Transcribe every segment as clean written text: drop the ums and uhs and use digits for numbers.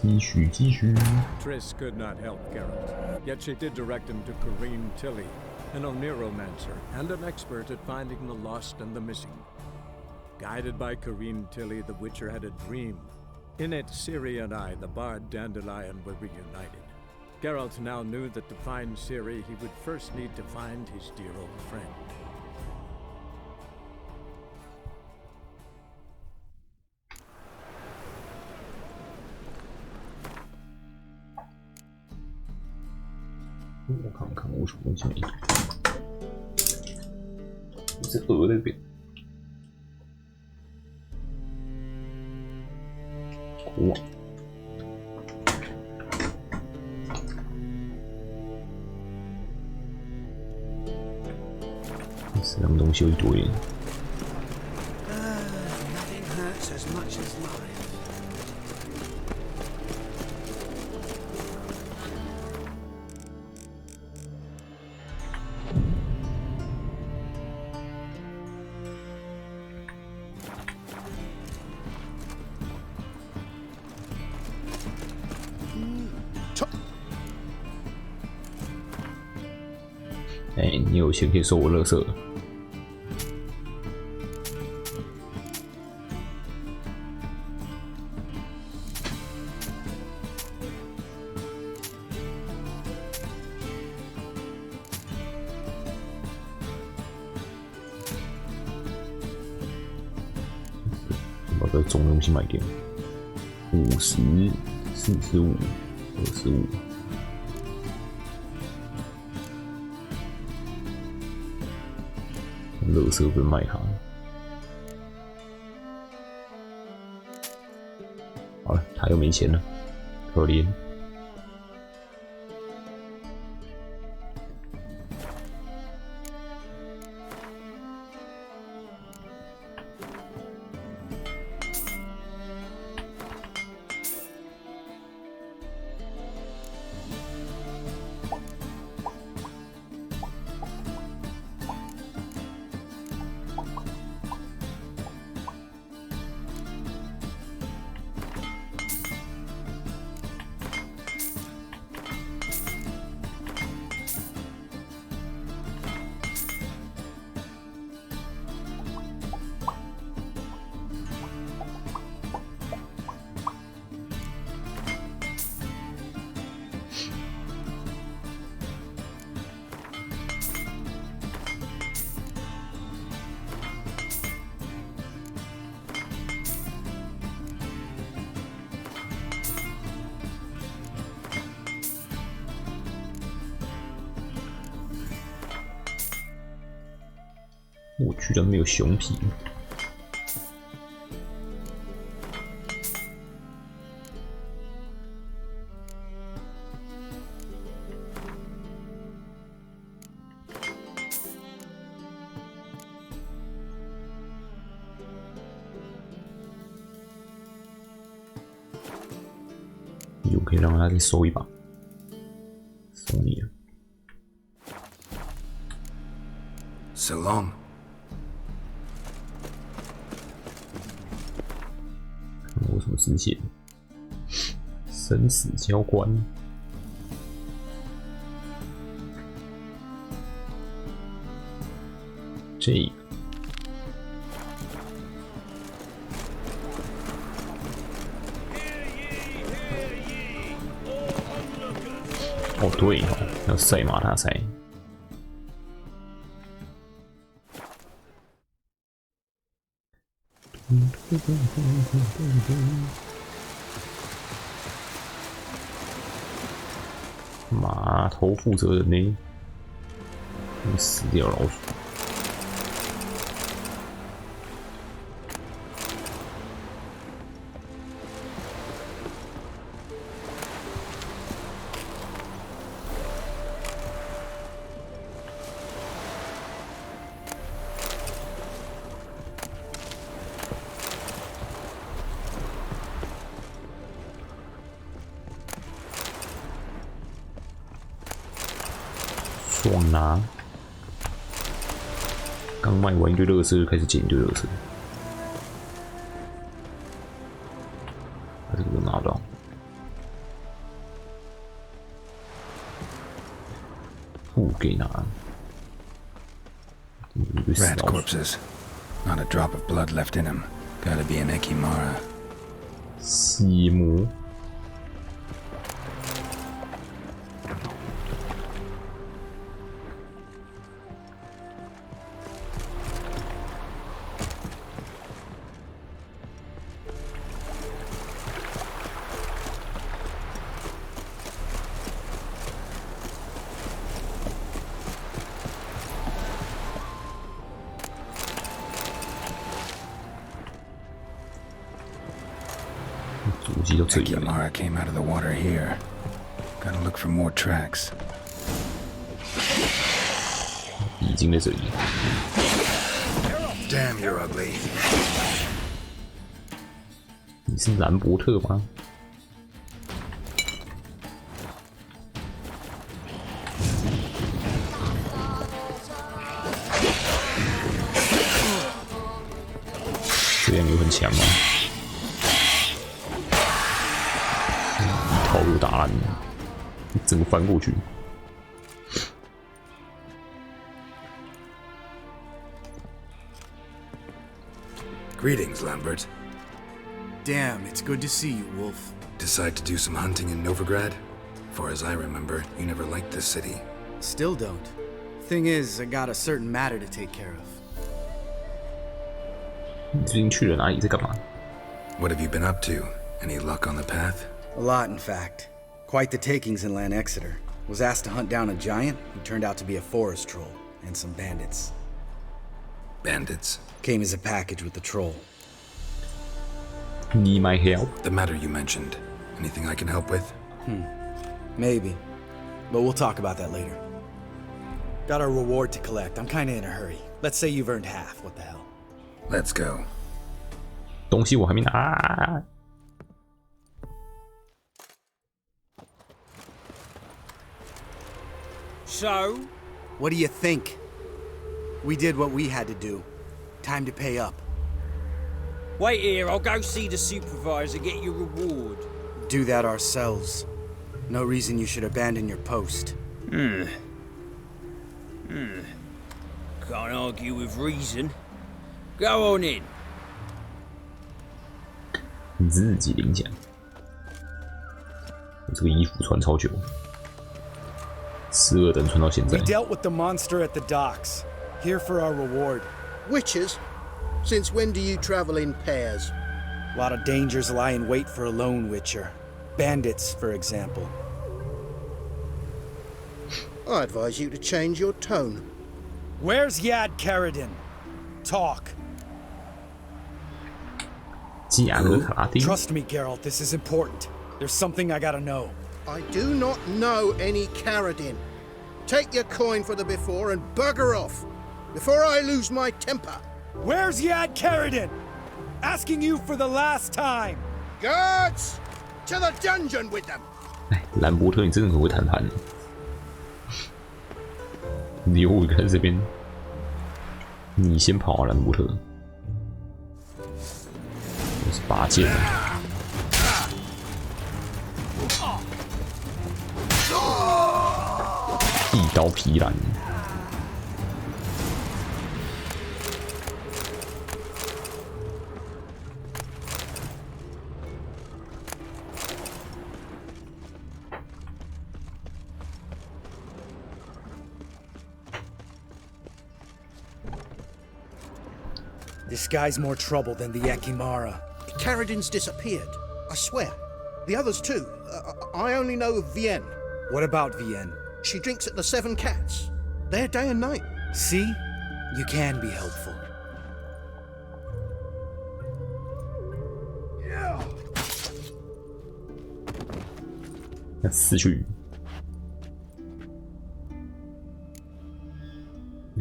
继续继续。Triss could not help Geralt, yet she did direct him to Corrine Tilly, an Oniromancer and an expert at finding the lost and the missing. Guided by Corrine Tilly, the Witcher had a dream. In it, Ciri and I, the bard Dandelion, were reunited. Geralt now knew that to find Ciri, he would first need to find his dear old friend. 我看看我什么东西没？这鹅在这边。国王。什么东西有一堆。Nothing hurts as much as life. 你有钱可以收我垃圾了。把这重东西卖掉，50、45、25。垃圾不卖它。好了，他又没钱了，可怜。我居然没有熊皮。又可以让他再收一把，送你了。So long. 我什么之前生死交关，这个哦对哦，要赛马大赛。码头负责人呢？死掉老鼠！爽拿！刚卖完一堆垃圾，就开始捡一堆垃圾。这个都拿不到。给拿。Rat corpses. Not a drop of blood left in them. Gotta be an Ekimara. 血魔。足迹都这样。 Ekimara came out of the water here. Gotta look for more tracks. 已经在这里。Damn, you're ugly. 你是兰伯特吗？这样有很强吗？一套路打烂，整个翻过去。 Greetings, Lambert. Damn, it's good to see you, Wolf. Decide to do some hunting in Novigrad? Far as I remember, you never liked this city. Still don't. Thing is, I got a certain matter to take care of. 你最近去了哪里？在干嘛？ What have you been up to? Any luck on the path? A lot, in fact. Quite the takings in Lan Exeter. Was asked to hunt down a giant who turned out to be a forest troll, and some bandits. Bandits? Came as a package with the troll. Need my help? The matter you mentioned. Anything I can help with? Maybe. But we'll talk about that later. Got a reward to collect. I'm kinda in a hurry. Let's say you've earned half. What the hell? Let's go. 东西我还没拿。 So? What do you think? We did what we had to do. Time to pay up. Wait here, I'll go see the supervisor, get your reward. Do that ourselves. No reason you should abandon your post. Can't argue with reason. Go on in. 你自己领奖。我这个衣服穿超久，12等穿到现在 We。dealt with the monster at the docks. Here for our reward. Witches? Since when do you travel in pairs? A lot of dangers lie in wait for a lone witcher. Bandits, for example. I advise you to change your tone. Where's Yad Karadin? Talk. 基亚尔卡拉丁， Trust me, Geralt, this is important. There's something I gotta know. I do not know any Karadin. Take your coin for the before and bugger off, before I lose my temper. Where's Yad Karadin? Asking you for the last time. Guards! To the dungeon with them! 哎，兰伯特，你真的很会谈判。你有我看这边，你先跑啊，兰伯特。我是拔剑的。一刀劈兰。This guy's more trouble than the Ekimara. Karadin's disappeared. I swear. The others too. I only know of Vienne. What about Vienne? She drinks at the Seven Cats. There day and night. See? You can be helpful. 那死去。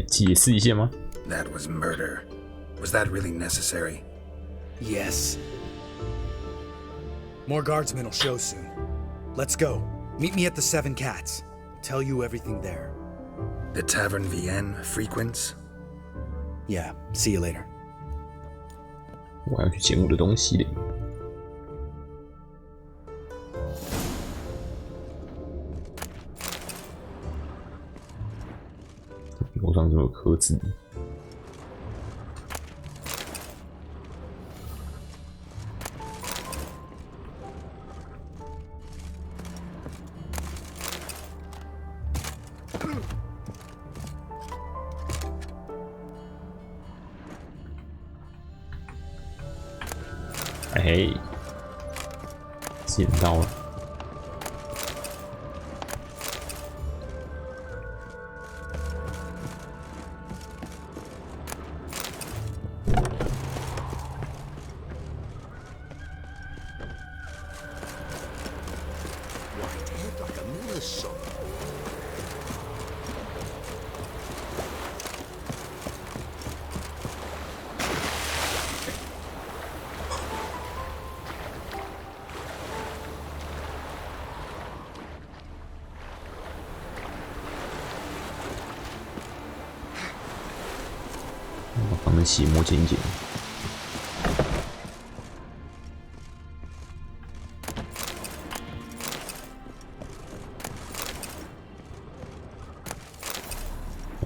解释一下吗？ That was murder. Was that really necessary? Yes. More guardsmen will show soon. Let's go. Meet me at the Seven Cats. Tell you everything there. The Tavern Vienne frequents? Yeah, see you later. 我还要去捡我的东西嘞。上怎么有刻字？哎，捡到了。帮人洗磨剪一剪。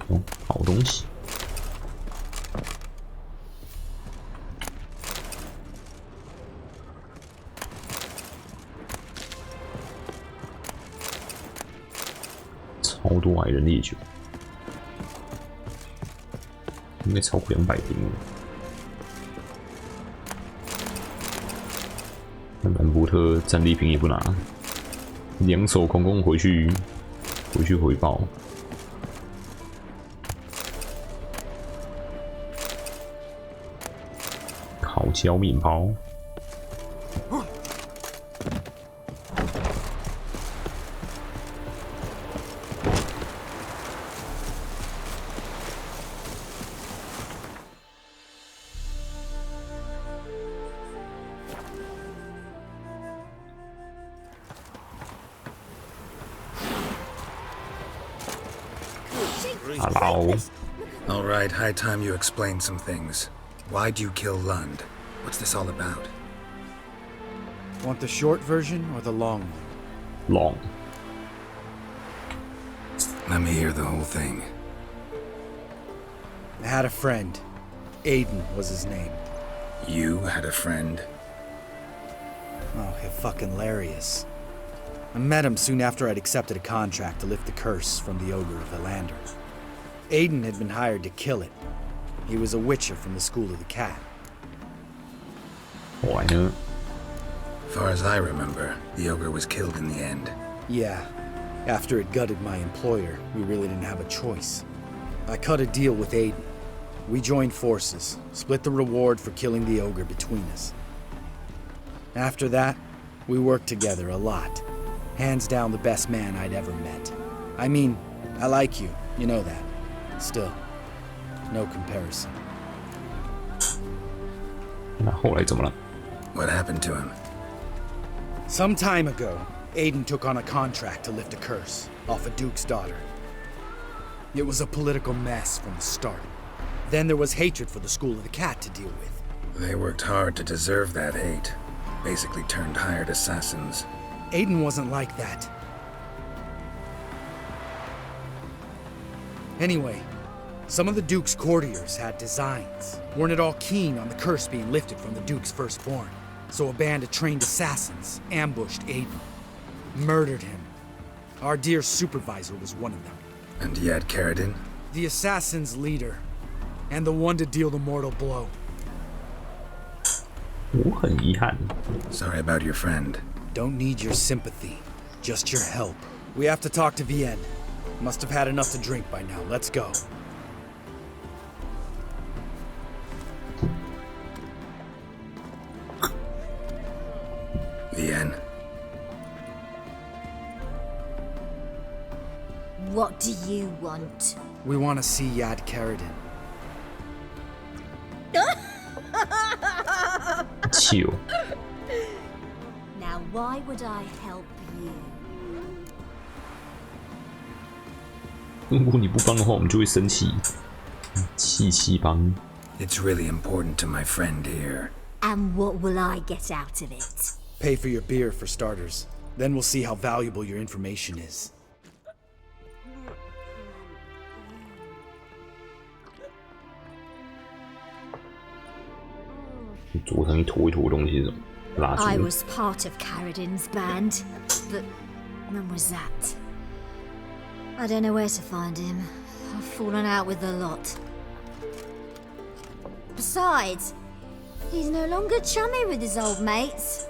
哦，好东西。超多矮人烈酒。应该超过200瓶了。那兰伯特战利品也不拿，两手空空回去回报。烤焦面包。Hello. All right, high time you explain some things. Why'd you kill Lund? What's this all about? Want the short version or the long one? Long. Let me hear the whole thing. I had a friend. Aiden was his name. You had a friend? Oh, fucking-larious. I met him soon after I'd accepted a contract to lift the curse from the Ogre of Elander. Aiden had been hired to kill it. He was a witcher from the School of the Cat. Oh, I know. Far as I remember, the Ogre was killed in the end. Yeah. After it gutted my employer, we really didn't have a choice. I cut a deal with Aiden. We joined forces, split the reward for killing the Ogre between us. After that, we worked together a lot. Hands down the best man I'd ever met. I mean, I like you, you know that. Still, no comparison. 那后来怎么了？ What happened to him? Some time ago, Aiden took on a contract to lift a curse off a duke's daughter. It was a political mess from the start. Then there was hatred for the School of the Cat to deal with. They worked hard to deserve that hate. Basically turned hired assassins. Aiden wasn't like that. Anyway, some of the Duke's courtiers had designs. Weren't at all keen on the curse being lifted from the Duke's firstborn. So a band of trained assassins ambushed Aiden. Murdered him. Our dear supervisor was one of them. And you had Carradine? The assassin's leader. And the one to deal the mortal blow. 我很遗憾。 Sorry about your friend. Don't need your sympathy. Just your help. We have to talk to Vienne. Must have had enough to drink by now. Let's go. Vienne. What do you want? We want to see Yad Carradine. Chill. Now, why would I help you? 如果你不帮的话，我们就会生气。气帮。 It's really important to my friend here. And what will I get out of it? Pay for your beer, for starters. Then we'll see how valuable your information is. 桌上一坨一坨的东西是什么？蜡烛。 I was part of Caradin's band, but when was that? I don't know where to find him. I've fallen out with the lot. Besides, he's no longer chummy with his old mates.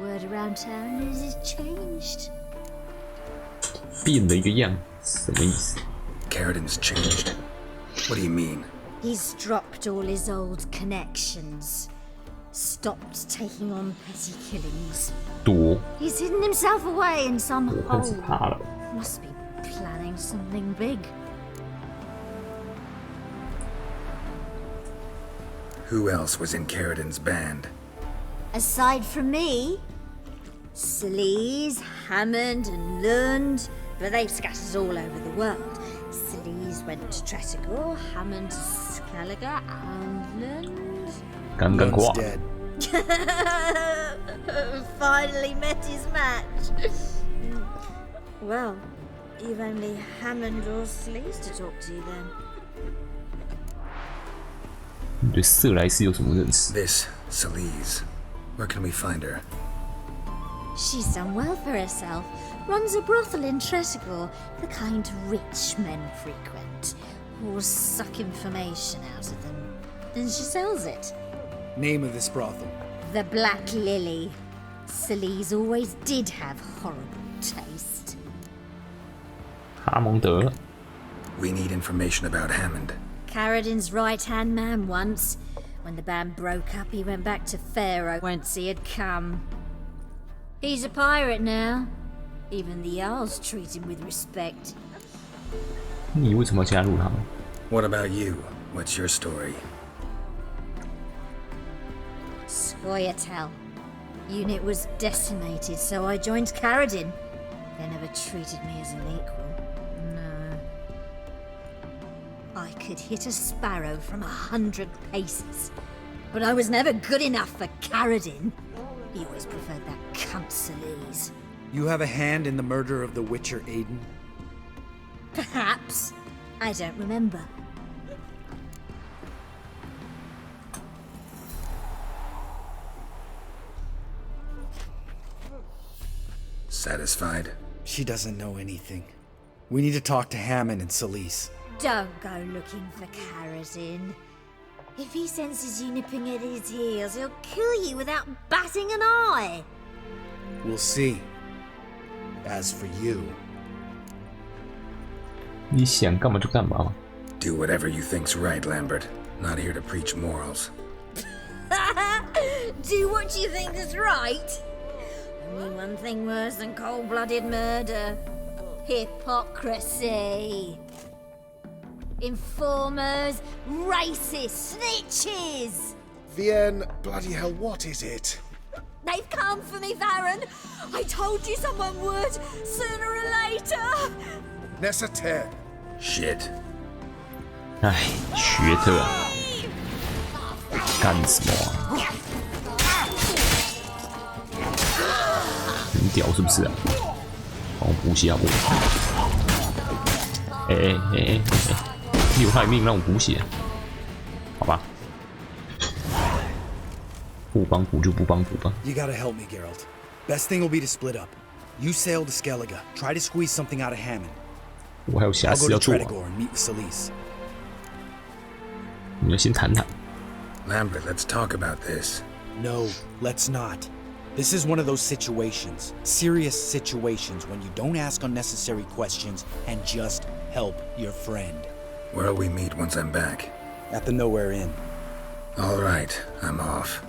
Word around town is he's changed. 变了一个样，什么意思？ Caradin's changed. What do you mean? He's dropped all his old connections. Stopped taking on petty killings. 多， He's hidden himself away in some 我看是 hole. 他了。 Must be planning something big. Who else was in Caradin's band? Aside from me, Sleaze, Hammond, and Lund, but they've scattered all over the world. Sleaze went to Tretigor, Hammond to Skellige, and Lund. 刚刚 Lund's 挂， dead. Finally met his match. Well, you've only Hammond or Sleaze to talk to then. 你对瑟莱斯有什么认识？ This Celise. Where can we find her? She's done well for herself. Runs a brothel in Tretigor, the kind rich men frequent, or suck information out of them. Then she sells it. Name of this brothel. The Black Lily. Sleaze always did have horrible taste. 哈蒙德， We need information about Hammond. Caradin's right-hand man once. When the band broke up, he went back to Pharaoh whence he had come. He's a pirate now. Even the Jarls treat him with respect. 你为什么要加入他们？ What about you? What's your story? Scoia'tael. Unit was decimated, so I joined Caradin. They never treated me as an equal. No. I could hit a sparrow from 100 paces, but I was never good enough for Caradin. He always preferred that cunt Sleaze. You have a hand in the murder of the Witcher Aiden? Perhaps. I don't remember. Satisfied? She doesn't know anything. We need to talk to Hammond and Celise. Don't go looking for Caradin. If he senses you nipping at his heels, he'll kill you without batting an eye. We'll see. As for you, 你想干嘛就干嘛嘛。 Do whatever you think's right, Lambert. Not here to preach morals. Do what you think is right. Only one thing worse than cold-blooded murder. Hypocrisy. Informers, racists, snitches. Vienne, bloody hell, what is it? They've come for me, Baron. I told you someone would, sooner or later. Nessater. Shit. 唉，学特啊，干什么啊？很屌是不是啊？帮我补血啊！留他一命让我补血，好吧？不帮补就不帮补吧。 you gotta help me, Geralt. Best thing will be to split up. You sail to Skellige. Try to squeeze something out of Hammond. 我还有瑕 I'll 疵 go 要 to 做、啊， Tretigor and meet with Celise. 你们先谈谈。 Lambert, let's talk about this. No, let's not. This is one of those situations, serious situations, when you don't ask unnecessary questions and just help your friend. Where'll we meet once I'm back? At the Nowhere Inn. All right, I'm off.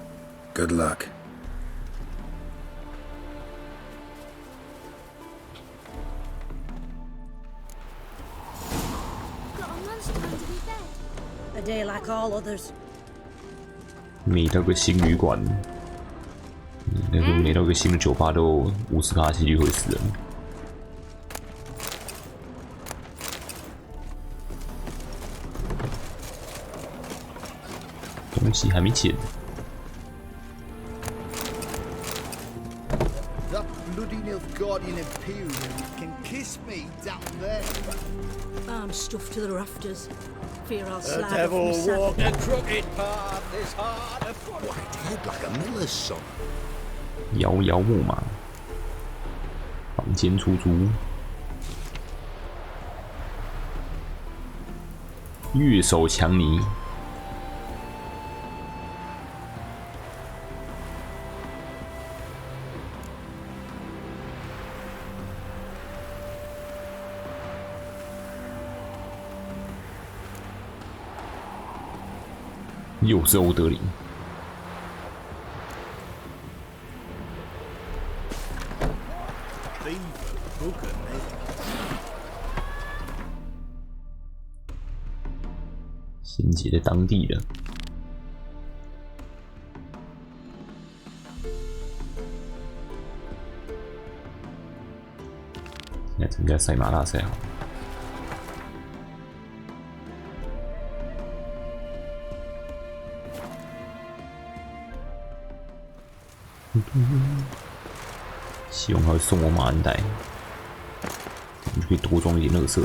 Good luck. A day like all others. 每到个新旅馆，那个每到个新的酒吧都有50%几率会死人。东西还没捡。 That bloody Nilfgaardian Imperium can kiss me down there. I'm stuffed to the rafters. Fear I'll The slag off devil my saddle. walked a crooked path is hard to follow. White head like a miller's son. 摇摇木马，坊间出租，月手强尼。又是欧德林。先解了当地的，现在参加赛马大赛好了。希望他会送我马鞍袋，我们就可以多装一点垃圾。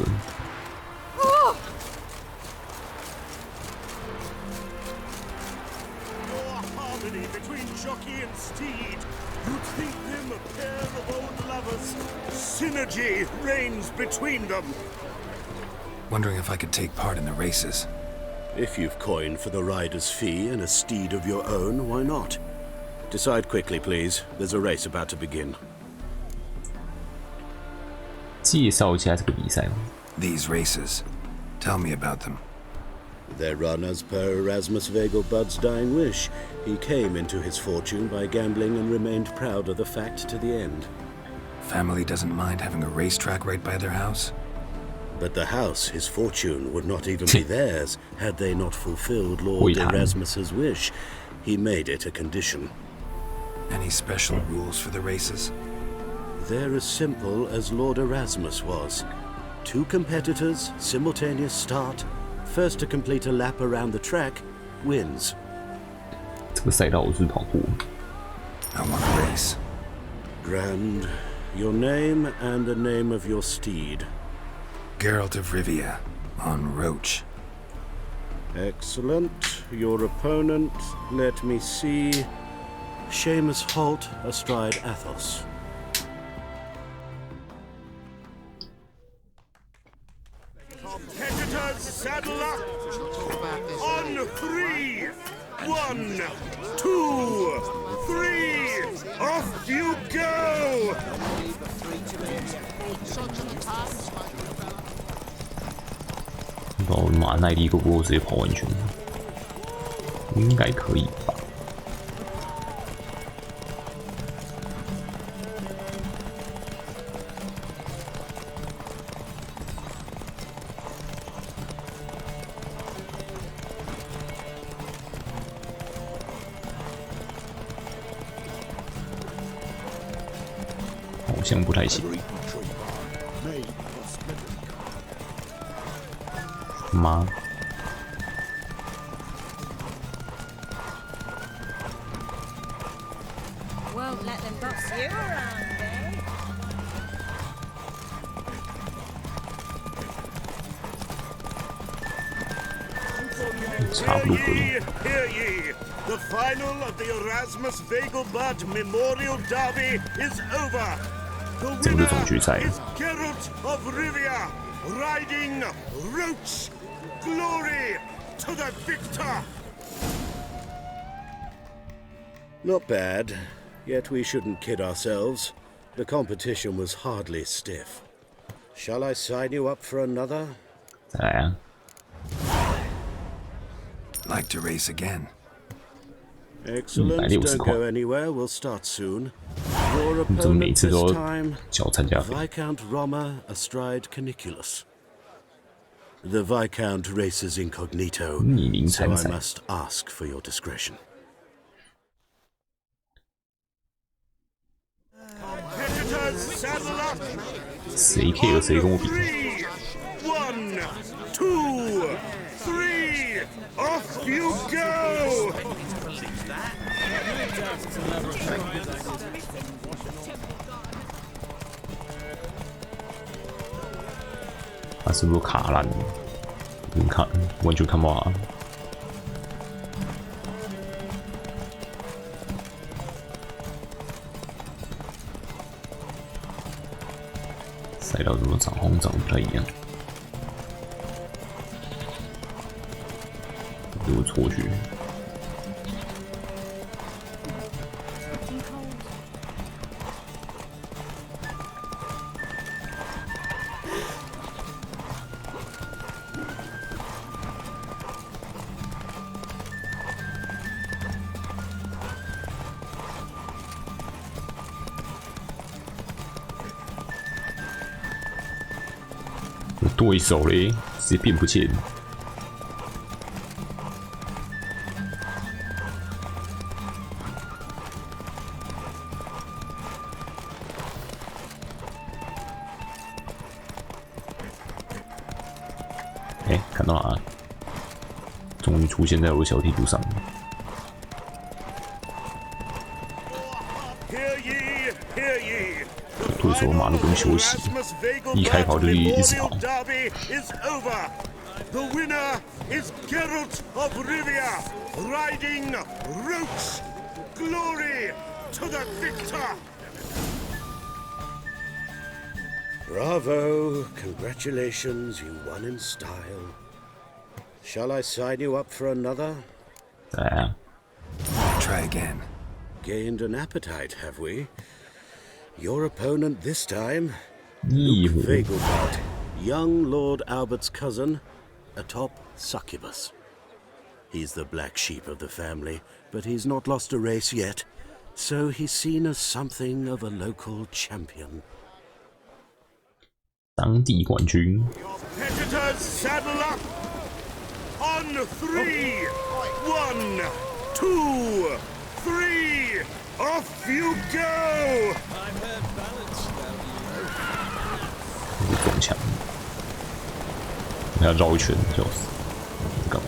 Synergy reigns between them. Wondering if I could take part in the races. If you've coined for the rider's fee and a steed of your own, why not? Decide quickly, please. There's a race about to begin. 介绍一下这个比赛。These races. Tell me about them. They're run as per Erasmus Vegelbud's dying wish. He came into his fortune by gambling and remained proud of the fact to the end. Family doesn't mind having a racetrack right by their house? But the house, his fortune, would not even be theirs had they not fulfilled Lord Erasmus's wish. He made it a condition. Any special rules for the races? They're as simple as Lord Erasmus was. 2 competitors, simultaneous start. First to complete a lap around the track wins. 这个赛道我是跑过。I want a race. Grand. Your name and the name of your steed. Geralt of Rivia, on Roach. Excellent. Your opponent, let me see. Seamus Holt astride Athos. Competitors, saddle up! On 3! 1, 2, 3! Off you go! 不知道马耐力够不够直接跑完全，应该可以吧。好像不太行。妈。 Won't let them boss you around, eh? 差不多可以。 Hear ye! The final of the Erasmus Vegelbud Memorial Derby is over. The 这个是总决赛。 is Geralt of Rivia, riding Roach. Glory to the victor! Not bad, yet we shouldn't kid ourselves. The competition was hardly stiff. Shall I sign you up for another? 再来啊！ Like to race again. Excellent. Don't go anywhere. We'll start soon. Your 怎么每 opponent 次 this 都 time, 缴参加费？ Viscount Roma astride Caniculus. The Viscount races incognito, 匿名 so 参 I 赛。 must ask for your discretion. Competitors, saddle up! 谁 care 谁跟我比？ 1, 2, 3, off you go! 他是不是卡烂了？你看，完全看不完。赛道怎么长好像长得不太一样？有错觉。对手嘞，直接变不见。哎，看到了，终于出现在我的小地图上。对手马路不用休息，一开跑就一直跑。The winner is Geralt of Rivia, riding Roach. Glory to the victor! Bravo! Congratulations, you won in style. Shall I sign you up for another? Try again. Gained an appetite, have we? Your opponent this time, 义母 Vegelbud, young Lord Albert's cousin, atop succubus. He's the black sheep of the family, but he's not lost a race yet, so he's seen as something of a local champion. 当地冠军。 Competitors, saddle up! On 3! 1, 2, 3! Off you go! 撞墙，还要绕一圈，笑死！干嘛？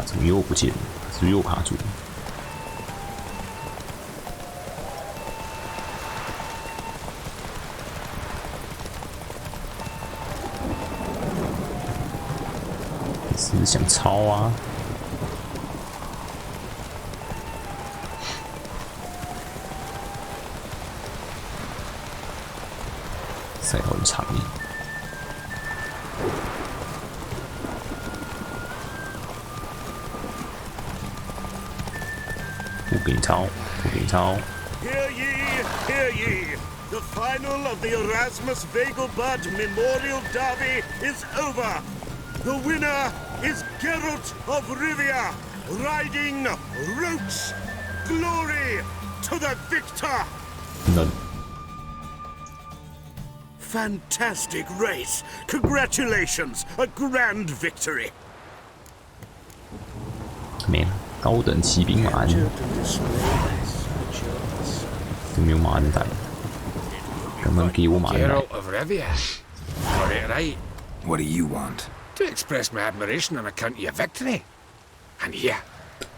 怎么又不见了？是不是又卡住了？是不是想抄啊？赛道很长耶。 不给你抄，不给你抄。 Hear ye, hear ye! The final of the Erasmus Vegelbud Memorial Derby is over. The winner is Geralt of Rivia, riding Roach. Glory to the victor! None. Fantastic race! Congratulations! A grand victory! Man. 高等骑兵马鞍，都没有马鞍带，能不能给我马鞍带 Geralt of Rivia. Got it right. What do you want? To express my admiration on account of your victory. And here,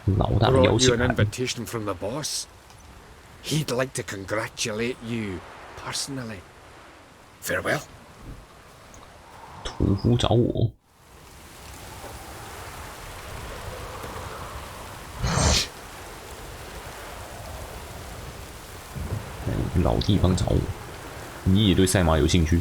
老大的邀 brought 请 you an 函， invitation from the boss. He'd like to congratulate you personally. Farewell. 屠夫找我。 老地方找我，你也对赛马有兴趣？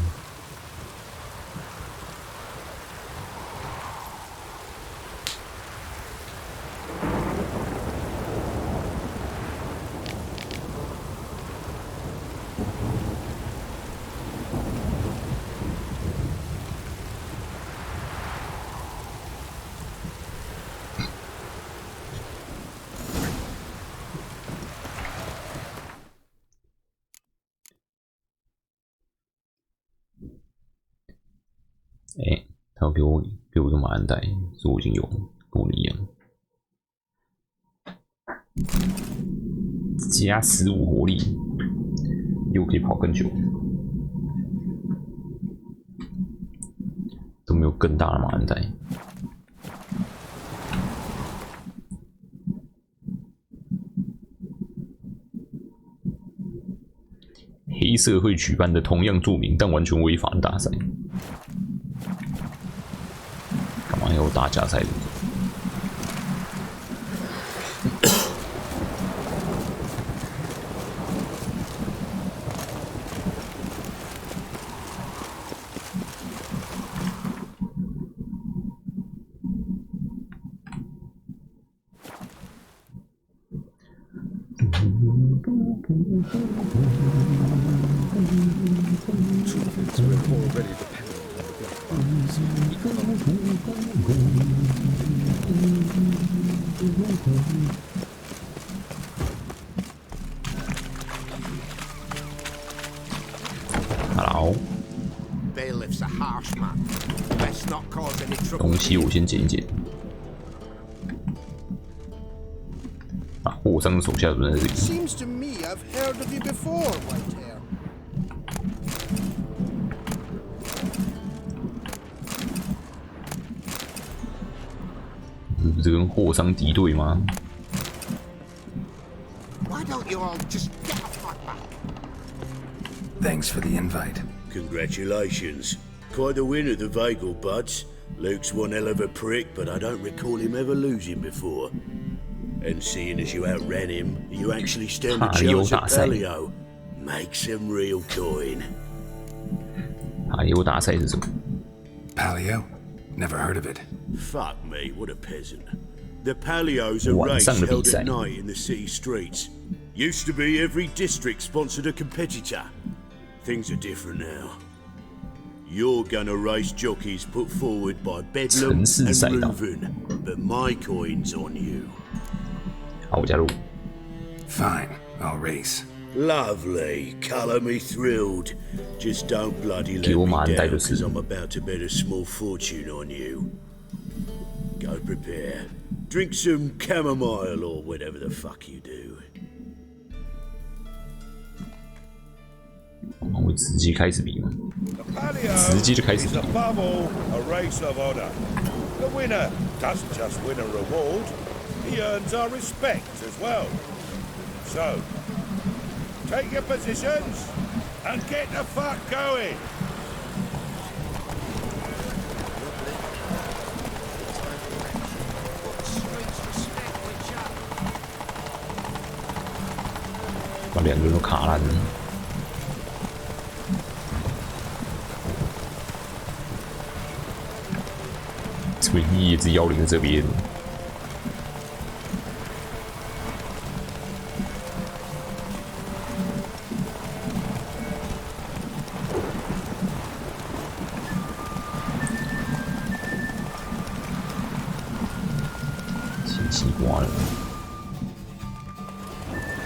他要给我一个马鞍带，所以我已经有跟我的一样。加15活力，又可以跑更久，都没有更大的马鞍带。黑社会举办的同样著名但完全违法的大赛，干嘛要有打假赛的？Hello， 东西我先捡一捡。啊，霍桑的手下怎么在这里？ Seems to me I've heard of you before, Whitehair. 不是跟霍桑敌对吗？ Why don't you all just get off my back? Thanks for the invite. Congratulations. Quite a win at the Vagel Buds. Luke's one hell of a prick, but I don't recall him ever losing before. And seeing as you outran him, you actually stand a chance at Paleo. Make some real coin. 塔利欧大赛是什么 Paleo? Never heard of it. Fuck me, what a peasant. The Paleo's a race held at night in the city streets. Used to be every district sponsored a competitor. Things are different now. You're gonna race jockeys put forward by Bedlam and Reuven, but my coin's on you. 好，我加入。 Fine, I'll race. Lovely, colour me thrilled. Just don't bloody let me down, because I'm about to bet a small fortune on you. Go prepare. Drink some chamomile or whatever the fuck you do. 我们直接开始比吗？直接就开始比。 Above all, a race of honor. The winner doesn't just win a reward, he earns our respect as well. So, take your positions and get the fuck going. 把两个人都卡烂了。这个一直妖灵在这边。 西瓜了。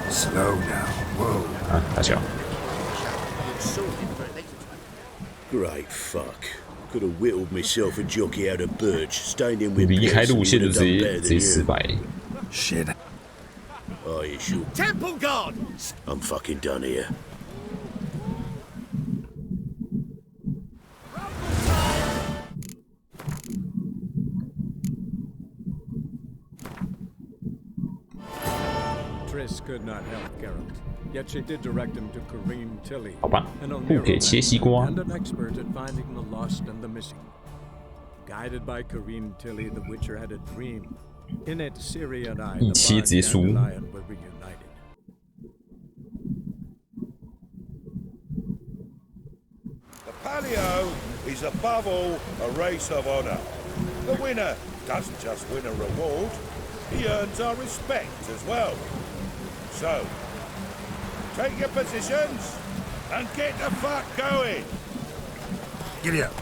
Slow now. Whoa. 啊，大小。 Great fuck. Could have whittled myself a jockey out of birch, stained him with 离开 piss 路 and 线 would 就 have 直 done 接 better 直接 than 失 you. 败。 Shit. Are you sure? Temple Guard! I'm fucking done here. Triss could not help Geralt, yet she did direct him to Kareen Tilly, 好吧， an 不可以切西瓜。 and an expert at finding the lost and the missing. Guided by Kareen Tilly, the Witcher had a dream. In it, Ciri and I, the 一切直接 Bard 输。 and Lion, were reunited. The Paleo is above all a race of honor. The winner doesn't just win a reward, he earns our respect as well. So, take your positions and get the fuck going. Giddy up.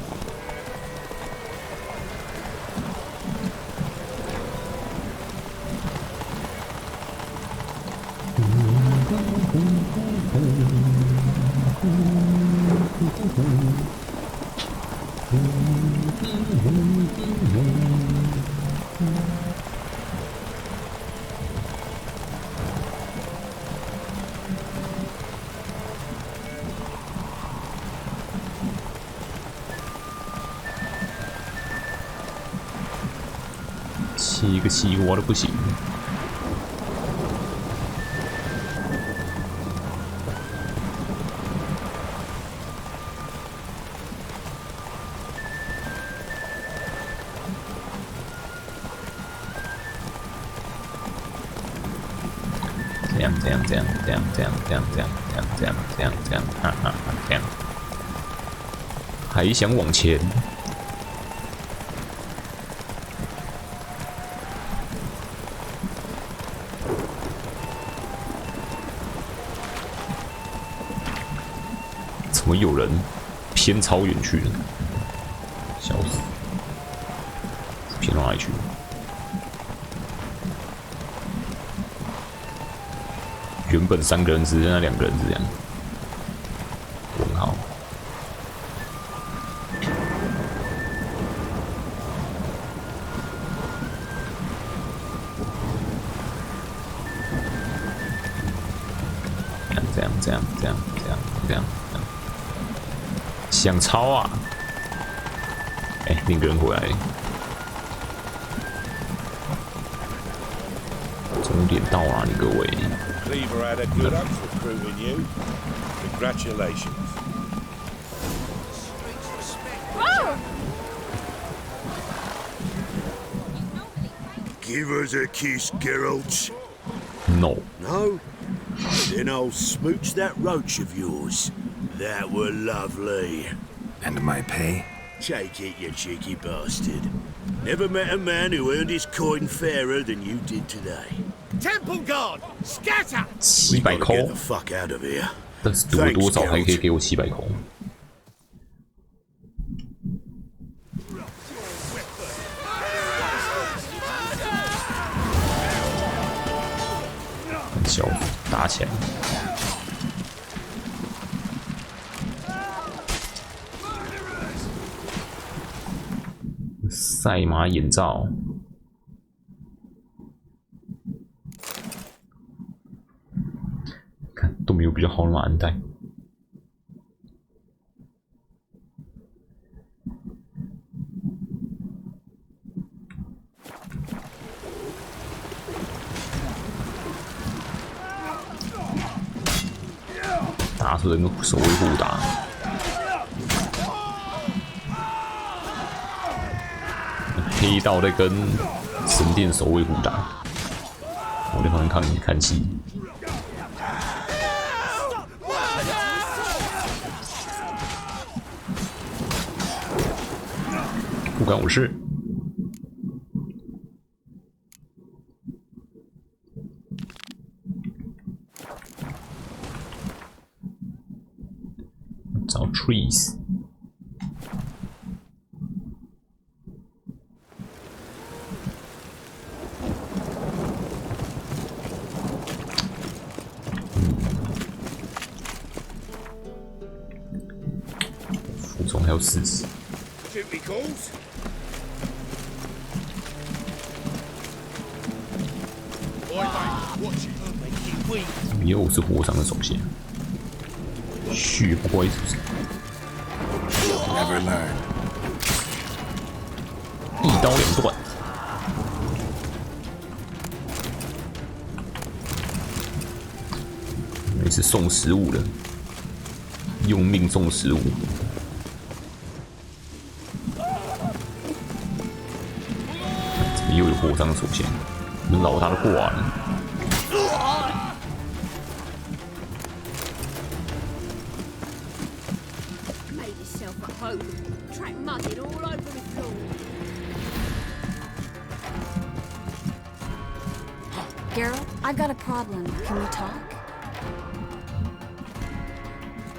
7个西瓜都不行。这样，哈哈，这样，还想往前？怎么有人偏超远去了？笑死！偏到哪里去？原本3个人只剩下2个人这样。问号。这样，想超啊！哎，另一个人回来，终点到啊，你各位。Cleaver had a good up recruiting you. Congratulations. Give us a kiss, Geralt. No. No? Then I'll smooch that roach of yours. That were lovely. And my pay? Take it, you cheeky bastard. Never met a man who earned his coin fairer than you did today. Temple Guard, scatter! 700块 Get the fuck out of here. 但是赌了多少还可以给我700块？很小，打起来。赛马眼罩，看都没有比较好的马鞍带。打出人个手位互打。黑道在跟神殿守卫互打，我在旁边看戏。不关我事。找 trees。服从还有40。Duty calls. 又是火上的手线，血不乖是不是？ Never learn. 一刀2断。每次送食物的，用命送食物。怎么又有火上的手线？你们老大都挂了。 Geralt, I got a problem. Can we talk?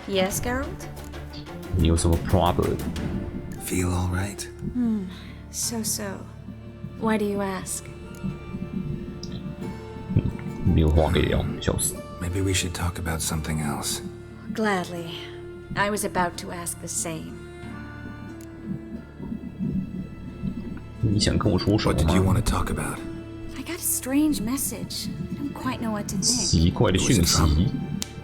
Yes, Geralt? 你有什么 problem? Feel all right? So. Why do you ask? 没有话可以聊，笑死。 Maybe we should talk about something else. Gladly. I was about to ask the same. 你想跟我说什么 What did you 吗？ want to talk about? I got a strange message. I don't quite know what to think. 奇怪的讯息。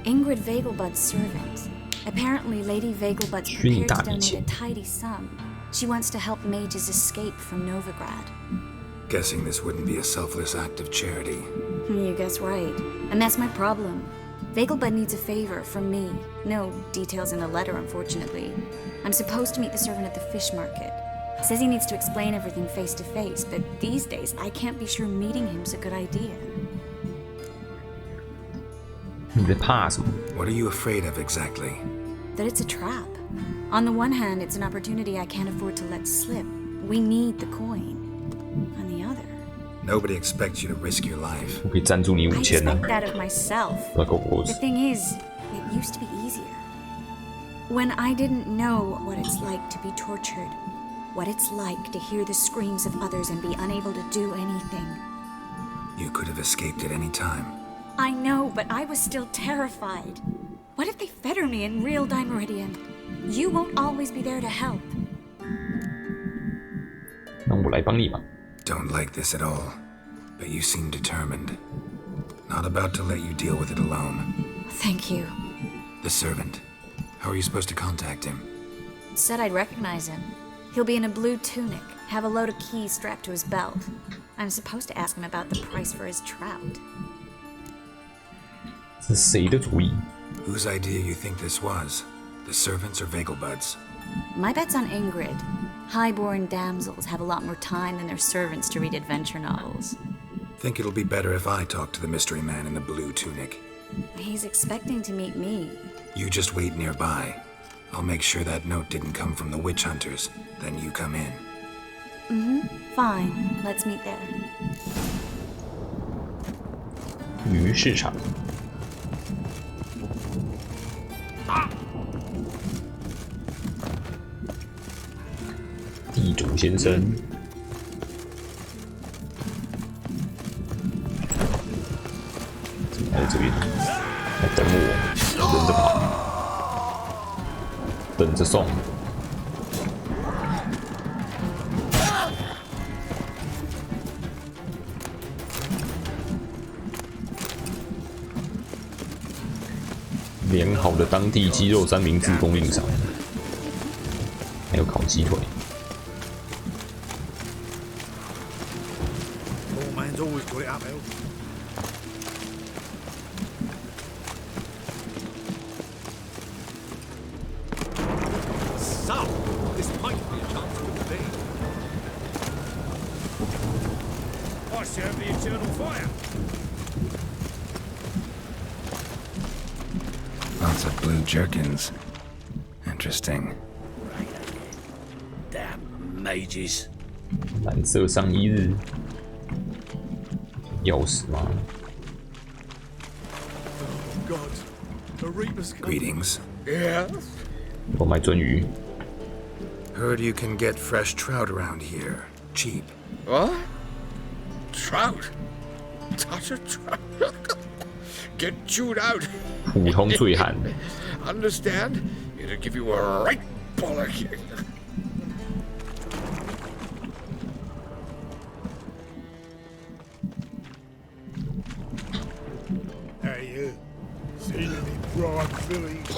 Ingrid Vegelbud's servant. Apparently, Lady Vegelbud's prepared to donate a tidy sum. She wants to help mages escape from Novigrad. Guessing this wouldn't be a selfless act of charity. You guess right. And that's my problem. Vegelbud needs a favor from me. No details in the letter, unfortunately. I'm supposed to meet the servant at the fish market. Says he needs to explain everything face to face, but these days I can't be sure meeting him's a good idea. 你在怕什么？ What are you afraid of exactly? That it's a trap. On the one hand, it's an opportunity I can't afford to let slip. We need the coin. On the other, Nobody expects you to risk your life. 我可以赞助你I 5000呢 expect。that of myself. 不要跟我啰 The 嗦。 thing is, it used to be easier. When I didn't know what it's like to be tortured, what it's like to hear the screams of others and be unable to do anything. You could have escaped at any time. I know, but I was still terrified. What if they fetter me in real Dimeridian? You won't always be there to help. 那我来帮你吧。 Don't like this at all, but you seem determined. Not about to let you deal with it alone. Thank you. The servant. How are you supposed to contact him? Said I'd recognize him. He'll be in a blue tunic, have a load of keys strapped to his belt. I'm supposed to ask him about the price for his trout. 是谁的主意？ Whose idea you think this was? The servants or Vegelbud's? My bet's on Ingrid. Highborn damsels have a lot more time than their servants to read adventure novels. Think it'll be better if I talk to the mystery man in the blue tunic. He's expecting to meet me. You just wait nearby. I'll make sure that note didn't come from the witch hunters. Then you come in. Fine. Let's meet there. 鱼市场。地主先生，怎么来这边？来等我，轮着跑，等着送。良好的当地鸡肉三明治供应商，还有烤鸡腿。 Man's always got it uphill. So, this might be a chance to invade. I serve the eternal fire. Lots of blue jerkins. Interesting. Damn mages. 蓝色上衣日，钥匙吗？ God, the Reaper's come. Greetings. Yes? 我买鳟鱼。 Heard you can get fresh trout around here. Cheap. What? Trout? Touch a trout? Get chewed out. 普通醉汉。 Understand? It'll give you a right bollocking. Hey, you. Seen any broad fillies?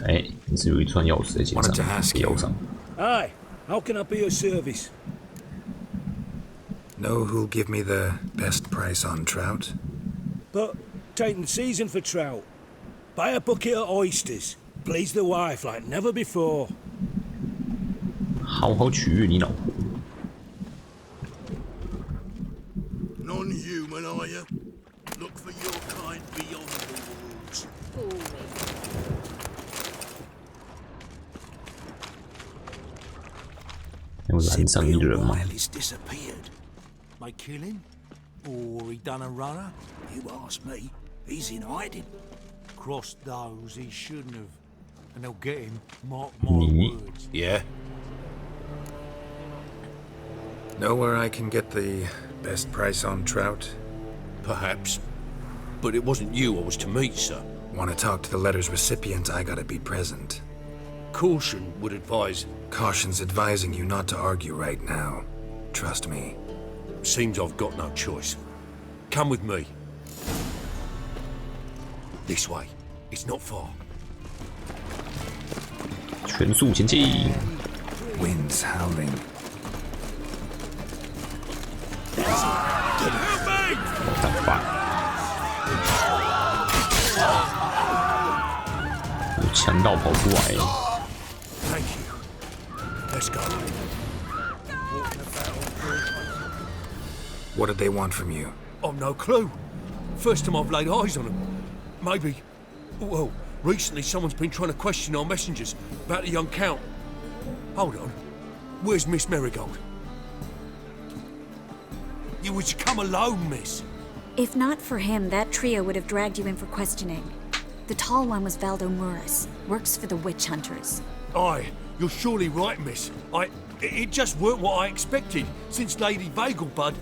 哎，你是有一串钥匙在肩 Wanted to 上， ask you. 腰上。 Aye, how can I be of service? Know who'll give me the best price on trout? But taking season for trout. Buy a bucket of oysters. Please the wife like never before. 好好取悦你老婆。 Non-human, are you? Look for your kind beyond the walls. 有蓝上衣的人吗？ He's disappeared. May kill him? Or he done a runner? You ask me. He's in hiding. Crossed those he shouldn't have. And they'll get him, mark my Me? words. Yeah? Know where I can get the best price on trout? Perhaps. But it wasn't you I was to meet, sir. Want to talk to the letter's recipient, I gotta be present. Caution would advise... Caution's advising you not to argue right now. Trust me. Seems I've got no choice. Come with me. This way. It's not far. 全速前进。 Wind's howling. What the fuck？ 有强盗跑出来。 Thank you. Let's go. What did they want from you? I've no clue. First time I've laid eyes on them. Maybe... Well, recently someone's been trying to question our messengers about the young Count. Hold on. Where's Miss Marigold? You was to come alone, miss. If not for him, that trio would have dragged you in for questioning. The tall one was Valdo Muris, works for the witch hunters. Aye, you're surely right, miss. It just weren't what I expected, since Lady Vegelbud...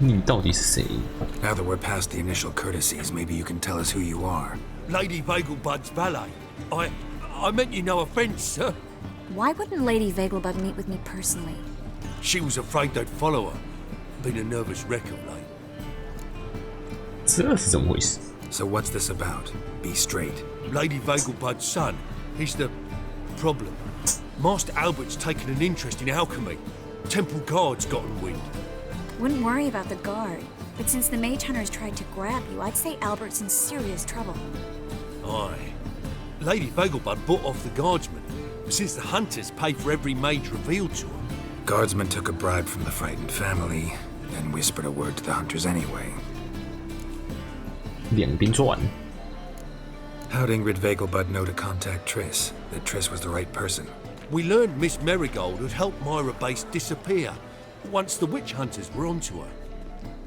你到底是谁？ Now that we're past the initial courtesies, maybe you can tell us who you are. Lady Vegelbud's valet. I meant you no offence, sir. Why wouldn't Lady Vegelbud meet with me personally? She was afraid they'd follow her. Been a nervous wreck of late. 这是怎么回事？ So what's this about? Be straight. Lady Vegelbud's son. He's the problem. Master Albert's taken an interest in alchemy. Temple guards gotten wind. Wouldn't worry about the guard, but since the mage hunters tried to grab you, I'd say Albert's in serious trouble. Aye. Lady Vegelbud bought off the guardsmen, since the hunters pay for every mage revealed to them. Guardsmen took a bribe from the frightened family, and whispered a word to the hunters anyway. 两边转。 How'd Ingrid Vegelbud know to contact Triss? That Triss was the right person? We learned Miss Marigold had helped Myra Base disappear once the witch hunters were onto her.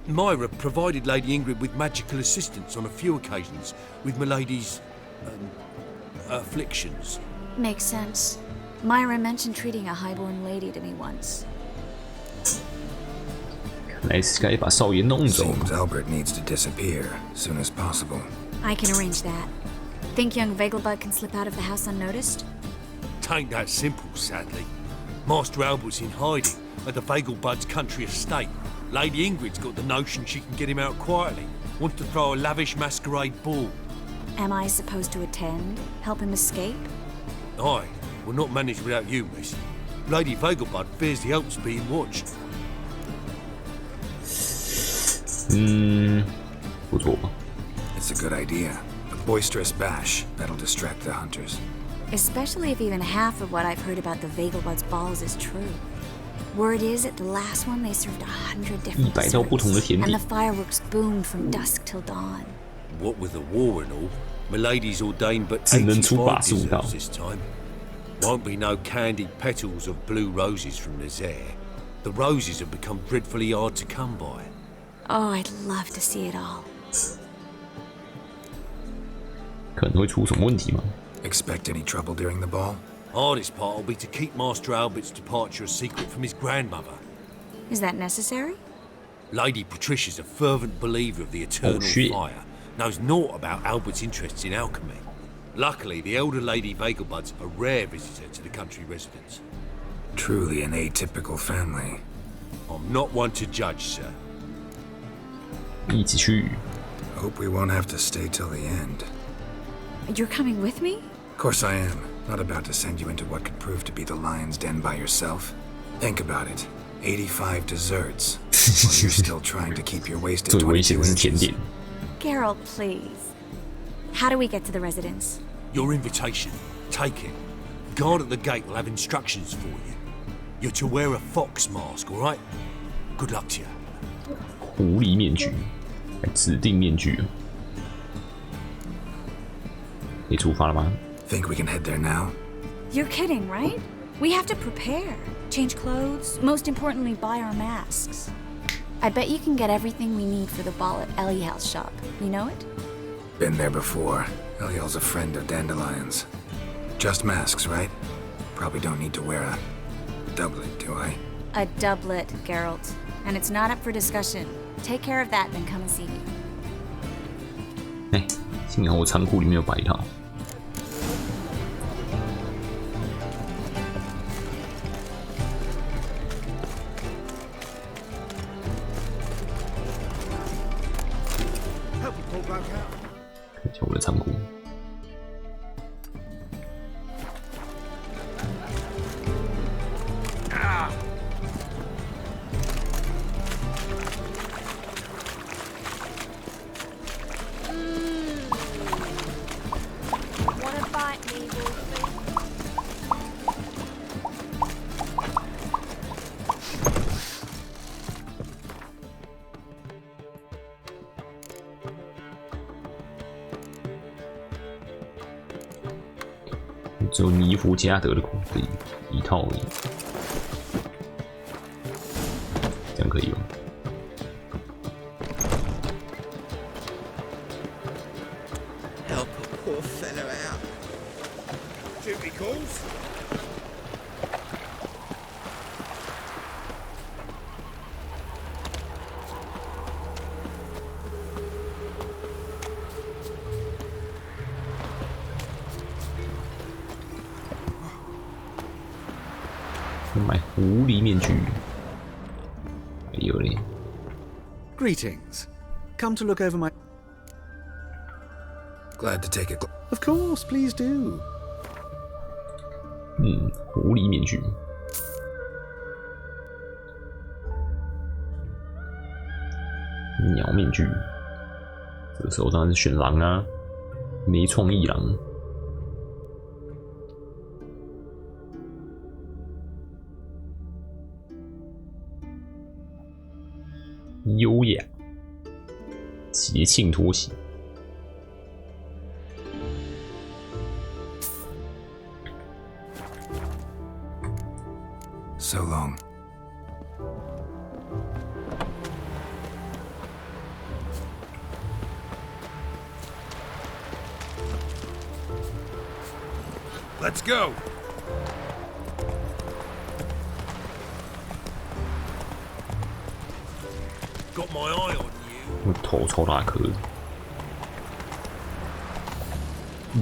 Myra provided Lady Ingrid with magical assistance on a few occasions with Milady's afflictions. Makes sense. Myra mentioned treating a highborn lady to me once. 来是该把少爷弄走。 Seems Albert needs to disappear soon as possible. I can arrange that. Think young Vegelbud can slip out of the house unnoticed? Tain't that simple, sadly. Master Albert's in hiding at the Vegelbud's country estate. Lady Ingrid's got the notion she can get him out quietly. Wants to throw a lavish masquerade ball. Am I supposed to attend? Help him escape? Aye, will not manage without you, miss. Lady Vegelbud fears the Alps being watched. 不错。 It's a good idea. A boisterous bash that'll distract the hunters. Especially if even half of what I've heard about the Vegelbud's balls is true. Word is, at the last one they served 100 different desserts, and the fireworks boomed from dusk till dawn. What with the war and all, Milady's ordained but 85 desserts this time. Won't be no candied petals of blue roses from Nazaire. The roses have become dreadfully hard to come by. Oh, I'd love to see it all. 可能会出什么问题吗？ Expect any trouble during the ball? Hardest part will be to keep Master Albert's departure a secret from his grandmother. Is that necessary? Lady Patricia's a fervent believer of the eternal fire. Knows naught about Albert's interests in alchemy. Luckily, the elder Lady Vegelbud's a rare visitor to the country residence. Truly an atypical family. I'm not one to judge, sir. 一起去。 Hope we won't have to stay till the end. You're coming with me? Of course I am. Not about to send you into what could prove to be the lion's den by yourself. Think about it. 85 desserts. While you're still trying to keep your waist at 22 inches. Geralt, please. How do we get to the residence? Your invitation. Take it. Guard at the gate will have instructions for you. You're to wear a fox mask, all right? Good luck to you. 狐狸面具，指定面具。你出发了吗？ Think we can head there now? You're kidding, right? We have to prepare. Change clothes. Most importantly, buy our masks. I bet you can get everything we need for the ball at Eliel's shop. You know it? Been there before. Eliel's a friend of Dandelion's. Just masks, right? Probably don't need to wear a doublet, do I? A doublet, Geralt. And it's not up for discussion. Take care of that, then come and see me. 哎，幸好我仓库里面有摆一套。看一下我的仓库。Wanna bite me, Wolfie? 只有尼弗加德的一套而已，这样可以吗？ Help a poor fellow out. Duty calls. Ủa, 买狐狸面具，还有嘞。 Greetings. Come to look over my. Glad to take it. Of course, please do. 狐狸面具。鸟面具，这个时候当然是选狼啊，没创意狼。优雅，节庆拖鞋。 So long. Let's go. Got my eye on you. 我头超大颗，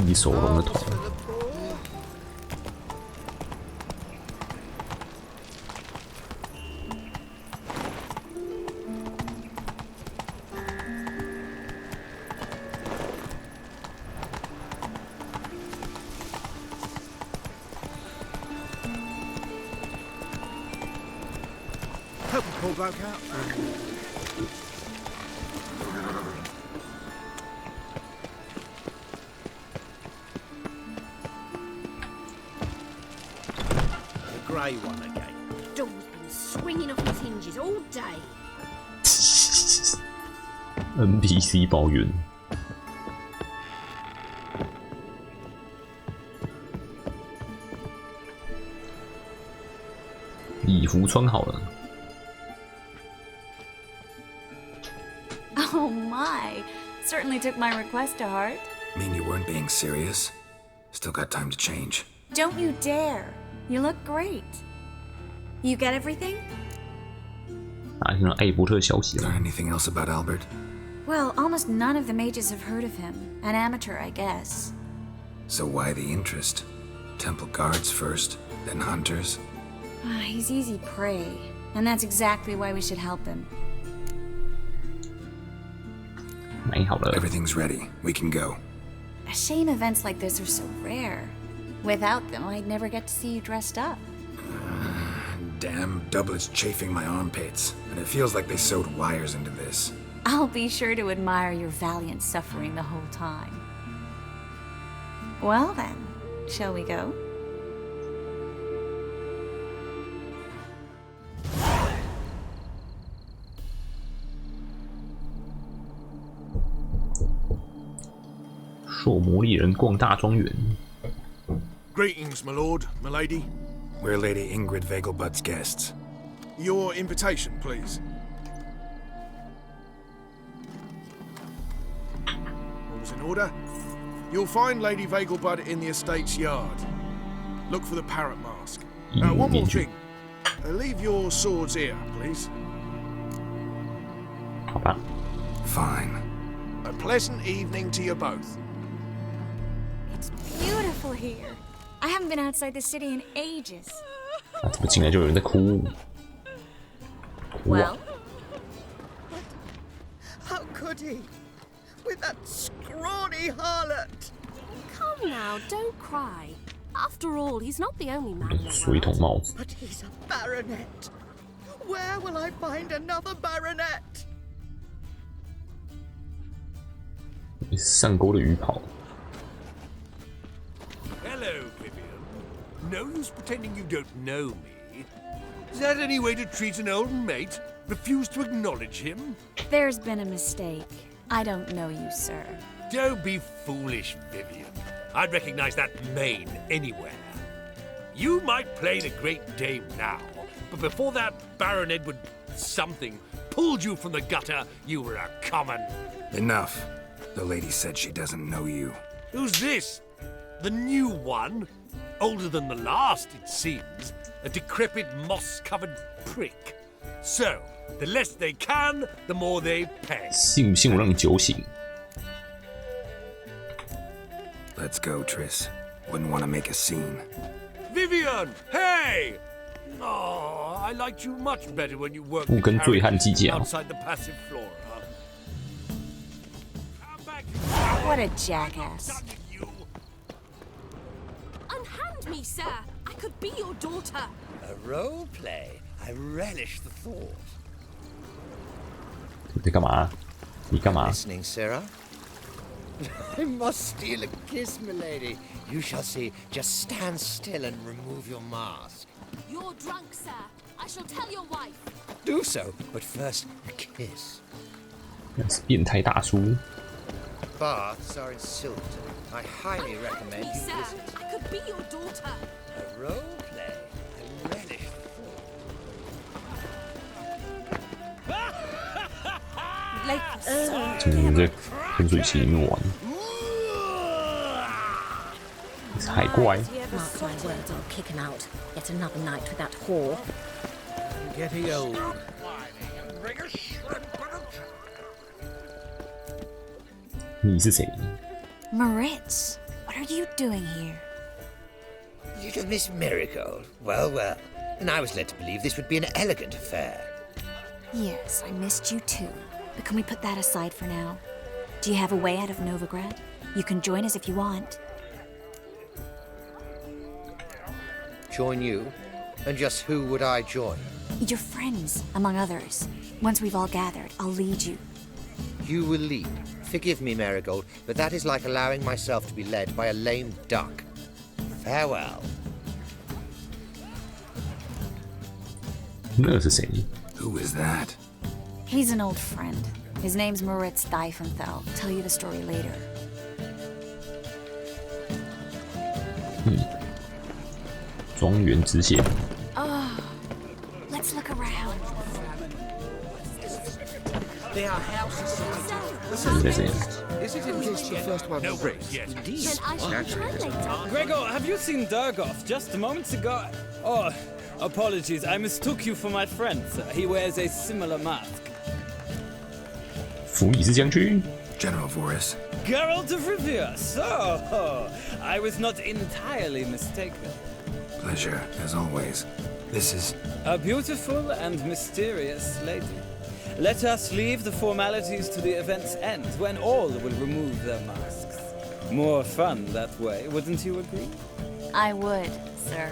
异手龙的头。 Help a poor bloke out. The grey one again. Door's been swinging off its hinges all day. NPC 抱怨。礼服穿好了。 Oh my! Certainly took my request to heart. Mean you weren't being serious? Still got time to change. Don't you dare! You look great. You get everything? 打听到艾伯特消息了。 Anything else about Albert? Well, almost none of the mages have heard of him. An amateur, I guess. So why the interest? Temple guards first, then hunters? He's easy prey, and that's exactly why we should help him. 买好了。 Everything's ready. We can go. A shame events like this are so rare. Without them, I'd never get to see you dressed up. Damn doublets chafing my armpits, and it feels like they sewed wires into this. I'll be sure to admire your valiant suffering the whole time. Well then, shall we go? Greetings, my lord, my lady. We're Lady Ingrid Vegelbud's guests. Your invitation, please. All's in order. You'll find Lady Vegelbud in the estate's yard. Look for the parrot mask. One more thing. Leave your swords here, please. Fine. A pleasant evening to you both. It's beautiful here. I haven't been outside the city in ages. 啊，怎么进来就有人在哭？哭啊！ How could he? With that scrawny harlot! Come now, don't cry. After all, he's not the only man in the 水桶 world. 帽子。 But he's a baronet. Where will I find another baronet? 上钩的鱼跑。 Hello, Vivian. No use pretending you don't know me. Is that any way to treat an old mate? Refuse to acknowledge him? There's been a mistake. I don't know you, sir. Don't be foolish, Vivian. I'd recognize that mane anywhere. You might play the Great Dame now, but before that Baron Edward something pulled you from the gutter, you were a common. Enough. The lady said she doesn't know you. Who's this? The new one? Older than the last, it seems. A decrepit, moss-covered prick. So, the less they can, the more they pay. 信不信我让你酒醒？ Let's go, Triss. Wouldn't want to make a scene. Vivian, hey! Oh, I liked you much better when you worked 不跟醉汉计较。 outside the passive flora. What a jackass. Unhand me, sir. I could be your daughter. A role play. I relish the thought. 你在干嘛？你干嘛？ Listening, Sarah? I must steal a kiss, milady. You shall see. Just stand still and remove your mask. You're drunk, sir. I shall tell your wife. Do so, but first, a kiss. 那是变态大叔。 Baths are in Silverton. I highly recommend Me, you sir. visit. I could be your daughter. A role play. I relish the thought. Like, 怎么在喷水器里面玩？是海怪。 Mark my words, I'll kick him out. Yet another night with that whore. Getting old. Bring a shrimp and a 你是谁？ Moritz, what are you doing here? Little Miss Marigold. Well, well. And I was led to believe this would be an elegant affair. Yes, I missed you too. But can we put that aside for now? Do you have a way out of Novigrad? You can join us if you want. Join you? And just who would I join? Your friends, among others. Once we've all gathered, I'll lead you. You will lead. Forgive me, Marigold, but that is like allowing myself to be led by a lame duck. Farewell. 那是谁？ Who is that? He's an old friend. His name's Moritz Diefenthal. I'll tell you the story later. 庄园之血。 Oh, let's look around. They are houses. 你在这里。 Is it in case the first one breaks? Then I shall try later. Gregor, have you seen Durgoff just moments ago? Oh, apologies. I mistook you for my friend. He wears a similar mask. 弗里斯将军。 General Voris. Geralt of Rivia. So, I was not entirely mistaken. Pleasure, as always. This is... A beautiful and mysterious lady. Let us leave the formalities to the event's end, when all will remove their masks. More fun that way, wouldn't you agree? I would, sir.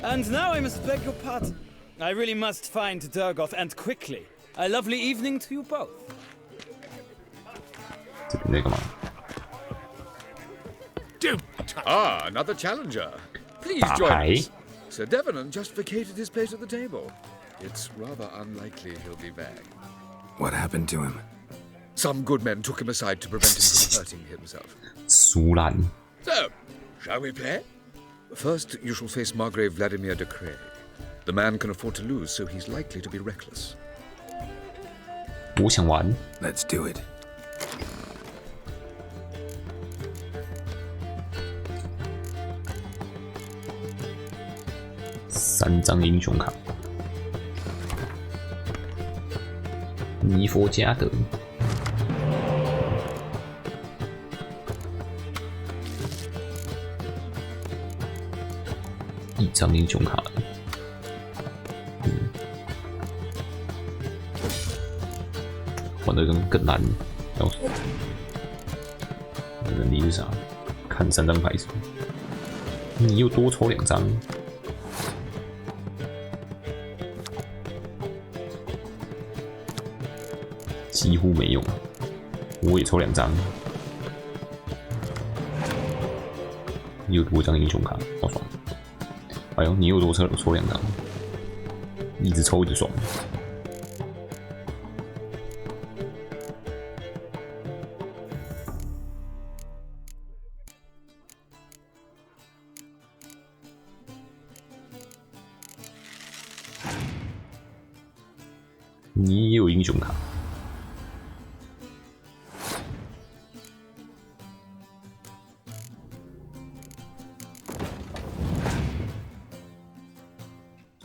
And now I must beg your pardon. I really must find Durgoff, and quickly. A lovely evening to you both. 这边在干嘛？ Ah, another challenger. Please 打 join 牌 us. Sir Devenant just vacated his place at the table. It's rather unlikely he'll be back. What happened to him? Some good men took him aside to prevent him from hurting himself. 苏兰。 So, shall we play? First, you shall face Margrave Vladimir de Cray. The man can afford to lose, so he's likely to be reckless. 我想玩。 Let's do it. 3张英雄卡。尼佛加德。张英雄卡。玩的更难。要说，能力是啥？看3张牌是。你又多抽2张。几乎没用，我也抽2张，又多张英雄卡，好爽！哎呦，你又多抽2张，一直抽一直爽。你也有英雄卡。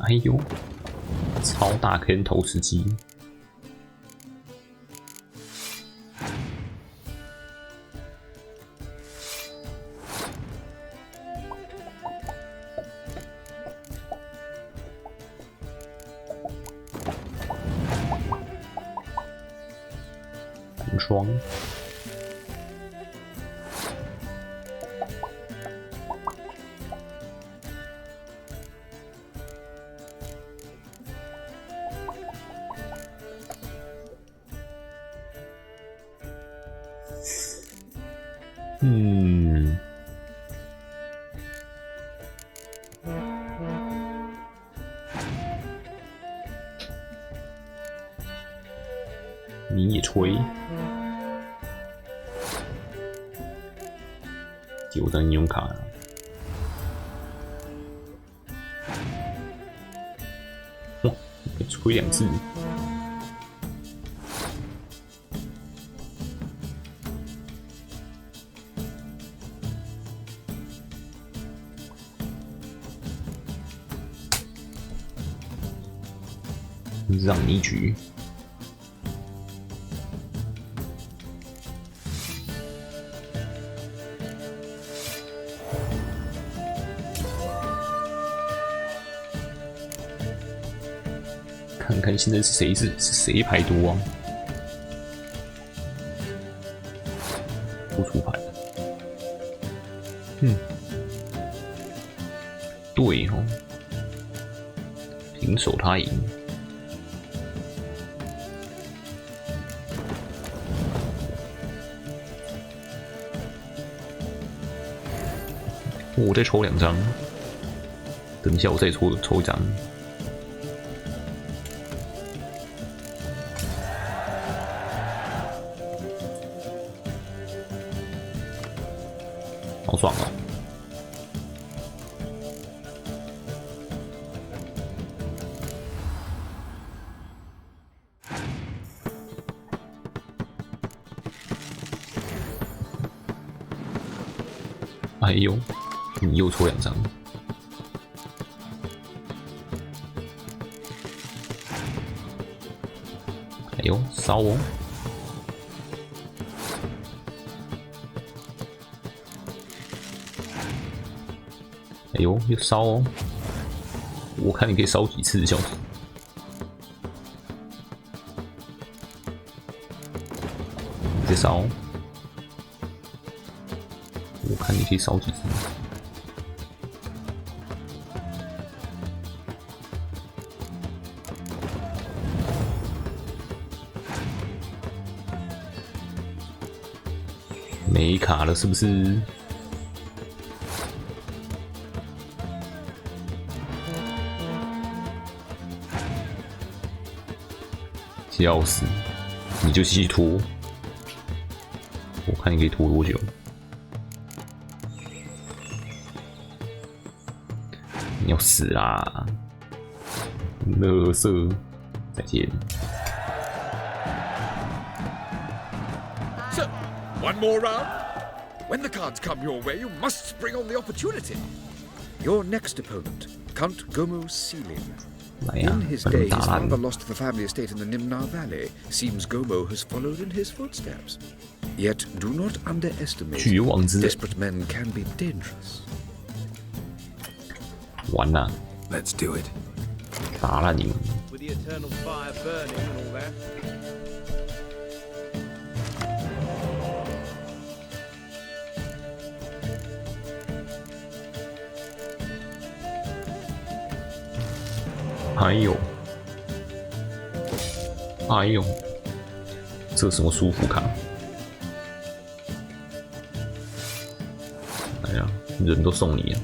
哎呦，超大坑投石机！无双。你也吹，9张英雄卡了，哇，吹2次。让你一局。看看现在是谁牌多啊？不出牌。对哦，平手他赢。我再抽2张，等一下我再抽1张。好爽哦！哎呦，你又抽2张。哎呦，烧哦！哎呦，又烧哦！我看你可以烧几次，小子。你再烧，我看你可以烧几次。没卡了是不是？笑死！你就继续拖，我看你可以拖多久。你要死啦！垃圾，再见。So, one more round. When the cards come your way, you must spring on the opportunity. Your next opponent, Count Gomo Sealing. In his day, his father lost the family estate in the Nimnar Valley. Seems Gomo has followed in his footsteps. Yet, do not underestimate. Desperate men can be dangerous. 完了 Let's do it. 打烂你们！ With the eternal fire burning and all that. 哎呦，哎呦，这什么舒服卡？哎呀，人都送你了。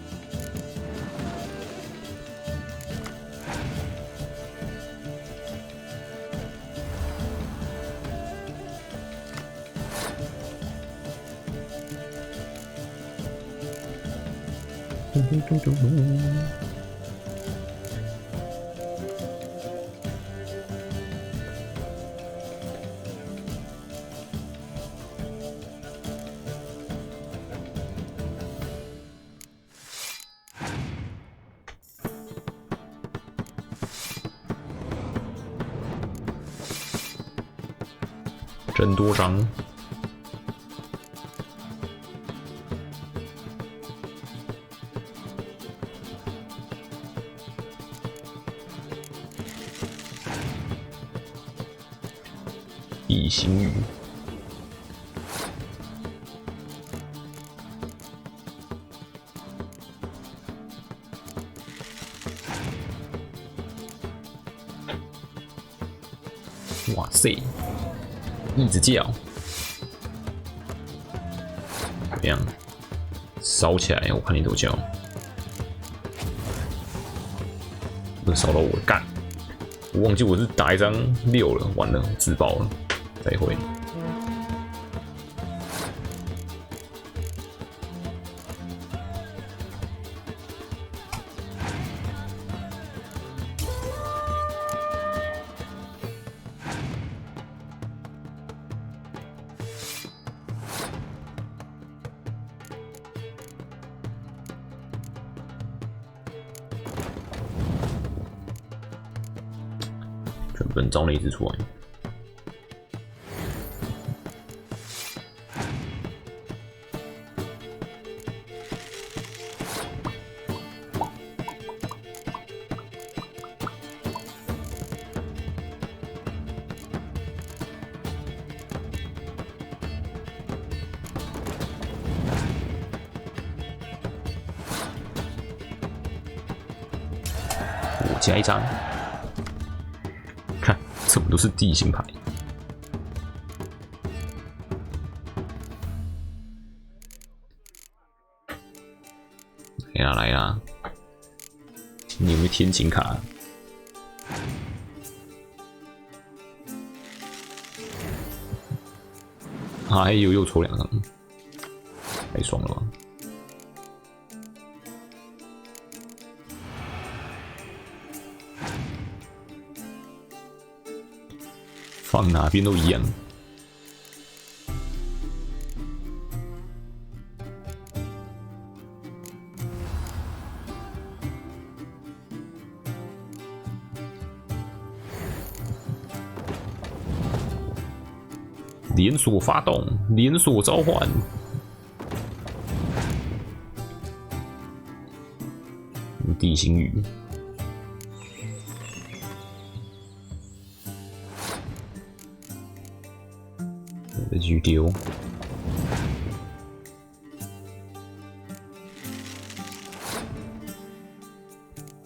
真多张。地形鱼。哇塞！一直叫，怎么样？烧起来！我看你怎么叫。不烧到我干！我忘记我是打一张6了，完了自爆了，再会。全本招了一只出来。我加一张。看，怎么都是地形牌。来啦来啦，你有没有天晴卡？哎呦，又抽2张，太爽了吧！放哪边都一样。连锁发动，连锁召唤。地形鱼。再继续丢。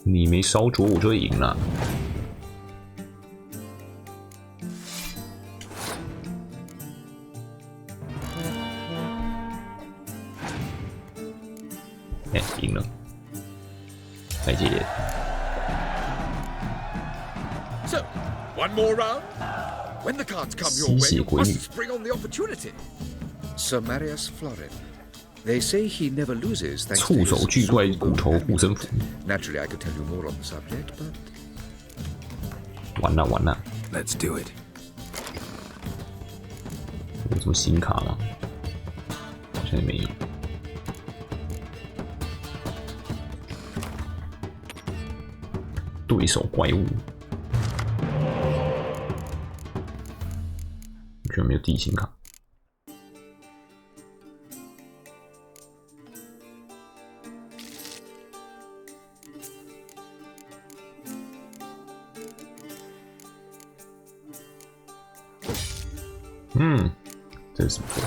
你没烧着我就赢了。哎，赢了。再见。So, one more round. When the cards come your way, you must spring on the opportunity. Sir Marius Florin. They say he never loses thanks to his 触手巨怪骨头护身符。 Naturally, I could tell you more on the subject, but 完了完了。 Let's do it. 有什么新卡吗？好像也没有。对手怪物。居然没有地形卡。真是不错。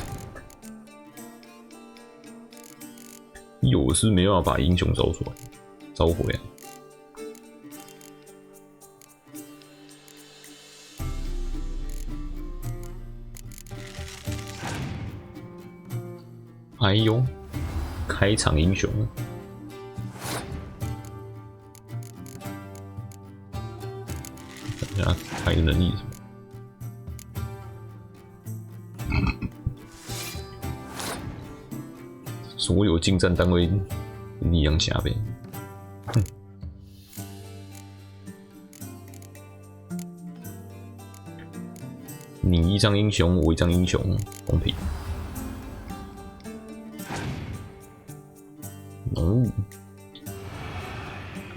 有是没办法把英雄招出来，招回来。哎呦，开场英雄。看一下他的能力是什么。所有近战单位力量加倍。你一张英雄，我一张英雄，公平。哦，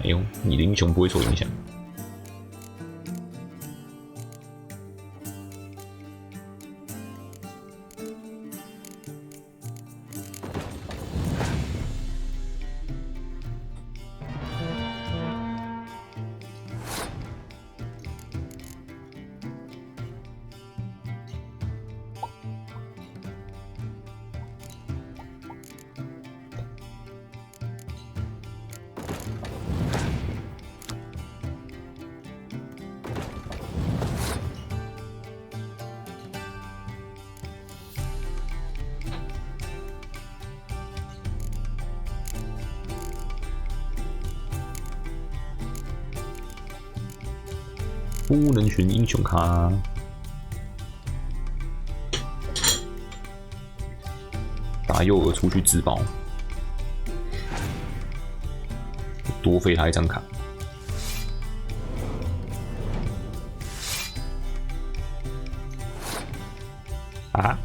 哎呦，你的英雄不会受影响。不能选英雄卡，打诱饵出去自爆，多费他一张卡。啊！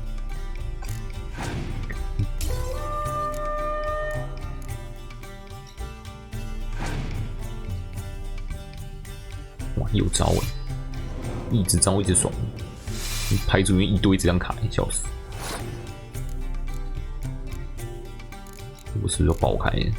哇，有招哎！一直招一直爽，牌组里面一堆这张卡，笑死！我是不是要爆开了？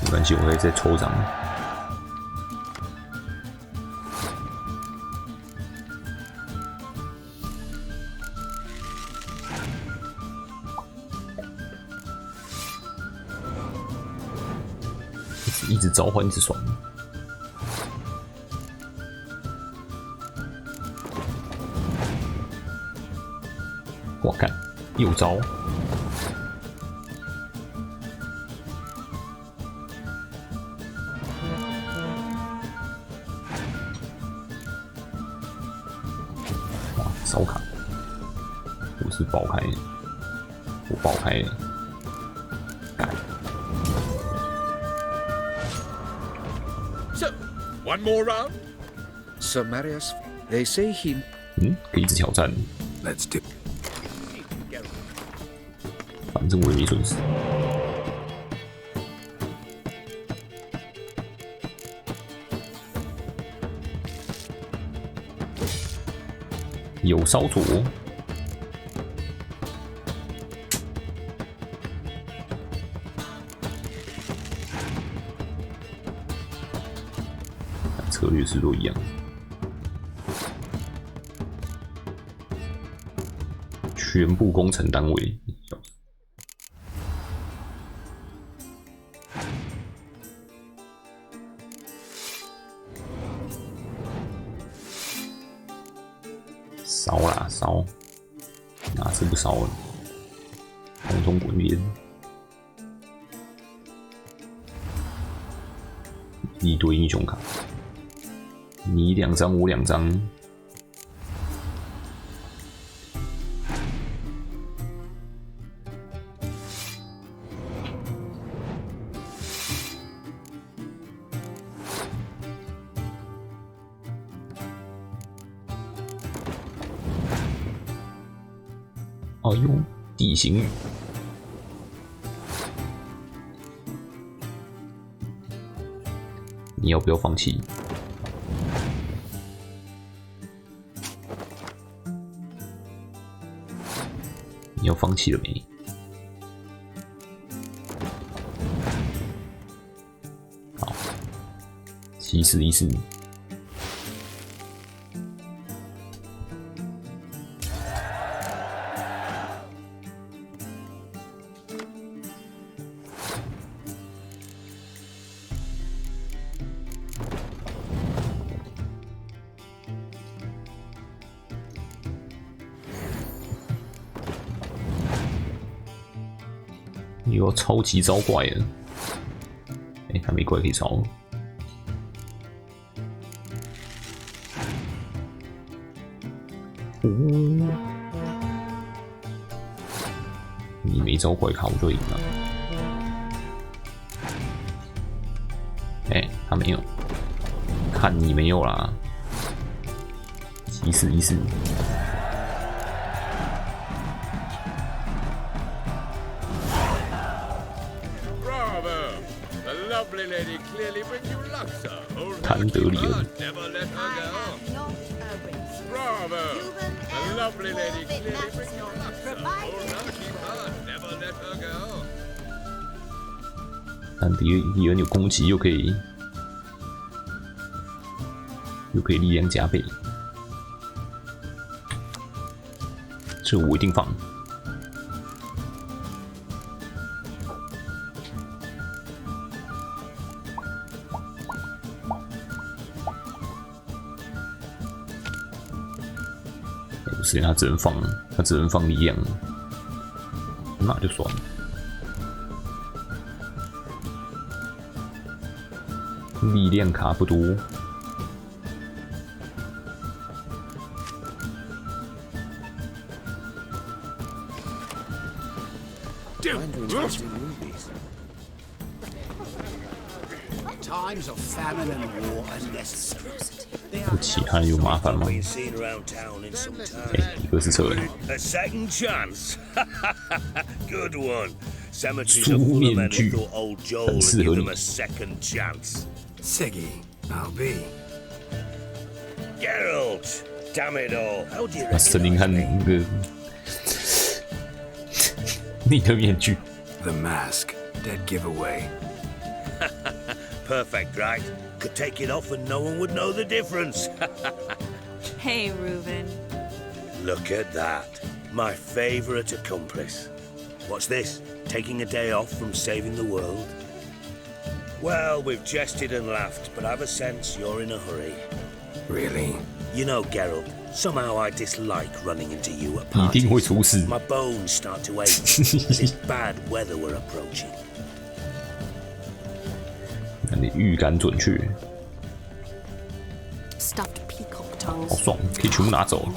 没关系，我可以再抽张。一直召唤，一直爽。我看又招。烧卡，我是爆开，我爆开了，干。So, one more round. Sir Marius, they say he. 可以一直挑战。Let's do. 反正我也没损失。有烧灼，策略是都一样，全部工程单位。烧啦烧，哪次不烧了？统统滚脸！一堆英雄卡，你2张，我2张。哎呦，地形雨。你要不要放弃？你要放弃了没？好，7414。又要超级招怪了，还没怪可以招。你没招怪卡我就赢了。他没有，看你没有啦。7414。坎德里尔。但敌人有攻击，又可以力量加倍，这我一定放。不是，他只能放力量，那就算了。力量卡不多。其他人有麻烦吗？一个是车人。猪面具很适合你。Siggy, I'll be. Geralt, damn it all! How do you 把森林汉那个你的面具。The mask, dead giveaway. Perfect, right? Could take it off and no one would know the difference. Hey, Reuben. Look at that. My favorite accomplice. What's this? Taking a day off from saving the world? Well, we've jested and laughed, but I've a sense you're in a hurry. Really? You know, Geralt, somehow I dislike running into you at parties. My bones start to ache as if bad weather were approaching. 你预感准确。 Stuffed peacock tongues. 好爽，可以全部拿走，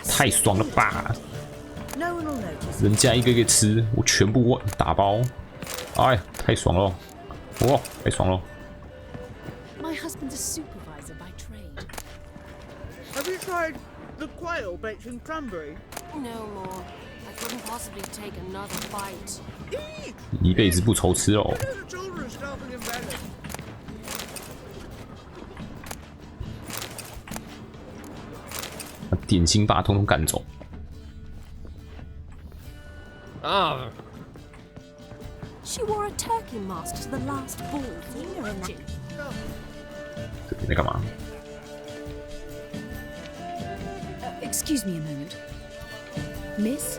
太爽了吧！人家一个个吃，我全部打包，哎，太爽了！哇，太爽了！ My husband's a supervisor by trade. Have you tried the quail baked in cranberry? No more. I couldn't possibly take another bite. 一辈子不愁吃哦。 把点心把他统统赶走。Ah. She wore a turkey mask to the last ball. 这边在干嘛 Excuse me a moment. Miss?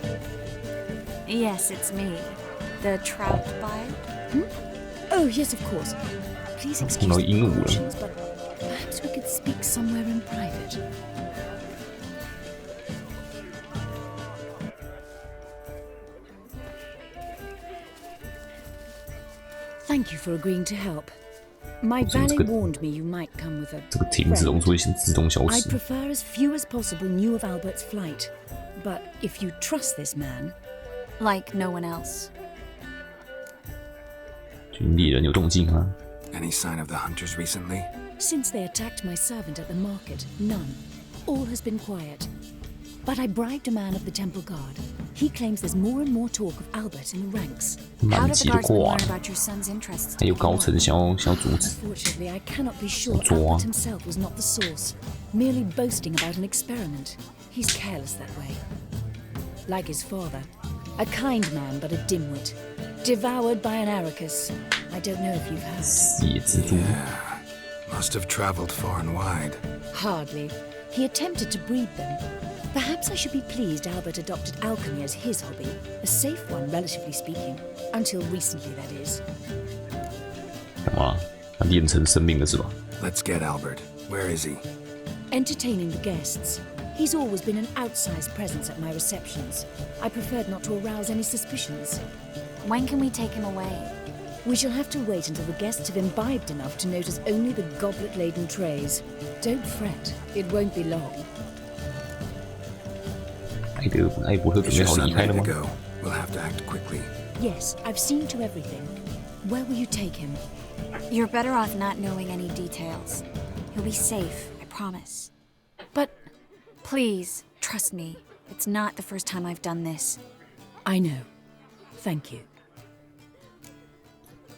Yes, it's me. The trout buyer? Hmm? Oh, yes, of course. Please excuse the interruptions, but perhaps we could speak somewhere in private. Thank you for agreeing to help. My valet warned me you might come with a 这个停止龙会自动消 I 失。 prefer as few as possible knew of Albert's flight. But if you trust this man... Like no one else. 军猎人有动静啊 Any sign of the hunters recently? Since they attacked my servant at the market, none. All has been quiet. But I bribed a man of the Temple Guard. He claims there's more and more talk of Albert in the ranks. How did the guardsmen learn about your son's interests? 还有高层想要阻止。 Unfortunately, I cannot be sure Albert himself was not the source, merely boasting about an experiment. He's careless that way. Like his father, a kind man but a dimwit, devoured by an Arrakis. I don't know if you've heard. Yeah, must have traveled far and wide. Hardly. He attempted to breed them. Perhaps I should be pleased Albert adopted alchemy as his hobby, a safe one, relatively speaking. Until recently, that is. 干嘛？他炼成生命了是吧？ Let's get Albert. Where is he? Entertaining the guests. He's always been an outsized presence at my receptions. I preferred not to arouse any suspicions. When can we take him away? We shall have to wait until the guests have imbibed enough to notice only the goblet-laden trays. Don't fret, it won't be long. 艾伯特准备好离开了吗？ We'll have to act quickly. Yes, I've seen to everything. Where will you take him? You're better off not knowing any details. He'll be safe, I promise. But... Please, trust me. It's not the first time I've done this. I know. Thank you.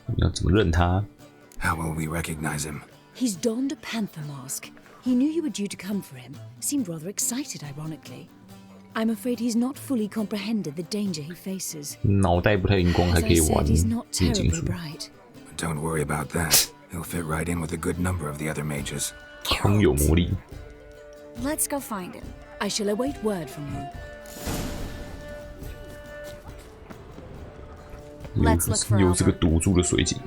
你要怎么认他？ How will we recognize him? He's donned a panther mask. He knew you were due to come for him. Seemed rather excited, ironically. I'm afraid he's not fully comprehended the danger he faces. 脑袋不太灵光，还可以玩 he's not 炼金 terribly 术。 bright. Don't worry about that. He'll fit right in with a good number of the other mages. 康有魔力。 Let's go find him. I shall await word from you. Let's look for 有这个堵住的水井。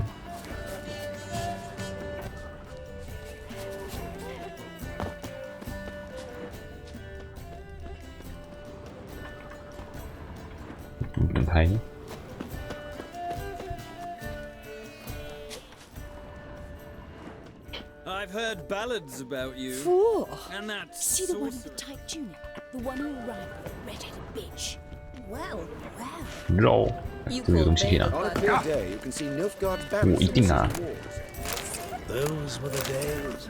不能拍。 I've heard ballads about you. Four. And that See the one with the tight tunic? The one who arrived with the red-headed bitch. Well, well. 肉，这个东西可以拿。我一定拿。 Those were the days.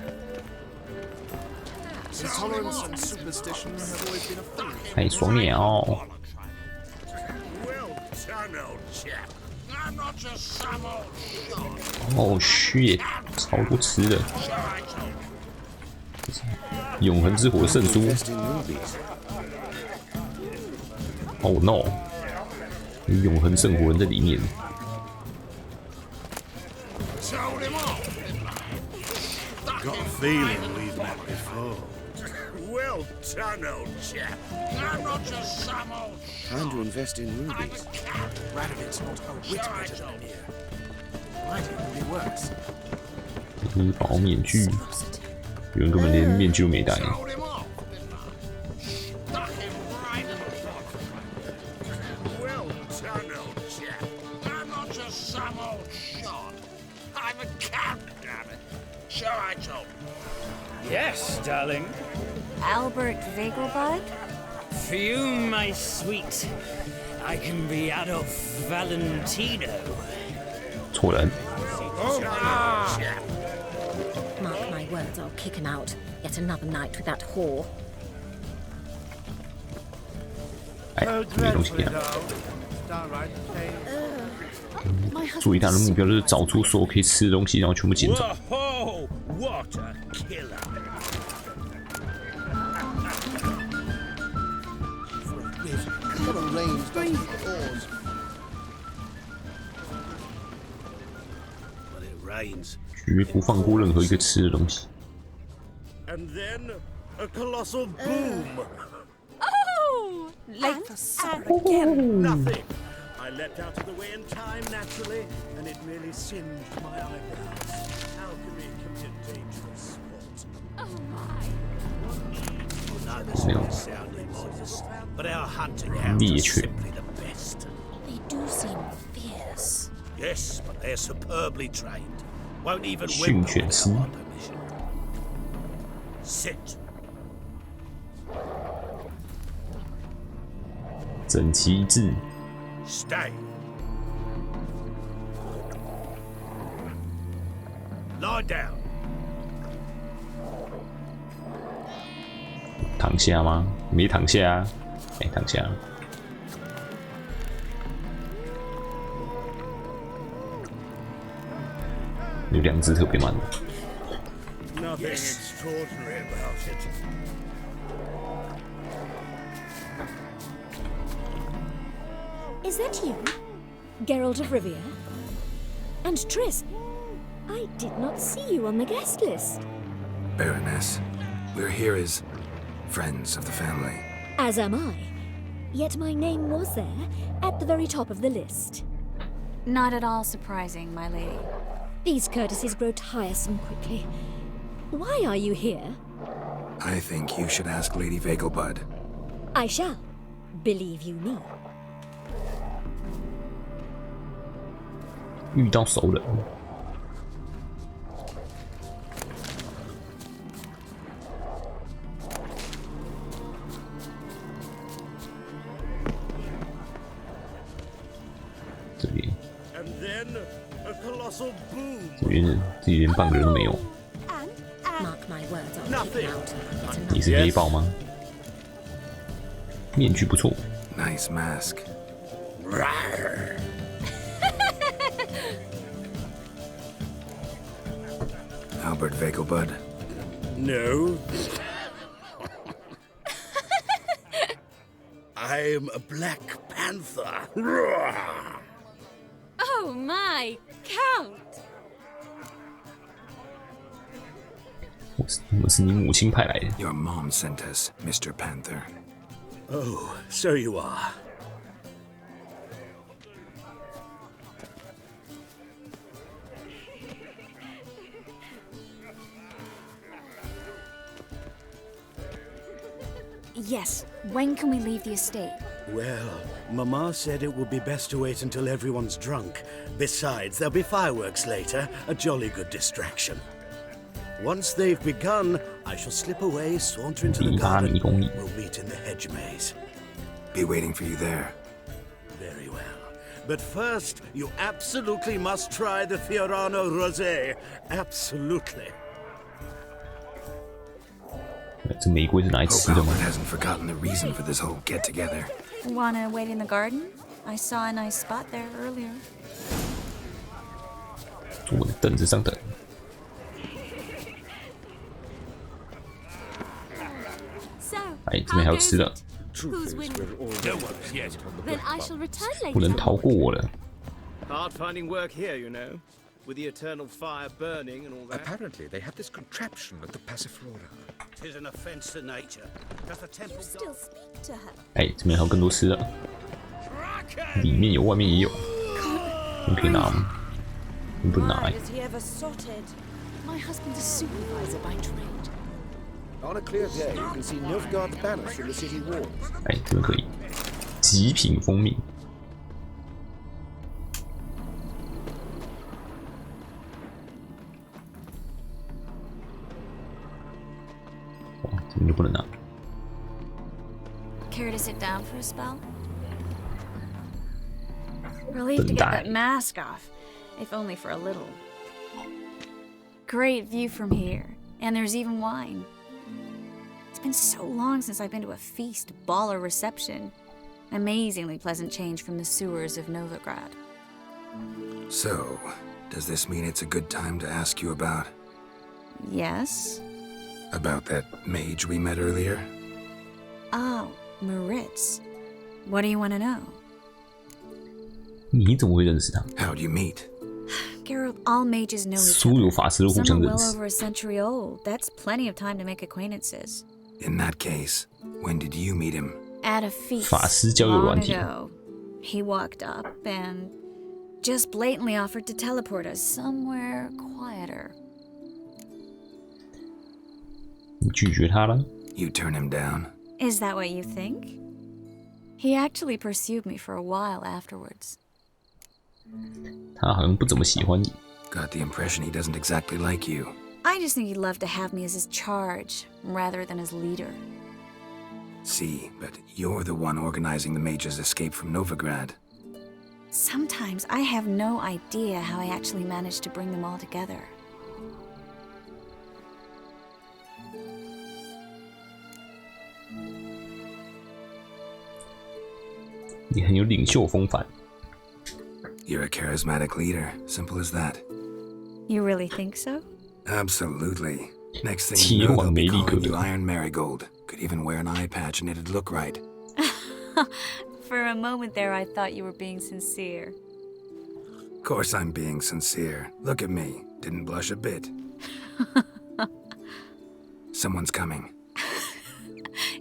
Intolerance and superstition have always been a thing. 太爽了。 Well done, old chap. I'm not just some old shot. 哦，shit，超多吃的。永恒之火的圣书。Oh no！ 有永恒圣火人在里面。 Got a feeling we've met before. Well done, old chap. I'm not just some old Time to invest in rubies. Radovid's not a whit better than here. Might even be worse. 医保面具，有人根本连面具都没戴。 Well done, old chap. I'm not just some old shot. I'm a cat, damn it. Sure I told you. Yes, darling. Albert Vegelbud? For you, my sweet, I can be Adolf Valentino. 错人。 Mark my words, I'll kick him out. Yet another night with that whore. 哎，没东西给他。注意，他的目标就是找出所有可以吃的东西，然后全部捡走。 Whoa, what a killer! But it rains. 绝不放过任何一个吃的东西。 And then a colossal boom. Oh! Late for supper again. Nothing. I leapt out of the way in time naturally, and it merely singed my eyebrows. Alchemy commit dangerous sport. Oh my. Neither may sound modest, but our hunting hounds are simply the best. They do seem fierce. Yes, but they're superbly trained. Won't even 训 whimper 犬师 without our permission. Sit. 整齐一致。 Stay. Lie down. 躺下吗？没躺下啊！哎，躺下。有2只特别慢的。Nothing extraordinary about it. Is that you, Geralt of Rivia? And Triss? I did not see you on the guest list. Baroness, we're here as friends of the family. As am I. Yet my name was there, at the very top of the list. Not at all surprising, my lady. These courtesies grow tiresome quickly. Why are you here? I think you should ask Lady Vegelbud. I shall. Believe you me. 遇到熟人。这边。这边连半个人都没有。你是黑豹吗？面具不错。Nice mask. Albert Vegelbud? No. I'm a Black Panther. Oh my, Count! 我是你母亲派来的。Your mom sent us, Mr. Panther. Oh, so you are. Yes, when can we leave the estate? Well, Mama said it would be best to wait until everyone's drunk. Besides, there'll be fireworks later, a jolly good distraction. Once they've begun, I shall slip away, saunter into the garden. We'll meet in the hedge maze. Be waiting for you there. Very well. But first, you absolutely must try the Fiorano Rosé. Absolutely. 这玫瑰是拿来吃的吗 Albert hasn't forgotten the reason for this whole get-together. Wanna wait in the garden? I saw a nice spot there earlier. 坐我的凳子上等。哎，这边还有吃的。不能逃过我了。 Hard finding work here, you know, with the eternal fire burning and all that. Apparently, they have this contraption at the Passiflora. 'Tis an offense to nature. Does the temple still speak to her? 哎，这边还有更多吃的，里面有，外面也有。你可以拿吗？你不拿。 Is he ever sorted? My husband's a supervisor by trade. On a clear day, you can see Nilfgaard's banners from the city walls. 哎，这边可以。极品蜂蜜。哇，这边就不能拿。 Care to sit down for a spell? Relieved to get that mask off, if only for a little. Great view from here, and there's even wine. It's been so long since I've been to a feast, ball, or reception. Amazingly pleasant change from the sewers of Novigrad. So, does this mean it's a good time to ask you about? Yes? About that mage we met earlier? Oh, Maritz. What do you want to know? 你怎么会认识他 How'd you meet? Geralt, all mages know each 所有法师都互 other. 相 Some are 认 well 识。 over a century old. That's plenty of time to make acquaintances. In that case, when did you meet him? At a feast 法师交友软 long 体。 ago, he walked up and just blatantly offered to teleport us somewhere quieter. 你拒绝他了？ You turn him down? Is that what you think? He actually pursued me for a while afterwards. 他好像不怎么喜欢你。 Got the impression he doesn't exactly like you. I just think he'd love to have me as his charge rather than as leader. See, but you're the one organizing the mage's escape from Novigrad. Sometimes I have no idea how I actually managed to bring them all together. 你很有领袖风范。 You're a charismatic leader. Simple as that. You really think so? Absolutely. Next thing you know, they'll be calling you Iron Marigold. Could even wear an eye patch and it'd look right. For a moment there, I thought you were being sincere. Of course I'm being sincere. Look at me. Didn't blush a bit. Someone's coming.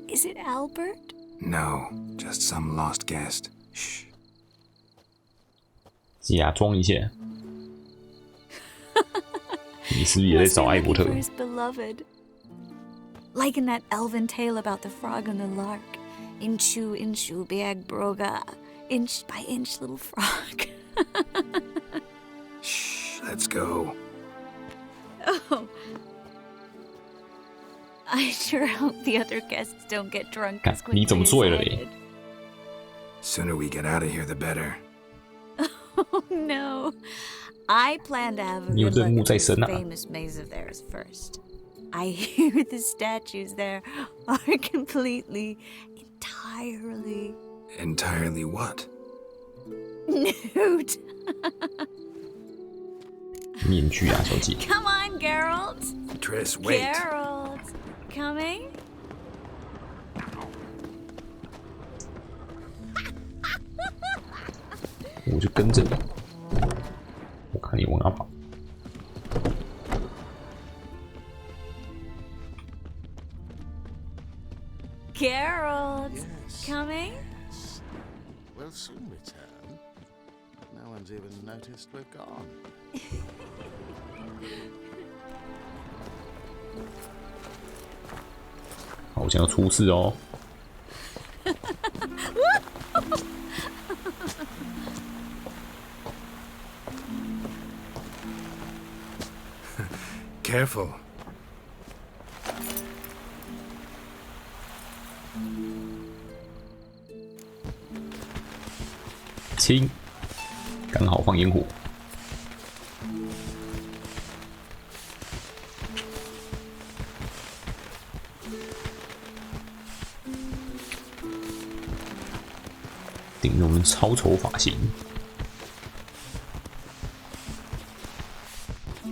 Is it Albert? No, just some lost guest. Shh. 假装一下。你是不是也在找艾伯特 Like in that elven tale about the frog and the lark. Inchu, inchu, biag broga. Inch by inch, little frog. Shh, let's go. Oh. I sure hope the other guests don't get drunk as quickly as I did. Sooner we get out of here, the better. Oh no. I plan to have a good look at this famous maze of theirs first. I hear the statues there are completely, entirely... Entirely what? Nude. 面具啊，小姐。 Come on, Geralt. Triss, wait. Geralt, coming? 我就跟着你，我看你往哪跑。Geralt, yes. coming? Yes. We'll soon return. No one's even noticed we've gone. 好像要出事哦。Careful. 轻，刚好放烟火。顶用超丑发型。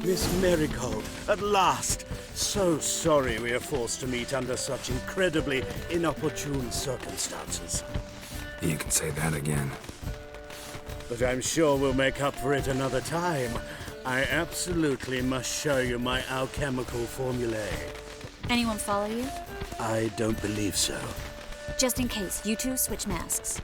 Miss Marigold, at last! So sorry we are forced to meet under such incredibly inopportune circumstances. You can say that again. But I'm sure we'll make up for it another time. I absolutely must show you my alchemical formulae. Anyone follow you? I don't believe so. Just in case, you two switch masks.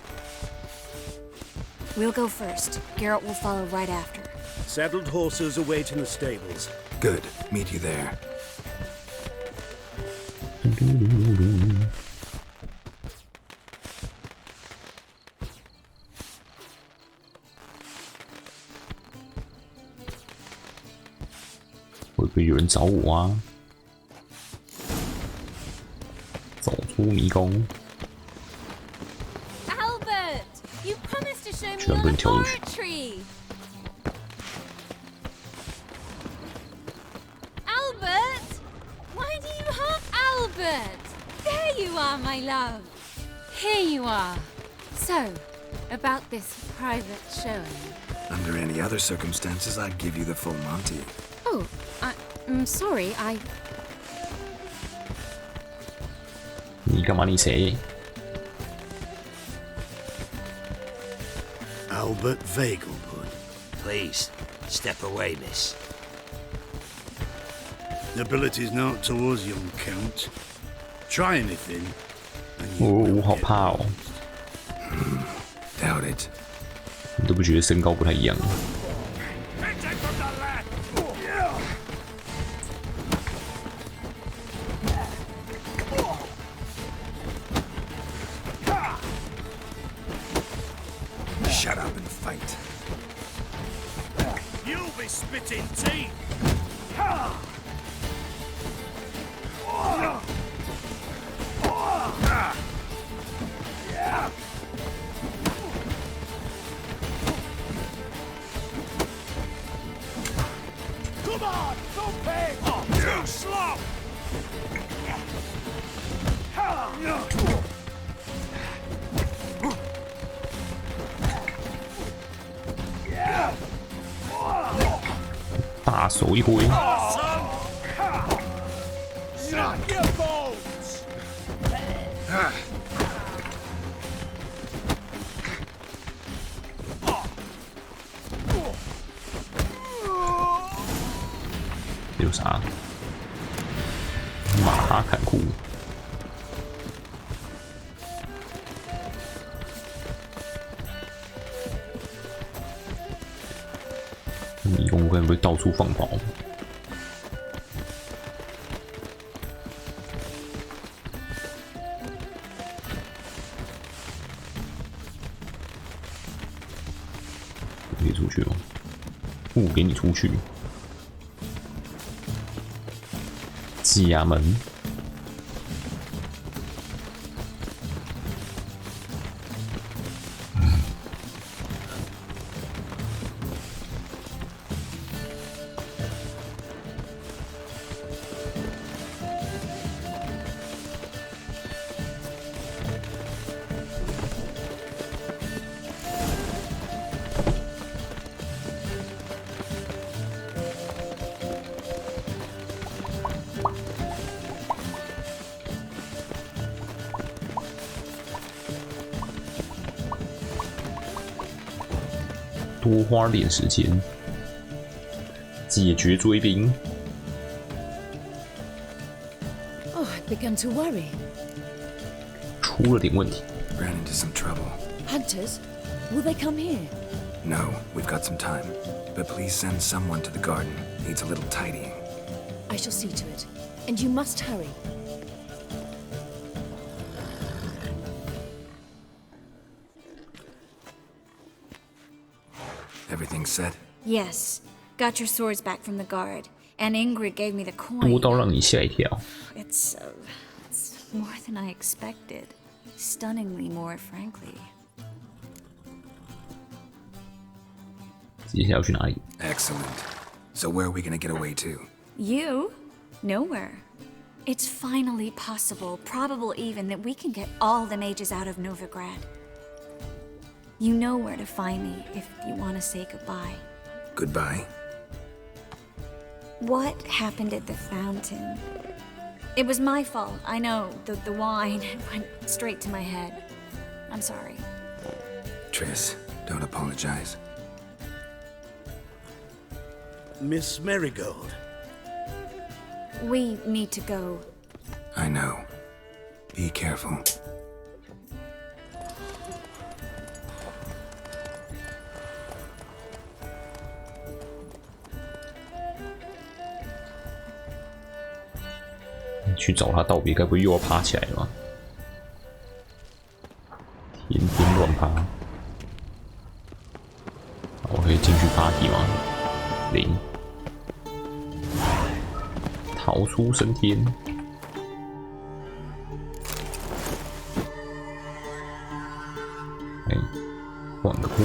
We'll go first. Geralt will follow right after. Saddled horses await in the stables. Good. Meet you there. Will 会不会有人找我啊？走出迷宫。Albert, you promised to show me 居然不能跳进去。 laboratory. Albert, why do you hurt Albert? There you are, my love. Here you are. So, about this private showing. Under any other circumstances, I'd give you the full Monty. Oh, I'm sorry, I... 你干嘛？你谁？ Albert Vegelbud. Please, step away, miss. Nobility's not towards young Count. Try anything. 我好怕哦。Doubt it. 你都不觉得身高不太一样？ Shut up and fight. You'll be spitting teeth. Come on, don't pay! Too slow! 手一挥。有啥？马哈坎库。迷宫会不会到处放炮？可以出去吗？不给你出去。家门。多花点时间解决追兵。Oh, I began to worry. 出了点问题。 Ran into some trouble. Hunters? Will they come here? No, we've got some time. But please send someone to the garden. Needs a little tidying. I shall see to it. And you must hurry. Everything set? Yes. Got your swords back from the guard. And Ingrid gave me the coin. 多到让你吓一跳。It's more than I expected. Stunningly more, frankly. 接下来要去哪里？ Excellent. So where are we gonna get away to? You? Nowhere. It's finally possible, probable even, that we can get all the mages out of Novigrad. You know where to find me if you want to say goodbye. Goodbye? What happened at the fountain? It was my fault, I know. The wine went straight to my head. I'm sorry. Triss, don't apologize. Miss Marigold. We need to go. I know. Be careful. "去找他道别，该不会又要爬起来了吧？天天乱爬。我可以进去 party 吗？零。逃出升天。哎，换个货。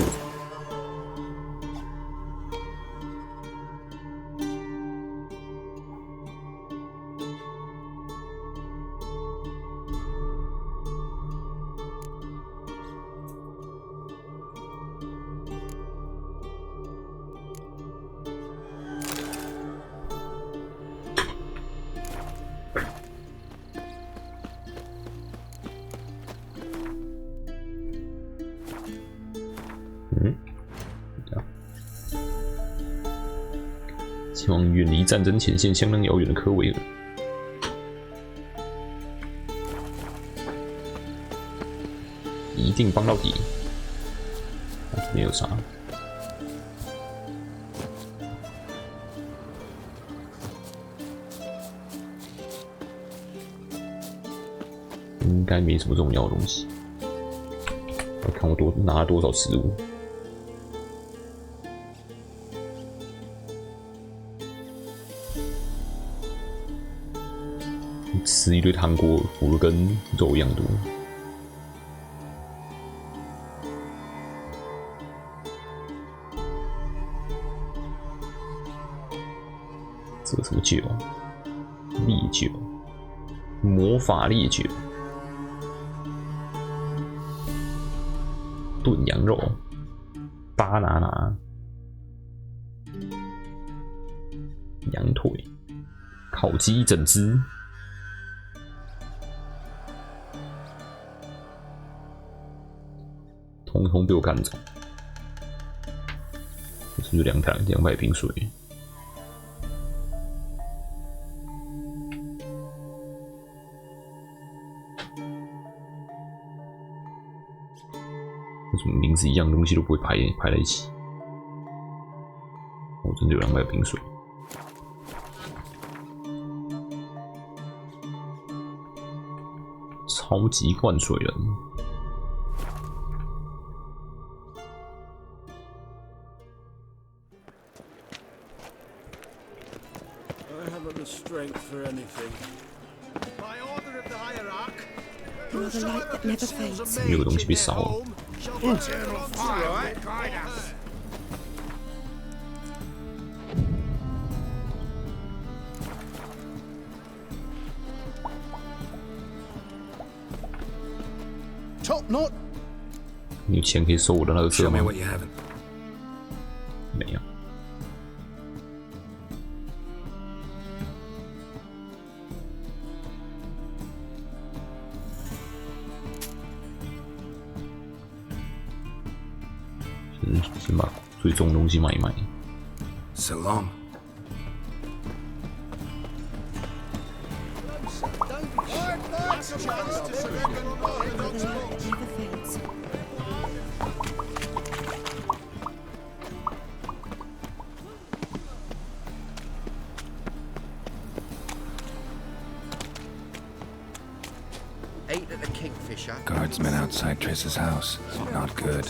前往远离战争前线相当遥远的科维尔。一定帮到底。没有啥。应该没什么重要的东西。我看我拿了多少食物。 吃一堆糖果，腐了跟肉一样多。这个什么酒？烈酒，魔法烈酒，炖羊肉，巴拿拿。羊腿，烤鸡一整只。通通被我赶走。是不是200瓶水？为什么名字一样东西都不会排在一起？我真的有200瓶水。超级灌水人。Strength for anything. By order of the hierarch, You are the light that never fades. 有个东西被烧了。Top knot. 你有钱可以收我的那个车吗？没有。先把最重的东西买一买。So long. Ate at the Kingfisher. Guardsmen outside Triss's house. Not good.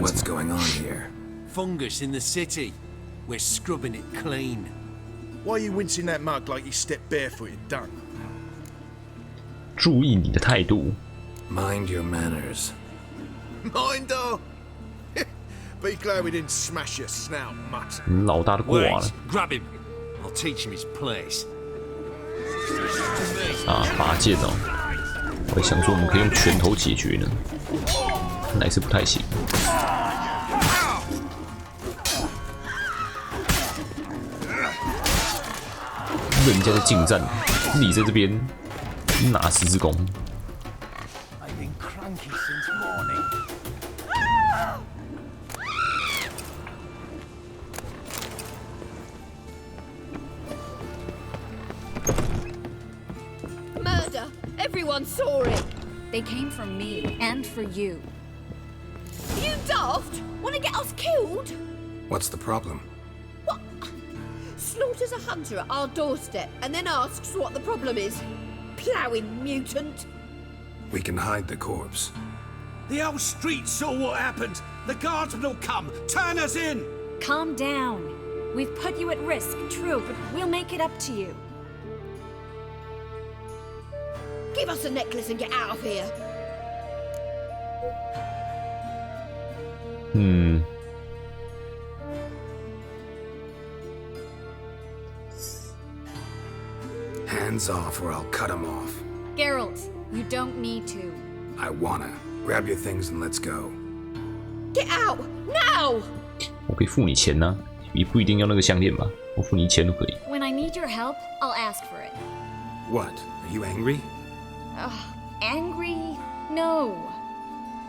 What's going on here? Fungus in the city. We're scrubbing it clean. Why are you wincing that mug like you stepped barefooted, done? 注意你的态度。Mind your manners. Mindo! Be glad we didn't smash your snout, mutt. 老大都挂了。Grab him. I'll teach him his place. 啊，拔剑哦！我还想说我们可以用拳头解决呢，看来是不太行。人家在近战，你在这边拿十字弓。Murder! Everyone saw it! They came from me, and for you. You daft? Want to get us killed? What's the problem? What? Slaughters a hunter at our doorstep and then asks what the problem is. Ploughing mutant. We can hide the corpse. The whole street saw what happened. The guardsmen will come. Turn us in. Calm down. We've put you at risk, true, but we'll make it up to you. Give us a necklace and get out of here. Hands off or I'll cut them off. Geralt, you don't need to. I wanna. Grab your things and let's go. Get out! Now! 我可以付你钱呢，也不一定要那个项链吧，我付你钱都可以。When I need your help, I'll ask for it. What? Are you angry? Angry? No.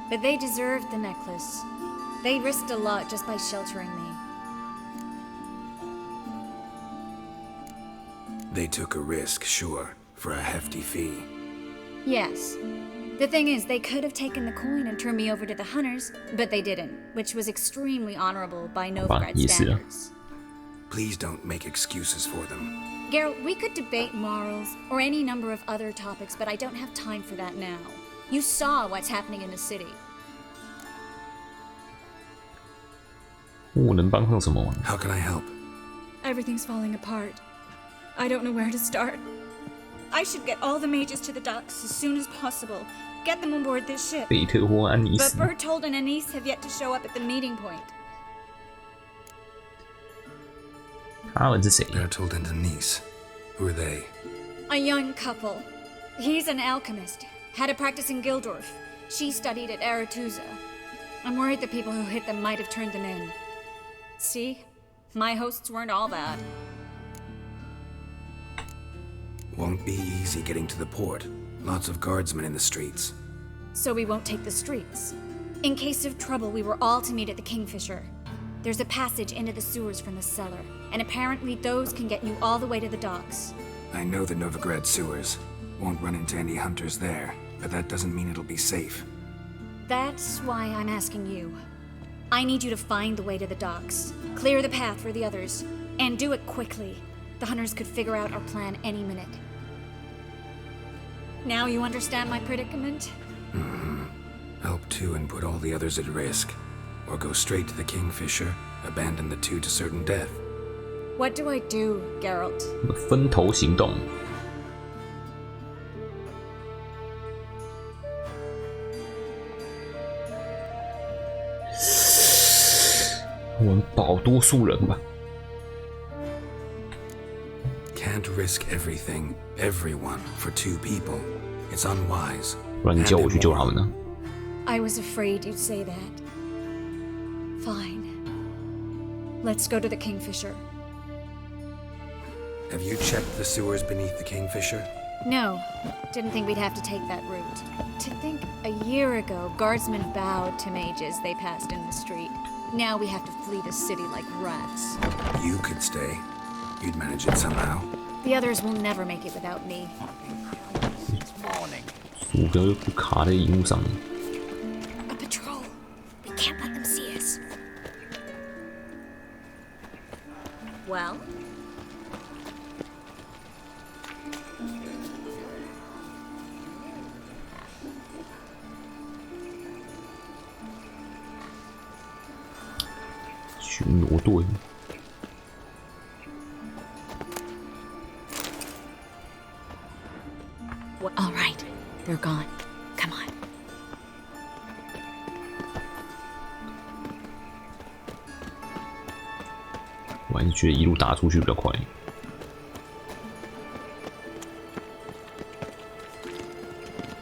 But they deserved the necklace. They risked a lot just by sheltering me. They took a risk, sure, for a hefty fee. Yes. The thing is, they could have taken the coin and turned me over to the hunters, but they didn't, which was extremely honorable by Novigrad standards. Please don't make excuses for them. Geralt, we could debate morals, or any number of other topics, but I don't have time for that now. You saw what's happening in the city. 我能帮上什么忙？ How can I help? Everything's falling apart. I don't know where to start. I should get all the mages to the docks as soon as possible. Get them on board this ship. 贝特或安妮 But 斯。 Bertold and Anise have yet to show up at the meeting point. 他们是谁？ Bertold and Anise. Who are they? A young couple. He's an alchemist. Had a practice in Gildorf. She studied at Aretuza. I'm worried the people who hit them might have turned them in. See? My hosts weren't all bad. Won't be easy getting to the port. Lots of guardsmen in the streets. So we won't take the streets. In case of trouble, we were all to meet at the Kingfisher. There's a passage into the sewers from the cellar, and apparently those can get you all the way to the docks. I know the Novigrad sewers. Won't run into any hunters there, but that doesn't mean it'll be safe. That's why I'm asking you. I need you to find the way to the docks, clear the path for the others, and do it quickly. The hunters could figure out our plan any minute. Now you understand my predicament? Mm-hmm. Help two and put all the others at risk. Or go straight to the Kingfisher, abandon the two to certain death. What do I do, Geralt? 分头行动。我们保多数人吧。Can't risk everything, everyone, for two people. It's unwise. 不然你叫我去救他们呢？ I was afraid you'd say that. Fine. Let's go to the Kingfisher. Have you checked the sewers beneath the Kingfisher? No. Didn't think we'd have to take that route. To think a year ago, guardsmen bowed to mages they passed in the street. Now we have to flee the city like rats. You could stay. You'd manage it somehow. The others will never make it without me. It's morning. 鼠标不卡在荧幕上。 A patrol. We can't let them see us. Well? All right, they're gone. Come on. 我还是觉得一路打出去比较快。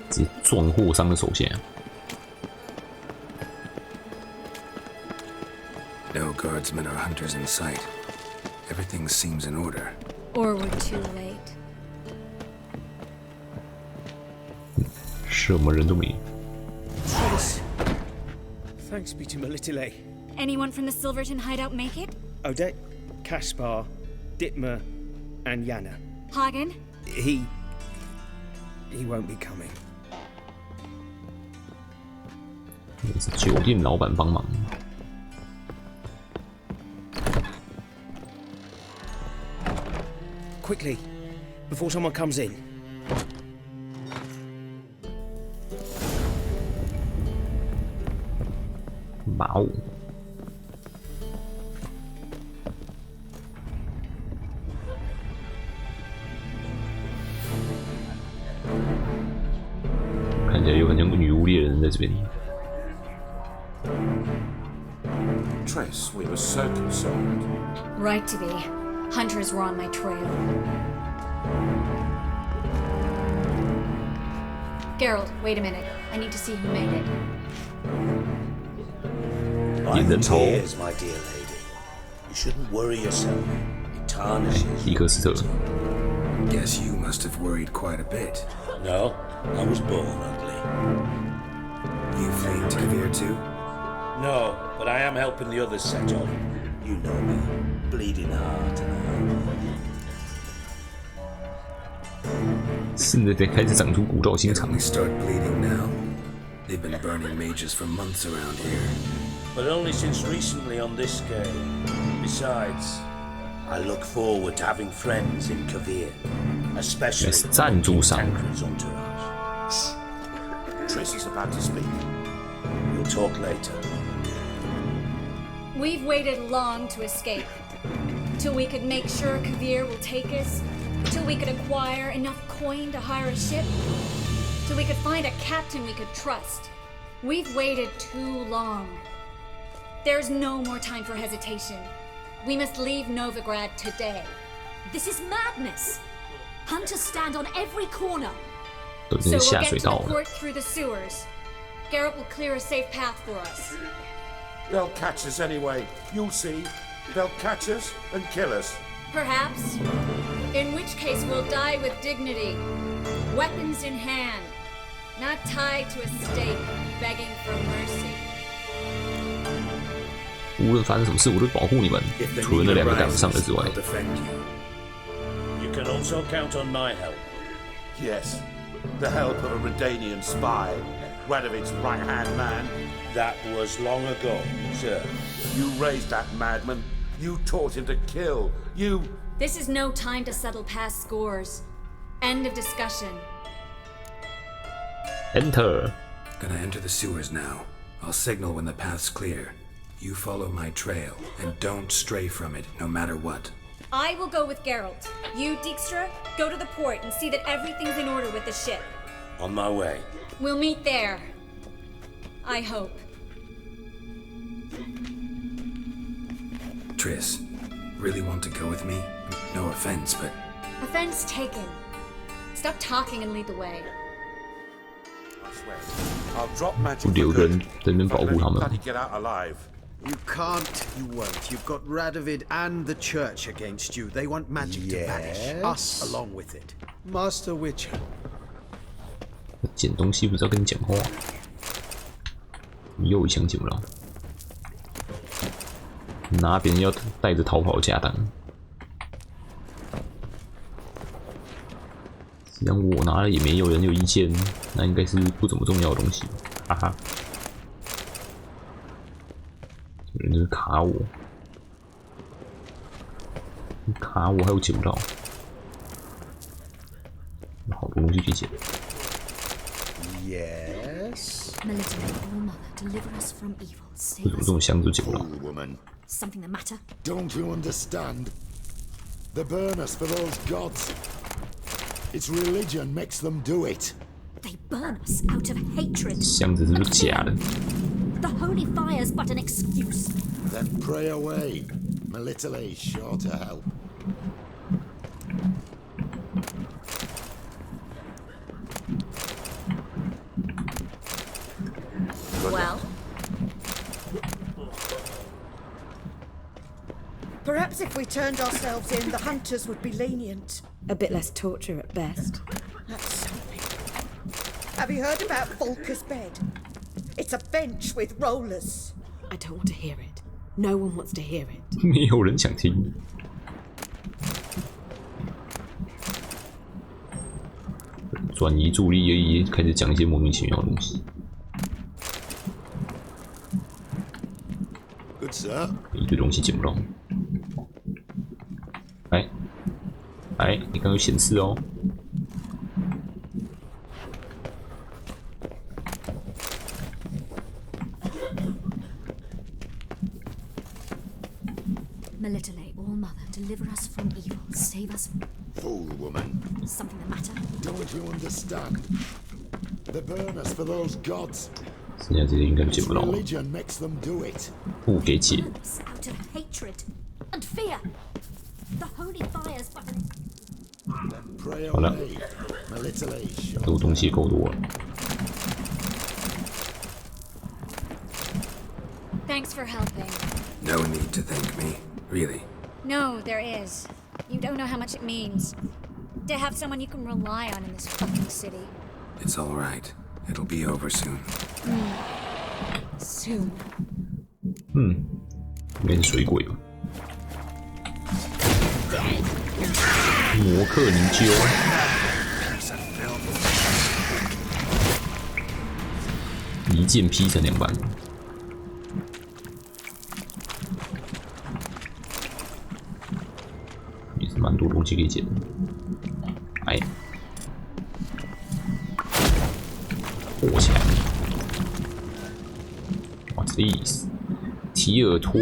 直接撞货商的手线。 No guardsmen or hunters in sight. Everything seems in order. Or we're too late. 什么人都没。 Thanks be to Melitele. Anyone from the Silverton hideout make it? Odette, Caspar, Dittmer, and Yana. Hagen? He won't be coming. 也是酒店老板帮忙。 Quickly, before someone comes in. 毛。看起来有很像女巫猎人在这边。 Triss, we were so concerned. Right to be. Hunters were on my trail. Geralt, wait a minute. I need to see who made it. Mind the tears, my dear lady. You shouldn't worry yourself. It tarnishes. Guess you must have worried quite a bit. No, I was born ugly. You fleeing to Kavir too? No, but I am helping the others set off. You know me, bleeding heart and all. 现在才开始长出古道心肠。 Only start bleeding now. They've been burning mages for months around here. But only since recently on this scale. Besides, I look forward to having friends in Kavir, especially Tancred's entourage. Shh. Triss is about to speak. We'll talk later. We've waited long to escape. Till we could make sure Kavir will take us. Till we could acquire enough coin to hire a ship. Till we could find a captain we could trust. We've waited too long. There's no more time for hesitation. We must leave Novigrad today. This is madness. Hunters stand on every corner. So we'll get to the port through the sewers. Geralt will clear a safe path for us. They'll catch us anyway. You'll see. They'll catch us and kill us. Perhaps. In which case we'll die with dignity. Weapons in hand. Not tied to a stake, begging for mercy. 无论发生什么事，我都保护你们，除了那2个赶不上的之外。You can also count on my help. Yes, the help of a Redanian spy, Radovid's right-hand man. That was long ago, sir. You raised that madman. You taught him to kill. You... This is no time to settle past scores. End of discussion. Enter. Gonna enter the sewers now. I'll signal when the path's clear. You follow my trail, and don't stray from it, no matter what. I will go with Geralt. You, Dijkstra, go to the port and see that everything's in order with the ship. On my way. We'll meet there. I hope. Triss, really want to go with me? No offense, but... Offense taken. Stop talking and lead the way. I'll drop magic. 留人在那边保护他们。 Get out alive. You can't, you won't. You've got Radovid and the church against you. They want magic to vanish. Us along with it. Master Witcher. 捡东西不是要跟你讲话，你又一枪捡不到，拿别人要带着逃跑的家当。既然我拿了也没有人有意见，那应该是不怎么重要的东西，哈哈。有人就是卡我，卡我还有捡不到，好多东西可以捡。 Yes. Military All Mother, deliver us from evil. 为什么这种箱子捡不到 Something the matter? Don't you understand? They burn us for those gods. It's religion makes them do it. They burn us out of hatred. 箱子是不是假的？ The holy fire's but an excuse. Then pray away. Melitele's sure to help. Well? Perhaps if we turned ourselves in, the hunters would be lenient. A bit less torture at best. That's something. Have you heard about Volker's bed? It's a bench with rollers. I don't want to hear it. No one wants to hear it. 没有人想听。转移注意力，开始讲一些莫名其妙的东西。 Good sir. 一堆东西捡不到。哎，你刚刚有显示哦。Melitele, All Mother, deliver us from evil. Save us from... Fool woman. Something the matter? Don't you understand? They burn us for those gods. 剩下这些应该都捡不到了。 Religion makes them do it. 不给解。 Out of hatred and fear. The holy fire's but an... 好了，这东西够多了。 Thanks for helping. No need to thank me, really. No, there is. You don't know how much it means to have someone you can rely on in this fucking city. It's all right. It'll be over soon. Soon. 应该是水鬼吧？摩克尼鸠，一剑劈成2半。也是蛮多东西可以捡的。哎，火墙 ，What's this？ 提尔托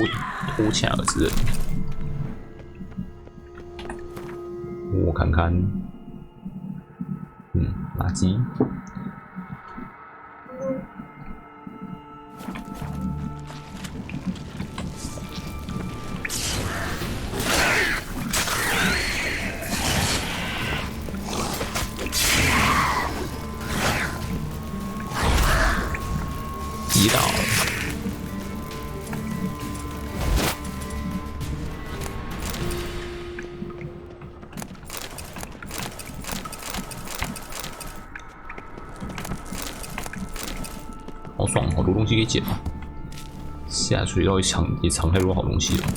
恰尔之刃。 我看看，垃圾。击倒。好爽，好多东西可以捡啊！下水道也藏太多好东西了。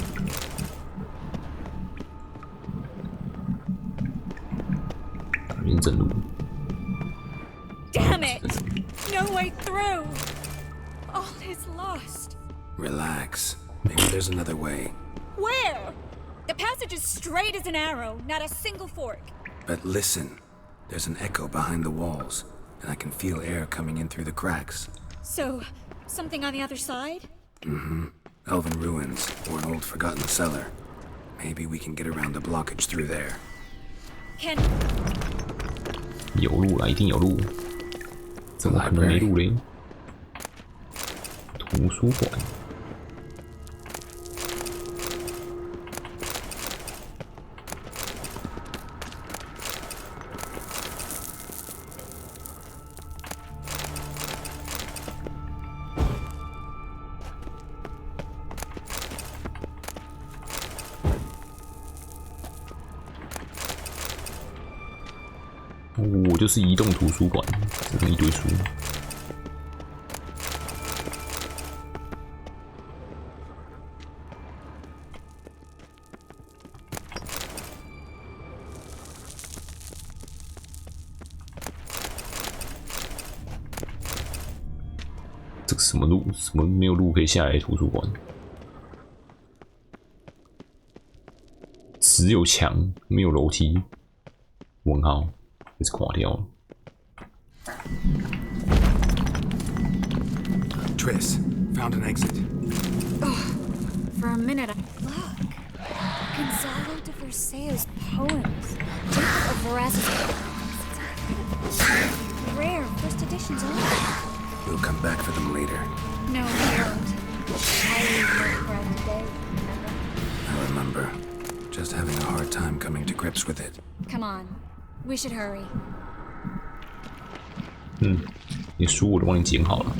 哪边正路 Damn it! No way through! All is lost. Relax. Maybe there's another way. Where? The passage is straight as an arrow, not a single fork. But listen. There's an echo behind the walls, and I can feel air coming in through the cracks. So, something on the other side? Mm-hmm. Elven ruins, or an old forgotten cellar. Maybe we can get around the blockage through there. Can... 有路啦，一定有路。怎么可能没路嘞？图书馆。我就是移动图书馆，这么一堆书。这个什么路？什么没有路可以下来的图书馆？只有墙，没有楼梯。问号。 It's quite ill. Triss, found an exit. Oh, for a minute, look. Gonzalo de Versailles' poems. Jacob of Veras's rare first editions only. We'll come back for them later. No, we won't. I leave no crowd today, remember? I remember. Just having a hard time coming to grips with it. Come on. We should hurry. 你书我都帮你捡好了。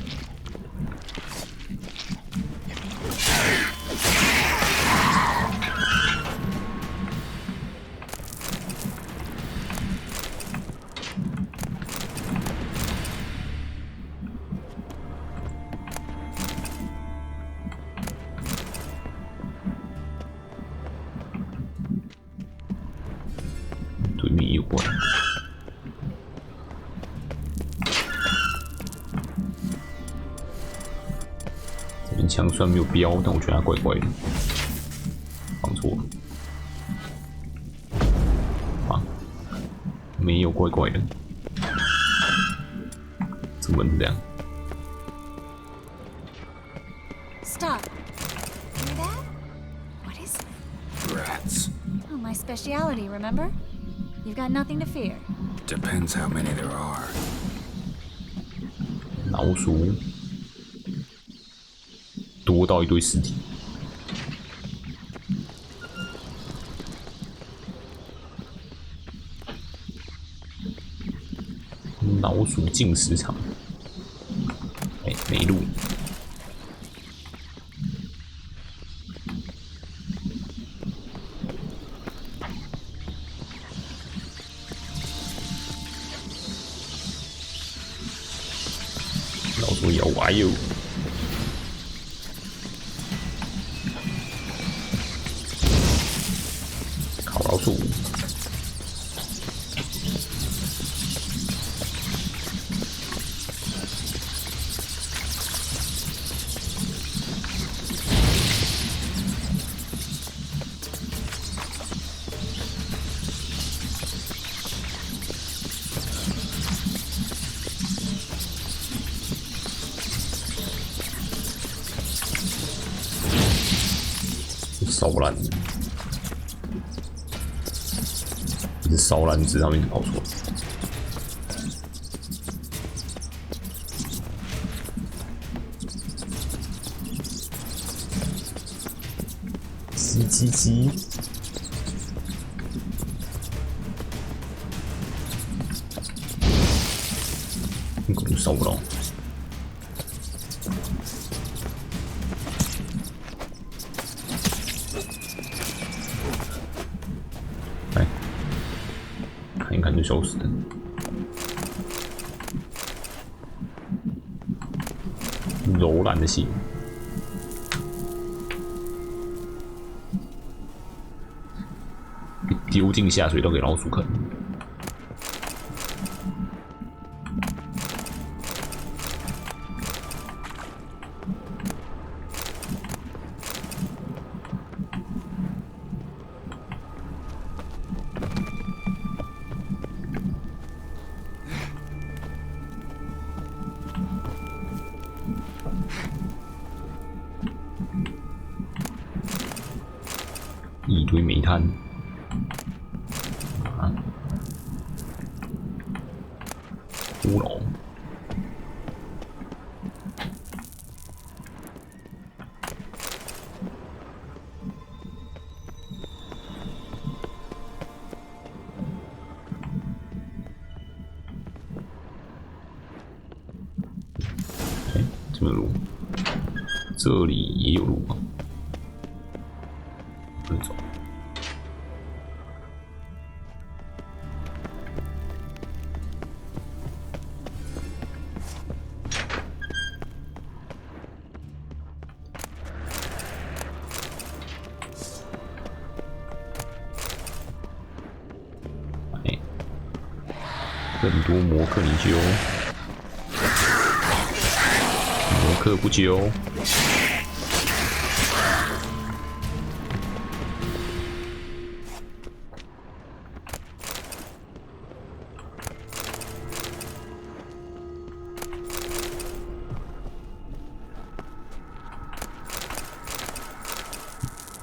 对面有关。 枪虽然没有标，但我觉得它怪怪的，放错了。啊，没有怪怪的，这门是这样。Stop. Hear that? What is it? Rats. Oh, my specialty, remember? You've got nothing to fear. Depends how many there are. 老鼠。 多到一堆尸体，老鼠进食场，哎，没路。老鼠咬我哟！ 老鼠，烧烂了。 烧烂子，他们一直跑出来。叽叽叽！根本烧不到。来。 看一看就消失了。柔软的心。丢进下水道给老鼠啃。一堆煤炭。 骷髅，哎，这边有路，这里也有路啊，不能走。 更多魔克你揪，魔克不揪。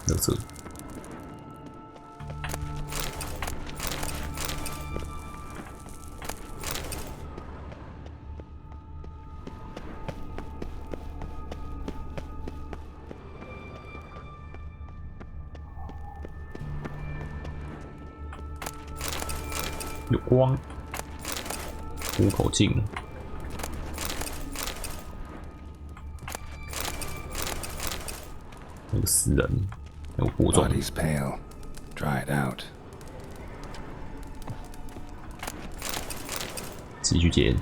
垃圾。 有光，虎口镜，那个死人，还有火种。Body's pale, dried out. 继续捡。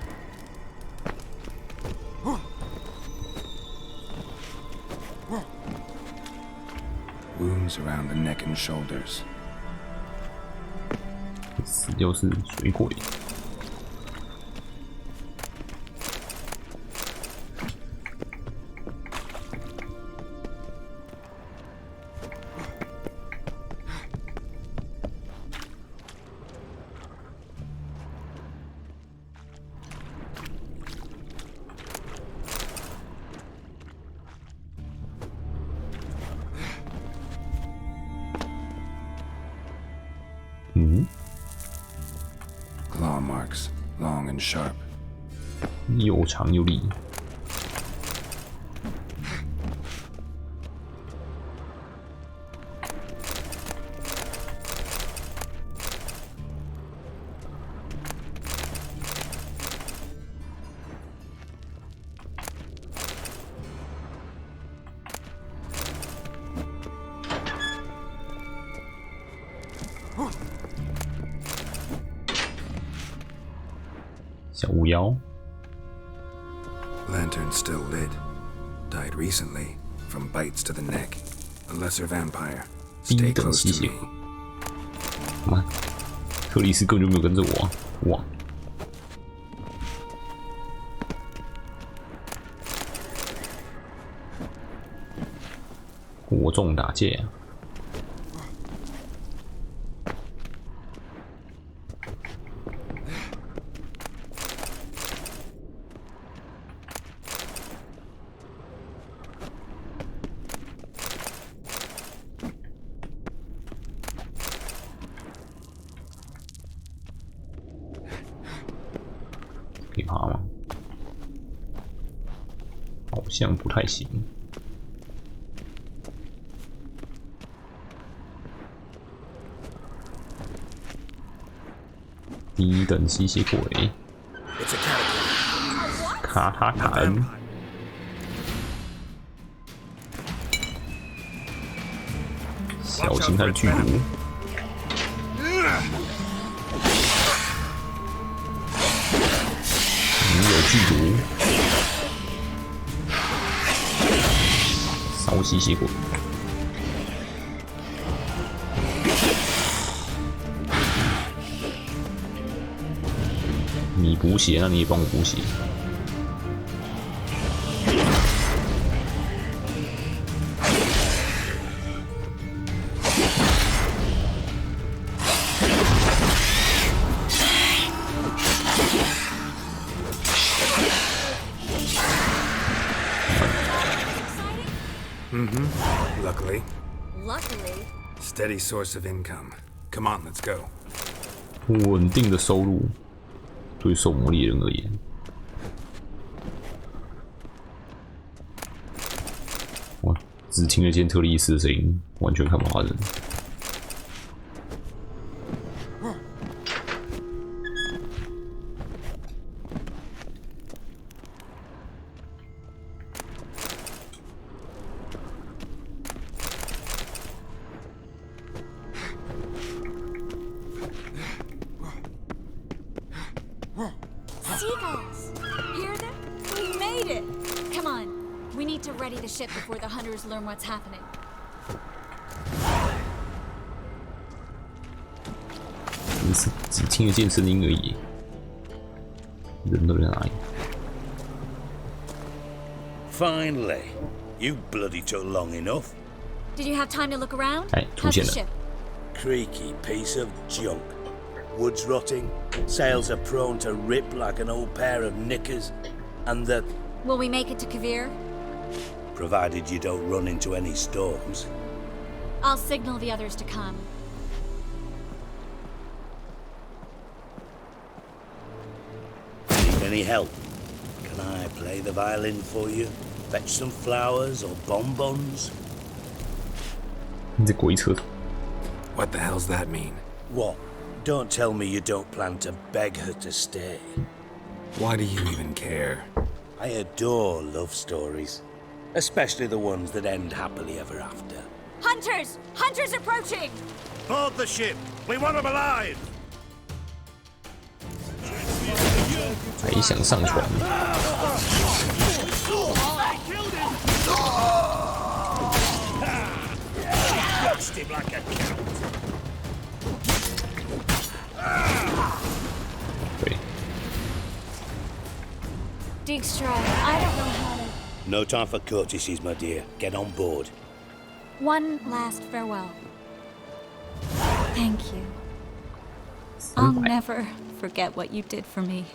Wounds around the neck and shoulders. 死掉是水鬼。嗯。 Claw marks, long and sharp. 又长又利。小巫妖 Lantern still lit. Died recently from bites to the neck. A lesser vampire. Stay close to me. 妈，克里斯根本就没有跟着我啊！哇！火种打界啊！ 可以爬吗？好像不太行。低等吸血鬼，卡塔卡恩，小心他的剧毒。 你有剧毒，吸血鬼。你补血，那你也帮我补血。Luckily. Steady source of income. Come on, let's go. 稳定的收入，对狩魔猎人而言。哇，只听得见特利斯的声音，完全看不到人。Seagulls! Hear them? We made it! Come on. We need to ready the ship before the hunters learn what's happening. 只听得见声音而已，人都在哪里 Finally, you bloody took long enough. Did you have time to look around? 哎，出现了。 How's the ship? Creaky piece of junk. Wood's rotting, sails are prone to rip like an old pair of knickers, and the... Will we make it to Kavir? Provided you don't run into any storms. I'll signal the others to come. Need any help? Can I play the violin for you? Fetch some flowers or bonbons? What the hell's that mean? What? Don't tell me you don't plan to beg her to stay. Why do you even care? I adore love stories. Especially the ones that end happily ever after. Hunters! Hunters approaching! Board the ship! We want them alive! 还想上船？ Watched him like a count. 对。 Dijkstra, I don't know how to... No time for courtesies, my dear. Get on board. One last farewell. Thank you. I'll never forget what you did for me.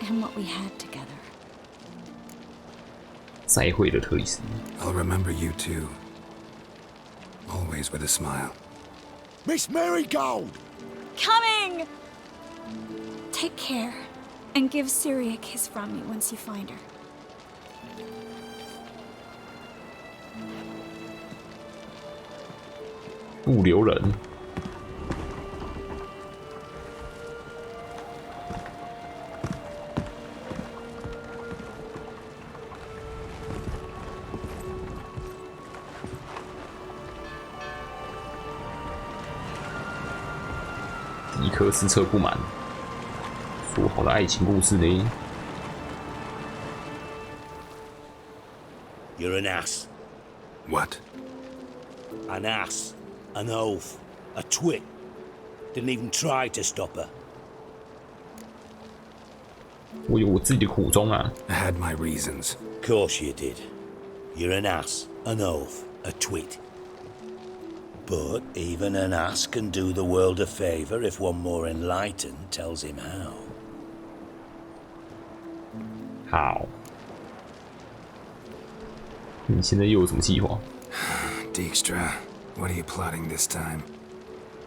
And what we had together. 再会了，特里斯。 I'll remember you too. Always with a smile. Miss Marigold! Coming! Take care. And give Siri a kiss from me once you find her. 不留人。迪克斯测不满，说好的爱情故事呢？ You're an ass. What? An ass. An oaf. A twit. Didn't even try to stop her. 我有我自己的苦衷啊。 I had my reasons. Course you did. You're an ass, an oaf, a twit. But even an ass can do the world a favor if one more enlightened tells him how. 好。你现在又有什么计划 Dijkstra, what are you plotting this time?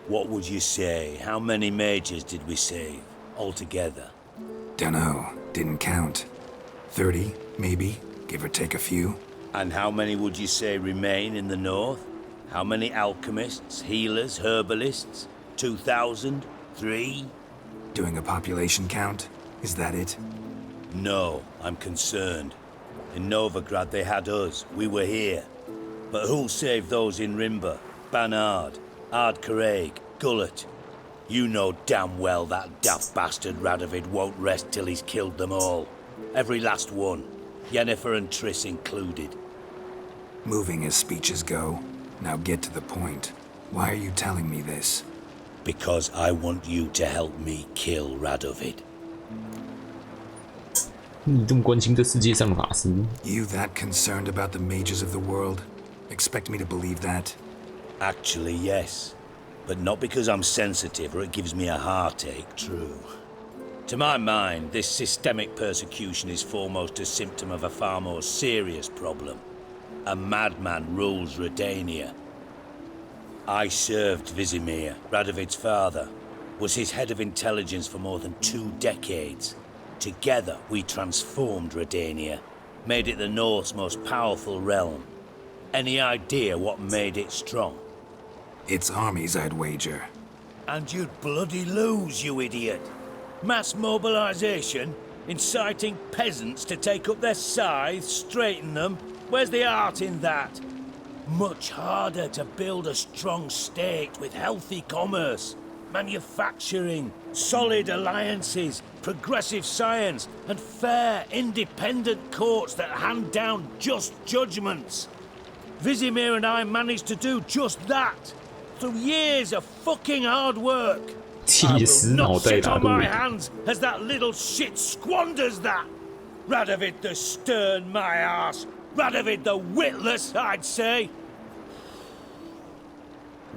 What would you say? How many mages did we save altogether? Dunno. Didn't count. 30, maybe, give or take a few. And how many would you say remain in the north? How many alchemists, healers, herbalists? 2,000? 3? Doing a population count? Is that it? No, I'm concerned. In Novigrad they had us, we were here. But who'll save those in Rimba? Banard, Ardcaraig, Gullet? You know damn well that daft bastard Radovid won't rest till he's killed them all. Every last one. Yennefer and Triss included. Moving as speeches go. Now get to the point. Why are you telling me this? Because I want you to help me kill Radovid. 你这么关心这世界上的法师 You that concerned about the mages of the world? Expect me to believe that? Actually, yes. But not because I'm sensitive or it gives me a heartache, true. To my mind, this systemic persecution is foremost a symptom of a far more serious problem. A madman rules Redania. I served Vizimir, Radovid's father, was his head of intelligence for more than 2 decades. Together, we transformed Redania, made it the North's most powerful realm. Any idea what made it strong? Its armies, I'd wager. And you'd bloody lose, you idiot. Mass mobilization, inciting peasants to take up their scythes, straighten them. Where's the art in that? Much harder to build a strong state with healthy commerce, manufacturing, solid alliances, progressive science, and fair, independent courts that hand down just judgments. Vizimir and I managed to do just that, through years of fucking hard work. I will not sit on my hands as that little shit squanders that. Radovid the stern, my arse. Radovid the witless, I'd say.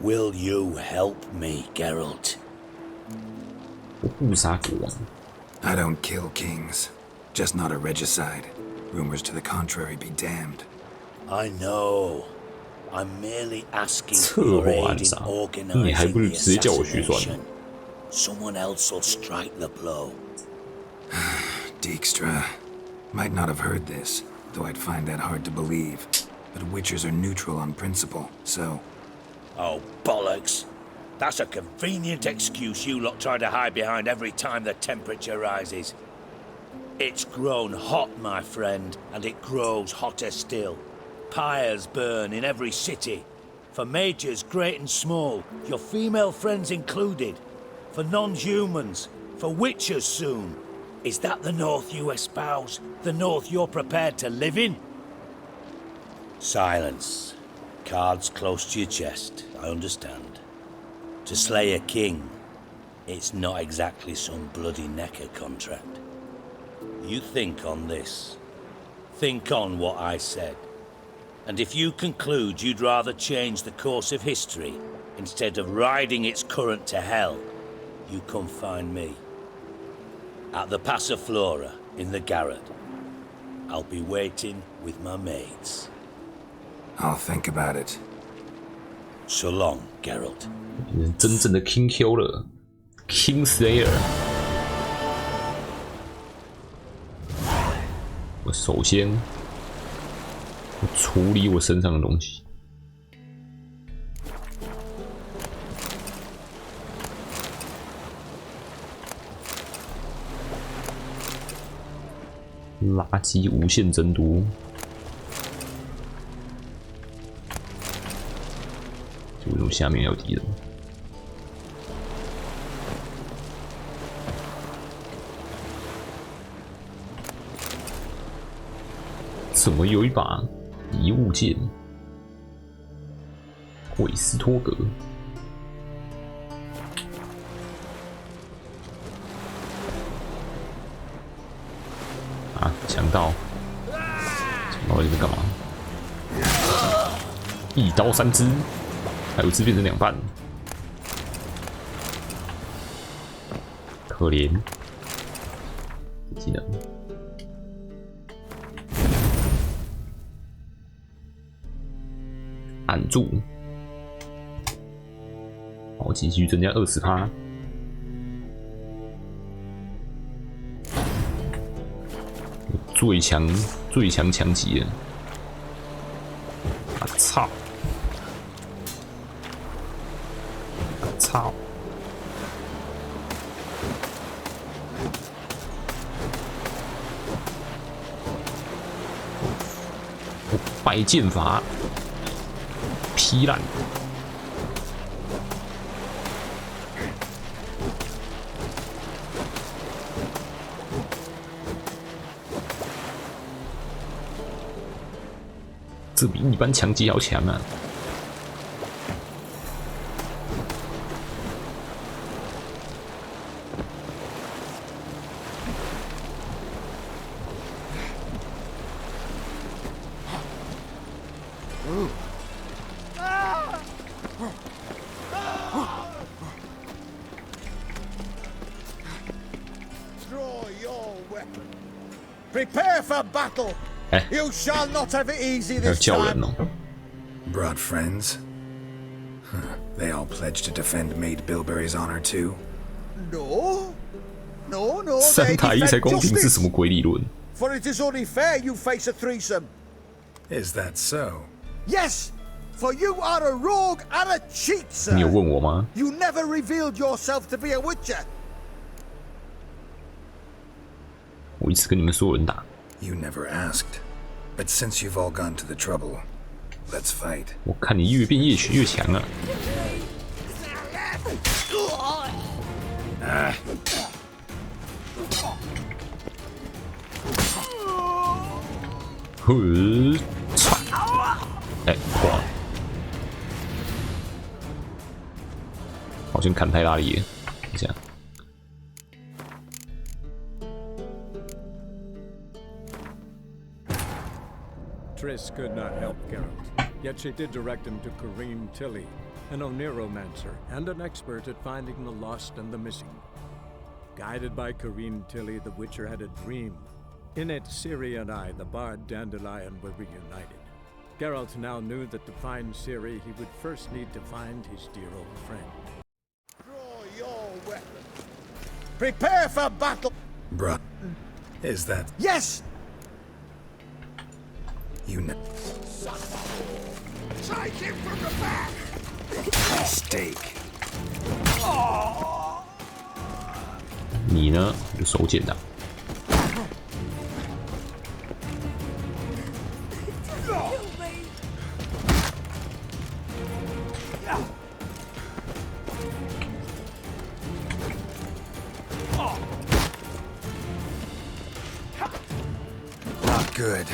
Will you help me, Geralt? I don't kill kings. Just not a regicide. Rumors to the contrary be damned. I know. I'm merely asking for your aid in organizing the assassination. Someone else will strike the blow. Dijkstra. Might not have heard this, though I'd find that hard to believe. But Witchers are neutral on principle, so... Oh, bollocks. That's a convenient excuse you lot try to hide behind every time the temperature rises. It's grown hot, my friend, and it grows hotter still. Pyres burn in every city. For mages great and small, your female friends included. For non-humans, for witchers soon. Is that the North you espouse? The North you're prepared to live in? Silence. Cards close to your chest, I understand. To slay a king, it's not exactly some bloody necker contract. You think on this. Think on what I said. And if you conclude you'd rather change the course of history instead of riding its current to hell, you come find me. At the Passiflora, in the garret. I'll be waiting with my mates. I'll think about it. So long, Geralt. 真正的 King Killer King Slayer。我首先处理我身上的东西。垃圾无限增毒。为什么下面有敌人？怎么有一把遗物剑？韦斯托格。啊，强盗！强盗在这边干嘛？一刀3只。还有一只变成2半，可怜。技能，按住，好，继续增加20%。最强强击了！啊操！操！百剑法劈烂！这比一般强击要强啊！Prepare for battle. You shall not have it easy this time. Brought friends? Huh. They all pledged to defend Maid Bilberry's honor too? No. No, no. 3打1才公平是什么鬼理论 For it is only fair you face a threesome. Is that so? Yes. For you are a rogue and a cheat, sir. 你有问我吗？ You never revealed yourself to be a witcher. 我一直跟你们所有人打。 You never asked. But since you've all gone to the trouble, let's fight. 我看你越变越强啊！哎，破了！好像砍太大力了，这样。 Triss could not help Geralt, yet she did direct him to Kareem Tilly, an Oniromancer and an expert at finding the lost and the missing. Guided by Kareem Tilly, the Witcher had a dream. In it, Ciri and I, the bard Dandelion, were reunited. Geralt now knew that to find Ciri, he would first need to find his dear old friend. Draw your weapon. Prepare for battle. Bruh. Is that... Yes! You know... Take him from the back! Mistake. 你呢？有手剪的。Not good.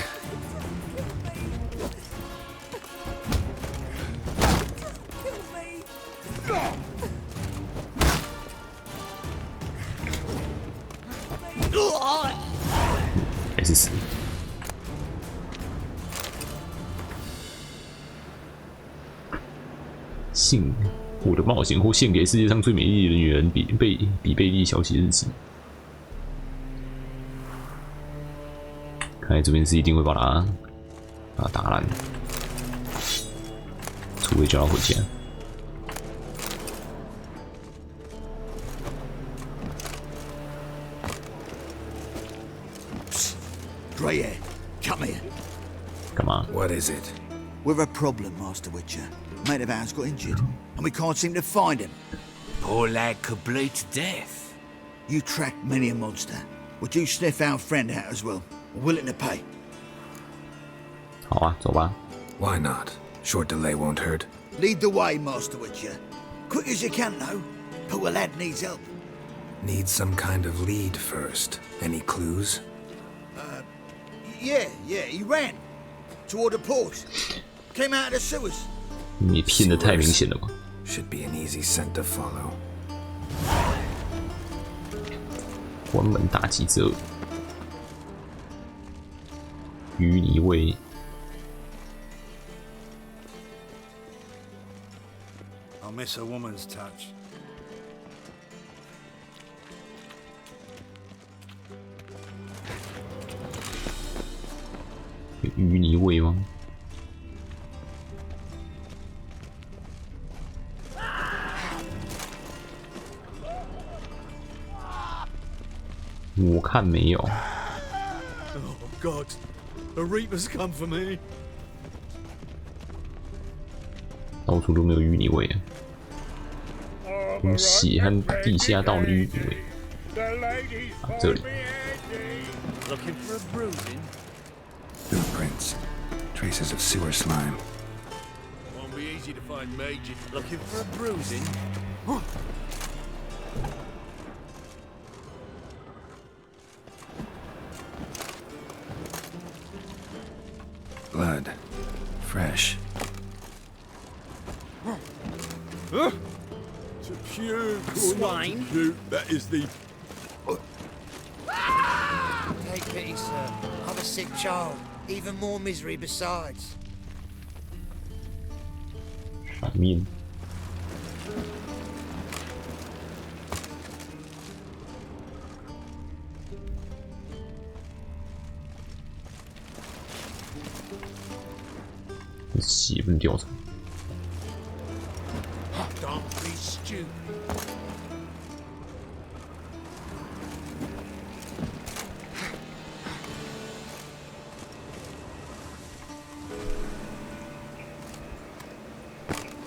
信我的冒险或献给世界上最美丽的女人比贝利小写日记。看来这边是一定会把它打烂，除非叫他回家。 Greyhair, come here. Come on. What is it? We're a problem, Master Witcher. Mate of ours got injured, and we can't seem to find him. Poor lad could bleed to death. You tracked many a monster. Would you sniff our friend out as well? We're willing to pay. 好啊，走吧。 Why not? Short delay won't hurt. Lead the way, Master Witcher. Quick as you can, though. Poor lad needs help. Need some kind of lead first. Any clues? Yeah, he ran. Toward the port. Came out of the sewers. 你骗得太明显了吧 ？Should be an easy scent to follow. 关门大吉之恶，淤泥味。I'll miss a woman's touch. 有淤泥味吗？ 我看没有。Oh God, a reaper's come for me. 到处都没有淤泥味啊，从血和地下道的淤泥味。啊，这里。 Looking for a bruising? Footprints. Traces of sewer slime. Won't be easy to find Major. Looking for a bruising? Blood. To puke or Swine. not to puke, that is the... Take pity, sir. I'm a sick child. Even more misery besides. 上面。血不能调查。Don't be stupid.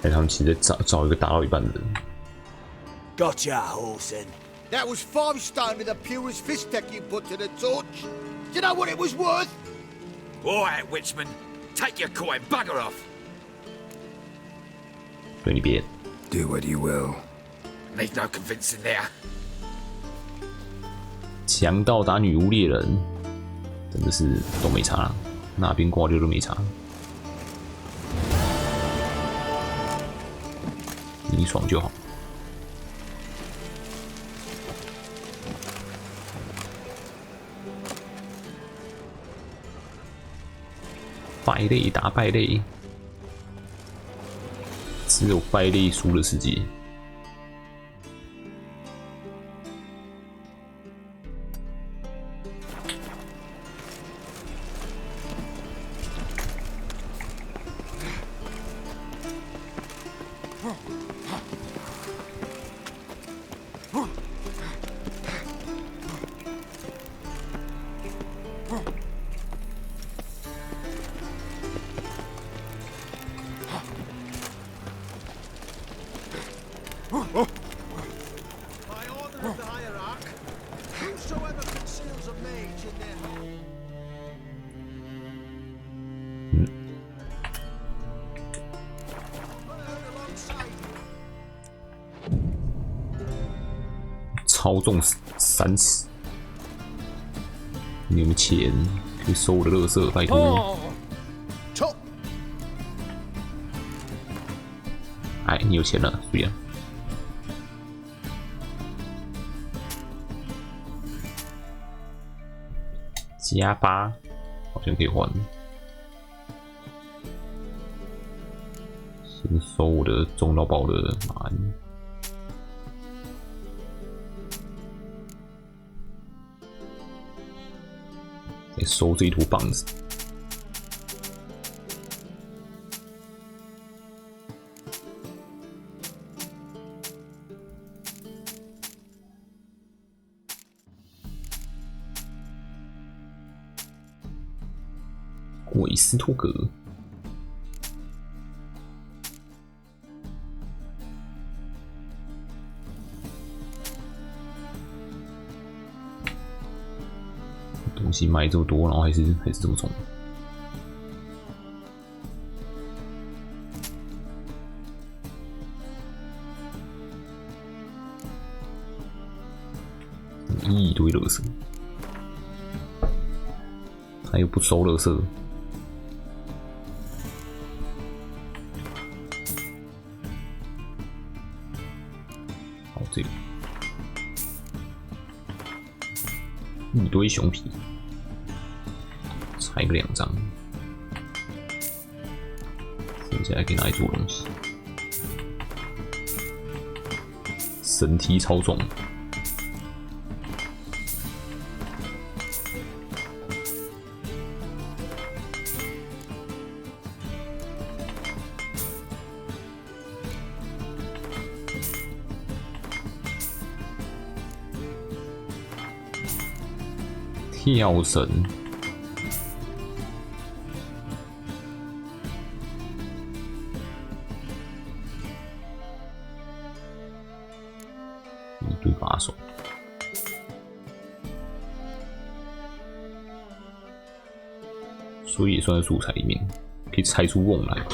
他们其实在找一个打到一半的人。Gotcha, Horson. That was 5 stone of the purest fish tech you put to the torch. Do you know what it was worth? All right, Witchman. Take your coin, bugger off. 对你别。Do what you will. Need no convincing there. 强盗打女巫猎人，真的是都没差，哪边挂掉都没差。你爽就好。败类打败类，只有败类输的世界。By order of the hierarch, whosoever conceals a mage in their home. 超重30，你有没有钱可以收我的垃圾？拜托。哎，你有钱了，对呀。加8，好像可以换。先收我的中到爆的马鞍。再收这一坨棒子。韦斯托格，东西卖这么多，然后还是这么重。一堆垃圾，他又不收垃圾。好，这个一堆熊皮，拆个2张，剩下来可以拿来做东西。神梯超重。跳绳，一堆把手，所以也算在素材里面，可以拆出瓮来。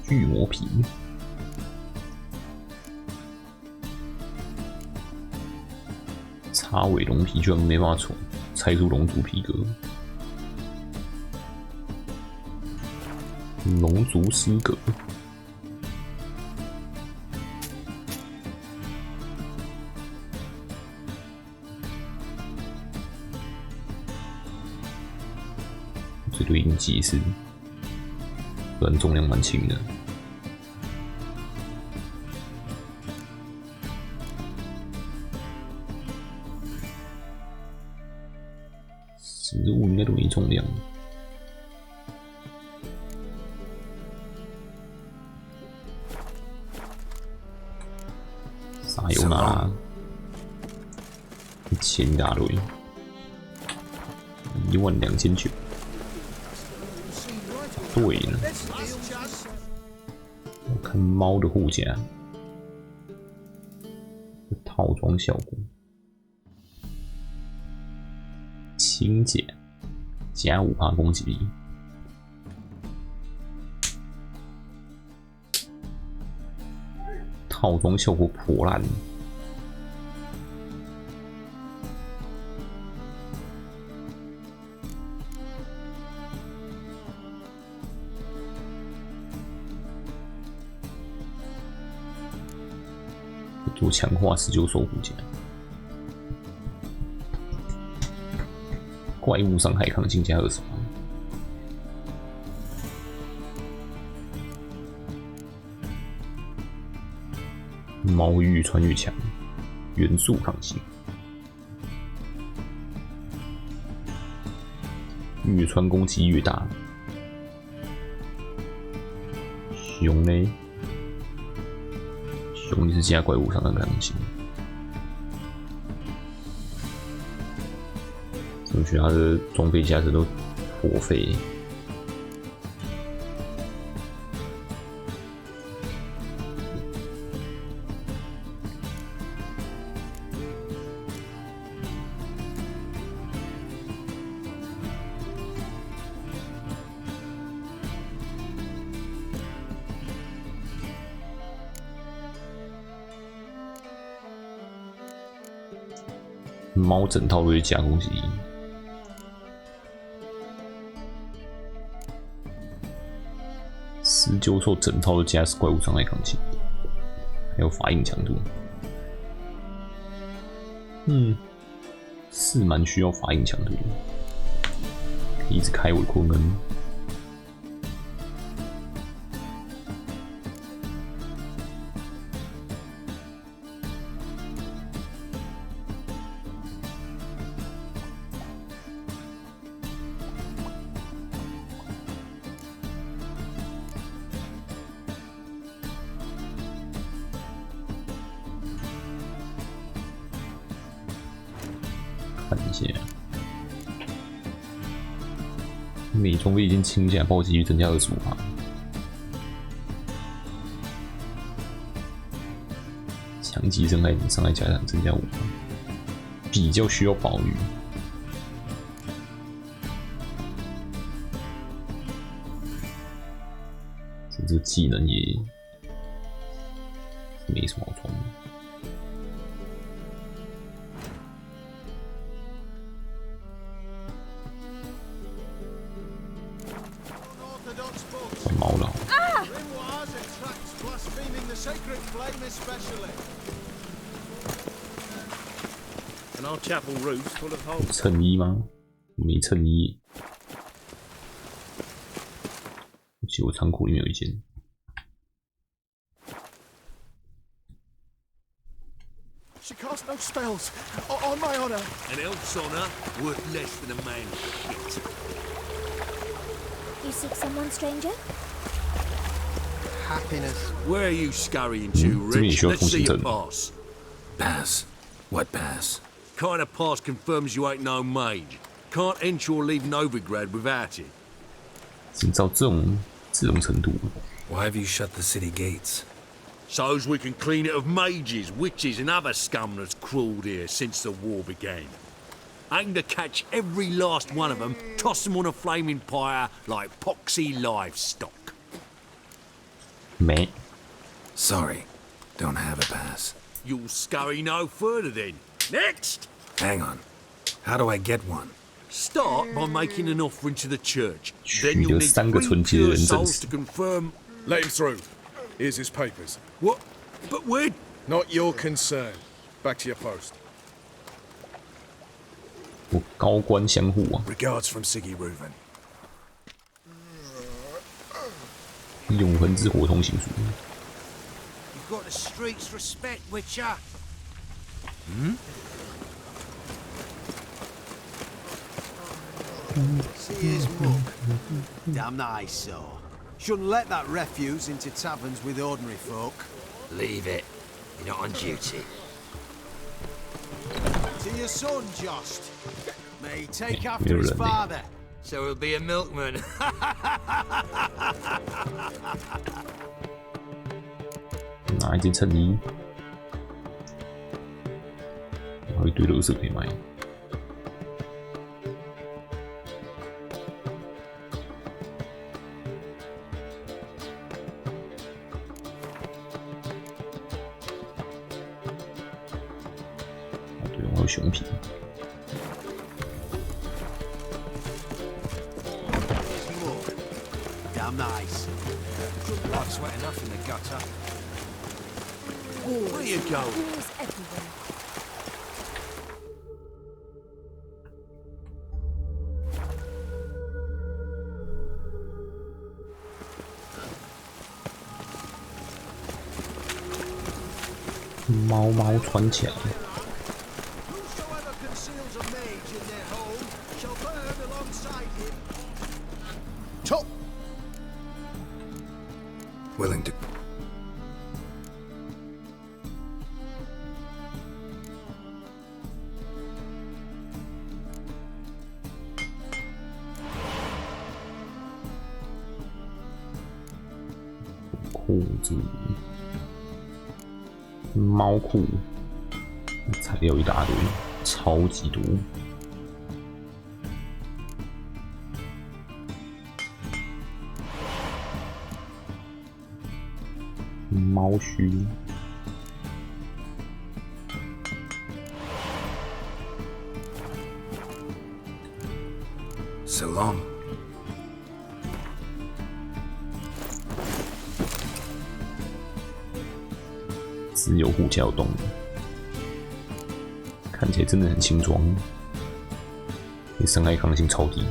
巨魔皮，叉尾龙皮居然没办法猜出龙族皮革。龙族诗格，最多印记是，虽然重量蛮轻的。食物应该都没重量。啥有拿1000大堆，12900。对了，我看猫的护甲，套装效果，轻甲加5%攻击力。套装效果破烂，做强化19守护甲，怪物伤害抗性加20%。猫越穿越强，元素抗性，越穿攻击越大。熊呢？熊是加怪物伤害抗性。我觉得他的装备价值都破费。猫整套都是加攻击力，19兽整套都加怪物伤害抗性，还有法印强度。是蛮需要法印强度的，可以一直开我的昆恩。看一下，每装备已经清下，暴击率增加25%。强击伤害加强增加5%，比较需要保育。这个技能也没什么好装的。毛了。衬衣吗？没衬衣。其实我仓库里面有一件。She casts no spells. On my honor. An elf's honor worth less than a man's shit. You seek someone, stranger? Happiness. Where are you scurrying to, Rich? Let's see your pass. Pass? What pass? Kind of pass confirms you ain't no mage. Can't enter or leave Novigrad without it. 已经到这种程度了。 Why have you shut the city gates? so's we can clean it of mages, witches, and other scum that's crawled here since the war began. Aim to catch every last one of them, toss them on a flaming pyre like poxy livestock. Mate. Sorry, don't have a pass. You'll scurry no further then. Next! Hang on. How do I get one? Start by making an offering to the church. Then you'll need 3 pure souls to confirm. Let him through. Here's his papers. What? But we're... Not your concern. Back to your post. 我高官相护啊！ Regards from Siggy Reuven. 永恒之火通行书。 You've got the street's respect, Witcher. See his mug. Damn nice, so. Shouldn't let that refuse into taverns with ordinary folk. Leave it. You're not on duty. To your son, Jost. May he take after his father. So he'll be a milkman. 拿一件衬衣，然后一堆垃圾可以卖。对，还有熊皮。 Damn nice. Blood sweat enough in the gutter. Where you go? Mau mau 穿起来。 Whosoever conceals a mage in their home shall burn alongside him. Top. Willing to.裤子，猫裤，材料一大堆，超级多。猫须， So long. 自由护甲有动的，看起来真的很轻装，你伤害抗性超低。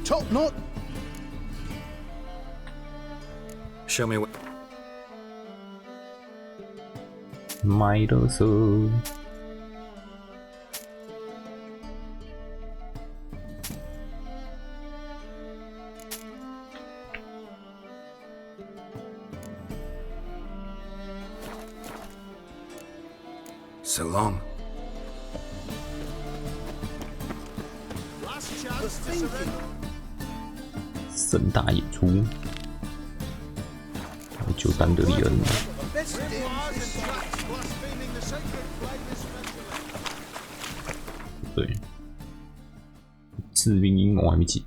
Top knot. Show me what. 卖垃圾。 So long. Last chance to surrender. 盛大演出，就丹德利恩。 Best in and tracks blaspheming the sacred flame is special. 对，治病阴谋还没解。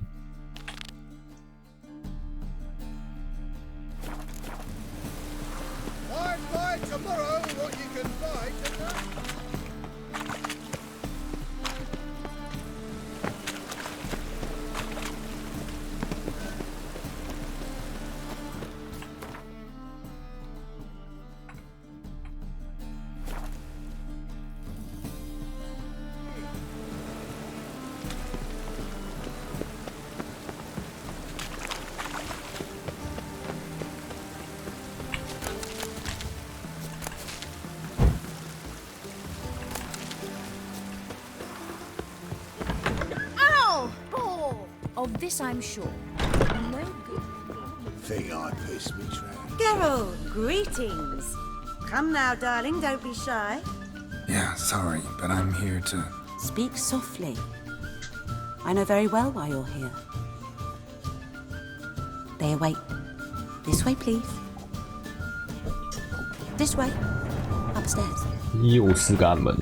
Find by tomorrow what you can find tonight. Of this I'm sure. No good. Think I pissed me tramp. Geralt, greetings. Come now, darling, don't be shy. Yeah, sorry, but I'm here to... Speak softly. I know very well why you're here. They await. This way, please. This way. Upstairs. 又是个暗门。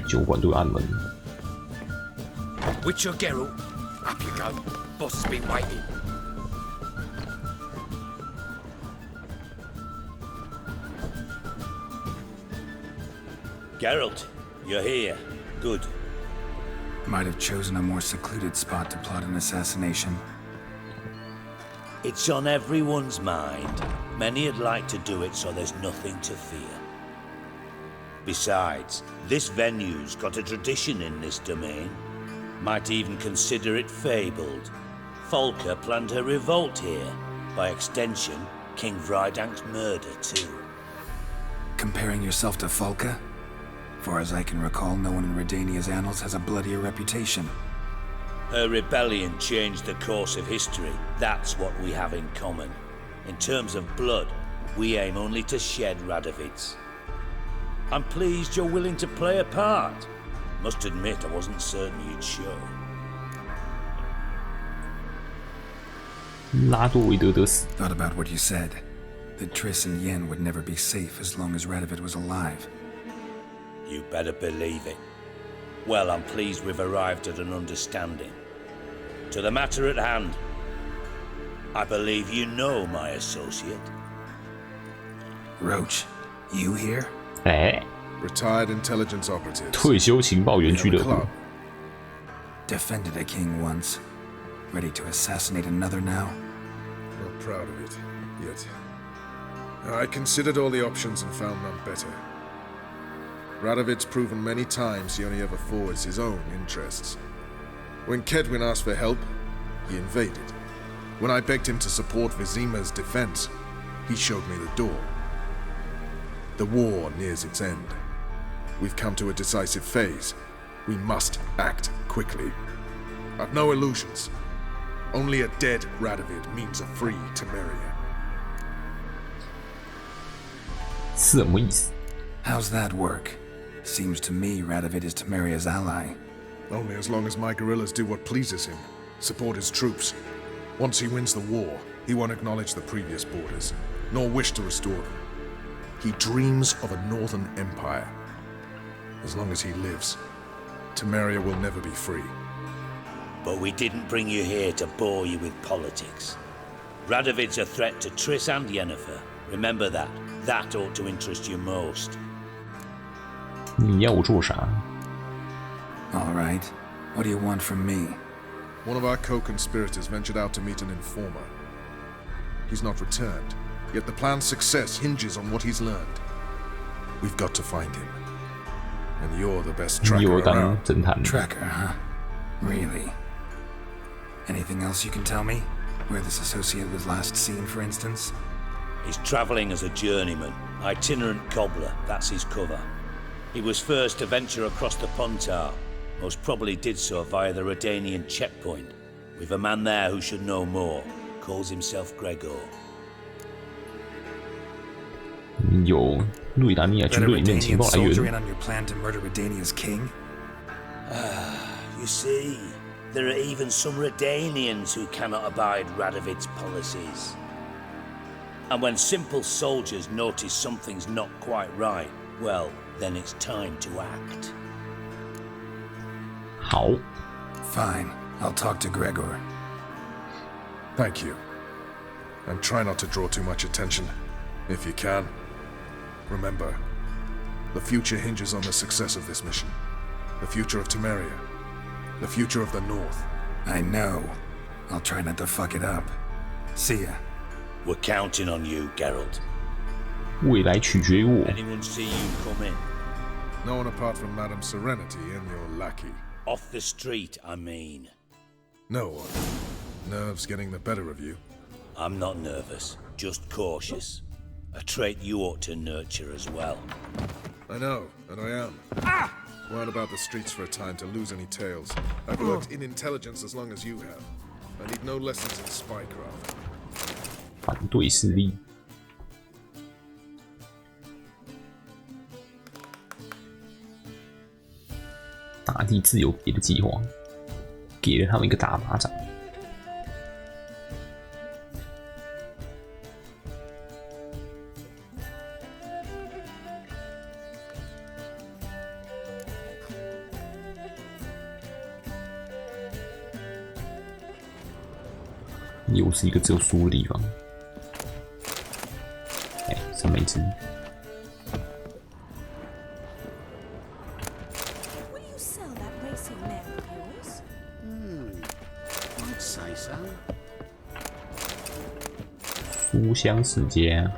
酒馆都有暗门。 Witcher Geralt, up you go. Boss has been waiting. Geralt, you're here. Good. Might have chosen a more secluded spot to plot an assassination. It's on everyone's mind. Many would like to do it so there's nothing to fear. Besides, this venue's got a tradition in this domain. Might even consider it fabled. Folka planned her revolt here. By extension, King Vrydank's murder too. Comparing yourself to Folka? Far as I can recall, no one in Redania's annals has a bloodier reputation. Her rebellion changed the course of history. That's what we have in common. In terms of blood, we aim only to shed Radovid's. I'm pleased you're willing to play a part. Must admit, I wasn't certain you'd show. 拉多维德德死。 Thought about what you said. That Triss and Yen would never be safe as long as Radovid was alive. You better believe it. Well, I'm pleased we've arrived at an understanding. To the matter at hand, I believe you know my associate. Roach, you here? 哎， Retired intelligence operative. 退休情报员俱乐部。 Defended a king once. Ready to assassinate another now? Not proud of it, yet. I considered all the options and found none better. Radovid's proven many times he only ever forwards his own interests. When Kedwin asked for help, he invaded. When I begged him to support Vizima's defense, he showed me the door. The war nears its end. We've come to a decisive phase. We must act quickly. I've no illusions. Only a dead Radovid means a free Temeria. 什么意思？ How's that work? Seems to me Radovid is Temeria's ally. Only as long as my guerrillas do what pleases him, support his troops. Once he wins the war, he won't acknowledge the previous borders, nor wish to restore them. He dreams of a northern empire. As long as he lives, Temeria will never be free. But we didn't bring you here to bore you with politics. Radovid's a threat to Triss and Yennefer. Remember that. That ought to interest you most. 你要我做啥？ All right. What do you want from me? One of our co-conspirators ventured out to meet an informer. He's not returned, yet the plan's success hinges on what he's learned. We've got to find him. And you're the best tracker 你有当 around. 侦探。 Tracker, huh? Really? Anything else you can tell me? Where this associate was last seen, for instance? He's travelling as a journeyman. Itinerant cobbler, that's his cover. He was first to venture across the Pontar. Most probably did so via the Redanian checkpoint. We've a man there who should know more. Calls himself Gregor. 有瑞达尼亚军队里面情报来 soldier 源。 in on your plan to murder Redania's king? You see, there are even some Redanians who cannot abide Radovid's policies. And when simple soldiers notice something's not quite right, well, then it's time to act. 好， Fine. I'll talk to Gregor. Thank you. And try not to draw too much attention, if you can. Remember, the future hinges on the success of this mission. The future of Temeria. The future of the North. I know. I'll try not to fuck it up. See ya. We're counting on you, Geralt. 未来取决于我。 Anyone see you come in? No one apart from Madame Serenity and your lackey. Off the street, I mean. No one. Nerves getting the better of you. I'm not nervous, just cautious. A trait you ought to nurture as well. I know, and I am. Weren't about the streets for a time to lose any tails. I've worked in intelligence as long as you have. I need no lessons in spycraft. 反对势力。地自由别的计划，给了他们一个大巴掌。又是一个只有书的地方。哎，上面一只。书香世家。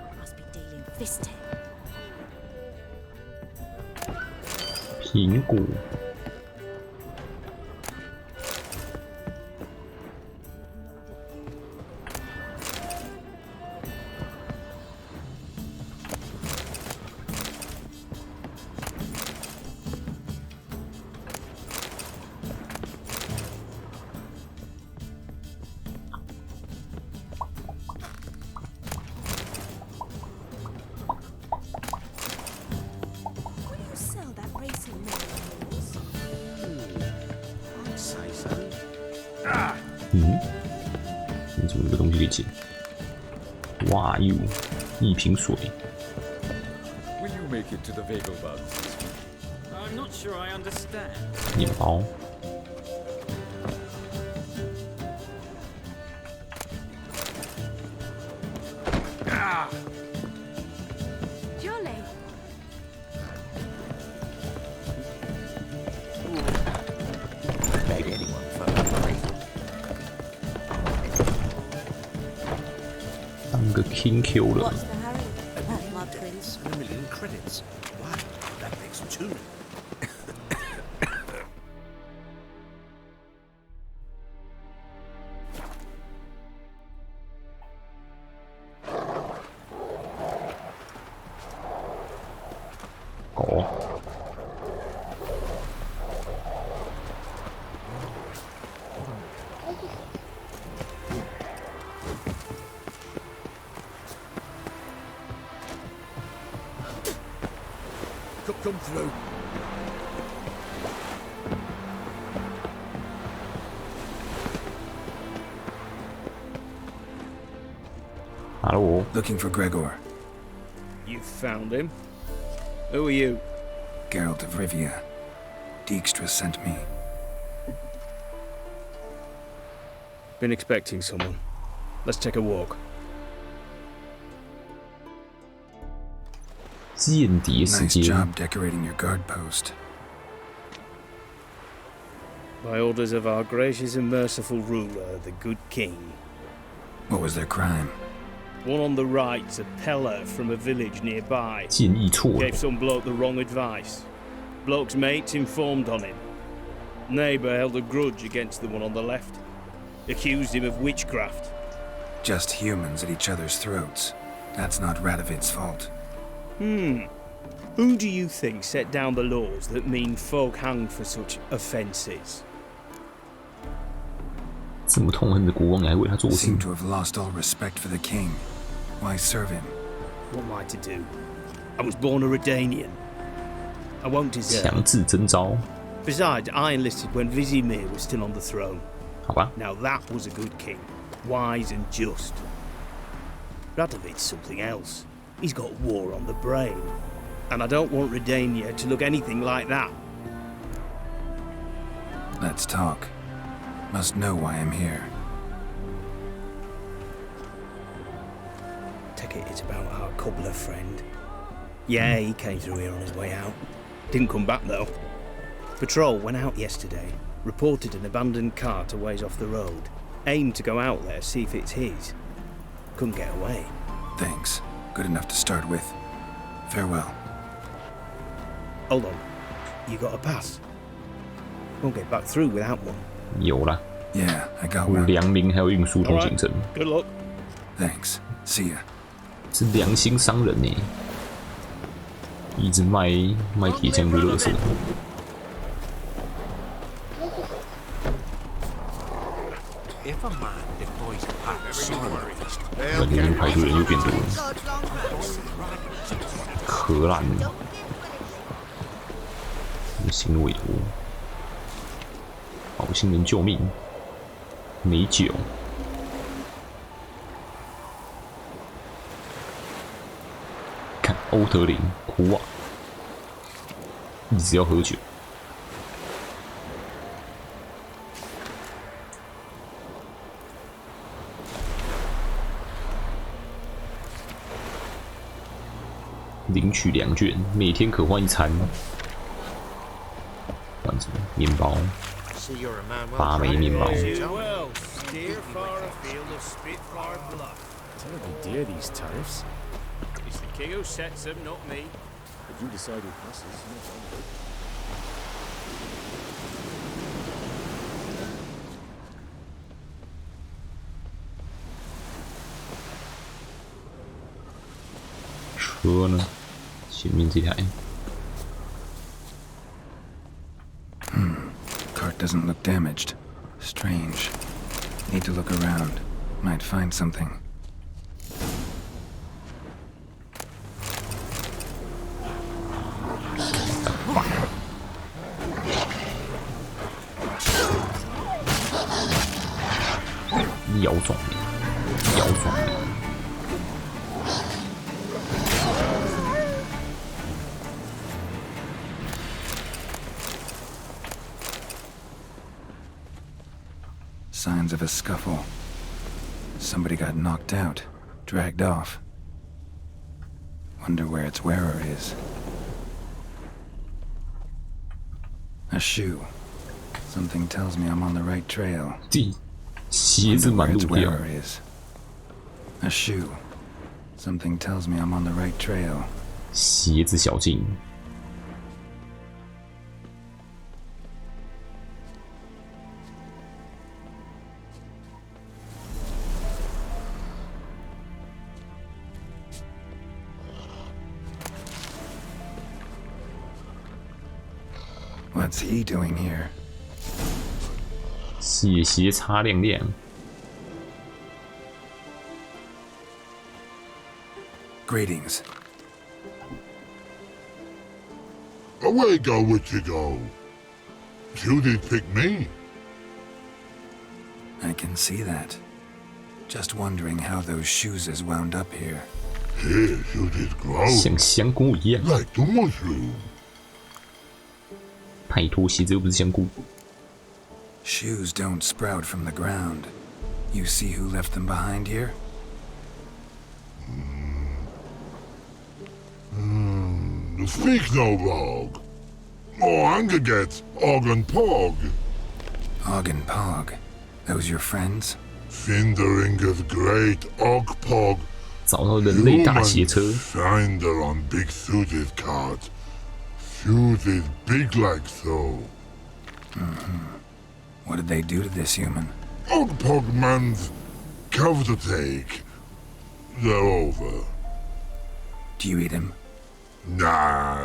苹果。你怎么有个东西可以捡？哇哟，一瓶水。面包。个 King Q 了。My prince and 1 million credits. Wow, that makes 2. 狗。Come through. Hello. Looking for Gregor. You found him? Who are you? Geralt of Rivia. Dijkstra sent me. Been expecting someone. Let's take a walk. 间谍时 Nice 间。 job decorating your guard post. By orders of our gracious and merciful ruler, the good king. What was their crime? One on the right's a peller from a village nearby. 建议错了。 Gave some bloke the wrong advice. Bloke's mates informed on him. Neighbour held a grudge against the one on the left. Accused him of witchcraft. Just humans at each other's throats. That's not Radovid's fault. Who do you think set down the laws that mean folk hanged for such offences? 这么痛恨的国王，你还为他做事 Seem to have lost all respect for the king. Why serve him? What am I to do? I was born a Redanian. I won't desert. 强制征召。 Besides, I enlisted when Vizimir was still on the throne. 好吧。 Now that was a good king, wise and just. Radovid's something else. He's got war on the brain. And I don't want Redania to look anything like that. Let's talk. Must know why I'm here. Take it it's about our cobbler friend. Yeah, he came through here on his way out. Didn't come back though. Patrol went out yesterday. Reported an abandoned cart a ways off the road. Aimed to go out there, see if it's his. Couldn't get away. Thanks. Good enough to start with. Farewell. Hold on. You got a pass? Won't get back through without one. 有啦。 Yeah, I got one. 良民还有运输通行证。 Good luck. Thanks. See ya. 是良心商人呢，一直卖铁匠的垃圾。感觉这个排队人又变多了。荷兰，行为图。好心人救命，美酒。看欧德林，苦啊！一直要喝酒。领取2卷，每天可换1餐。换什么？面包，8枚面包。 Dear these tariffs. It's the king who sets them, not me. But you decide who passes, not I. 车呢？前面这台。Cart doesn't look damaged. Strange. Need to look around. Might find something. 摇撞你，摇撞你。 Signs of a scuffle. Somebody got knocked out, dragged off. Wonder where its wearer is. A shoe. Something tells me I'm on the right trail. 鞋子满路掉。 A shoe. Something tells me I'm on the right trail. 鞋子小径。 What's he doing here? 血鞋擦亮亮。 Greetings. Away go, Witchigo. You did pick me. I can see that. Just wondering how those shoes is wound up here. Yes, you did grow. 像香菇一样。 Like the mushroom. 拜托，鞋子又不是香菇。 Shoes don't sprout from the ground. You see who left them behind here? Speak no log. Oh, anger gets Og and Pog. Og and Pog. Those your friends? Finderinger's great Og Pog. 找到人类大鞋车。 Finder on big Suzy's cart. Suzy's big like so. What did they do to this human? Og Pog man's cover to take. They're over. Do you eat him? Nah,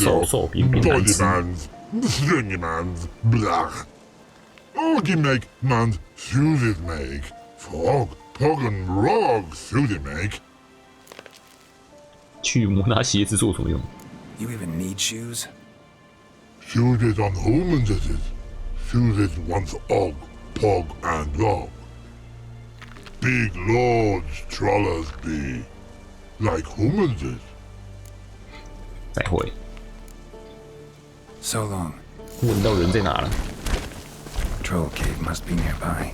no. Body man's, stringy man's, blach. Orgy make man's Suzy's make. Frog, Pog and Rog Suzy make. 去摸他鞋子做什么用？ You even need shoes? Suzy's on humans it is. Suzy's wants Og, Pog and Rog. Big lords trollers be. Like humans is. 再会。 So long. 问到人在哪了 Troll cave must be nearby.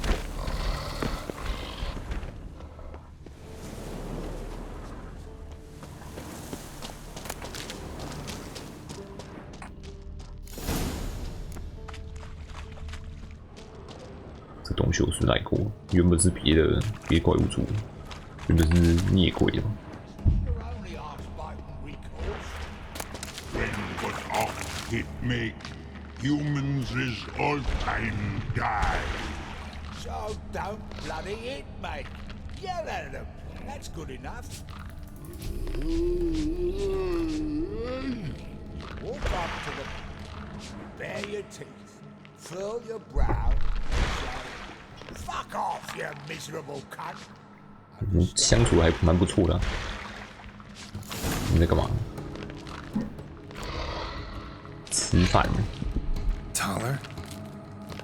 这东西我是来过，原本是别怪物族，原本是孽鬼的。 It make humans is all time die. So don't bloody hit, mate. Yell at them. That's good enough. Walk up to them, bare your teeth, furl your brow, say, "Fuck off, you miserable cunt." 相处还蛮不错的、啊。你在干嘛？ 吃饭。 Taller?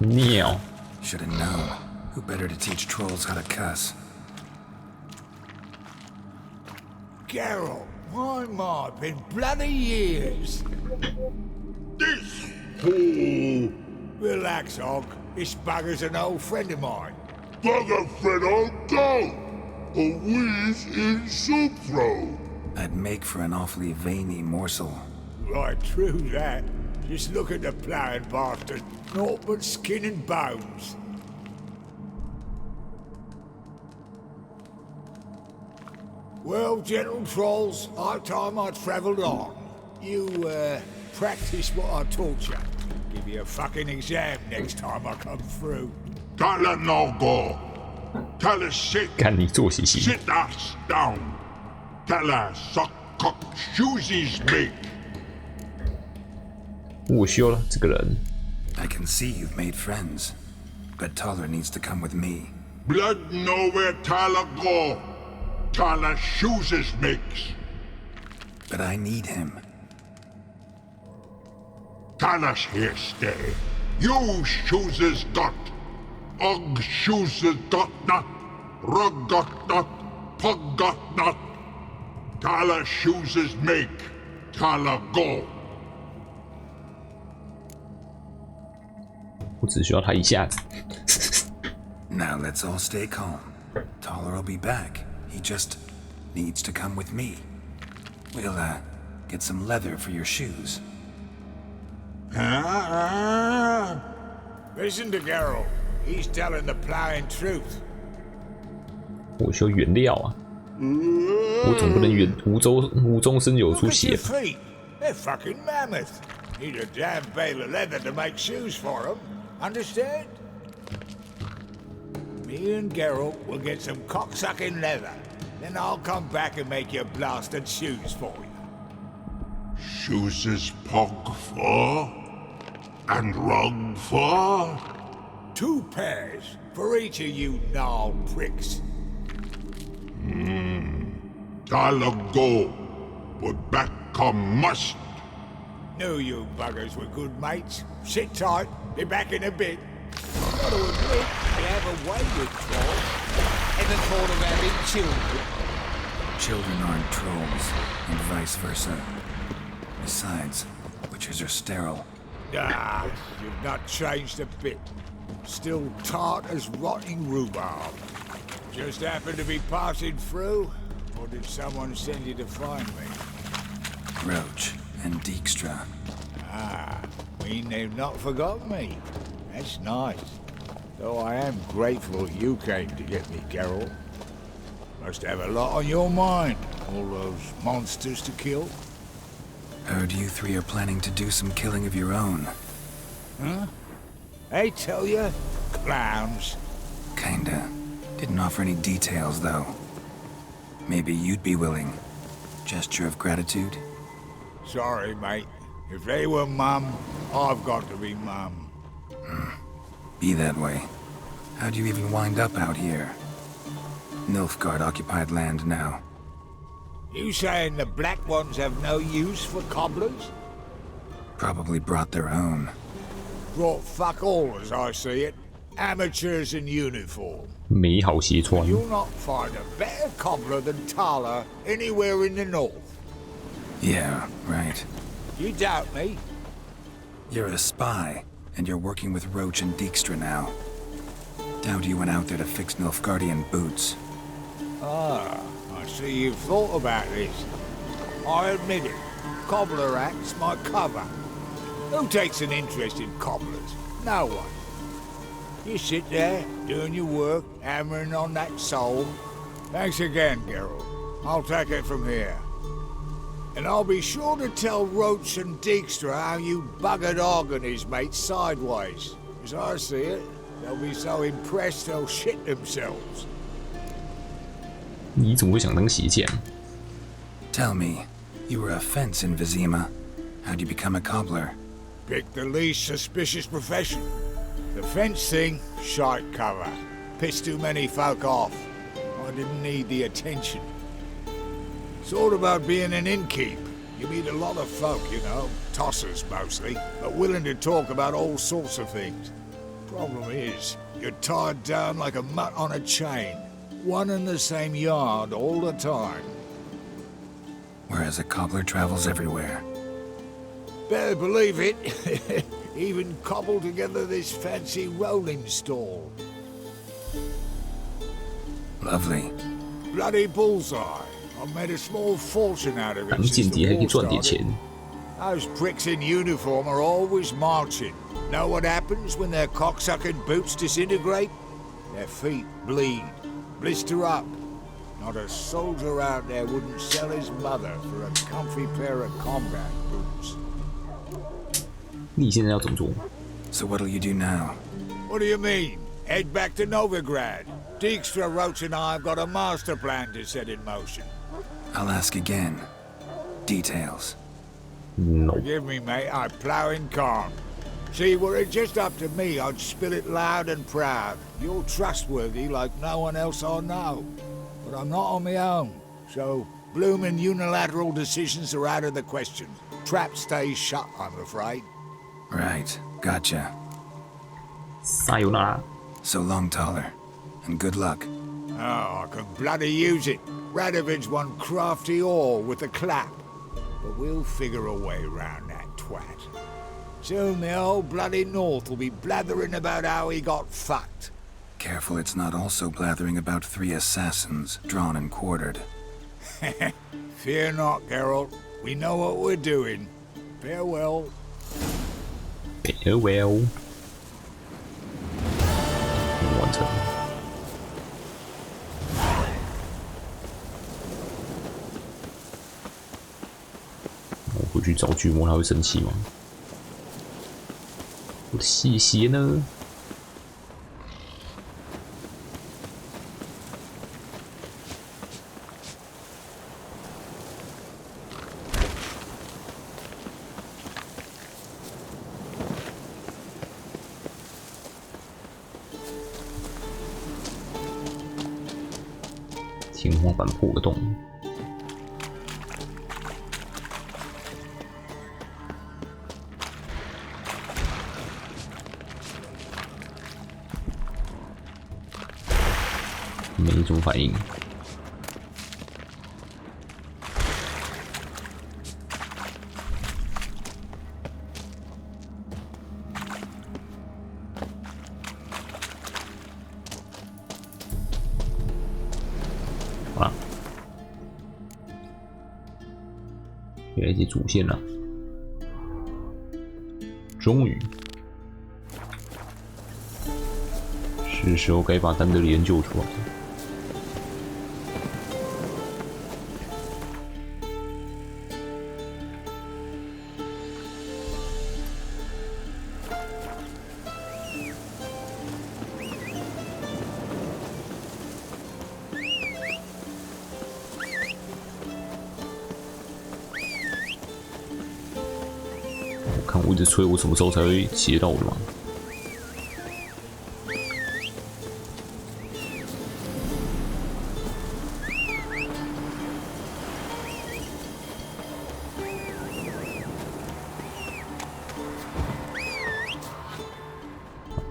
尿。 Should have known. Who better to teach trolls how to cuss? Geralt, my, been bloody years. This fool! Relax, Og. This bugger's an old friend of mine. Bugger friend I'll go! A whiz in soup throw. I'd make for an awfully veiny morsel. Right, true that. Just look at the ploughing bastard. Naught but skin and bones. Well, gentle trolls, high time I travelled on. You, practice what I taught you. Give you a fucking exam next time I come through. Can't let no go. Tell her sit. 看你做习习。 Sit us down. Tell her suck cock shoesies make. 我修了这个人。 I can see you've made friends, but Taller needs to come with me. Blood know where Tyler go. Tyler shoesies makes. But I need him. Tyler's here stay. You shoesies got. Og shoesies got not. Rug got not. Pug got not. Tyler shoesies make. Tyler go. 我只需要他一下子。Now let's all stay calm. Taller will be back. He just needs to come with me. We'll, get some leather for your shoes. Listen to Geralt. He's telling the ploughing truth. 我修原料啊！我总不能无中生有出血。 Feet. They're fucking mammoth. Need a damn bale of leather to make shoes for them. Understand? Me and Geralt will get some cocksucking leather. Then I'll come back and make your blasted shoes for you. Shoesies pug for? And rug for? 2 pairs for each of you gnarled pricks. Tyler go. But back come must. Knew you buggers were good mates. Sit tight. Be back in a bit. Got to admit, you have a way with trolls. Ever thought of having children? Children aren't trolls, and vice versa. Besides, witches are sterile. Ah, you've not changed a bit. Still tart as rotting rhubarb. Just happened to be passing through? Or did someone send you to find me? Roach and Dijkstra. Ah, mean they've not forgotten me. That's nice. Though I am grateful you came to get me, Geralt. Must have a lot on your mind, all those monsters to kill. Heard you 3 are planning to do some killing of your own. Huh? I tell you, clowns. Kinda. Didn't offer any details, though. Maybe you'd be willing. Gesture of gratitude? Sorry, mate. If they were mum, I've got to be mum. Be that way. How'd you even wind up out here? Nilfgaard occupied land now. You saying the Black Ones have no use for cobblers? Probably brought their own. Brought fuck all, as I see it. Amateurs in uniform. 美好斜川。 You'll not find a better cobbler than Tala anywhere in the north. Yeah, right. You doubt me? You're a spy, and you're working with Roach and Dijkstra now. Doubt you went out there to fix Nilfgaardian boots. Ah, I see you've thought about this. I admit it. Cobbler act's my cover. Who takes an interest in cobblers? No one. You sit there, doing your work, hammering on that soul. Thanks again, Geralt. I'll take it from here. And I'll be sure to tell Roach and Dijkstra how you buggered Og and his mates sideways. As I see it, they'll be so impressed they'll shit themselves. 你怎么会想当鞋匠？ Tell me, you were a fence in Vizima. How'd you become a cobbler? Pick the least suspicious profession. The fence thing, shite cover. Pissed too many folk off. I didn't need the attention. It's all about being an innkeep. You meet a lot of folk, you know, tossers mostly, but willing to talk about all sorts of things. Problem is, you're tied down like a mutt on a chain. One and the same yard all the time. Whereas a cobbler travels everywhere. Better believe it. Even cobbled together this fancy rolling stall. Lovely. Bloody bullseye. I've made a small fortune out of it 当 since 间谍还可以 the 赚 war 点 started. 钱。 Those pricks in uniform are always marching. Know what happens when their cocksucking boots disintegrate? Their feet bleed, blister up. Not a soldier out there wouldn't sell his mother for a comfy pair of combat boots. 你现在要怎么做？ So what'll you do now? What do you mean? Head back to Novigrad. Dijkstra Roach and I have got a master plan to set in motion. I'll ask again. Details. No. Forgive me, mate, I plough in calm. See, were it just up to me, I'd spill it loud and proud. You're trustworthy like no one else I know. But I'm not on my own, so bloomin' unilateral decisions are out of the question. Trap stays shut, I'm afraid. Right. Gotcha. Sayonara. So long, Taller. And good luck. Oh, I can bloody use it. Radovid's one crafty all with a clap. But we'll figure a way round that twat. Soon the old bloody North will be blathering about how he got fucked. Careful it's not also blathering about 3 assassins, drawn and quartered. Fear not, Geralt. We know what we're doing. Farewell. Farewell. 完成。我回去找巨魔，他会生气吗？我的细鞋呢？天花板破个洞。没什么反应。好了，原来是主线了，终于。是时候该把丹德里恩救出来了。我看我一直催，我什么时候才会接到的嘛？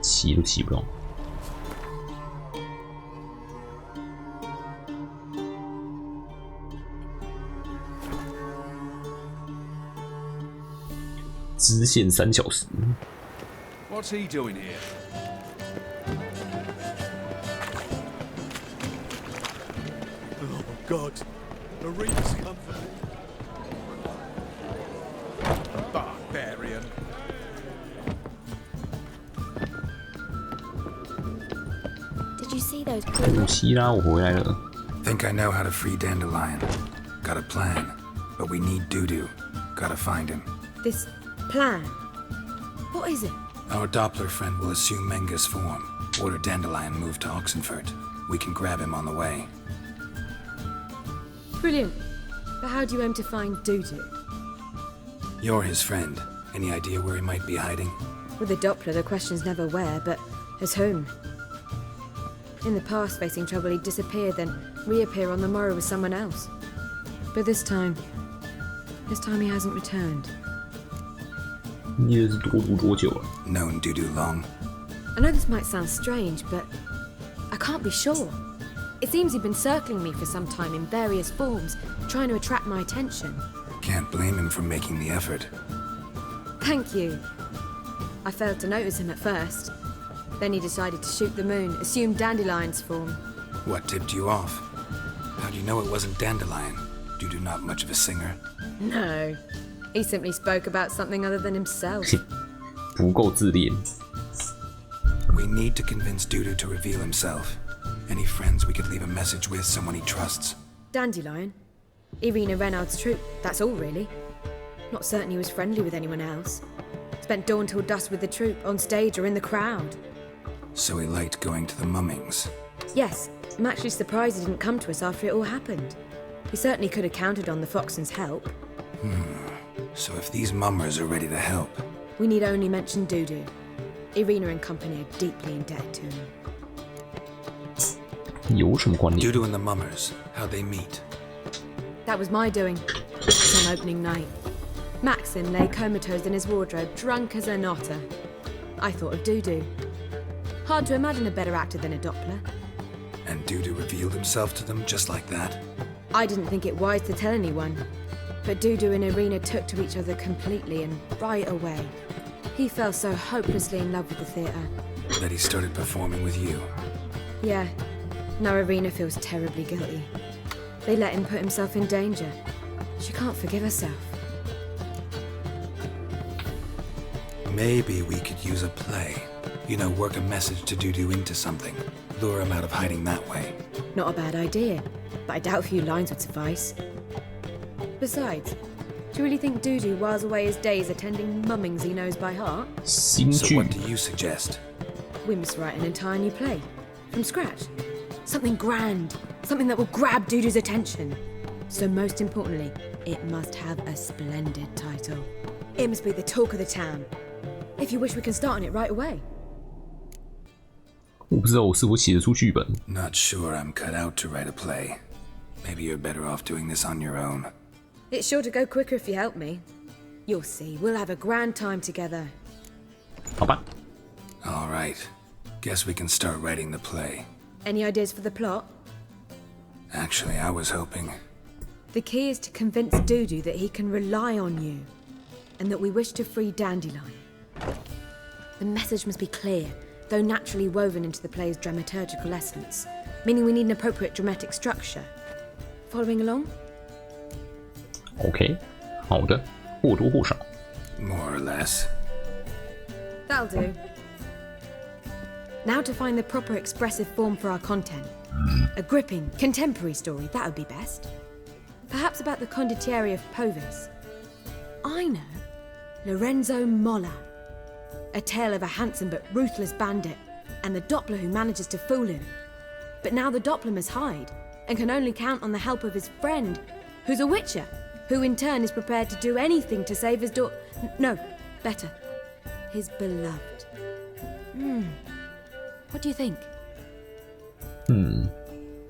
骑都骑不到。支线3小时。What's he doing here? Oh God, the reap's come for me. Barbarian. Did you see those 武器啦，我回来了。 Think I know how to free Dandelion. Got a plan, but we need Dudu. Gotta find him. This plan? What is it? Our Doppler friend will assume Menga's form. Order Dandelion moved to Oxenfurt. We can grab him on the way. Brilliant. But how do you aim to find Dudu? You're his friend. Any idea where he might be hiding? With the Doppler, the question's never where, but as whom? In the past, facing trouble, he'd disappear, then reappear on the morrow with someone else. But this time he hasn't returned. 你这是多久啊 Known Dudu long? I know this might sound strange, but I can't be sure. It seems he'd been circling me for some time in various forms, trying to attract my attention. Can't blame him for making the effort. Thank you. I failed to notice him at first. Then he decided to shoot the moon, assumed Dandelion's form. What tipped you off? How do you know it wasn't Dandelion? Dudu not much of a singer? No. He simply spoke about something other than himself. 不够自恋. We need to convince Dudu to reveal himself. Any friends we could leave a message with, someone he trusts? Dandelion? Irina Renard's troupe, that's all really. Not certain he was friendly with anyone else. Spent dawn till dusk with the troupe, on stage or in the crowd. So he liked going to the mummings? Yes, I'm actually surprised he didn't come to us after it all happened. He certainly could have counted on the Foxen's help. So if these mummers are ready to help... We need only mention Dudu. Irina and company are deeply indebted to him. 有什么关联? Dudu and the mummers, how'd they meet? That was my doing. On opening night. Maxim lay comatose in his wardrobe, drunk as an otter. I thought of Dudu. Hard to imagine a better actor than a Doppler. And Dudu revealed himself to them just like that? I didn't think it wise to tell anyone. But Dudu and Irina took to each other completely and right away. He fell so hopelessly in love with the theatre. That he started performing with you? Yeah. Now Irina feels terribly guilty. They let him put himself in danger. She can't forgive herself. Maybe we could use a play. You know, work a message to Dudu into something. Lure him out of hiding that way. Not a bad idea, but I doubt a few lines would suffice. Besides, do you really think Dudu whiles away his days attending mummings he knows by heart? So what do you suggest? We must write an entire new play. From scratch. Something grand. Something that will grab Dudu's attention. So most importantly, it must have a splendid title. It must be the talk of the town. If you wish, we can start on it right away. 我不知道我是否写得出剧本. Not sure I'm cut out to write a play. Maybe you're better off doing this on your own. It's sure to go quicker if you help me. You'll see, we'll have a grand time together. 好吧. All right. Guess we can start writing the play. Any ideas for the plot? Actually, I was hoping... The key is to convince Dudu that he can rely on you, and that we wish to free Dandelion. The message must be clear, though naturally woven into the play's dramaturgical essence, meaning we need an appropriate dramatic structure. Following along? Okay. 好的，或多或少. More or less. That'll do. Now to find the proper expressive form for our content. A gripping, contemporary story, that would be best. Perhaps about the condottieri of Povis. I know. Lorenzo Molla. A tale of a handsome but ruthless bandit, and the Doppler who manages to fool him. But now the Doppler must hide, and can only count on the help of his friend, who's a witcher, who in turn is prepared to do anything to save his no, better, his beloved. What do you think?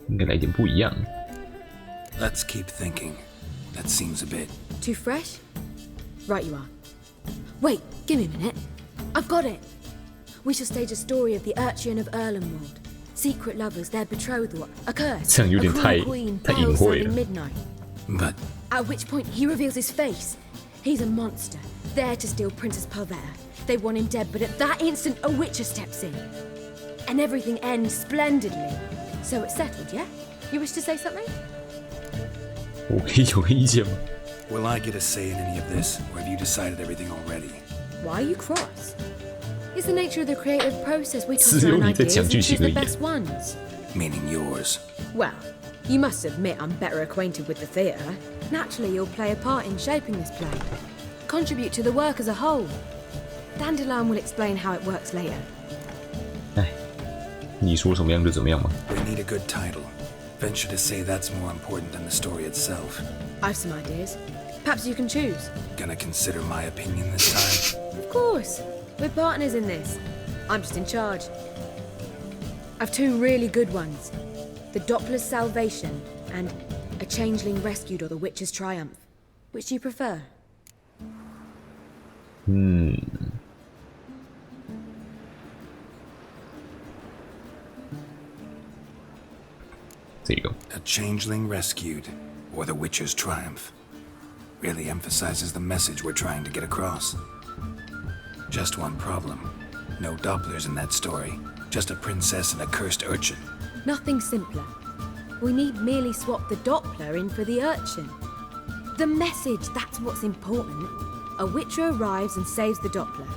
应该来点不一样. Let's keep thinking. That seems a bit... Too fresh? Right you are. Wait, give me a minute. I've got it. We shall stage a story of the Urchin of Erlenwald. Secret lovers, their betrothal, a curse, 这样有点 a 太 cruel queen, 太隐晦了. serving midnight. But... At which point he reveals his face. He's a monster, there to steal Princess Pavetta. They want him dead, but at that instant a witcher steps in. And everything ends splendidly. So it's settled, yeah? You wish to say something? 我可以有个意见吗? Will I get a say in any of this, or have you decided everything already? Why are you cross? It's the nature of the creative process. We toss 只有 around 你在 ideas 讲 and 剧 choose 情而 the 已. best ones. Meaning yours. Well, you must admit I'm better acquainted with the theatre. Naturally, you'll play a part in shaping this play. Contribute to the work as a whole. Dandelion will explain how it works later. 哎，你说什么样就怎么样嘛. We need a good title. Venture to say that's more important than the story itself. I've some ideas. Perhaps you can choose. Gonna consider my opinion this time? Of course. We're partners in this. I'm just in charge. I've two really good ones. The Doppler's Salvation and A Changeling Rescued or The Witcher's Triumph. Which do you prefer? 这个 A changeling rescued, or the Witcher's triumph. Really emphasizes the message we're trying to get across. Just one problem. No Dopplers in that story. Just a princess and a cursed urchin. Nothing simpler. We need merely swap the Doppler in for the urchin. The message, that's what's important. A Witcher arrives and saves the Doppler.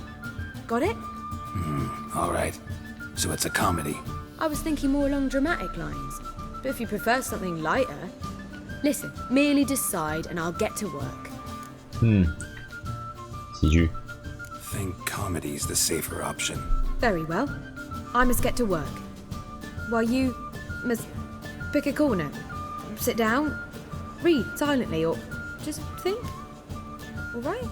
Got it? All right. So it's a comedy. I was thinking more along dramatic lines. But if you prefer something lighter... Listen, merely decide and I'll get to work. 喜剧 Think comedy's the safer option. Very well. I must get to work. While you must pick a corner, sit down, read silently, or just think. All right?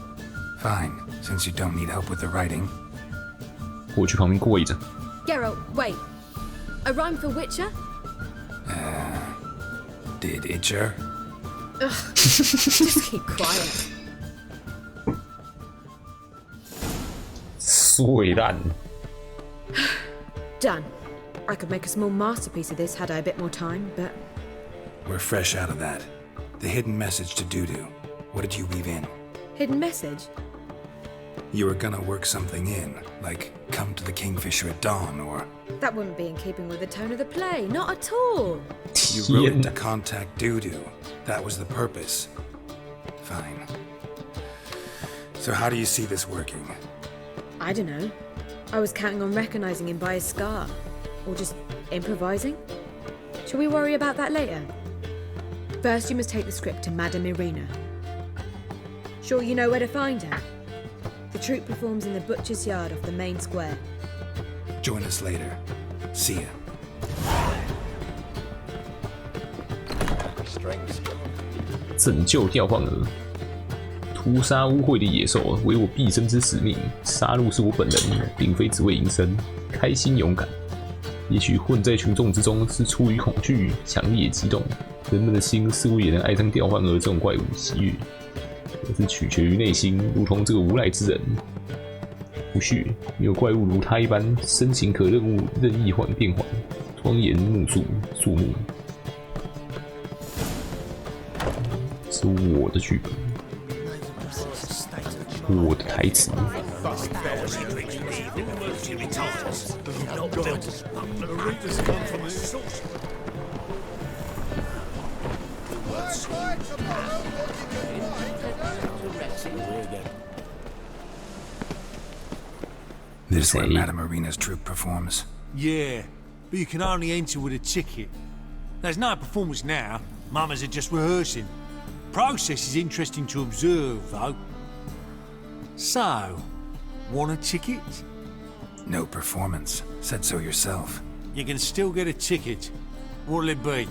Fine, since you don't need help with the writing. 我去旁边跪着。 Geralt, wait. A rhyme for Witcher? Did Itcher? Ugh, just keep quiet. 碎烂。 Done. I could make a small masterpiece of this had I a bit more time, but... We're fresh out of that. The hidden message to Dudu. What did you weave in? Hidden message? You were gonna work something in, like come to the Kingfisher at dawn, or... That wouldn't be in keeping with the tone of the play, not at all. You wrote it to contact Dudu. That was the purpose. Fine. So how do you see this working? I don't know. I was counting on recognizing him by his scar. Or just improvising. Shall we worry about that later? First, you must take the script to Madame Irina. Sure you know where to find her? The troupe performs in the butcher's yard off the main square. Join us later. See ya. 拯救调换蛾，屠杀污秽的野兽为我毕生之使命。杀戮是我本能，并非只为营生。开心勇敢，也许混在群众之中是出于恐惧、强烈激动。人们的心似乎也能爱上调换蛾这种怪物喜悦，而是取决于内心，如同这个无赖之人。不许没有怪物如他一般，深情可任意变换，庄严怒肃肃穆。是我的剧本，我的台词。This is where Madame Irina's troupe performs. Yeah, but you can only enter with a ticket. There's no performance now. Mamas are just rehearsing. Process is interesting to observe, though. So, want a ticket? No performance. Said so yourself. You can still get a ticket. What'll it be?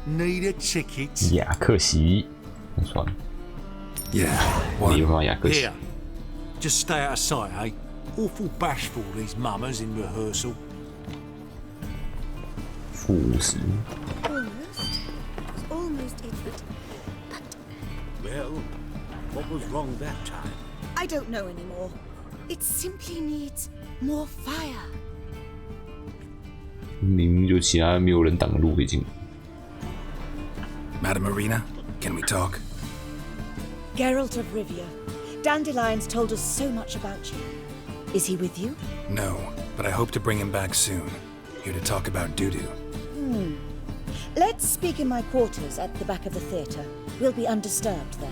Need a ticket? 雅克席，算了。Yeah. 没办法，雅克席。 Here. Just stay out of sight, eh? Awful bashful, these mamas in rehearsal. 负50。 Almost it, but... Well, what was wrong that time? I don't know anymore. It simply needs more fire. 明明就其他没有人挡路可以进。Madame Irina, can we talk? Geralt of Rivia. Dandelion's told us so much about you. Is he with you? No, but I hope to bring him back soon. Here to talk about Dudu. Let's speak in my quarters at the back of the theatre. We'll be undisturbed there.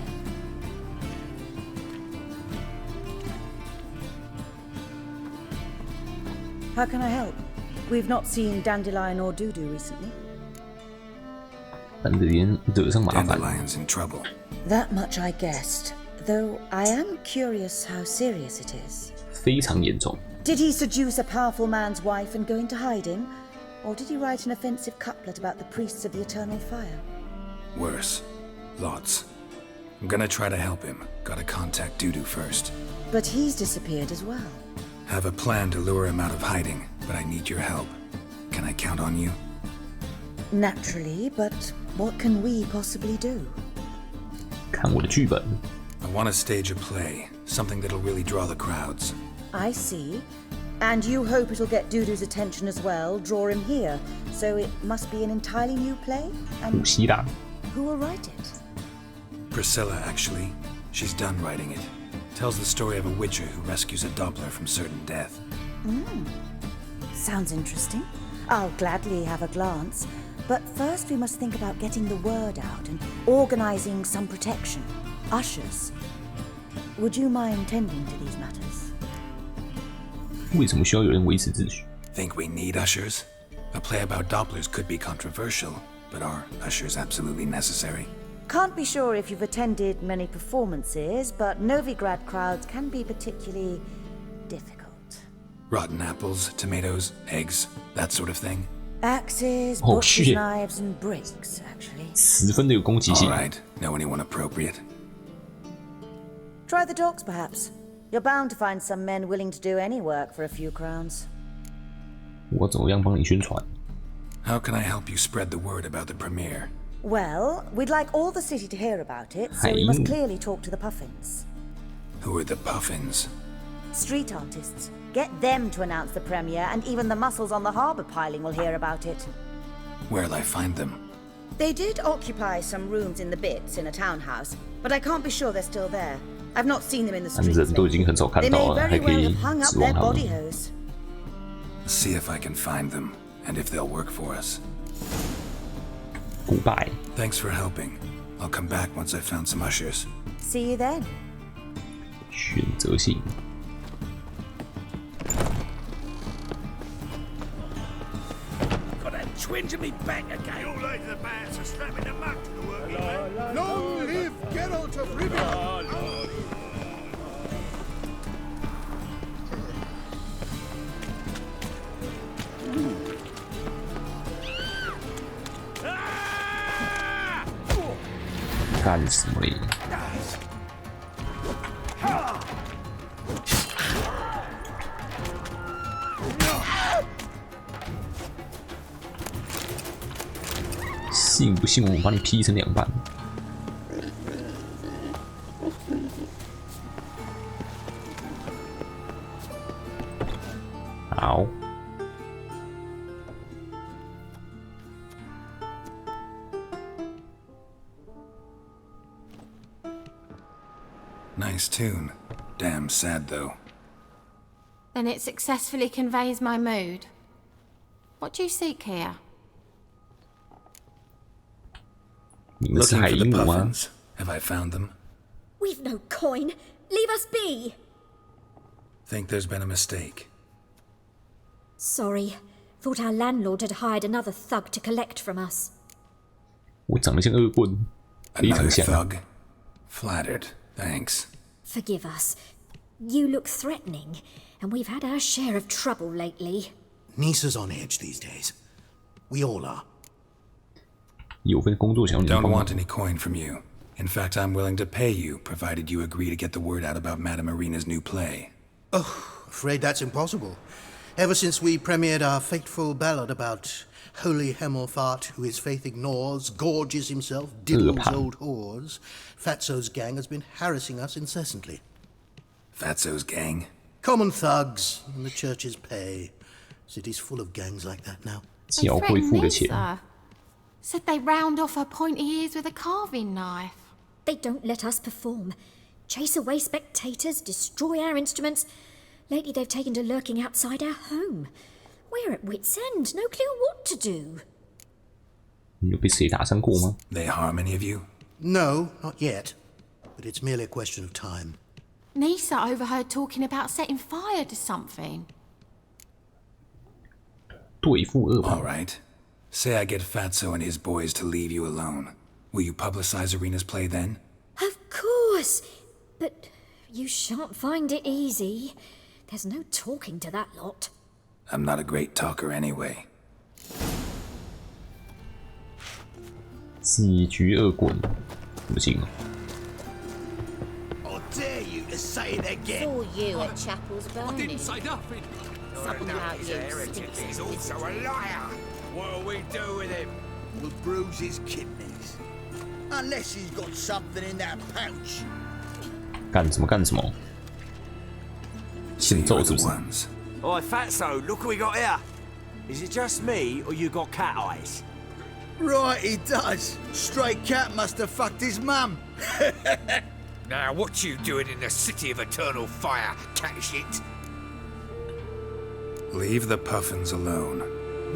How can I help? We've not seen Dandelion or Dudu recently. Dandelion's in trouble. That much I guessed. Though I am curious how serious it is. 非常严重。 Did he seduce a powerful man's wife and go into hiding? Or did he write an offensive couplet about the priests of the eternal fire? Worse. Lots. I'm gonna try to help him. Gotta contact Dudu first. But he's disappeared as well. Have a plan to lure him out of hiding, but I need your help. Can I count on you? Naturally, but what can we possibly do? 看我的剧本。 I want to stage a play, something that'll really draw the crowds. I see. And you hope it'll get Dudu's attention as well, draw him here. So it must be an entirely new play? 古希腊 Who will write it? Priscilla, actually. She's done writing it. Tells the story of a witcher who rescues a Doppler from certain death. Sounds interesting. I'll gladly have a glance. But first we must think about getting the word out and organizing some protection. Ushers. Would you mind tending to these matters? 为什么需要有人维持秩序？ Think we need ushers? A play about Dopplers could be controversial, but are ushers absolutely necessary? Can't be sure if you've attended many performances, but Novigrad crowds can be particularly difficult. Rotten apples, tomatoes, eggs, that sort of thing? Axes, Oh, butcher's shit. knives, and bricks, actually. 十分的有攻击性。 All right. Know anyone appropriate? Try the docks, perhaps. You're bound to find some men willing to do any work for a few crowns. 我怎么样帮你宣传？ How can I help you spread the word about the premiere? Well, we'd like all the city to hear about it, so we must clearly talk to the Puffins. Who are the Puffins? Street artists. Get them to announce the premiere, and even the muscles on the harbour piling will hear about it. Where'll I find them? They did occupy some rooms in the Bits in a townhouse, but I can't be sure they're still there. I've not seen them in the 反 streets 正都已经很少看 They 到 may 了，还 very 可 well 以 have hung up 指 their 望他 body 们。 hose. See if I can find them, and if they'll work for us. Goodbye. Thanks for helping. I'll come back once I've found some ushers. See you then. 选择性。 Got that twinge in me back again. You laid the man to strapping the muck to the working man. Long live Geralt of Rivia! Ah! 干什么嘞？ 信不信我把你劈成两半？好， Nice tune. Damn sad, though. Then it successfully conveys my mood. What do you seek here? 你们是 Looking 海 for 鹦 the 鹉吗？ Puffins. Have I found them? We've no coin. Leave us be. Think there's been a mistake. Sorry. Thought our landlord had hired another thug to collect from us. 我长得像恶棍，非 Another 常像。 thug. Flattered. Thanks. Forgive us. You look threatening, and we've had our share of trouble lately. Nisa's on edge these days. We all are. 有份工作想要你的 Don't 帮忙 want any coin from you. In fact, I'm willing to pay you, provided you agree to get the word out about Madame Marina's new play. Oh, afraid that's impossible. Ever since we premiered our fateful ballad about Holy Hemelfart, who his faith ignores, gorges himself, diddles old whores, Fatso's gang has been harassing us incessantly. Fatso's gang? Common thugs in the church's pay. City's full of gangs like that now. 缴会付的钱。 Nisa. Said they round off her pointy ears with a carving knife. They don't let us perform. Chase away spectators, destroy our instruments. Lately they've taken to lurking outside our home. We're at wit's end, no clue what to do. 你有被谁打伤过吗？ They harm any of you? No, not yet. But it's merely a question of time. Nisa overheard talking about setting fire to something. 对付恶霸。 All right. Say I get Fatso and his boys to leave you alone. Will you publicize Arena's play then? Of course. But you shan't find it easy. There's no talking to that lot. I'm not a great talker anyway. 几局恶棍，不行哦。 I dare you to say it again. Saw you at Chapel's Burning. I didn't say nothing. Something about you. He's also a liar. What'll we do with him? We'll bruise his kidneys. Unless he's got something in that pouch. 干什么干什么？欠揍是不是？ Oi, Fatso, look what we got here. Is it just me, or you got cat eyes? Right, he does. Stray cat must have fucked his mum. Now, what you doing in the city of eternal fire, cat shit? Leave the puffins alone.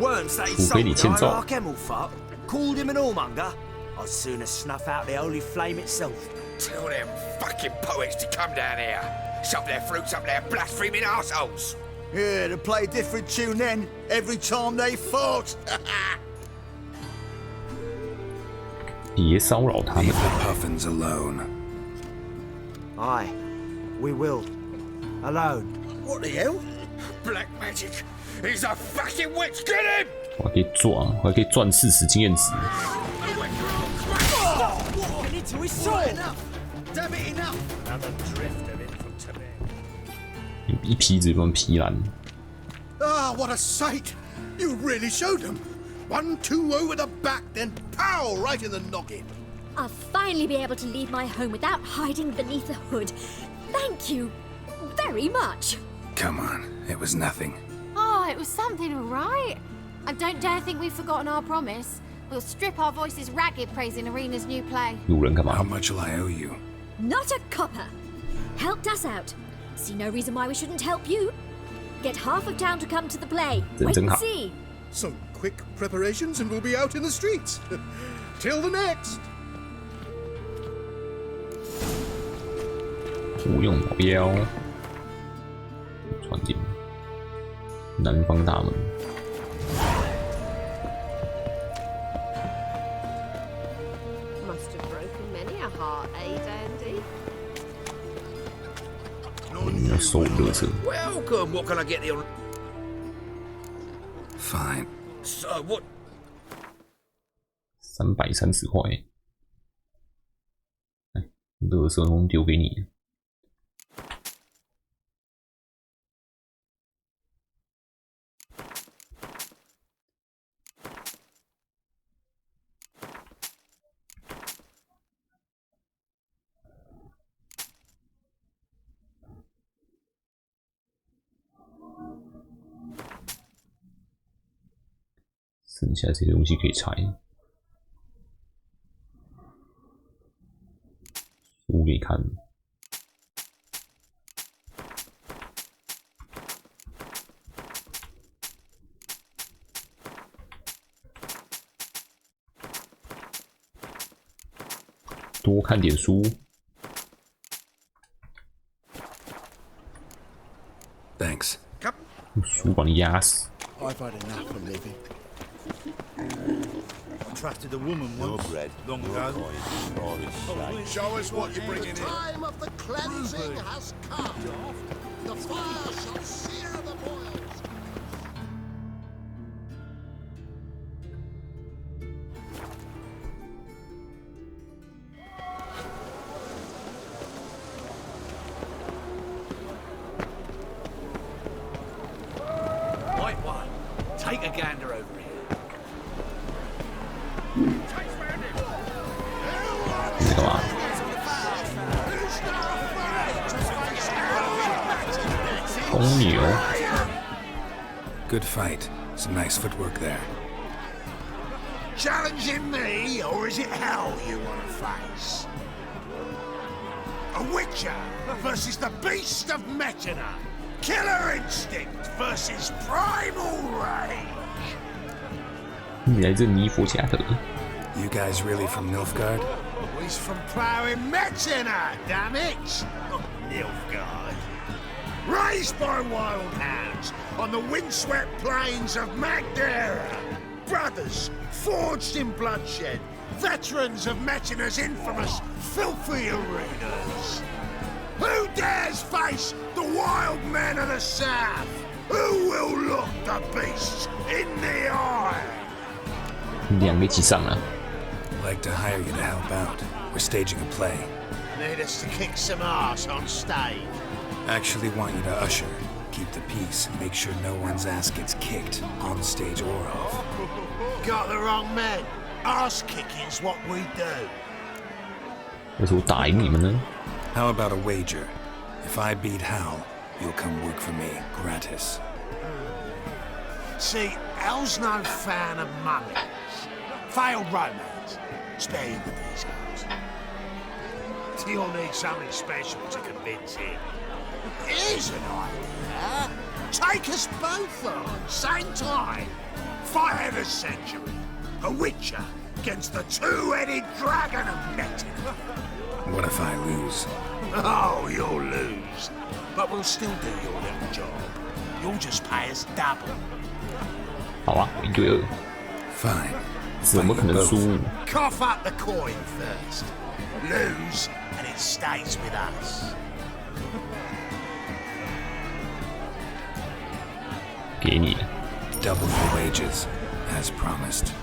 Once they sold the hierarch Emelfuck, called him an whoremonger, I'd sooner snuff out the holy flame itself. Tell them fucking poets to come down here. Shove their fruits up their blaspheming arseholes. Yeah, to play a different tune then, every time they fought. 别骚扰他们。 Leave the puffins alone. Aye, we will. Alone. What the hell? Black magic. He's a fucking witch. Get him! 我还可以赚，我还可以赚40经验值。 Walking into his soul. Damn it, enough! Another drift of it from Tibet. 一匹子乱皮兰。 Ah, what a sight! You really showed them. 1-2 over the back, then pow right in the noggin. I'll finally be able to leave my home without hiding beneath a hood. Thank you very much. Come on, it was nothing. Oh, it was something, all right. I don't dare think we've forgotten our promise. We'll strip our voices ragged praising Arena's new play. How much will I owe you? Not a copper. Helped us out. See no reason why we shouldn't help you. Get half of town to come to the play. Wait and see. Some quick preparations and we'll be out in the streets. Till the next. 无用保镖，传进南方大门。 Must have broken many a heart, eh, Dandy? 要收垃圾。 Welcome. What can I get you? Fine. So what? 330块。哎，垃圾通丢给你。 剩下这些东西可以拆，书可以看。多看点书。 Thanks. 书把你压死。 I've had enough of living. I trusted a woman once. Long ago. Show us what you're bringing in. Time of the cleansing has come. The fire shall sear the boils. White one, take a gander over here. 这干嘛？ 公牛。 Good fight. Some nice footwork there. Challenging me, or is it hell you want to face? A Witcher versus the Beast of Metina. Killer instinct versus primal rage. 你来自尼佛加特。 You guys really from Nilfgaard? He's from ploughing Metina, damn it! Not Nilfgaard. Raised by wild hounds on the windswept plains of Magdera. Brothers forged in bloodshed. Veterans of Metina's infamous filthy arenas. Who dares face the wild men of the south? Who will look the beasts in the eye? 两个一起上了。 Like to hire you to help out. We're staging a play. Need us to kick some ass on stage. Actually want you to usher. Keep the peace and make sure no one's ass gets kicked, on stage or off. Got the wrong men. Ass kicking's what we do. 为什么打赢你们呢？ How about a wager? If I beat Hal, you'll come work for me, gratis. See, El's no fan of mummies. Failed romance. Spare you the details. You'll need something special to convince him. Here's an idea. Take us both on, same time. Fight of the century. A witcher against the two-headed dragon of Metin. What if I lose? Oh, you'll lose. But we'll still do your little job. You'll just pay us double. 好啊，1对2。Fine. 怎么可能输？ Cough up the coin first. Lose, and it stays with us. 给你。 Double your wages, as promised.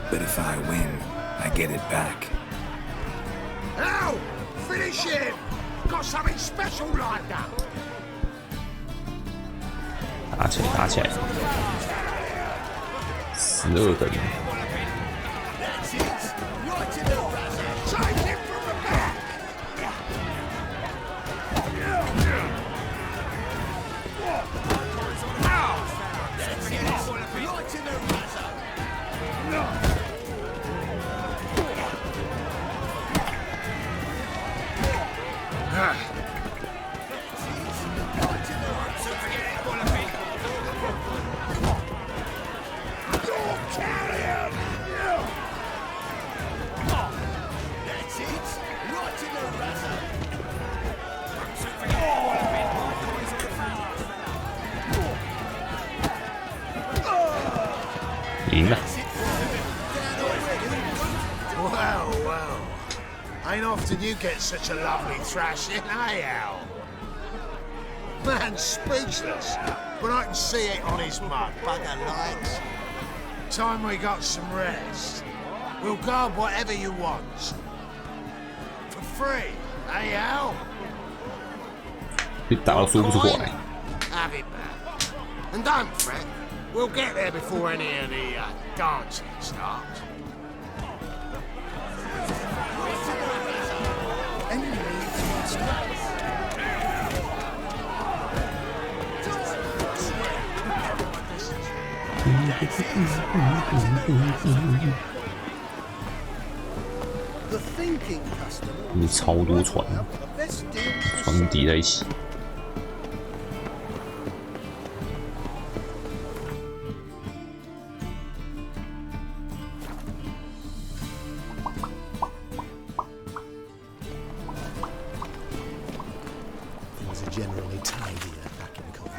But if I win, I get it back. Now, finish him! Got something special lined up. 打起来，打起来！12等。 赢了。 Well, well. Ain't often you get such a lovely thrashing, eh, Al? Man's speechless, but I can see it on his mug. Bugger likes. Time we got some rest. We'll guard whatever you want. For free, eh, Al? 被打到说不出话来。 Have it back. And don't fret. We'll get there before any of the dancing starts. The thinking customer 有超多船， the best deal 船叠在一起。 Things are generally tidier back in Covey.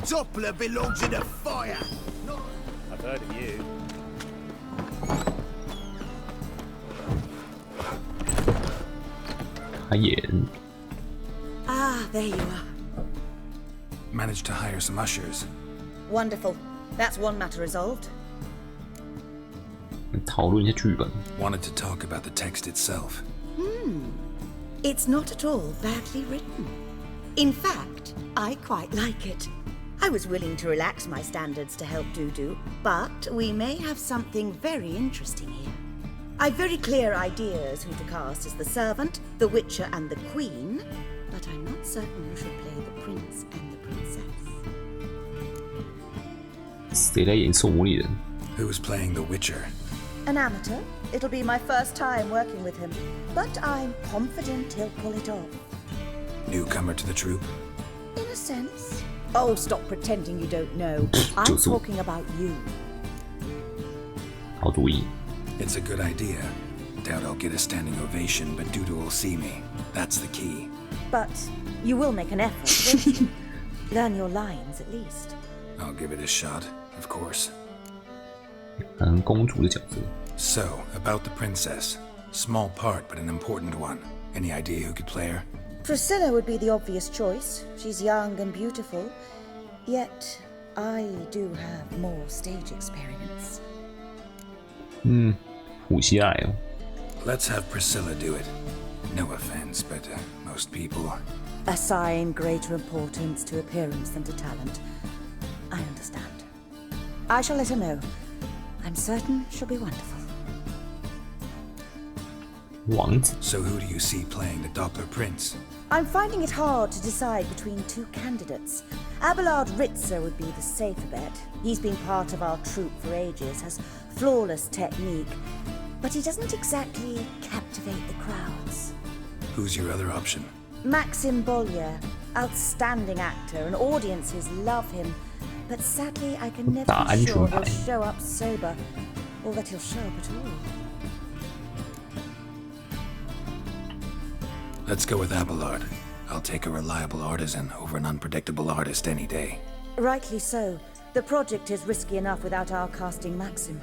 Doppler belongs in a fire. I've heard of you. Ah, there you are. Managed to hire some ushers. Wonderful. That's one matter resolved. 讨论一下剧本。 Wanted to talk about the text itself. It's not at all badly written. In fact, I quite like it. I was willing to relax my standards to help Dudu, but we may have something very interesting here. I've very clear ideas who to cast as the servant, the witcher, and the queen, but I'm not certain who should play the prince and the princess. 谁来演兽魔猎人？ Who's playing the Witcher? An amateur. It'll be my first time working with him, but I'm confident he'll pull it off. Newcomer to the troupe? In a sense. Oh, stop pretending you don't know. I'm talking about you. 好主意。 It's a good idea. Doubt I'll get a standing ovation, but Dudu will see me. That's the key. But you will make an effort, won't you? Learn your lines, at least. I'll give it a shot, of course. 公主的角色。 So, about the princess. Small part, but an important one. Any idea who could play her? Priscilla would be the obvious choice. She's young and beautiful. Yet, I do have more stage experience. 武希爱哦。 Let's have Priscilla do it. No offense, but most people... Assign greater importance to appearance than to talent. I understand. I shall let her know. I'm certain she'll be wonderful. So who do you see playing the Doppler Prince? I'm finding it hard to decide between two candidates. Abelard Ritzer would be the safer bet. He's been part of our troupe for ages, has flawless technique, but he doesn't exactly captivate the crowds. Who's your other option? Maxim Bollier, outstanding actor, and audiences love him. But sadly, I can never be sure he'll show up sober, or that he'll show up at all. Let's go with Abelard. I'll take a reliable artisan over an unpredictable artist any day. Rightly so. The project is risky enough without our casting Maxim.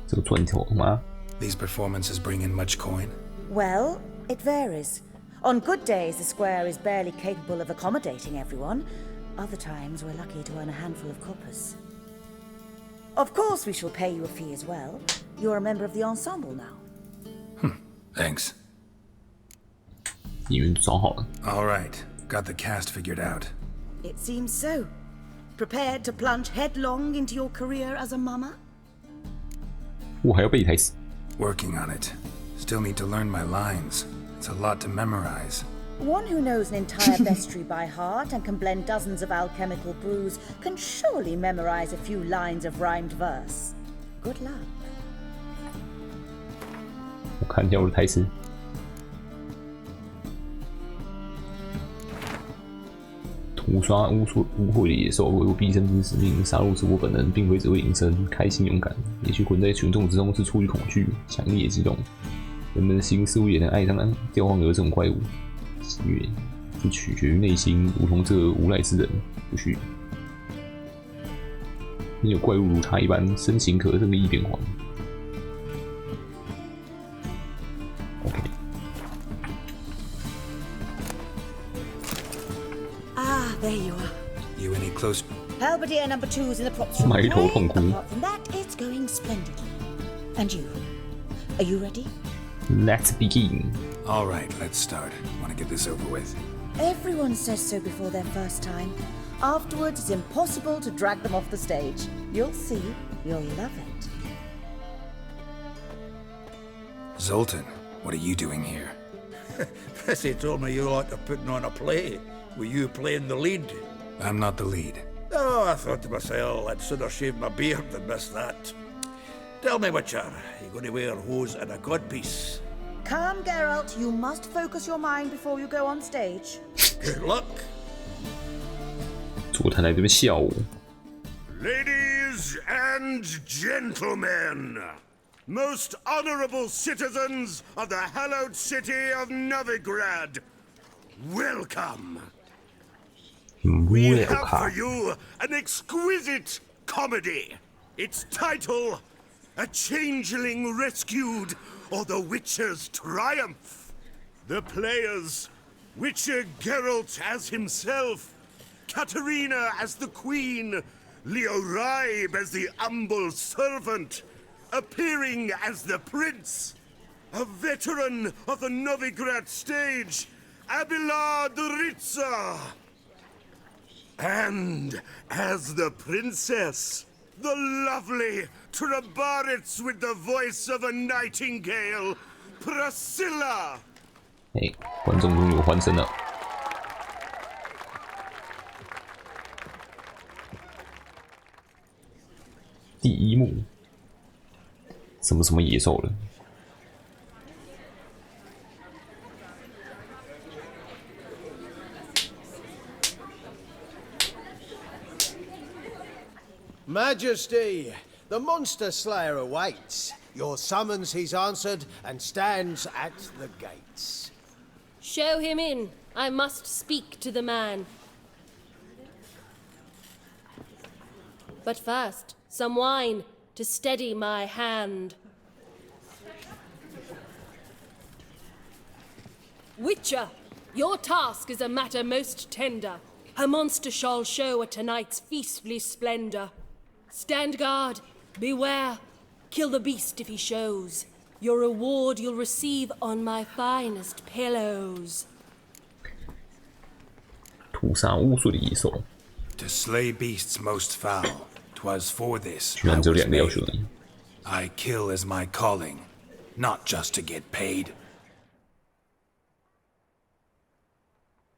这个赚头吗？ These performances bring in much coin? Well, it varies. On good days, the square is barely capable of accommodating everyone. Other times, we're lucky to earn a handful of coppers. Of course, we shall pay you a fee as well. You're a member of the ensemble now. Thanks. 演员找好了。 All right, got the cast figured out. It seems so. Prepared to plunge headlong into your career as a mama? 我还要背台词。 Working on it. Still need to learn my lines. It's a lot to memorize. One who knows an entire bestiary by heart and can blend dozens of alchemical brews can surely memorize a few lines of rhymed verse. Good luck. 我看一下我的台词。屠杀污秽的野兽，为我毕生之使命。杀戮是我本能，并非只为营生。开心勇敢，也许混在群众之中是出于恐惧，强烈激动。人们的心似乎也能爱上调换而这种怪物。喜悦是取决于内心，如同这无赖之人，不许。没有怪物如他一般深情可憎的一变黄。OK。 There you are. You any close? Halberdier number 2's in the props room. 埋头痛哭。 Apart from that, it's going splendidly. And you? Are you ready? Let's begin. All right, let's start. Want to get this over with. Everyone says so before their first time. Afterwards, it's impossible to drag them off the stage. You'll see. You'll love it. Zoltan, what are you doing here? Bessie told me you like to putting on a play. Were you playing the lead? I'm not the lead. Oh, I thought to myself, I'd sooner shave my beard than miss that. Tell me, Witcher, you going to wear hose and a godpiece? Calm, Geralt. You must focus your mind before you go on stage. Good luck. 左谈来这边笑我。 Ladies and gentlemen, most honorable citizens of the hallowed city of Novigrad, welcome. We have for you an exquisite comedy. Its title, A Changeling Rescued or the Witcher's Triumph. The players, Witcher Geralt as himself, Katerina as the Queen, Leoraib as the humble servant, appearing as the Prince, a veteran of the Novigrad stage, Abelard Ritzer. And as the Princess, the lovely Trabaritz with the voice of a nightingale, Priscilla. 哎，观众终于有欢声了。第一幕，什么野兽了？ Majesty, the monster slayer awaits. Your summons he's answered and stands at the gates. Show him in. I must speak to the man. But first, some wine to steady my hand. Witcher, your task is a matter most tender. A monster shall show at tonight's feastly splendor. Stand guard, beware, kill the beast if he shows. Your reward you'll receive on my finest pillows. 屠杀污秽的野兽。 To slay beasts most foul, 'twas for this 居然只有2个要求而已。 I kill as my calling, not just to get paid.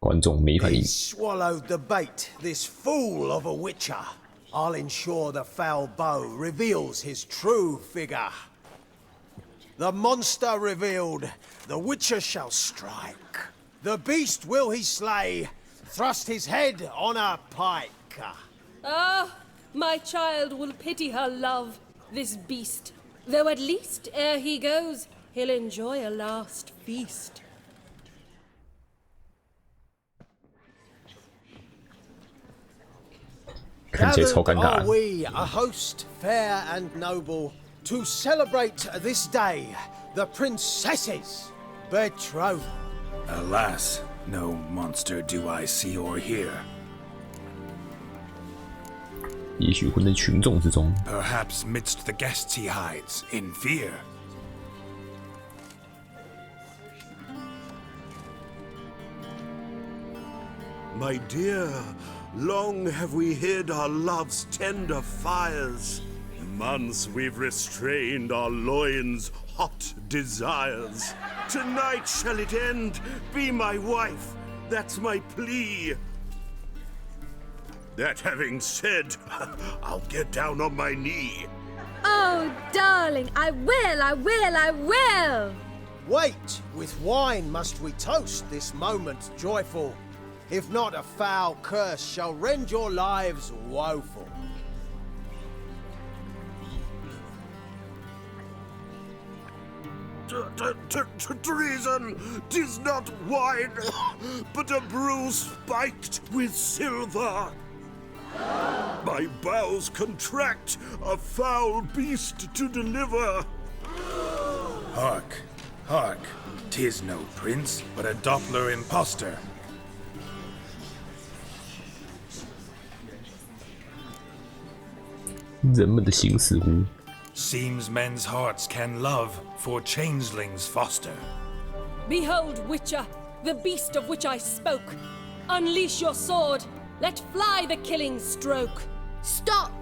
观众没反应。 He's swallowed the bait, this fool of a witcher. I'll ensure the foul bow reveals his true figure. The monster revealed, the witcher shall strike. The beast will he slay, thrust his head on a pike. Ah, my child will pity her love, this beast. Though at least, ere he goes, he'll enjoy a last feast. 看起来超尴 Gathered 尬 are。we, a host fair and noble, to celebrate this day, the princess's betrothal. Alas, no monster do I see or hear. 也许混在群众之中。 Perhaps midst the guests he hides, in fear. My dear, long have we hid our love's tender fires. Months we've restrained our loins' hot desires. Tonight shall it end, be my wife, that's my plea. That having said, I'll get down on my knee. Oh, darling, I will! Wait, with wine must we toast this moment joyful. If not, a foul curse shall rend your lives woeful. Treason! 'Tis not wine, but a brew spiked with silver. My bowels contract, a foul beast to deliver. Hark, hark, 'tis no prince, but a Doppler impostor. "人们的心似乎 Seems men's hearts can love, for changelings foster. Behold, Witcher, the beast of which I spoke. Unleash your sword. Let fly the killing stroke. Stop,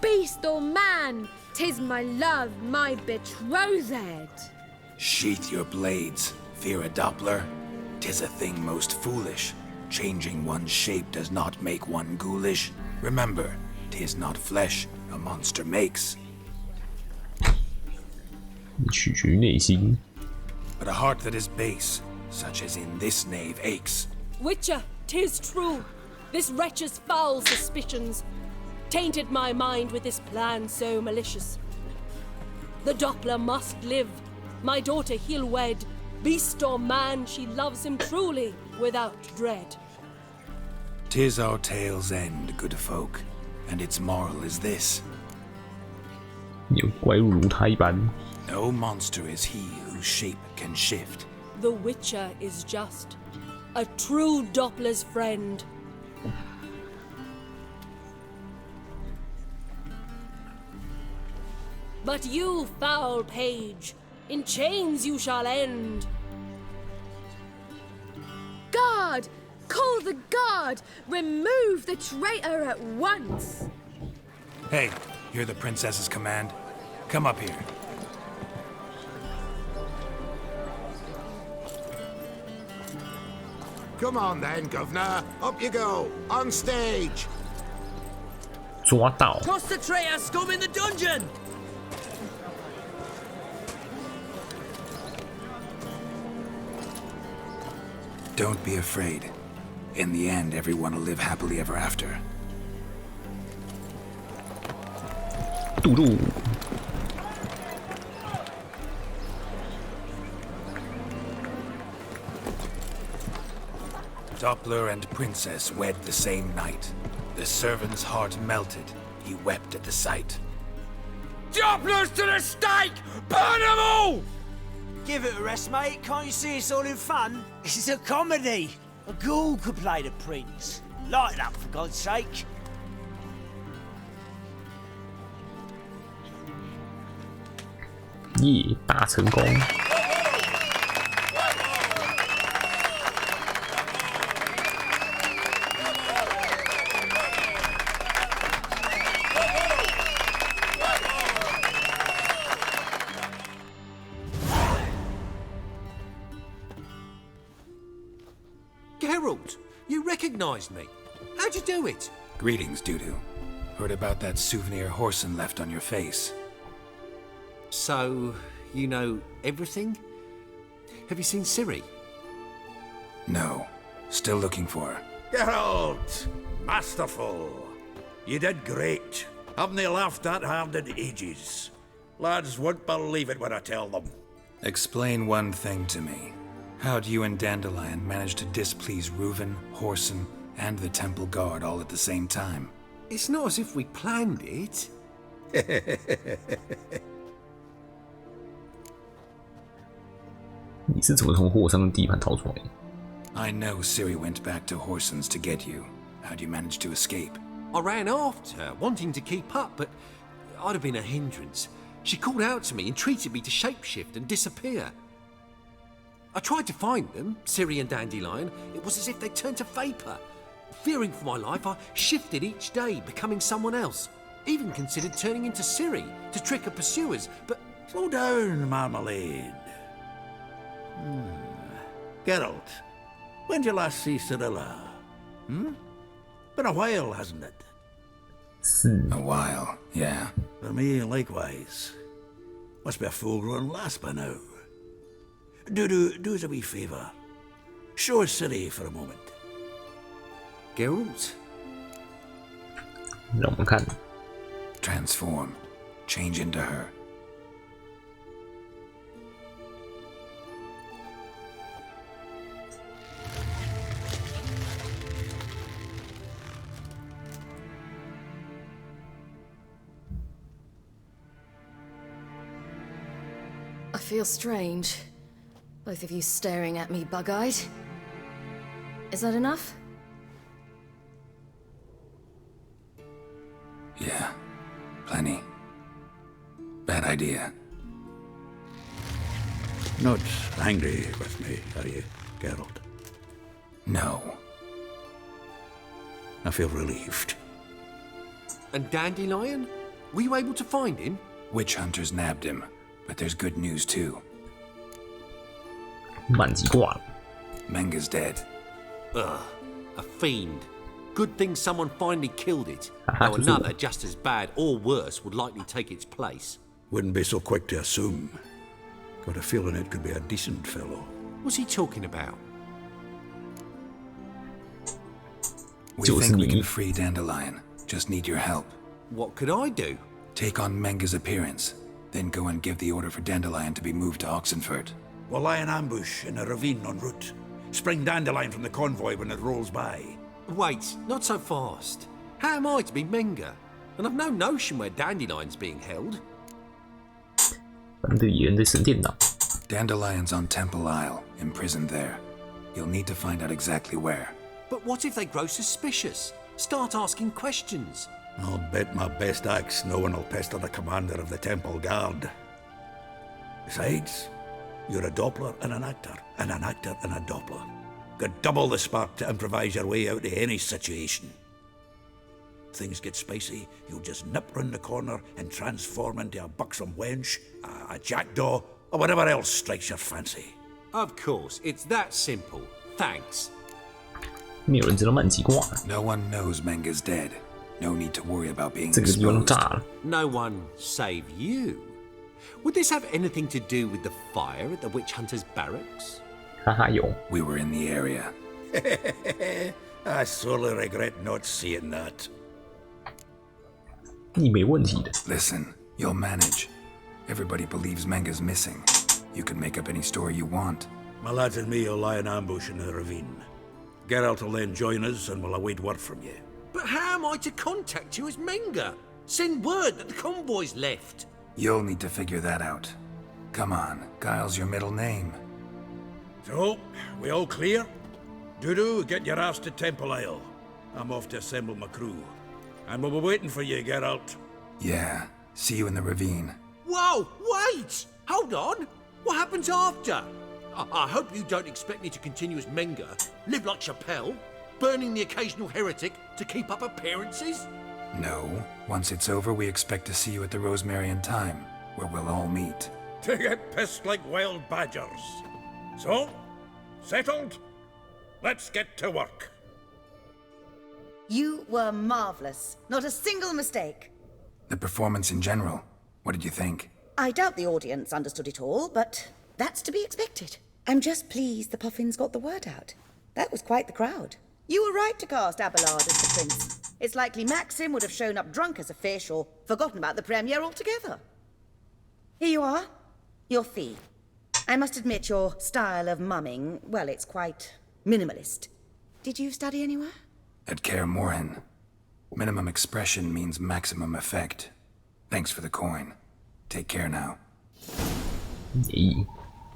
beast or man! 'Tis my love, my betrothed. Sheath your blades, fear a Doppler. 'Tis a thing most foolish. Changing one's shape does not make one ghoulish. Remember, 'tis not flesh a monster makes. 取决于内心。 But a heart that is base, such as in this knave aches. Witcher, 'tis true. This wretch's foul suspicions tainted my mind with this plan so malicious. The Doppler must live. My daughter he'll wed. Beast or man, she loves him truly, without dread. 'Tis our tale's end, good folk, and its moral is this. 有怪物如他一般。 No monster is he whose shape can shift. The Witcher is just a true Doppler's friend. But you, foul page, in chains you shall end. Guard! Call the guard! Remove the traitor at once! Hey, hear the princess's command? Come up here. Come on then, Governor. Up you go. On stage. 抓到！ Toss the traitor scum in the dungeon! Don't be afraid. In the end, everyone will live happily ever after. 堵住！ Doppler and princess wed the same night. The servant's heart melted. He wept at the sight. Dopplers to the stake! Burn them all! Give it a rest, mate. Can't you see it's all in fun? It's a comedy. A ghoul could play the prince. Light it up, for God's sake. 耶，大成功！ Geralt, you recognized me. How'd you do it? Greetings, Dudu. Heard about that souvenir Horson left on your face. So, you know everything? Have you seen Ciri? No. Still looking for her. Geralt! Masterful. You did great. Haven't they laughed that hard in ages? Lads won't believe it when I tell them. Explain one thing to me. How'd you and Dandelion manage to displease Reuven, Horson, and the Temple Guard all at the same time? It's not as if we planned it. 你是怎么从霍桑的地盘逃出来的？ I know Ciri went back to Horson's to get you. How'd you manage to escape? I ran after her, wanting to keep up, but I'd have been a hindrance. She called out to me, entreated me to shapeshift and disappear. I tried to find them, Ciri and Dandelion. It was as if they'd turned to vapour. Fearing for my life, I shifted each day, becoming someone else. Even considered turning into Ciri to trick her pursuers, but... Slow down, Marmalade. Geralt, when did you last see Cirilla? Been a while, hasn't it? A while, yeah. For me, likewise. Must be a full-grown lass by now. Do us a wee favour. Show us Ciri for a moment. Geralt? 让我们看。 Transform. Change into her. I feel strange. Both of you staring at me bug-eyed. Is that enough? Yeah. Plenty. Bad idea. Not angry with me, are you, Geralt? No. I feel relieved. And Dandelion? Were you able to find him? Witch hunters nabbed him, but there's good news too. 满级挂了。 Menga's dead. Ugh, a fiend. Good thing someone finally killed it. Though 就是我。 another, just as bad or worse, would likely take its place. Wouldn't be so quick to assume. Got a feeling it could be a decent fellow. What's he talking about? We think we can free Dandelion. Just need your help. What could I do? Take on Menga's appearance, then go and give the order for Dandelion to be moved to Oxenford. We'll lie in ambush in a ravine en route. Spring Dandelion from the convoy when it rolls by. Wait, not so fast. How am I to be Menga? And I've no notion where Dandelion's being held. 反正这里人在神殿岛。 Dandelion's on Temple Isle, imprisoned there. You'll need to find out exactly where. But what if they grow suspicious? Start asking questions? I'll bet my best axe no one will pester the commander of the Temple Guard. Besides, you're a Doppler and an actor and a Doppler. Got double the spark to improvise your way out of any situation. Things get spicy, you'll just nip round the corner and transform into a buxom wench, a jackdaw, or whatever else strikes your fancy. Of course, it's that simple. Thanks. 没有人知道满级挂了。 No one knows Menga's dead. No need to worry about being 这个地方 exposed. 炸了。 No one save you. Would this have anything to do with the fire at the witch hunter's barracks? 哈哈，有。 We were in the area. I sorely regret not seeing that. 你没问题的。 Listen, you'll manage. Everybody believes Menga's missing. You can make up any story you want. My lads and me will lie in ambush in the ravine. Geralt will then join us and we'll await word from you. But how am I to contact you as Menga? Send word that the convoy's left. You'll need to figure that out. Come on, Guile's your middle name. So, we all clear? Dudu, get your ass to Temple Isle. I'm off to assemble my crew. And we'll be waiting for you, Geralt. Yeah, see you in the ravine. Whoa, wait! Hold on! What happens after? I hope you don't expect me to continue as Menga, live like Chappelle, burning the occasional heretic to keep up appearances? No, once it's over, we expect to see you at the Rosemary Time, where we'll all meet. To get pissed like wild badgers. So, settled? Let's get to work. You were marvelous. Not a single mistake. The performance in general, what did you think? I doubt the audience understood it all, but that's to be expected. I'm just pleased the Puffins got the word out. That was quite the crowd. You were right to cast Abelard as the prince. It's likely Maxim would have shown up drunk as a fish or forgotten about the premiere altogether. Here you are. Your fee. I must admit your style of mumming, well, it's quite minimalist. Did you study anywhere? At Kaer Morhen. Minimum expression means maximum effect. Thanks for the coin. Take care now. 咦，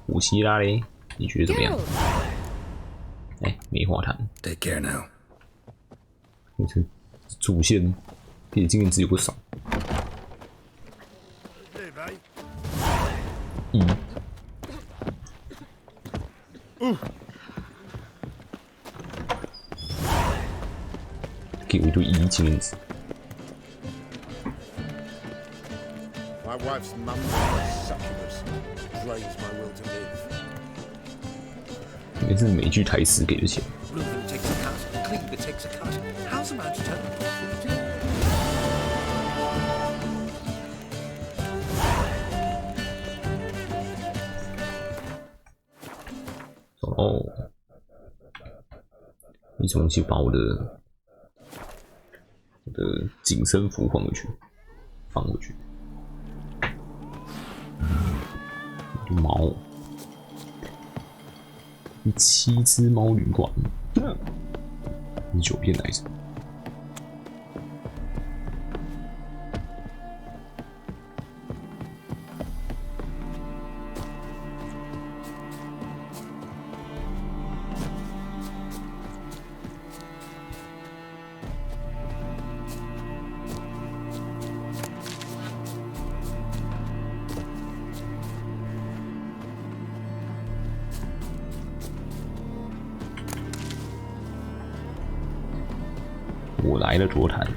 古希腊嘞？你觉得怎么样？哎，梅花糖。Take care now. 主线比经验值有不少。咦。给我一堆一经验值。My wife's mum was a succubus. Drains my will to live. 应该是每句台词给的钱。Reuben takes a cut. Cleaver takes a cut. How's about to turn? 哦，你怎么去把我的紧身服放回去？放回去。猫，7只猫旅馆，你9片来着。我来了，卓坦。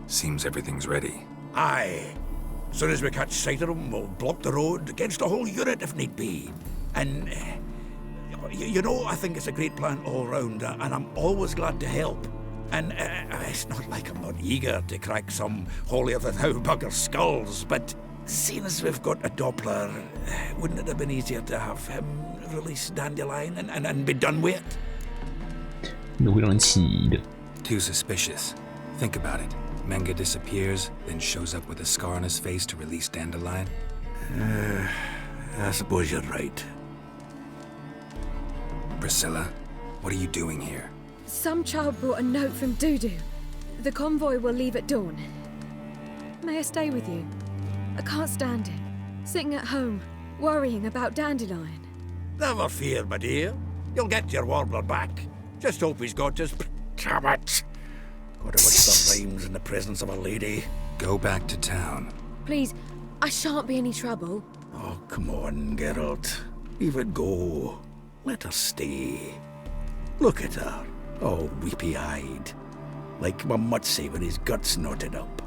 Seems everything's ready. Aye. Soon as we catch sight of them, we'll block the road against a whole unit if need be. And, you know, I think it's a great plan all round, and I'm always glad to help. And it's not like I'm not eager to crack some holier-than-thou bugger skulls, but seeing as we've got a Doppler, wouldn't it have been easier to have him release Dandelion and be done with it? 那会让人起疑的。Too suspicious. Think about it. Menga disappears, then shows up with a scar on his face to release Dandelion. I suppose you're right. Priscilla, what are you doing here? Some child brought a note from Dudu. The convoy will leave at dawn. May I stay with you? I can't stand it. Sitting at home, worrying about Dandelion. Never fear, my dear. You'll get your warbler back. Just hope he's got his... Damn it! Gotta watch the rhymes in the presence of a lady. Go back to town. Please, I shan't be any trouble. Oh, come on, Geralt. Leave it go. Let her stay. Look at her, all weepy-eyed. Like my Mutsy with his guts knotted up.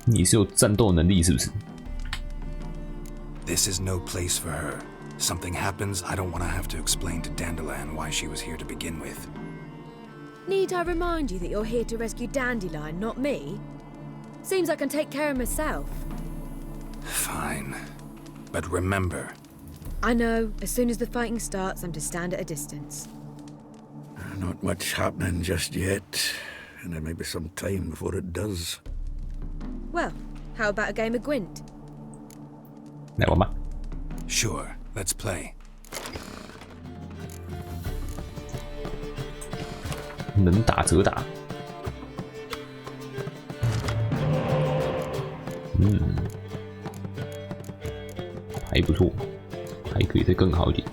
你是有战斗能力是不是？ This is no place for her. Something happens, I don't want to have to explain to Dandelion why she was here to begin with. Need I remind you that you're here to rescue Dandelion, not me? Seems I can take care of myself. Fine. But remember... I know. As soon as the fighting starts, I'm to stand at a distance. Not much happening just yet. And there may be some time before it does. Well, how about a game of Gwent? 来玩吧。 Sure, let's play. 能打则打。还不错，还可以再更好一点。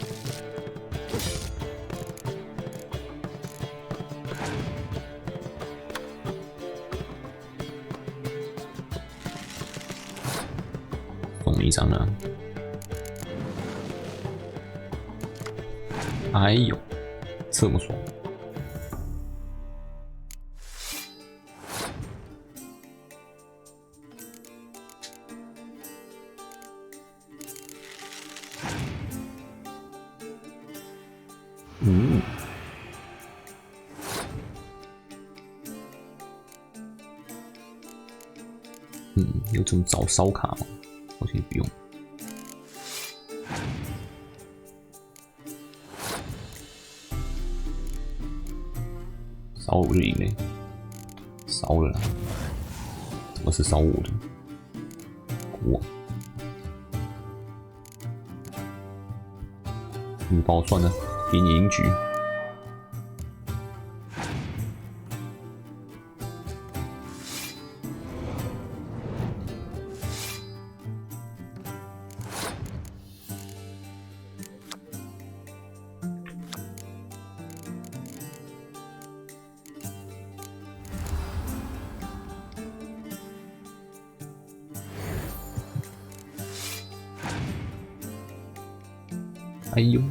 送你一张呢。哎呦，这么爽！有种找烧卡吗？好像不用。烧我就赢嘞，烧了啦！怎么是烧我的？国王，你帮我算了，给你赢局。哎呦，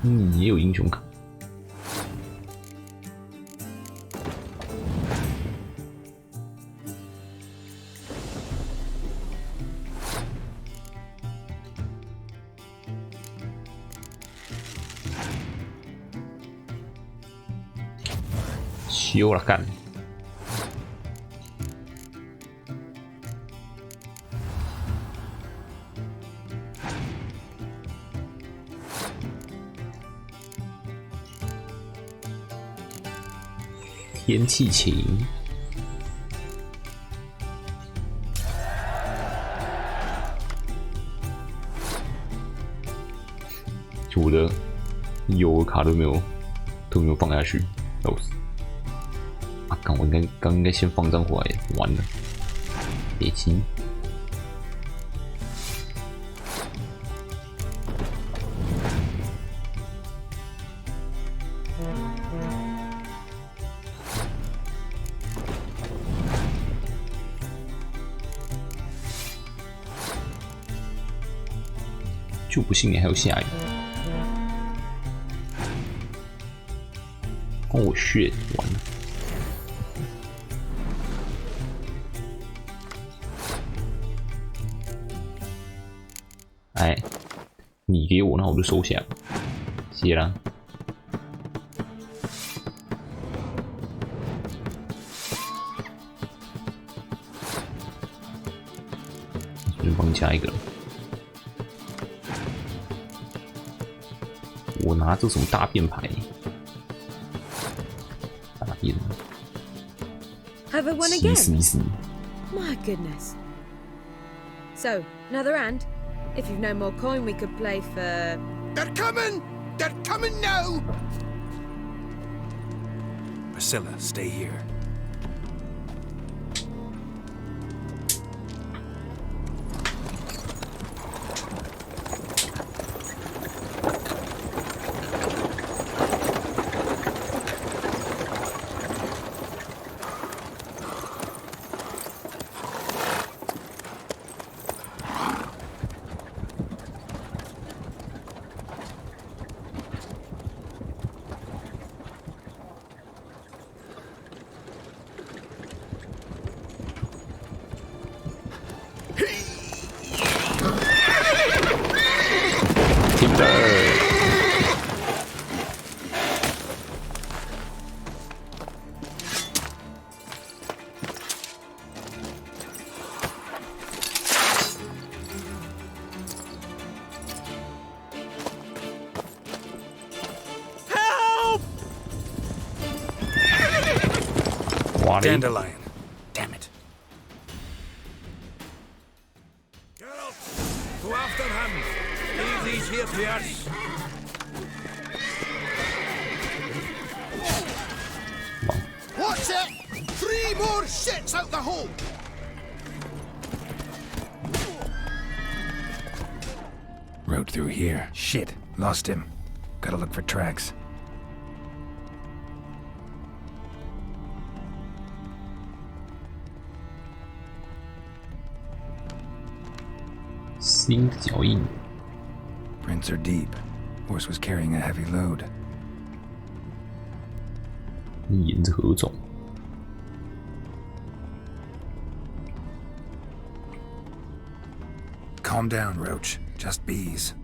你也有英雄卡。修了干。天气晴，就我的有卡都没有放下去，笑死！啊，我应该先放张回来，完了，别急。就不信你还有下雨。哦，shit，完了。哎，你给我，那我就收下，谢啦。就帮你加一个。我拿这什么大便牌？大便。Have it won again? 死。 My goodness. So, another hand? If you've no more coin, we could play for... They're coming! They're coming now! Priscilla, stay here. Dandelion. Damn it. Geralt, go after him. Leave these here to us. What's it? 3 more shits out the hole! Rode through here. Shit. Lost him. Gotta look for tracks. Prints are deep. Horse was carrying a heavy load. 沿着河走。Calm down, Roach. Just bees.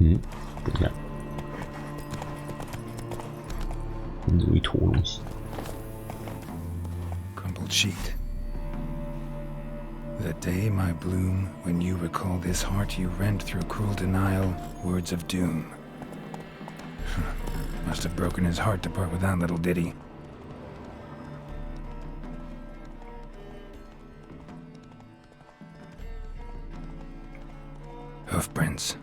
嗯，等一下，跟着一坨东西。 Crumpled sheet. The day my bloom, when you recall this heart you rent through cruel denial, words of doom. Must have broken his heart to part with that little ditty. Hoofprints.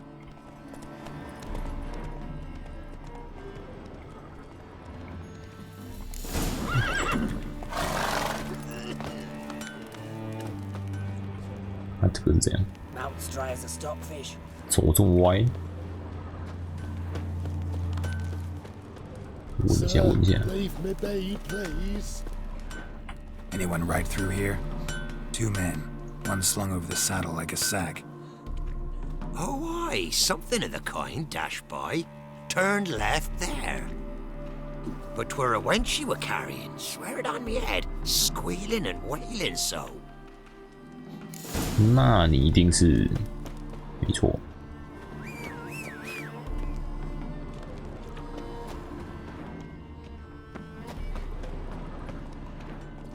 Ah, 这个是这样， Mouth's dry as a stockfish. 走这么歪，闻一下，闻一下。 Leave me be, please. Anyone ride through here? 2 men, one slung over the saddle like a sack. Oh, aye, something of the kind dashed by. Turned left there. But 'twere a wench you were carrying, swear it on me head, squealing and wailing so. 那你一定是没错。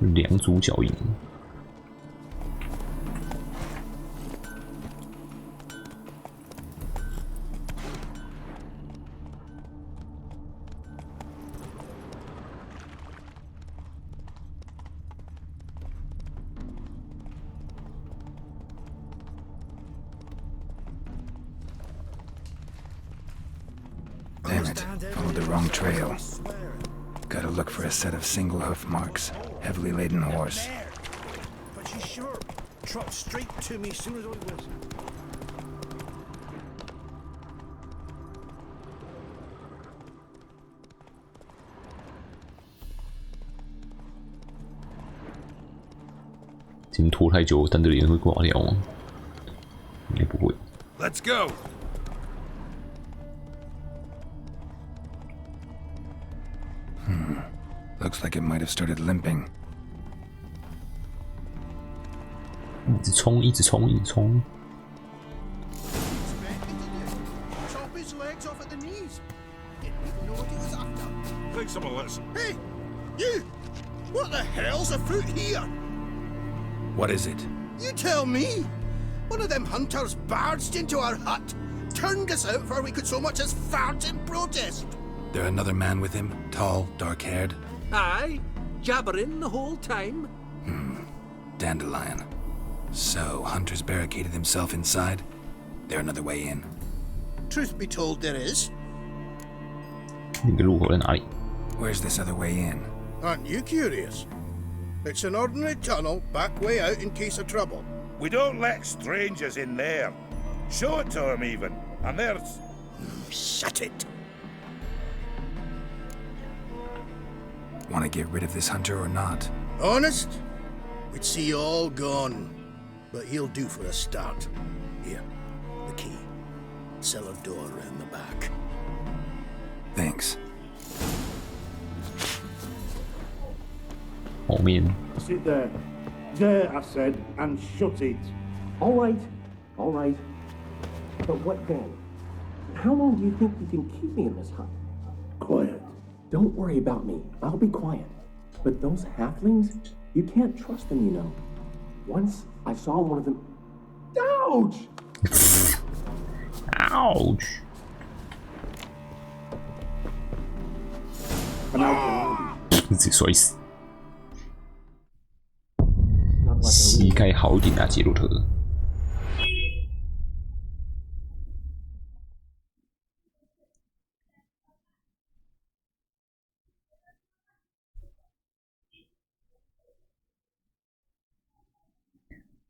两组脚印。 Damn it, followed the wrong trail. Gotta look for a set of single hoof marks. Heavily laden horse. But she's sure. Trot straight to me soon as I was. 今天拖太久，单德连会挂掉吗？应该不会。 Let's go. Looks like it might have started limping. 一直冲，一直冲，一直冲。 Chop his legs off at the knees. Didn't know what he was after. Think someone lets. Hey, you! What the hell's afoot here? What is it? You tell me. One of them hunters barged into our hut, turned us out before we could so much as fart in protest. There another man with him? Tall, dark-haired? Aye, jabbering the whole time. Dandelion. So, Hunter's barricaded himself inside? There another way in? Truth be told, there is. 那个入口在哪里？ Where's this other way in? Aren't you curious? It's an ordinary tunnel, back way out in case of trouble. We don't let strangers in there. Show it to them even. And there's... Shut it. Want to get rid of this hunter or not? Honest? We'd see you all gone. But he'll do for a start. Here, the key. Cellar door around the back. Thanks. 后面 Sit there. There, I said, and shut it. All right, all right. But what then? How long do you think you can keep me in this hut? Quiet. Don't worry about me. I'll be quiet. But those halflings, you can't trust them, you know. Once I saw one of them. Ouch! Ouch! An 自己摔死。膝盖好一点啊，杰洛特。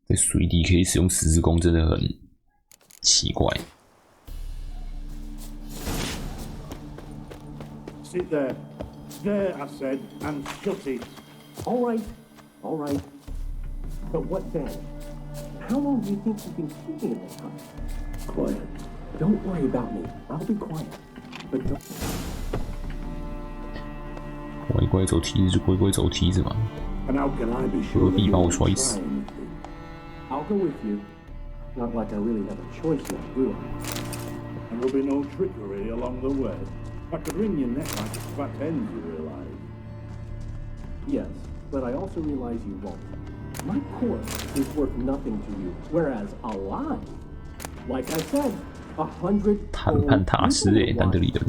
在水底可以使用十字弓，真的很奇怪。 Sit there. There, I said, and shut it. All right, all right. But what then? How long do you think you can keep me in this hut? Quiet. Don't worry about me. I'll be quiet. But don't... 乖乖走梯子就乖乖走梯子嘛。 And how can I be 何 sure 必 that 把 you 我 won't 摔 try 死？ I'll go with you. Not like I really have a choice now, do I? And there'll be no trickery along the way. I could wring your neck like a fat hen, you realize. Yes, but I also realize you won't. My corpse is worth nothing to you, whereas alive, like I said, 100 谈判大师诶，丹德里人。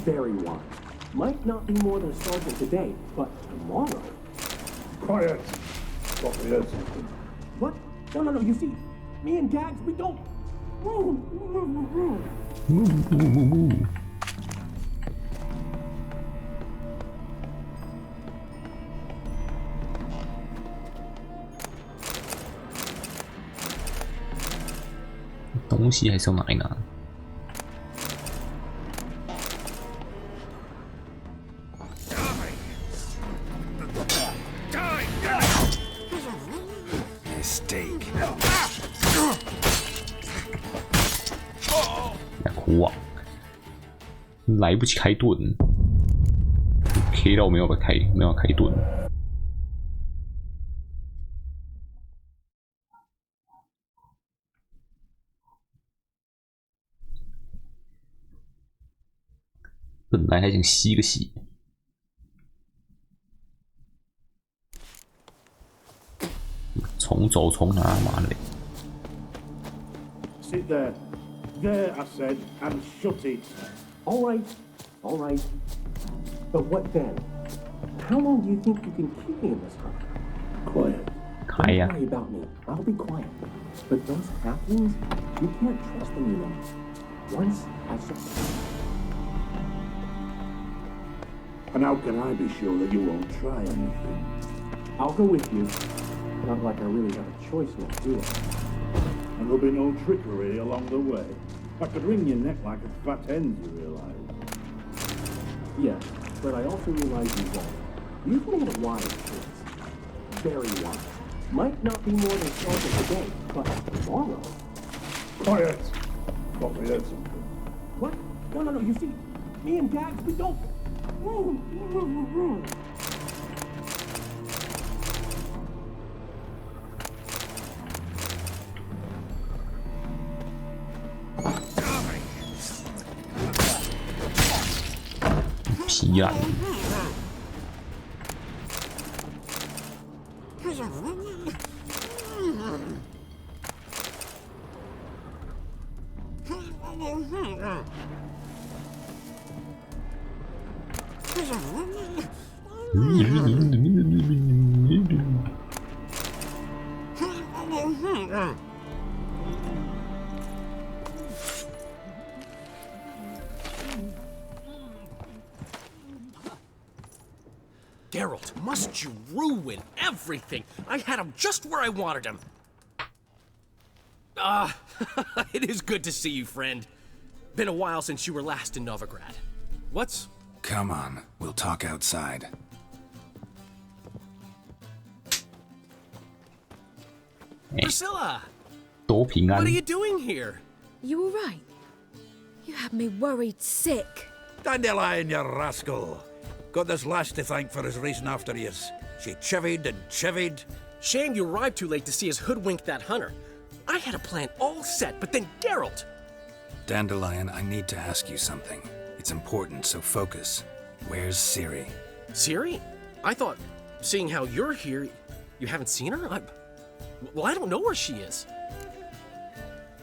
very wise. Might not be more than a sergeant today, but tomorrow. Quiet! Thought we heard something. What? No. You see, me and Gags, we don't. 东西还是要拿一拿。Mistake. 哭啊！来不及开盾 ，K 到没有开盾。 本来还想吸个血，重走重拿，妈的！ Sit there. There, I said, and shut it. All right. But what then? How long do you think you can keep me in this hut? Quiet. Don't worry about me. I'll be quiet. But those halflings, you can't trust them, you know. Once I saw them. And how can I be sure that you won't try anything? I'll go with you. Not like I really have a choice now, do I? And there'll be no trickery along the way. I could wring your neck like a fat hen, you realize. Yes, but I also realize you won't. You've made a wise choice. Very wise. Might not be more than sergeant today, but tomorrow. Quiet! Thought we heard something. What? No. You see, me and Gags, we don't. P 烂。 Geralt, must you ruin everything? I had him just where I wanted him. It is good to see you, friend. Been a while since you were last in Novigrad. What's... Come on, we'll talk outside. Priscilla! 都平安。 What are you doing here? You all right? You had me worried sick. Dandelion, you rascal. Got this lass to thank for his racing after yous. She chivied and chivied. Shame you arrived too late to see us hoodwink that hunter. I had a plan all set, but then Geralt... Dandelion, I need to ask you something. It's important, so focus. Where's Ciri? Ciri? I thought, seeing how you're here, you haven't seen her? Well, I don't know where she is.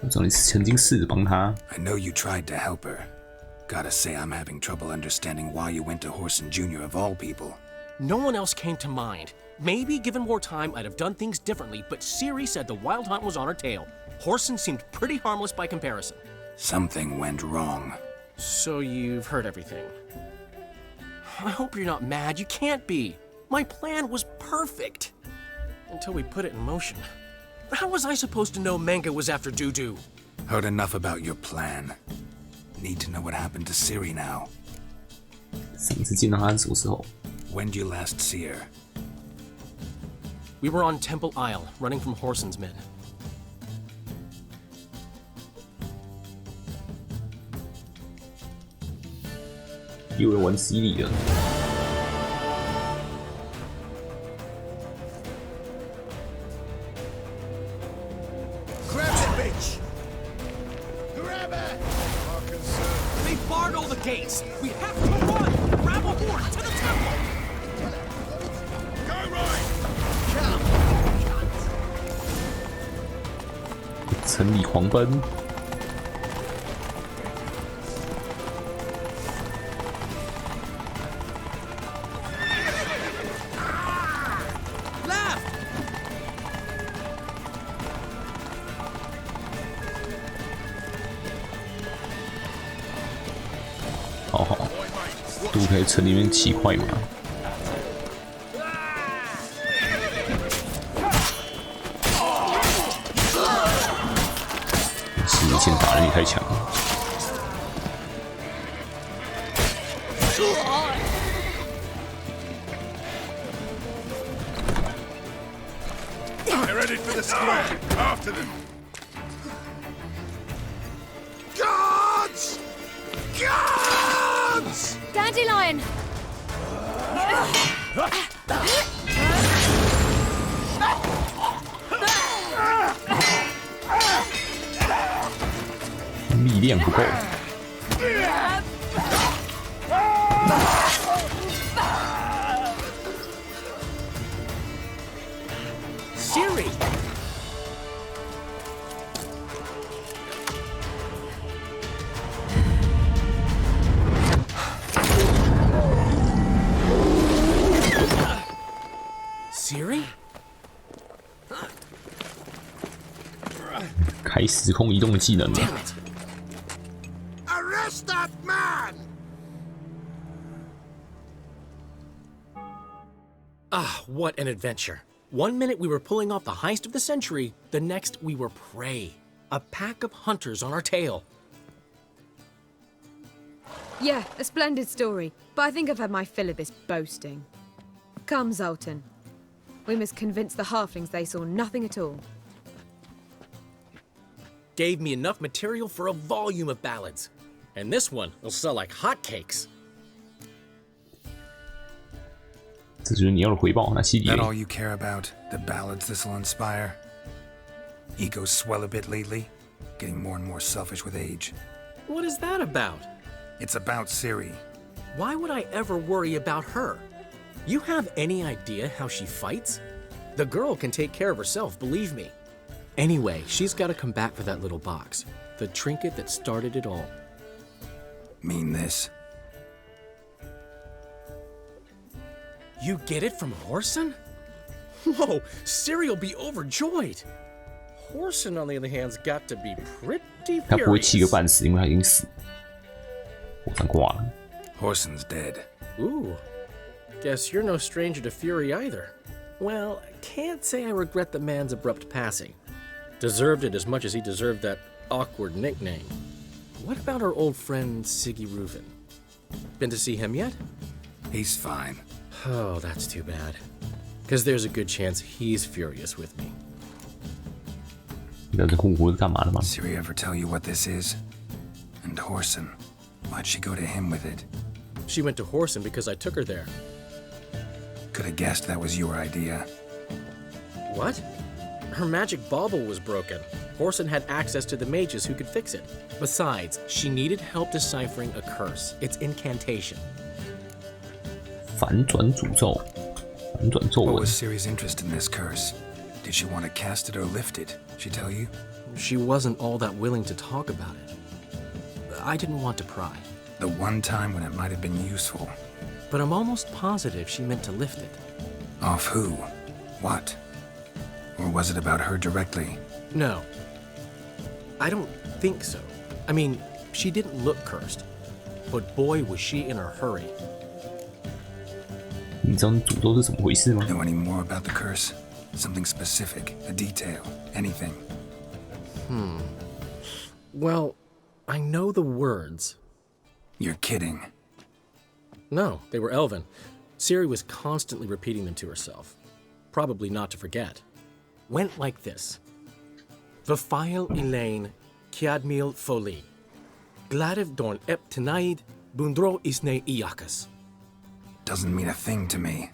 我知道你曾经试着帮他。 I know you tried to help her. Gotta say, I'm having trouble understanding why you went to Whoreson Jr. of all people. No one else came to mind. Maybe given more time, I'd have done things differently, but Ciri said the Wild Hunt was on her tail. Whoreson seemed pretty harmless by comparison. Something went wrong. So you've heard everything. I hope you're not mad. You can't be. My plan was perfect. Until we put it in motion. How was I supposed to know Manga was after Dudu? Heard enough about your plan. Need to know what happened to Ciri now. 上次见到他是什么时候？ When did you last see her? We were on Temple Isle, running from Whoreson's men. You were one CD 的。 Grab it, bitch! Grab it! guard all the gates. We have to run. Grab a horde to the temple. Go right. 城里狂奔。好好，都可以城里面骑快马。是以前打人也太强了。They're headed for the square. After them. Guards! Guards! Dandelion! 力量不够。Siri! Siri? 开时空移动的技能了。 Arrest that man! Ah, what an adventure. One minute we were pulling off the heist of the century, the next we were prey. A pack of hunters on our tail. Yeah, a splendid story, but I think I've had my fill of this boasting. Come, Zoltan. We must convince the halflings they saw nothing at all. Gave me enough material for a volume of ballads. And this one will sell like hotcakes. 这就是你要的回报，那系列。 That all you care about? The ballads this'll inspire? Egos swell a bit lately, getting more and more selfish with age. What is that about? It's about Ciri. Why would I ever worry about her? You have any idea how she fights? The girl can take care of herself, believe me. Anyway, she's got to come back for that little box. The trinket that started it all. Mean this? You get it from Whoreson? Whoa, Ciri'll be overjoyed. Whoreson, on the other hand, has got to be pretty 他不会 furious. 气个半死，因为他已经死，火山挂了。 Whoreson's dead. Ooh, guess you're no stranger to fury either. Well, I can't say I regret the man's abrupt passing. Deserved it as much as he deserved that awkward nickname. What about our old friend Siggy Reuven? Been to see him yet? He's fine. Oh, that's too bad. Because there's a good chance he's furious with me. 你知道这护符是干嘛的吗？ Ciri ever tell you what this is? And Whoreson, why'd she go to him with it? She went to Whoreson because I took her there. Could have guessed that was your idea. What? Her magic bauble was broken. Whoreson had access to the mages who could fix it. Besides, she needed help deciphering a curse. It's incantation. 反转诅咒，反转咒 What 文。 was Ciri's interest in this curse? Did she want to cast it or lift it? She tell you? She wasn't all that willing to talk about it. I didn't want to pry. The one time when it might have been useful. But I'm almost positive she meant to lift it. Off who? What? Or was it about her directly? No. I don't think so. I mean, she didn't look cursed. But boy, was she in a hurry. 你知道诅咒是怎么回事吗？ Know any more about the curse? Something specific, a detail, anything? Well, I know the words. You're kidding. No, they were Elven. Ciri was constantly repeating them to herself. Probably not to forget. Went like this. Vafile Elaine, Kiadmil Foli. Gladiv Dorn Ep Tenaid, Bundro Isne Iakas. Doesn't mean a thing to me.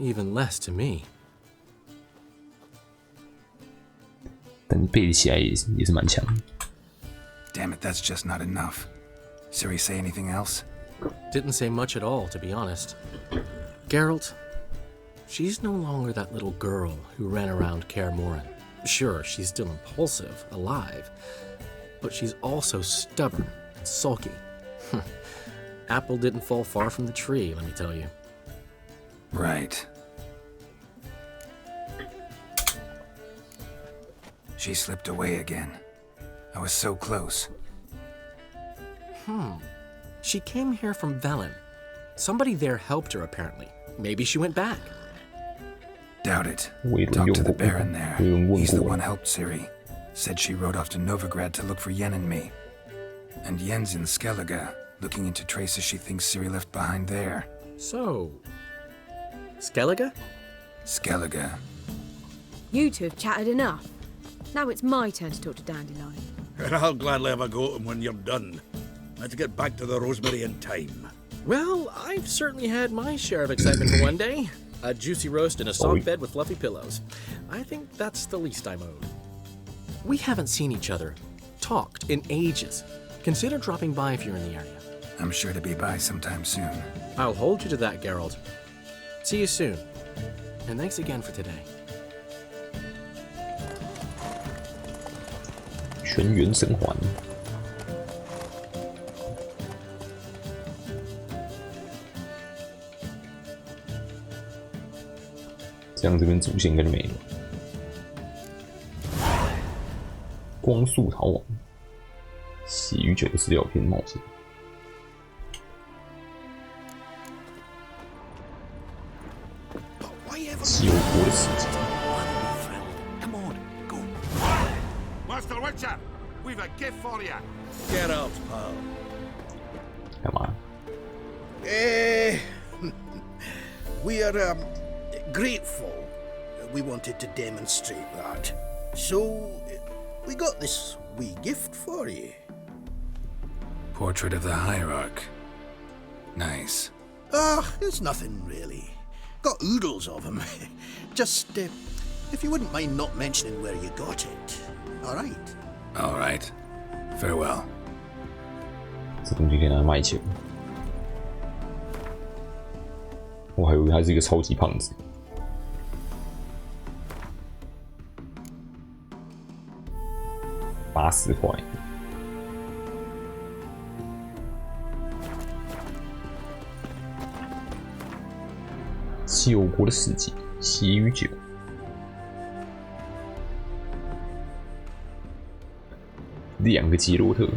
Even less to me. 但你背起来也是蛮强。 Damn it, that's just not enough. Ciri say anything else? Didn't say much at all, to be honest. Geralt, she's no longer that little girl who ran around Kaer Morhen. Sure, she's still impulsive, alive, but she's also stubborn and sulky. Apple didn't fall far from the tree, let me tell you. Right. She slipped away again. I was so close. She came here from Velen. Somebody there helped her, apparently. Maybe she went back. Doubt it. Talked to the Baron there. He's the one helped Ciri. Said she rode off to Novigrad to look for Yen and me. And Yen's in Skellige, looking into traces she thinks Ciri left behind there. So, Skellige? Skellige. You two have chatted enough. Now it's my turn to talk to Dandelion. And I'll gladly have a go at him when you're done. Let's get back to the Rosemary in time. Well, I've certainly had my share of excitement for one day. A juicy roast in a soft bed with fluffy pillows. I think that's the least I'm owed. We haven't seen each other, talked in ages. Consider dropping by if you're in the area. I'm sure to be by sometime soon. I'll hold you to that, Geralt. See you soon. And thanks again for today. 全员生还。这样这边主线应该就没了。光速逃亡，血与酒的资料片冒险。救国的使者。 Master Witcher, we've a gift for you. Get out, pal. 干嘛？ We are grateful. We wanted to demonstrate that. So, we got this wee gift for you. Portrait of the Hierarch. Nice. It's nothing really. Got oodles of them. Just, if you wouldn't mind not mentioning where you got it. Alright. Alright. Farewell. 这东西可以拿来卖钱。我还以为他是一个超级胖子。80块。救国的事迹，血与酒。2个杰洛特。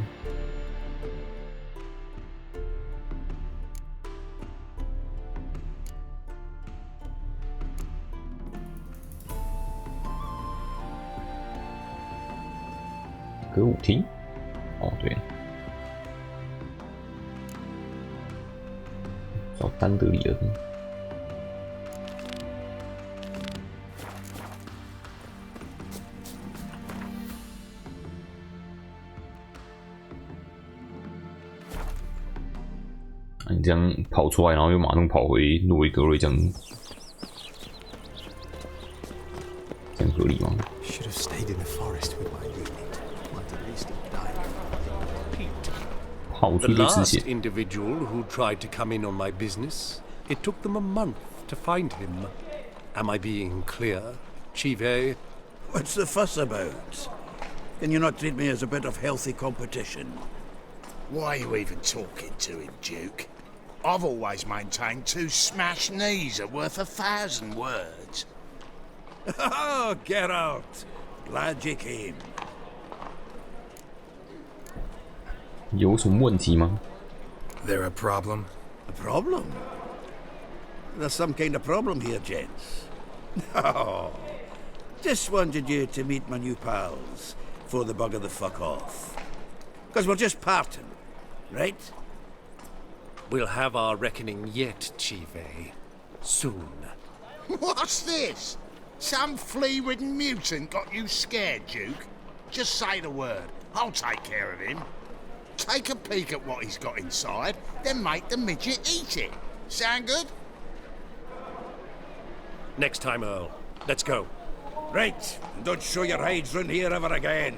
歌舞厅？哦，对，找丹德里恩。你这样跑出来，然后又马上跑回诺维格瑞，这样合理吗？ Should have stayed in the forest with my unit. Might at least have died. Pete. The last individual who tried to come in on my business, it took them a month to find him. Am I being clear, Chive? What's the fuss about? Can you not treat me as a bit of healthy competition? Why are you even talking to him, Duke? I've always maintained 2 smashed knees are worth 1,000 words. Oh, get out! Glad you came. 有什么问题吗？ There a problem? A problem? There's some kind of problem here, gents. Oh, just wanted you to meet my new pals before the bugger the fuck off. Because we're just parting, right? We'll have our reckoning yet, Chive. Soon. What's this? Some flea-ridden mutant got you scared, Duke? Just say the word. I'll take care of him. Take a peek at what he's got inside, then make the midget eat it. Sound good? Next time, Earl. Let's go. Right, and don't show your hides round here ever again.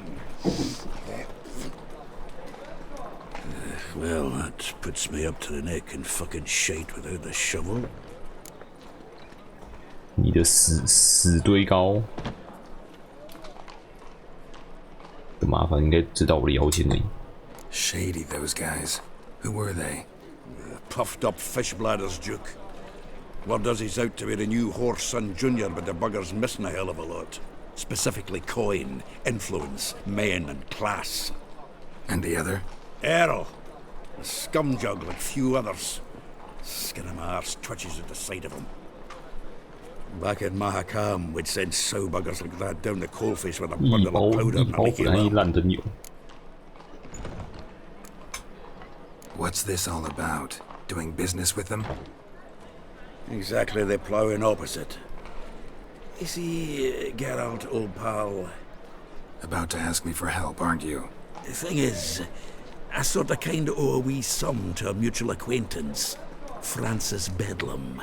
Well, that puts me up to the neck in fucking shite without the shovel. 你的死堆高的麻烦应该知道我的腰间而已。Shady, those guys. Who were they? Puffed up fish bladders, Duke. Word does he's out to be the new horse son junior, but the bugger's missing a hell of a lot. Specifically coin, influence, men, and class. And the other? Errol. A scumjug like few others. Skin of my arse twitches at the sight of him. Back in Mahakam, we'd send sow buggers like that down the coalface with a bundle of powder and make it up. What's this all about? Doing business with them? Exactly the ploughing opposite. You see, Geralt, old pal... About to ask me for help, aren't you? The thing is, I sort of kind of owe a wee sum to a mutual acquaintance. Francis Bedlam,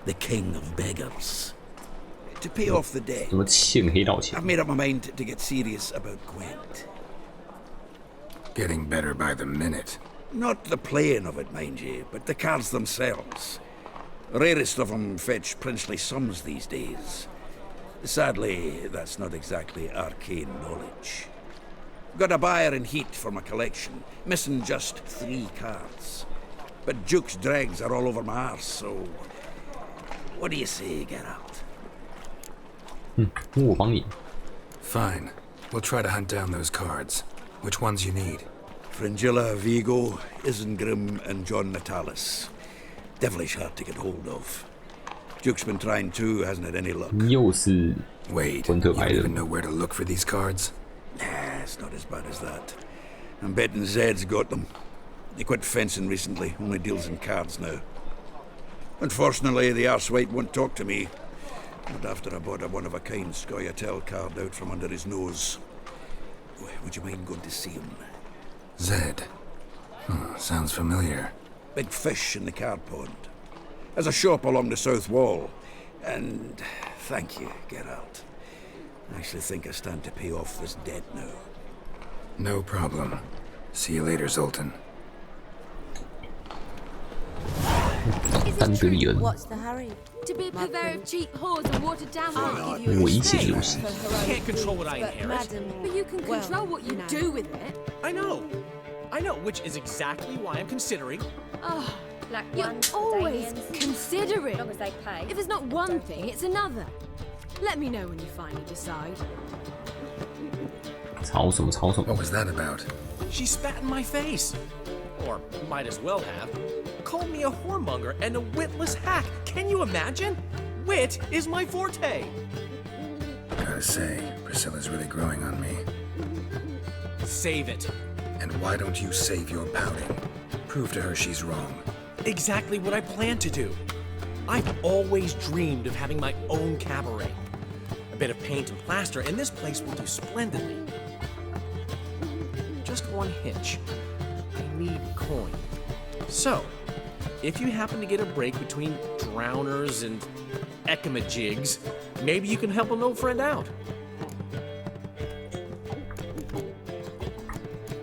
the king of beggars. To pay off the debt, I've made up my mind to get serious about Gwent. Getting better by the minute. Not the playing of it, mind you, but the cards themselves. Rarest of them fetch princely sums these days. Sadly, that's not exactly arcane knowledge. Got a buyer in heat for my collection, missing just 3 cards. But Duke's dregs are all over my arse, so... What do you say, Geralt? Fine. We'll try to hunt down those cards. Which ones you need? Fringilla, Vigo, Isengrim, and John Natalis. Devilish hard to get hold of. Duke's been trying too, hasn't had any luck. Wait, you don't even know where to look for these cards? Nah, it's not as bad as that. I'm betting Zed's got them. He quit fencing recently, only deals in cards now. Unfortunately, the arsewite won't talk to me. Not after I bought a one-of-a-kind Scoia'tael card out from under his nose. Would you mind going to see him? Zed. Sounds familiar. Big fish in the card pond. Has a shop along the south wall. And thank you, Geralt. I actually think I stand to pay off this debt now. No problem. See you later, Zoltan. What's the hurry? To be a purveyor of cheap whores and watered down wine. Can't control what I inherit. But you can control what you do with it. I know, which is exactly why I'm considering. Oh, you're always considering. As long as they pay. If it's not one thing, it's another. Let me know when you finally decide. What was that about? She spat in my face. Or might as well have. Called me a whoremonger and a witless hack. Can you imagine? Wit is my forte. Gotta say, Priscilla's really growing on me. Save it. And why don't you save your pouting? Prove to her she's wrong. Exactly what I plan to do. I've always dreamed of having my own cabaret. A bit of paint and plaster, and this place will do splendidly. Just one hitch. I need coin. So, if you happen to get a break between drowners and ekamajigs, maybe you can help an old friend out.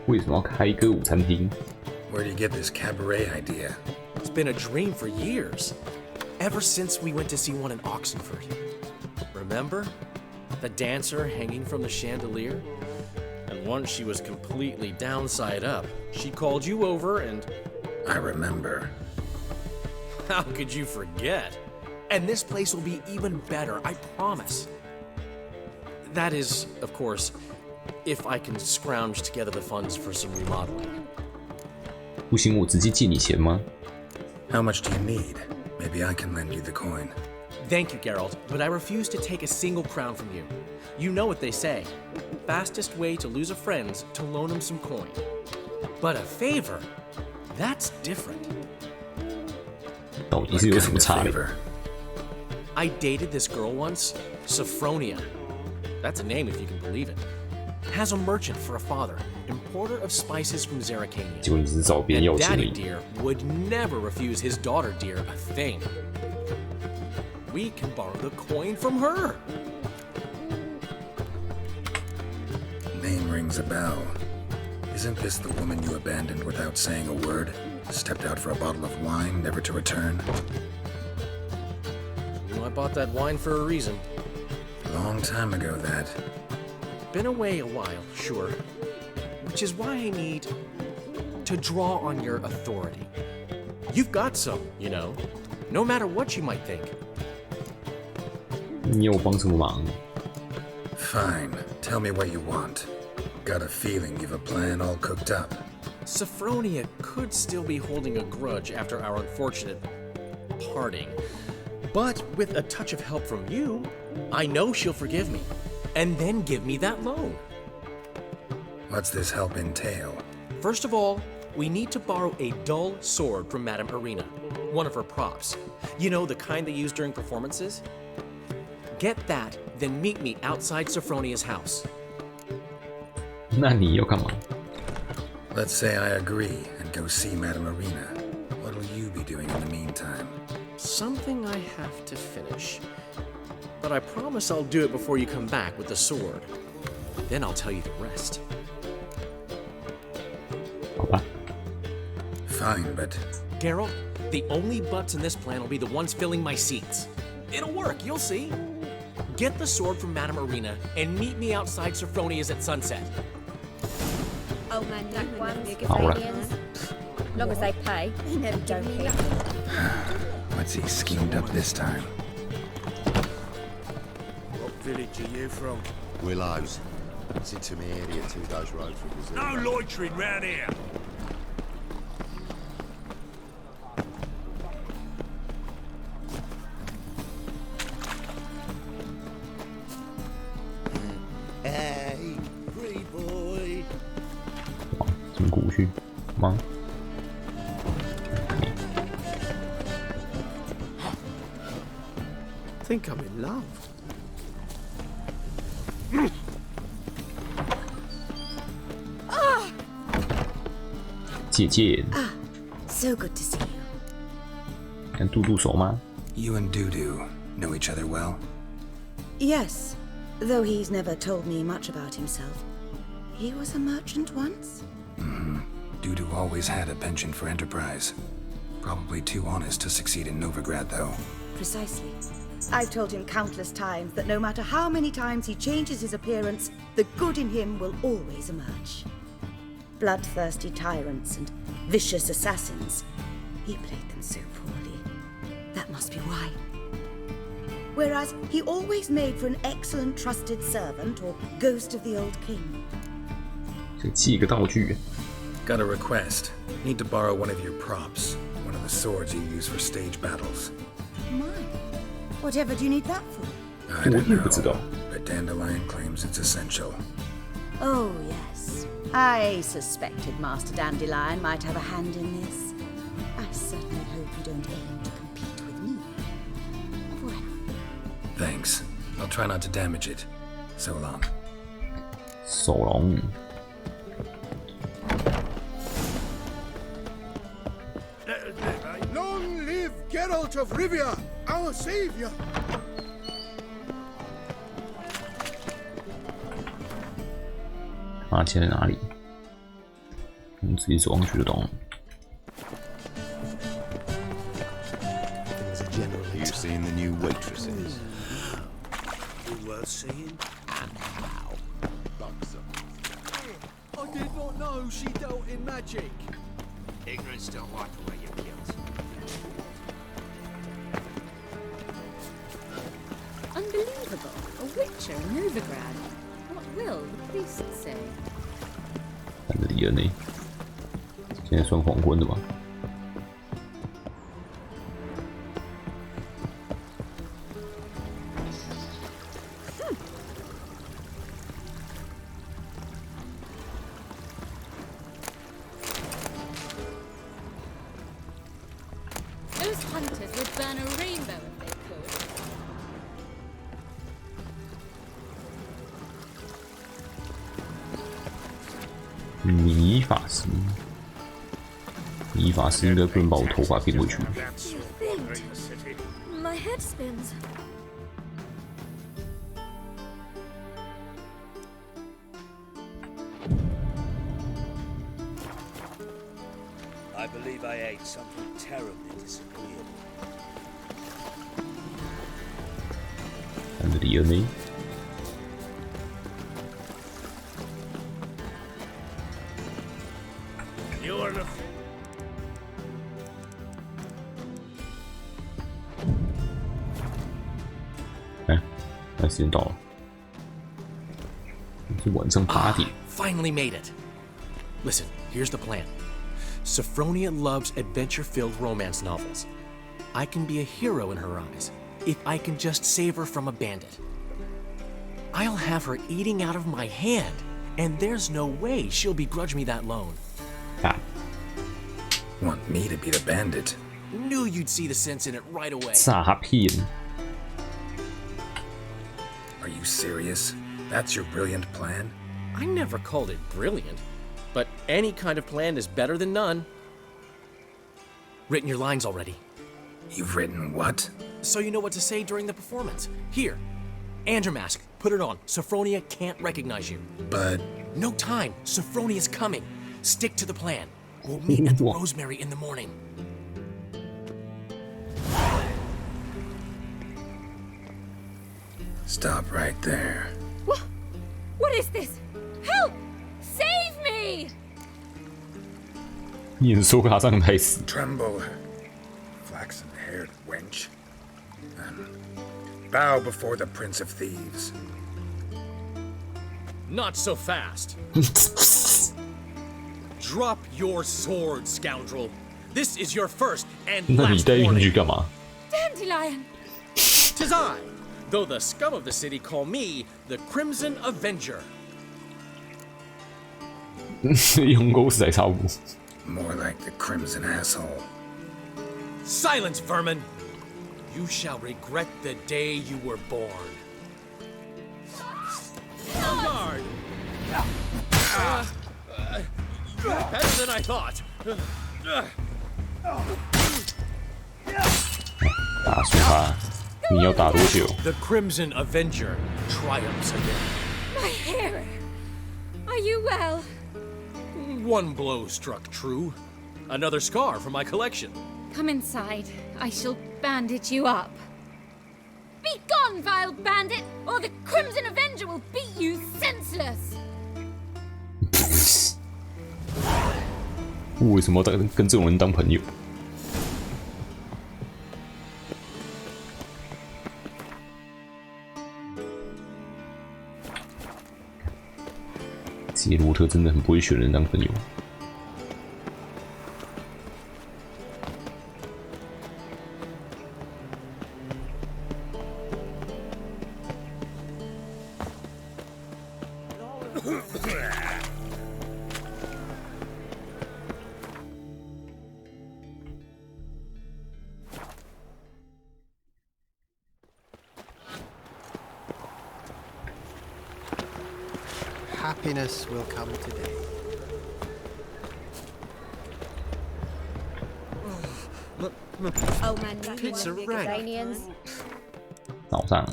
为什么要开歌舞餐厅? Where do you get this cabaret idea? It's been a dream for years. Ever since we went to see one in Oxenford. Remember? The dancer hanging from the chandelier? And once she was completely downside up, she called you over and... I remember. How could you forget? And this place will be even better, I promise. That is, of course, if I can scrounge together the funds for some remodeling. 不行，我直接借你钱吗? How much do you need? Maybe I can lend you the coin. Thank you, Geralt, but I refuse to take a single crown from you. You know what they say. Fastest way to lose a friend's to loan him some coin. But a favor? That's different. 到底是有什么差别? I dated this girl once, Sophronia. That's a name if you can believe it. Has a merchant for a father, importer of spices from Zerrikania. 结果你只是找别人要钱而已。 And Daddy Dear would never refuse his daughter Dear a thing. We can borrow the coin from her. Name rings a bell. Isn't this the woman you abandoned without saying a word? Stepped out for a bottle of wine, never to return? You know, I bought that wine for a reason. Long time ago, that. Been away a while, sure. Which is why I need to draw on your authority. You've got some, you know, no matter what you might think. 你有帮什么忙？ Fine. Tell me what you want. Got a feeling you've a plan all cooked up. Sophronia could still be holding a grudge after our unfortunate parting. But with a touch of help from you, I know she'll forgive me. And then give me that loan. What's this help entail? First of all, we need to borrow a dull sword from Madame Irina, one of her props. You know, the kind they use during performances? Get that, then meet me outside Sophronia's house. 那你要干嘛？ Let's say I agree and go see Madame Irina. What'll you be doing in the meantime? Something I have to finish. But I promise I'll do it before you come back with the sword. Then I'll tell you the rest. 好吧。 Fine, but... Geralt, the only butts in this plan will be the ones filling my seats. It'll work, you'll see. Get the sword from Madame Irina and meet me outside Sophronia's at sunset. Old man black ones, Alright. long as they pay, he never don't care. What's he schemed up this time? What village are you from? Willows. It's into my area, 2 days' road from Brazil. No loitering round here. Hey, free boy. 什么古训吗？ Think I'm in love. 姐姐， Ah, so good to see you. 跟嘟嘟熟吗？ You and Dudu know each other well? Yes, though he's never told me much about himself. He was a merchant once? Dudu always had a penchant for enterprise. Probably too honest to succeed in Novigrad, though. Precisely. I've told him countless times that no matter how many times he changes his appearance, the good in him will always emerge. Bloodthirsty tyrants and vicious assassins. He played them so poorly. That must be why. Whereas he always made for an excellent trusted servant or ghost of the old king. 这记一个道具。 Got a request. Need to borrow one of your props. One of the swords you use for stage battles. My. Whatever do you need that for? I don't know, but Dandelion claims it's essential. Oh, yes. I suspected Master Dandelion might have a hand in this. I certainly hope you don't aim to compete with me. Forever. Thanks. I'll try not to damage it. So long. So long. Long live Geralt of Rivia, our savior! 马钱在哪里？我们自己走上去就懂了。 You've seen the new waitresses. Worth seeing? And how? Buxom. I did not know she dealt in magic. Ignorance don't wipe away your guilt. Unbelievable. A witcher in Novigrad. What will the priest say? 看这里人呢，现在算黄昏的吧？ Those hunters would burn a rainbow if they could. 迷法师，迷法师应该不能把我头发变回去。 My head spins. I believe I ate something terribly disagreeable. And the DNA. You're the... 那时间到了，是晚上8点。Finally made it. Listen, here's the plan. Sophronia loves adventure-filled romance novels. I can be a hero in her eyes if I can just save her from a bandit. I'll have her eating out of my hand, and there's no way she'll begrudge me that loan. Want me to be the bandit? Knew you'd see the sense in it right away. 诈骗。 Are you serious? That's your brilliant plan? I never called it brilliant, but any kind of plan is better than none. Written your lines already. You've written what? So you know what to say during the performance. Here, and your mask. Put it on. Sophronia can't recognize you. But... No time. Sophronia's coming. Stick to the plan. We'll meet at the Rosemary in the morning. Stop right there. What is this? Help! Save me! 演说卡上台词。 Tremble, flaxen-haired wench. Bow before the Prince of Thieves. Not so fast. Drop your sword, scoundrel. This is your first and 那你 last 带进 warning. 去干嘛？ Dandelion! 'Tis I, though the scum of the city call me the Crimson Avenger. 用狗屎来查无。 More like the Crimson Asshole. Silence, vermin! You shall regret the day you were born. Guard! Better than I thought. 打输他，你要打多久？ The Crimson Avenger triumphs again. My hero! Are you well? One blow struck true. Another scar from my collection. Come inside. I shall bandage you up. Be gone, vile bandit, or the Crimson Avenger will beat you senseless! 为什么要跟这种人当朋友？杰罗特真的很不会选人当朋友。Happiness will come today. Oh man, Kids are right. Aliens. 早上。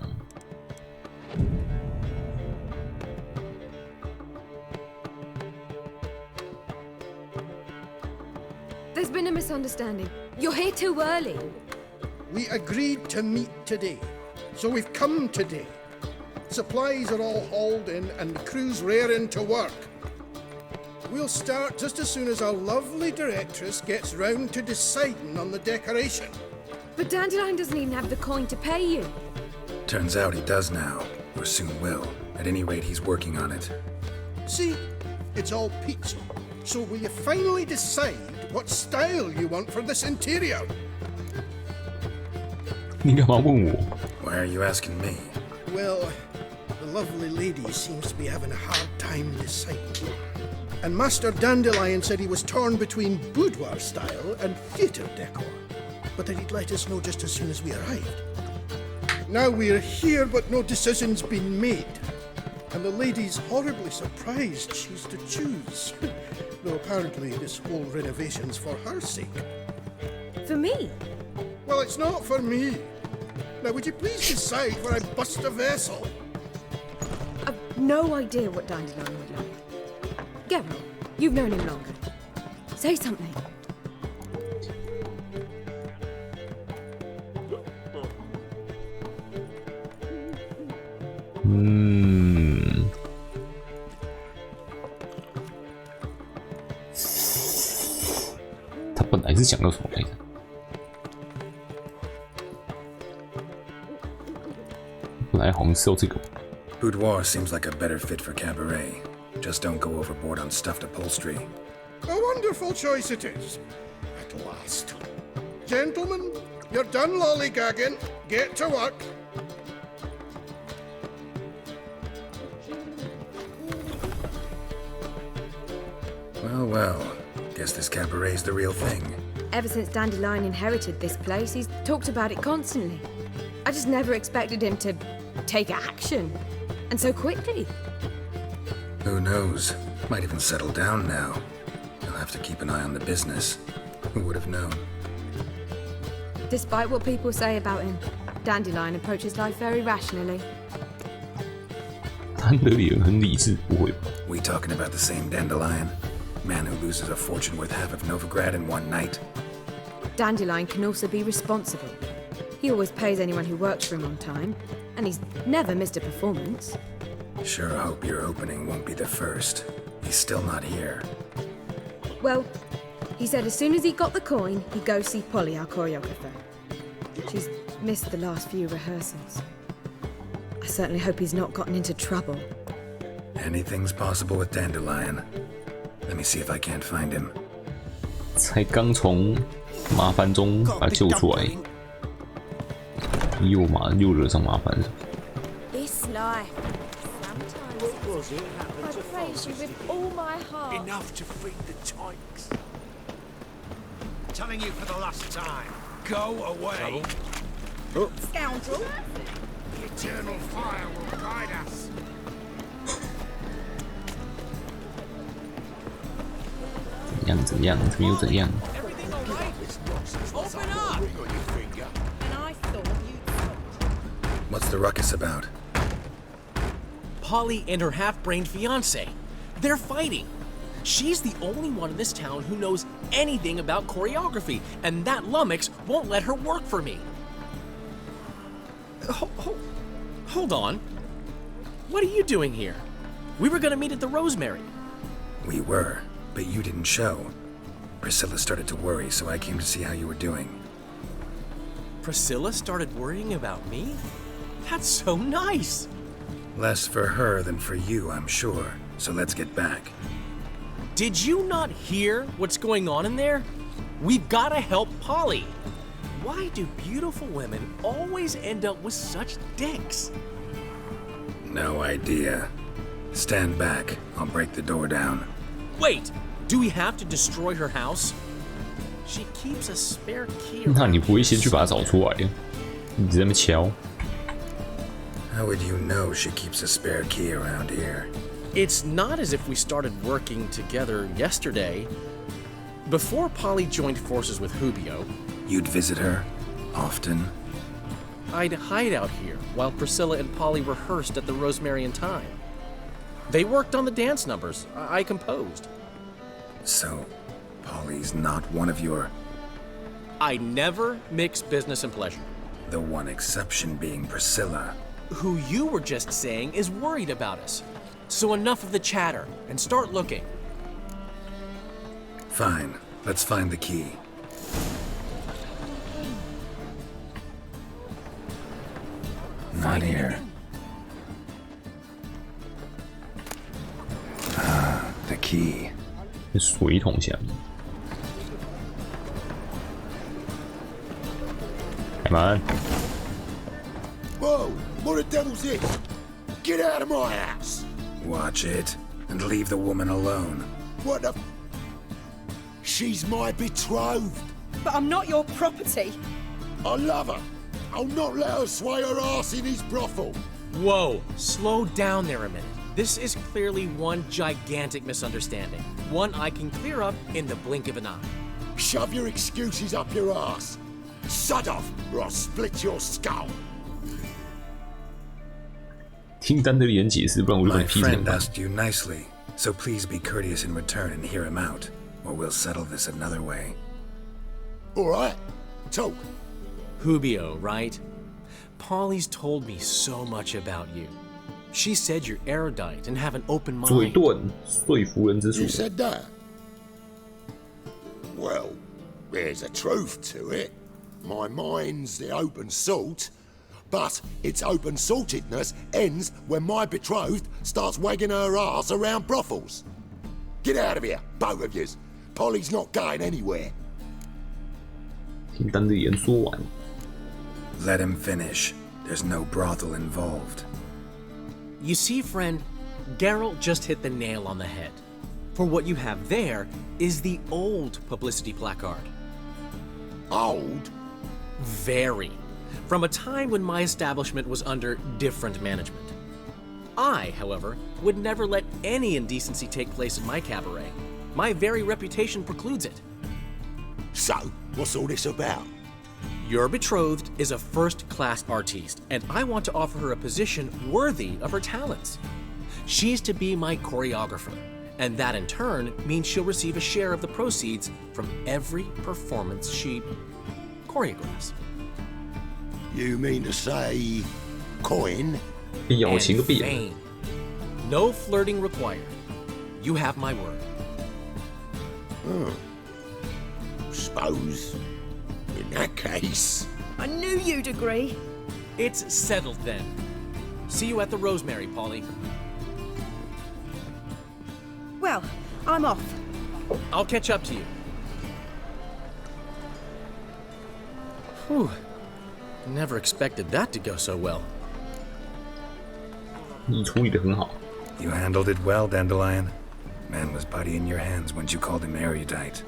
There's been a misunderstanding. You're here too early. We agreed to meet today, so we've come today. Supplies are all hauled in and the crew's raring to work. We'll start just as soon as our lovely directress gets round to deciding on the decoration. But Dandelion doesn't even have the coin to pay you. Turns out he does now, or soon will. At any rate, he's working on it. See, it's all peachy. So will you finally decide what style you want for this interior? 你干嘛问我？ Why are you asking me? Well, the lovely lady seems to be having a hard time deciding. And Master Dandelion said he was torn between boudoir style and theatre decor, but that he'd let us know just as soon as we arrived. Now we're here, but no decision's been made. And the lady's horribly surprised she's to choose. Though apparently this whole renovation's for her sake. For me? Well, it's not for me. Now, would you please decide where I bust a vessel? I've no idea what Dandelion would like. Geralt, you've known him longer. Say something. 讲到什么来着？本来好像是要这个。Boudoir seems like a better fit for cabaret. Just don't go overboard on stuffed upholstery. A wonderful choice it is. At last. Gentlemen, you're done lollygagging. Get to work. Well. Guess this cabaret's the real thing. Ever since Dandelion inherited this place, he's talked about it constantly. I just never expected him to take action. And so quickly. Who knows? Might even settle down now. He'll have to keep an eye on the business. Who would have known? Despite what people say about him, Dandelion approaches life very rationally. 丹德里人很理智，不会吧？ We talking about the same Dandelion? Man who loses a fortune worth half of Novigrad in one night? Dandelion can also be responsible. He always pays anyone who works for him on time, and he's never missed a performance. Sure hope your opening won't be the first. He's still not here. Well, he said as soon as he got the coin, he'd go see Polly, our choreographer. She's missed the last few rehearsals. I certainly hope he's not gotten into trouble. Anything's possible with Dandelion. Let me see if I can't find him. 才刚从麻烦中把他救出来，又惹上麻烦了。 This life. Sometimes I praise you with all my heart. Enough to feed the tykes. Telling you for the last time. Go away. Scoundrel. The eternal fire will guide us. 怎样？怎么又怎样？ Open up! And I thought you'd... What's the ruckus about? Polly and her half-brained fiancé. They're fighting. She's the only one in this town who knows anything about choreography, and that lummox won't let her work for me. Hold on. What are you doing here? We were gonna meet at the Rosemary. We were, but you didn't show. Priscilla started to worry, so I came to see how you were doing. Priscilla started worrying about me? That's so nice! Less for her than for you, I'm sure. So let's get back. Did you not hear what's going on in there? We've gotta help Polly. Why do beautiful women always end up with such dicks? No idea. Stand back. I'll break the door down. Wait! Do we have to destroy her house? She keeps a spare key. 那你不会先去把它找出来？你在那边敲。 How would you know she keeps a spare key around here? It's not as if we started working together yesterday. Before Polly joined forces with Hubio, You'd visit her? Often? I'd hide out here while Priscilla and Polly rehearsed at the Rosemary and Thyme. They worked on the dance numbers I composed. So, Polly's not one of your... I never mix business and pleasure. The one exception being Priscilla. Who you were just saying is worried about us. So enough of the chatter, and start looking. Fine. Let's find the key. Not here. Ah, the key. 水桶下面。开门。 Whoa! What the devil's this? Get out of my house! Watch it, and leave the woman alone. What the... She's my betrothed. But I'm not your property. I love her. I'll not let her sway her ass in his brothel. Whoa, slow down there a minute. This is clearly one gigantic misunderstanding. One I can clear up in the blink of an eye. Shove your excuses up your ass. Sod off, or I'll split your skull. 听丹德里人解释，不然我就把 My 你劈成 friend 两半。 asked you nicely, so please be courteous in return and hear him out, or we'll settle this another way. All right, talk. Hubio, right? Polly's told me so much about you. She said you're erudite and have an open 嘴 mind. 遁，说服人之术 You。said that? Well, There's a truth to it. My mind's the open salt, but its open saltedness ends when my betrothed starts wagging her arse around brothels. Get out of here, both of yous. Polly's not going anywhere. 听单字言说完。 Let him finish. There's no brothel involved. You see, friend, Geralt just hit the nail on the head. For what you have there is the old publicity placard. Old? Very. From a time when my establishment was under different management. I, however, would never let any indecency take place in my cabaret. My very reputation precludes it. So, what's all this about? Your betrothed is a first-class artiste, and I want to offer her a position worthy of her talents. She's to be my choreographer, and that in turn means she'll receive a share of the proceeds from every performance she choreographs. You mean to say coin? And fame. No flirting required. You have my word. Suppose, in that case... I knew you'd agree. It's settled then. See you at the Rosemary, Polly. Well, I'm off. I'll catch up to you. Whew. Never expected that to go so well. 你处理得很好。 You handled it well, Dandelion. Man was putty in your hands once you called him erudite.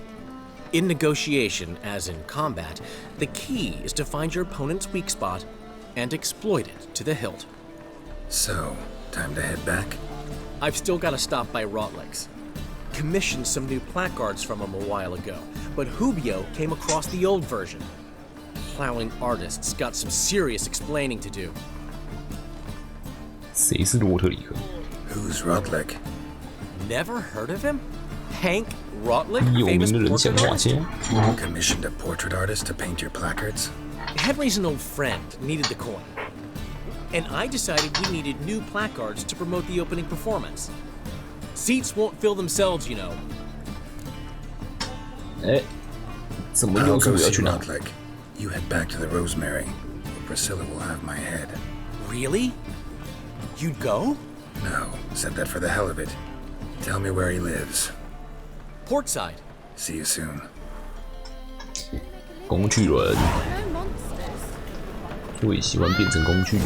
In negotiation, as in combat, the key is to find your opponent's weak spot and exploit it to the hilt. So, time to head back? I've still got to stop by Rotlick's. Commissioned some new placards from him a while ago, but Hubio came across the old version. Plowing artists got some serious explaining to do. 谁是罗特里克？ Who's Rotlick? Never heard of him? Hank Rotlick, 有名 famous 的人像 portrait 画 artist? 家。 Commissioned a portrait artist to paint your placards? Henry's an old friend, needed the coin. And I decided we needed new placards to promote the opening performance. Seats won't fill themselves, you know. 哎，怎么 I'll 又是 go 我要 see 去哪？ Rotlick. You head back to the Rosemary. Priscilla will have my head. Really? You'd go? No, said that for the hell of it. Tell me where he lives. Portside. See you soon. 工具人，最喜欢变成工具。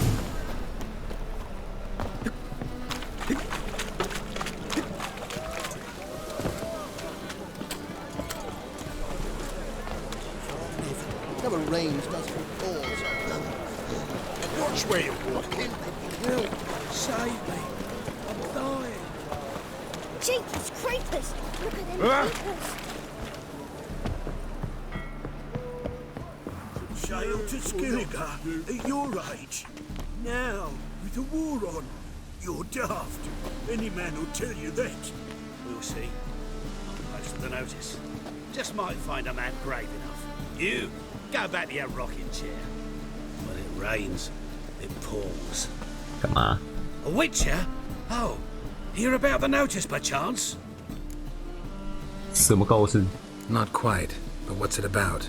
Never rains, does it? Pours. Watch where you're walking. Help! Save me! I'm dying! Jeepers creepers! Look at them creepers! Sail to Skilliger at your age. Now, with the war on, you're daft. Any man will tell you that. We'll see. I'll post the notice. Just might find a man brave enough. You, go back to your rocking chair. When it rains, it pours. 干嘛？ A witcher? Oh, hear about the notice by chance? 什么告示？ Not quite, but what's it about?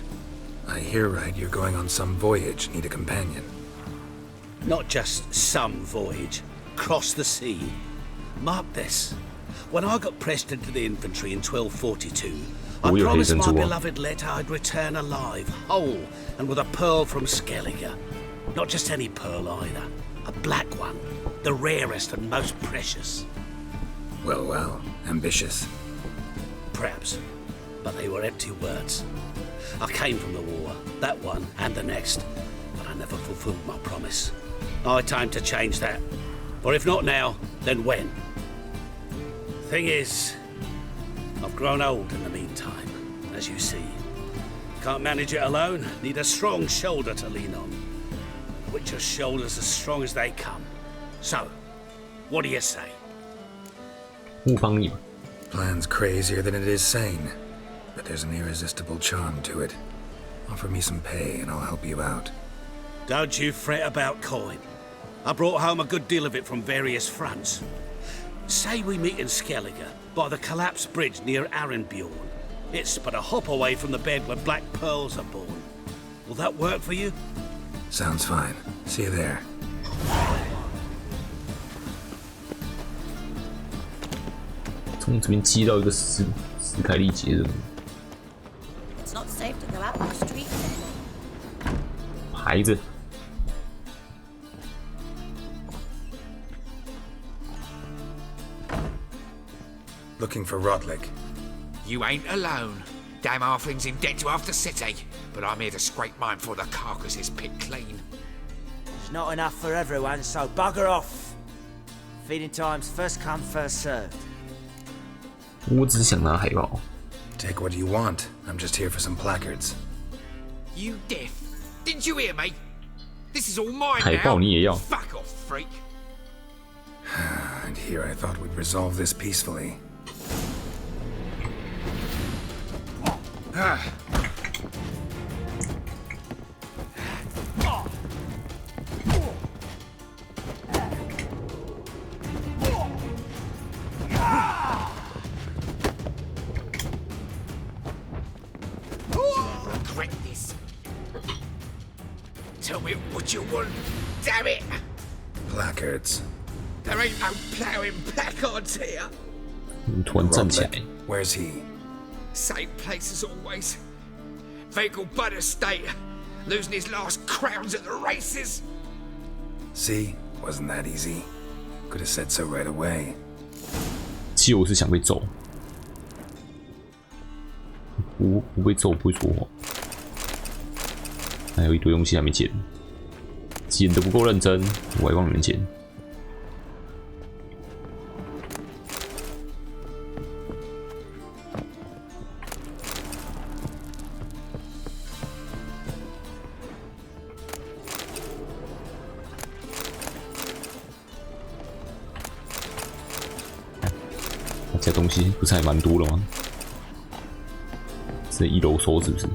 I hear right you're going on some voyage, need a companion. Not just some voyage. Cross the sea. Mark this. When I got pressed into the infantry in 1242, I Oh, you're promised hating my to war. beloved letter I'd return alive, whole, and with a pearl from Skellige. Not just any pearl either. A black one. The rarest and most precious. Well, well, ambitious. Perhaps. But they were empty words. I came from the war, that one and the next, but I never fulfilled my promise. High time to change that. Or if not now, then when? Thing is, I've grown old in the meantime, as you see. Can't manage it alone, need a strong shoulder to lean on. Witcher's shoulders as strong as they come. So, what do you say? 误帮你们。 Plan's crazier than it is sane, but there's an irresistible charm to it. Offer me some pay and I'll help you out. Don't you fret about coin. I brought home a good deal of it from various fronts. Say we meet in Skellige, by the collapsed bridge near Arenbjorn. It's but a hop away from the bed where black pearls are born. Will that work for you? Sounds fine. See you there.从这边接到一个史凯利杰的 It's not safe to go out on the street anymore. 牌子。Looking for Rodlick. You ain't alone. Damn halfling's in debt to half the city, but I'm here to scrape mine before the carcass is picked clean. There's not enough for everyone, so bugger off. Feeding time's first come, first served. 我只是想拿海报。Take what you want. I'm just here for some placards. You deaf? Didn't you hear me? This is all mine 海报 now. 你也要？ Fuck off, freak. And here I thought we'd resolve this peacefully. Regret this. Tell me what you want. Damn it! Placards. There ain't no ploughing placards here. 突然站起来。 Where's he? Same place as always. Vegal Bud Estate. Losing his last crowns at the races. See? Wasn't that easy? Could have said so right away. 就是想被揍。不被揍不会说谎。还有一堆东西还没捡，捡得不够认真，我还帮你们捡。这东西不是还蛮多的吗？是一楼收是不是？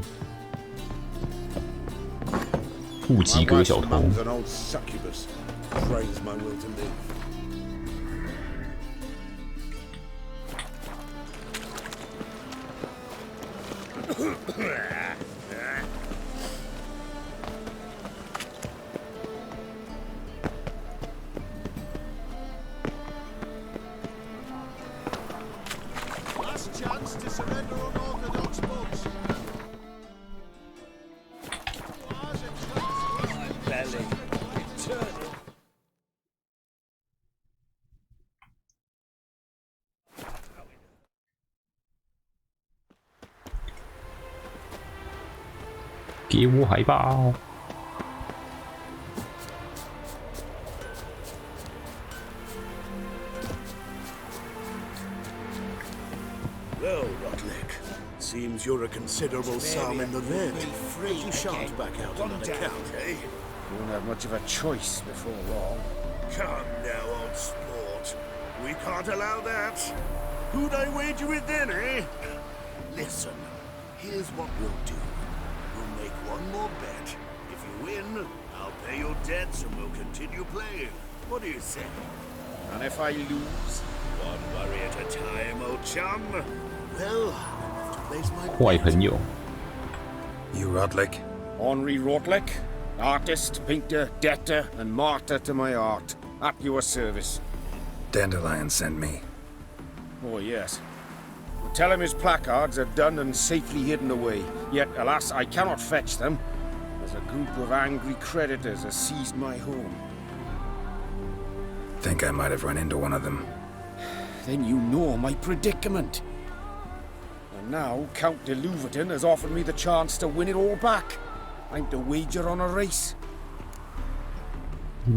户籍割小偷。给我海报。 Well, Rodlick, seems you're a considerable sum in the red. You shan't back out on an account, eh? Won't have much of a choice before long. Come now, old sport. We can't allow that. Who'd I wager with then, eh? Listen, here's what we'll do. We'll make one more bet. If you win, I'll pay your debts and we'll continue playing. What do you say? And if I lose? One worry at a time, old chum. Well, I'll have to place my 坏朋友。 You Rodlick? Henri Rodlick, artist, painter, debtor, and martyr to my art. At your service. Dandelion sent me. Oh, yes. Tell him his placards are done and safely hidden away. Yet, alas, I cannot fetch them, as a group of angry creditors has seized my home. Think I might have run into one of them. Then you know my predicament. And now Count de Louverton has offered me the chance to win it all back. I'm to wager on a race.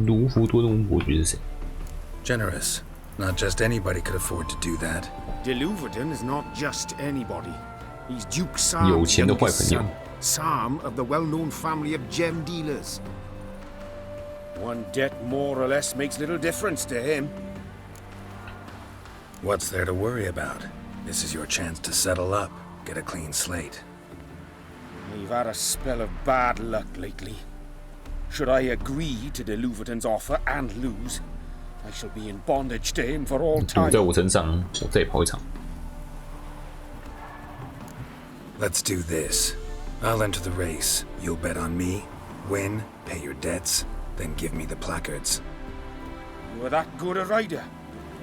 卢浮多东伯爵是谁？ Generous. Not just anybody could afford to do that. De Louverton is not just anybody. He's Duke Sam's 有钱的坏朋友。 Sam of the well-known family of gem dealers. One debt more or less makes little difference to him. What's there to worry about? This is your chance to settle up, get a clean slate. We've had a spell of bad luck lately. Should I agree to de Louverton's offer and lose, I shall be in bondage to him for all 赌 time. 在我身上，我再跑一场。Let's do this. I'll enter the race. You'll bet on me, win, pay your debts, then give me the placards. You are that good a rider?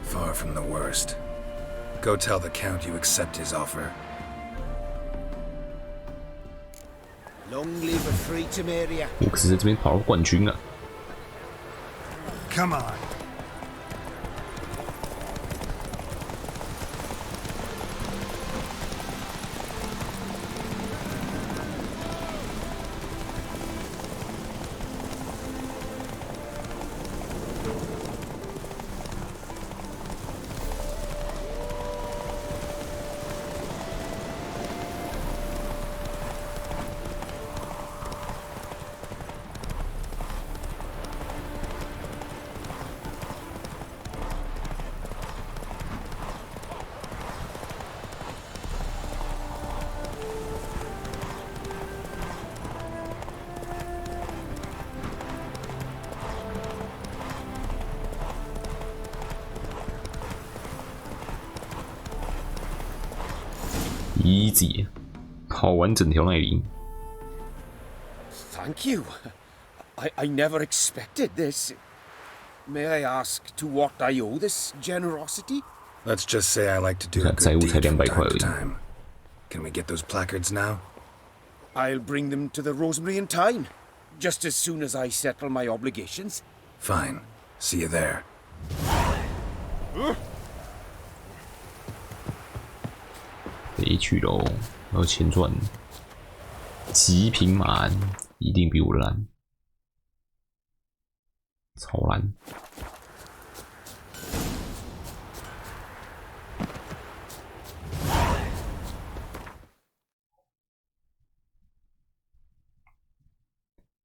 Far from the worst. Go tell the Count you accept his offer. Long live a free Temeria. 我可是在这边跑到冠军了。 Come on. Easy， 跑完整条奈林。 Thank you. I never expected this. May I ask to what I owe this generosity? Let's just say I like to do a good deed from time to time. Can we get those placards now? I'll bring them to the Rosemary in time, just as soon as I settle my obligations. Fine. See you there. 回去喽，要钱赚。极品马鞍一定比我烂，超烂。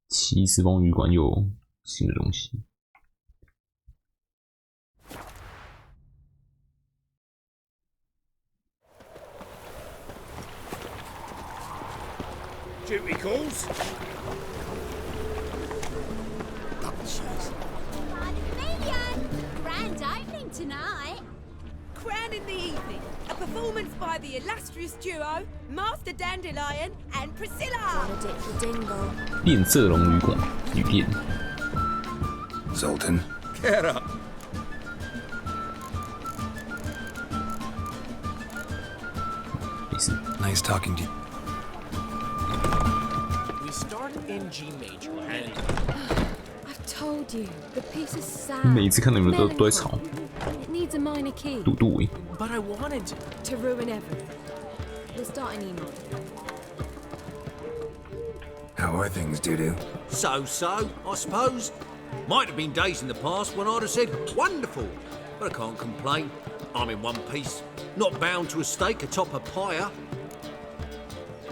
骑士风旅馆有新的东西。 Duty calls. Grand opening tonight. Crown in the evening. A performance by the illustrious duo, Master Dandelion and Priscilla. Dingle. 变色龙旅馆旅店。 Zoltan. Get up. Nice talking to you. We started in G major and I've told you, the piece is sad. 每次看到你们都在吵。 It needs a minor key. 嘟嘟欸 But I wanted to ruin everything. We'll start an email. How are things, Dudu? So, I suppose. Might have been days in the past when I'd have said, wonderful. But I can't complain. I'm in one piece. Not bound to a stake atop a pyre.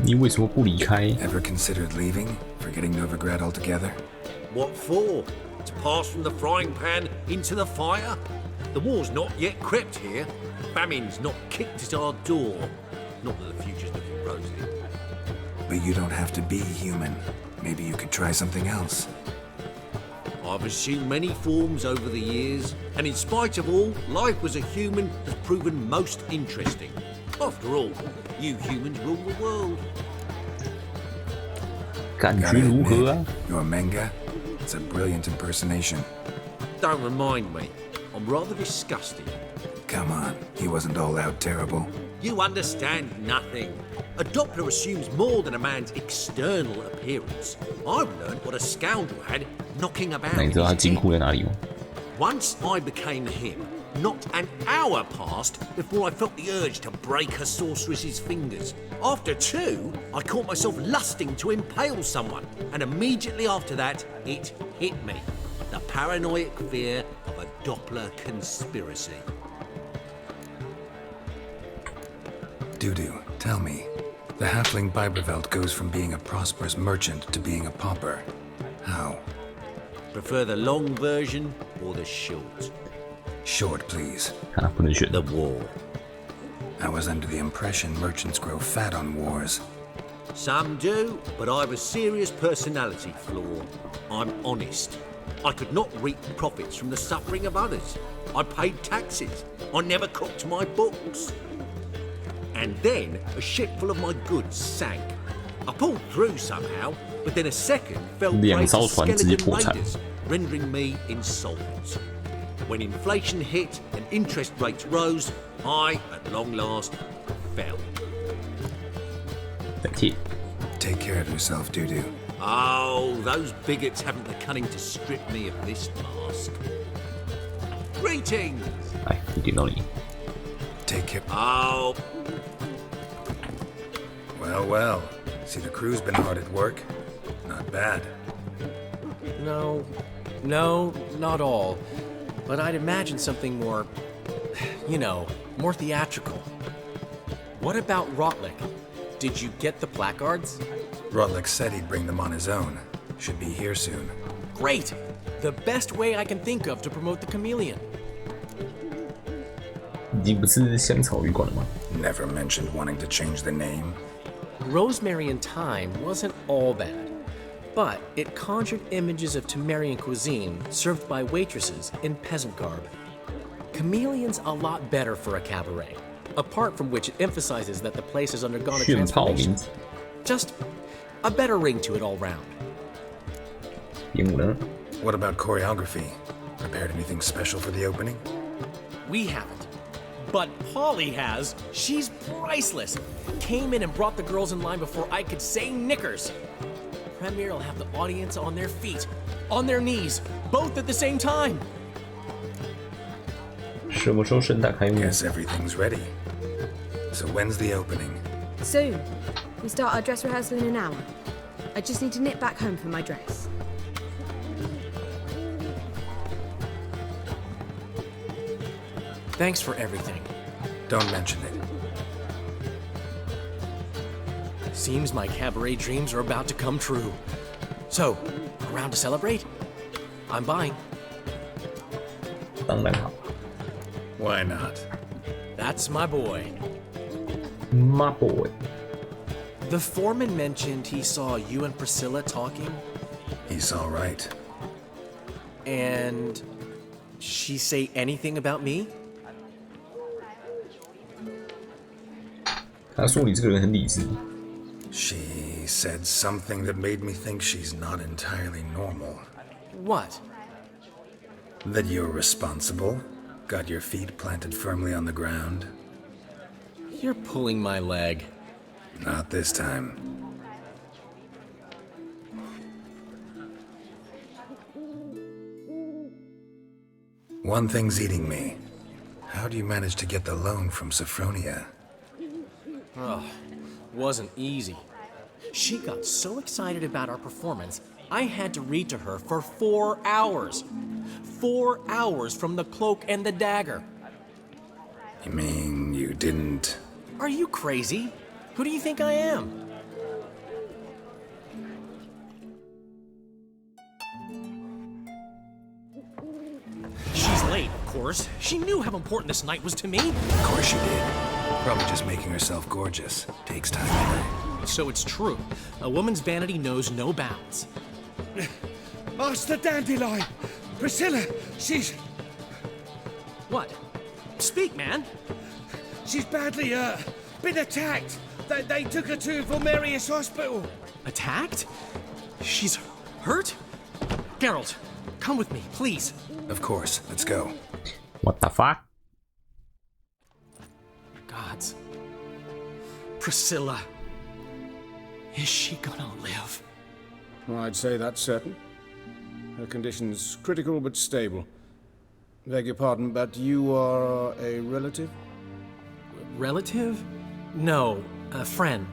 你为什么不离开 Ever considered leaving? Forgetting Novigrad altogether? What for? To pass from the frying pan into the fire? The war's not yet crept here. Famine's not kicked at our door. Not that the future's looking rosy. But you don't have to be human. Maybe you could try something else. I've assumed many forms over the years, and in spite of all, life as a human has proven most interesting. After all, you humans rule the world. 感觉如何啊 Your manga? It's a brilliant impersonation. Don't remind me. I'm rather disgusted. Come on, he wasn't all out terrible. You understand nothing. A Doppler assumes more than a man's external appearance. I've learned what a scoundrel had knocking about 那你 in 知道他 his 金 head. 库在哪里吗？ Once I became him, not an hour passed before I felt the urge to break a sorceress's fingers. After two, I caught myself lusting to impale someone, and immediately after that, it hit me. The paranoid fear of a Doppler conspiracy. Dudu, tell me. The halfling Biberveld goes from being a prosperous merchant to being a pauper. How? Prefer the long version or the short? Short, please. 啊，不能选。 The war. I was under the impression merchants grow fat on wars. Some do, but I have a serious personality flaw. I'm honest. I could not reap profits from the suffering of others. I paid taxes. I never cooked my books. and then a ship full of my goods sank. I pulled through somehow, but then a second fell prey to skeleton raiders, rendering me insolvent. When inflation hit and interest rates rose, I, at long last, fell. Take care of yourself, Doo-Doo. Oh, those bigots haven't the cunning to strip me of this mask. Greetings! Take care. Oh. Well, well. See, the crew's been hard at work. Not bad. No, not all. But I'd imagine something more, more theatrical. What about Rotlick? Did you get the placards? Rotlick said he'd bring them on his own. Should be here soon. Great! The best way I can think of to promote the chameleon. 已经不是香草鱼馆了吗？ Never mentioned wanting to change the name. Rosemary and Thyme wasn't all bad, but it conjured images of Temerian cuisine served by waitresses in peasant garb. Chameleon's a lot better for a cabaret, apart from which it emphasizes that the place has undergone a transformation. Just a better ring to it all round. What about choreography? Prepared anything special for the opening? We haven't. But Polly has. She's priceless. Came in and brought the girls in line before I could say knickers. Premiere will have the audience on their feet, on their knees, both at the same time. 什么时候盛大开幕 Guess everything's ready. So when's the opening? Soon. We start our dress rehearsal in an hour. I just need to nip back home for my dress. Thanks for everything. Don't mention it. Seems my cabaret dreams are about to come true. So, around to celebrate? I'm buying. 当然好 Why not? That's my boy. My boy. The foreman mentioned he saw you and Priscilla talking. He's all right. And she say anything about me? 他说你这个人很理智。 She said something that made me think she's not entirely normal. What? That you're responsible, got your feet planted firmly on the ground. You're pulling my leg. Not this time. One thing's eating me. How do you manage to get the loan from Sophronia? Oh, wasn't easy. She got so excited about our performance, I had to read to her for 4 hours. 4 hours from the Cloak and the Dagger. You mean you didn't... Are you crazy? Who do you think I am? She's late, of course. She knew how important this night was to me. Of course she did. Probably just making herself gorgeous. Takes time to learn. So it's true. A woman's vanity knows no bounds. Master Dandelion! Priscilla, she's... What? Speak, man. She's badly hurt. Been attacked. They took her to Vulmerius Hospital. Attacked? She's hurt? Geralt, come with me, please. Of course. Let's go. What the fuck? Gods. Priscilla. Is she gonna live? Well, I'd say that's certain. Her condition's critical but stable. Beg your pardon, but you are a relative? Relative? No, a friend.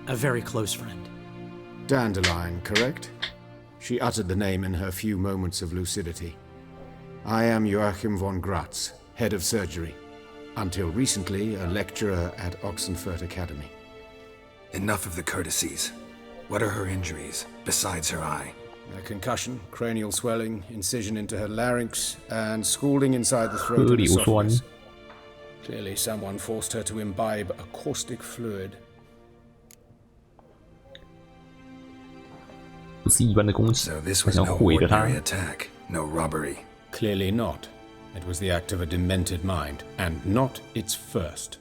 A very close friend. Dandelion, correct? She uttered the name in her few moments of lucidity. I am Joachim von Gratz, head of surgery. Until recently, a lecturer at Oxenfurt Academy. Enough of the courtesies. What are her injuries, besides her eye? A concussion, cranial swelling, incision into her larynx, and scalding inside the throat and esophagus. Clearly someone forced her to imbibe a caustic fluid. 不是一般的攻击， So this 好 was 像 no 毁了他。 ordinary attack, no robbery. Clearly not. It was the act of a demented mind, and not its first.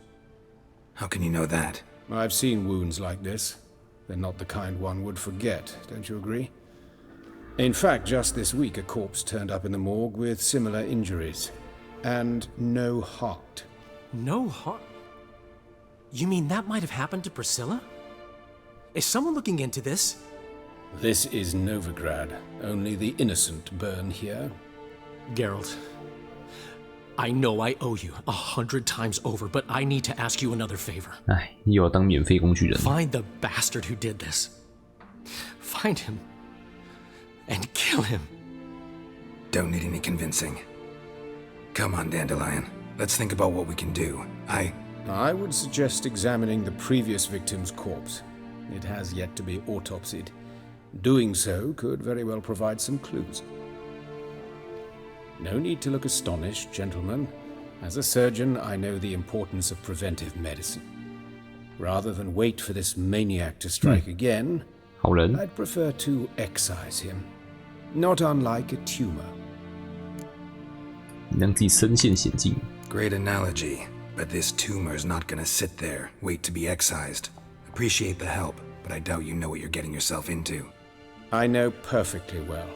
How can you know that? I've seen wounds like this. They're not the kind one would forget, don't you agree? In fact, just this week a corpse turned up in the morgue with similar injuries. And no heart. No heart? You mean that might have happened to Priscilla? Is someone looking into this? This is Novigrad. Only the innocent burn here. Geralt, I know I owe you 100 times over, but I need to ask you another favor. 哎，又要当免费工具人。 Find the bastard who did this. Find him. And kill him. Don't need any convincing. Come on, Dandelion. Let's think about what we can do. I would suggest examining the previous victim's corpse. It has yet to be autopsied. Doing so could very well provide some clues. No need to look astonished, gentlemen. As a surgeon, I know the importance of preventive medicine. Rather than wait for this maniac to strike again, I'd prefer to excise him. Not unlike a tumor. 让自己身陷险境。 Great analogy, but this tumor's not gonna sit there, wait to be excised. Appreciate the help, but I doubt you know what you're getting yourself into. I know perfectly well,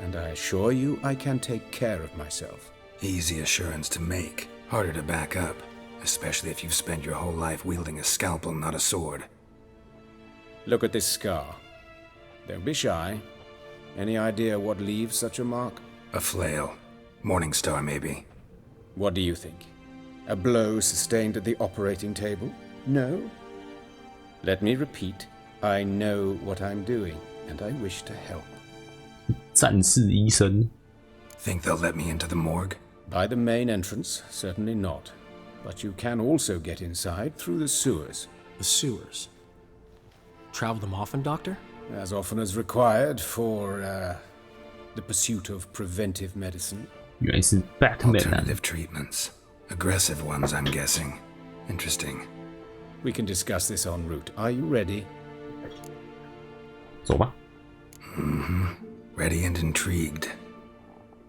and I assure you I can take care of myself. Easy assurance to make, harder to back up, especially if you've spent your whole life wielding a scalpel, not a sword. Look at this scar. Don't be shy. Any idea what leaves such a mark? A flail. Morning Star, maybe. What do you think? A blow sustained at the operating table? No? Let me repeat. I know what I'm doing, and I wish to help. 战士医生 Think they'll let me into the morgue? By the main entrance, certainly not. But you can also get inside through the sewers. The sewers? Travel them often, Doctor? As often as required for, the pursuit of preventive medicine. 原来是 Batman 啊 Alternative treatments. Aggressive ones, I'm guessing. Interesting. We can discuss this en route. Are you ready? 走吧。 Ready and intrigued.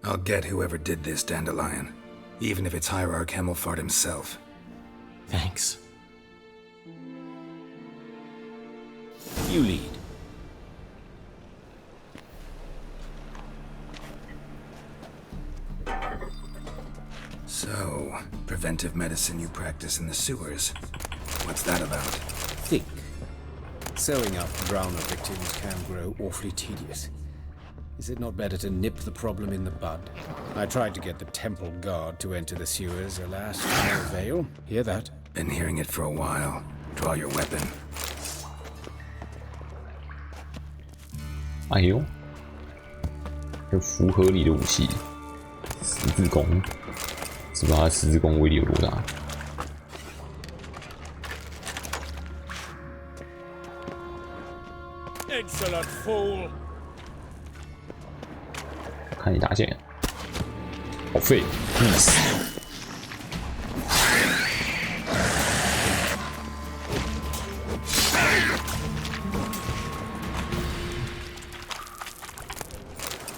I'll get whoever did this, Dandelion. Even if it's Hierarch Hemmelfart himself. Thanks. You lead. So, preventive medicine you practice in the sewers. What's that about? Think. Sewing up browner victims can grow awfully tedious. Is it not better to nip the problem in the bud? I tried to get the temple guard to enter the sewers, alas, no avail. Hear that? Been hearing it for a while. Draw your weapon. 哎呦，有符合你的武器，十字弓，知道它十字弓威力有多大？ Insolent fool! 看你打起来，好废，必死！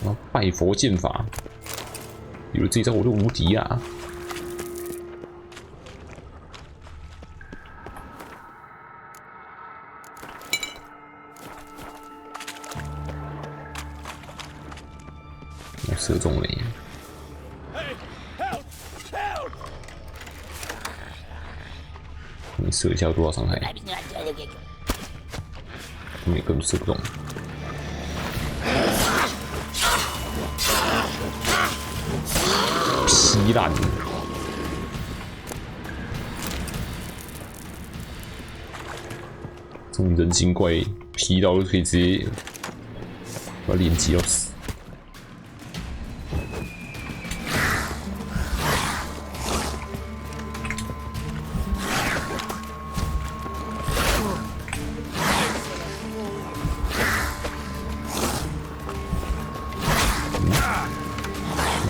啊，拜佛剑法，有了这招我就无敌啊！我射中了耶！ 你射一下有多少伤害？你根本射不中。劈烂！这种人形怪劈到就可以直接把连击到死。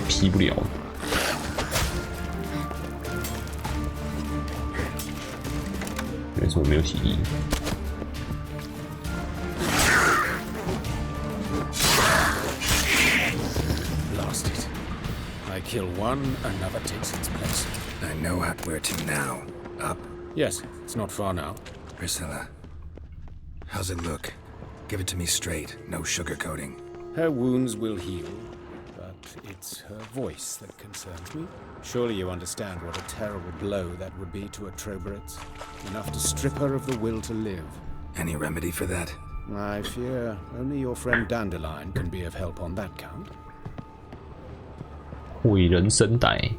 劈不了，没错，没有体力。Lost it. I kill one, another takes its place. I know where to now. Up, Yes, it's not far now. Priscilla, how's it look? Give it to me straight, no sugarcoating. Her wounds will heal, but it's her voice that concerns me. Surely you understand what a terrible blow that would be to a Troberet. Enough to strip her of the will to live. Any remedy for that? I fear only your friend Dandelion can be of help on that count. 伟人声带。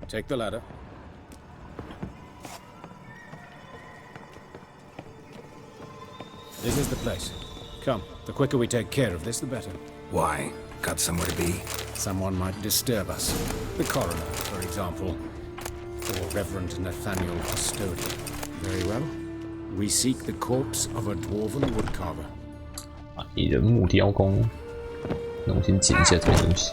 Take the ladder. This is the place. Come, the quicker we take care of this, the better. Why? Got somewhere to be? Someone might disturb us. The coroner, for example. Or Reverend Nathaniel Custodian. Very well. We seek the corpse of a dwarven woodcarver. 蚁人木雕工。那我先捡一下这个东西。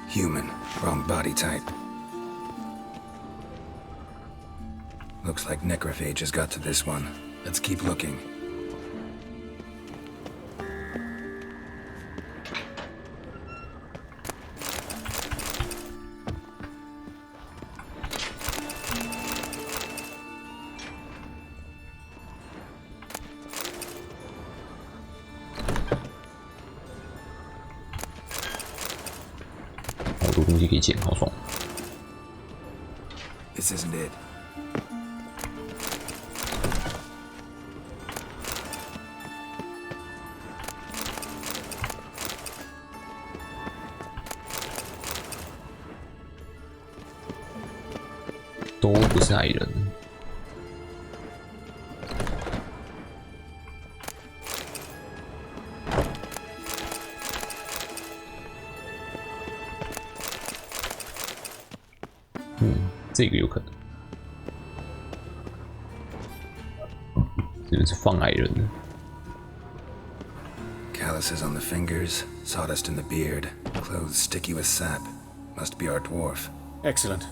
Human, wrong body type. Looks like necrophage has got to this one. Let's keep looking. This isn't it. Don't 都不是矮人。这个有可能。这边是放矮人的。 Calluses on the fingers, sawdust in the beard, clothes sticky with sap. Must be our dwarf. Excellent.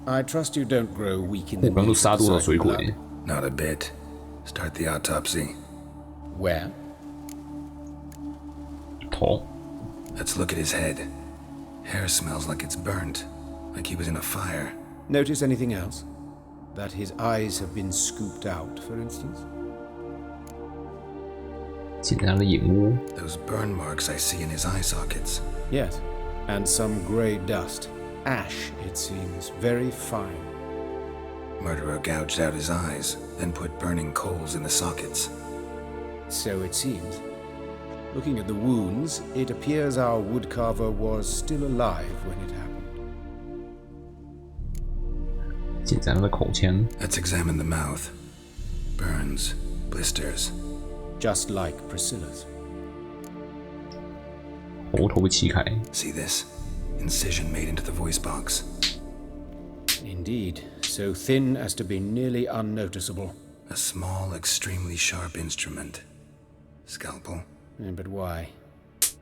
I trust you don't grow weak in the 我刚都杀多少水鬼？ Not a bit. Start the autopsy. Where? 头。 Let's look at his head. Hair smells like it's burnt, like he was in a fire. Notice anything else? That his eyes have been scooped out, for instance? 进他的眼窝。 Those burn marks I see in his eye sockets. Yes, and some grey dust. Ash, it seems, very fine. Murderer gouged out his eyes, then put burning coals in the sockets. So it seems. Looking at the wounds, it appears our woodcarver was still alive when it happened. 进他的口腔。 Let's examine the mouth. Burns, blisters. Just like Priscilla's. 喉头被切开。 See this? Incision made into the voice box. Indeed, so thin as to be nearly unnoticeable. A small, extremely sharp instrument. Scalpel? But why?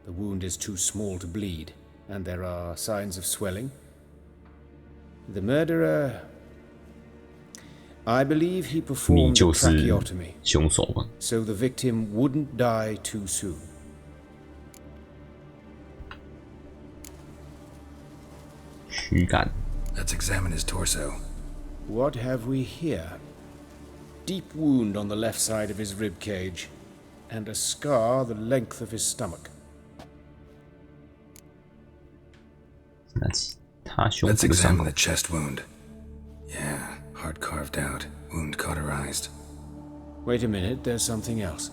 The wound is too small to bleed, and there are signs of swelling. The murderer... I believe he performed a tracheotomy, 凶手吗？ so the victim wouldn't die too soon. 躯干。 Let's examine his torso. What have we here? Deep wound on the left side of his rib cage, and a scar the length of his stomach. 那他胸 Let's 部的伤 examine 口 the。chest wound. Yeah, heart carved out, wound cauterized. Wait a minute, there's something else.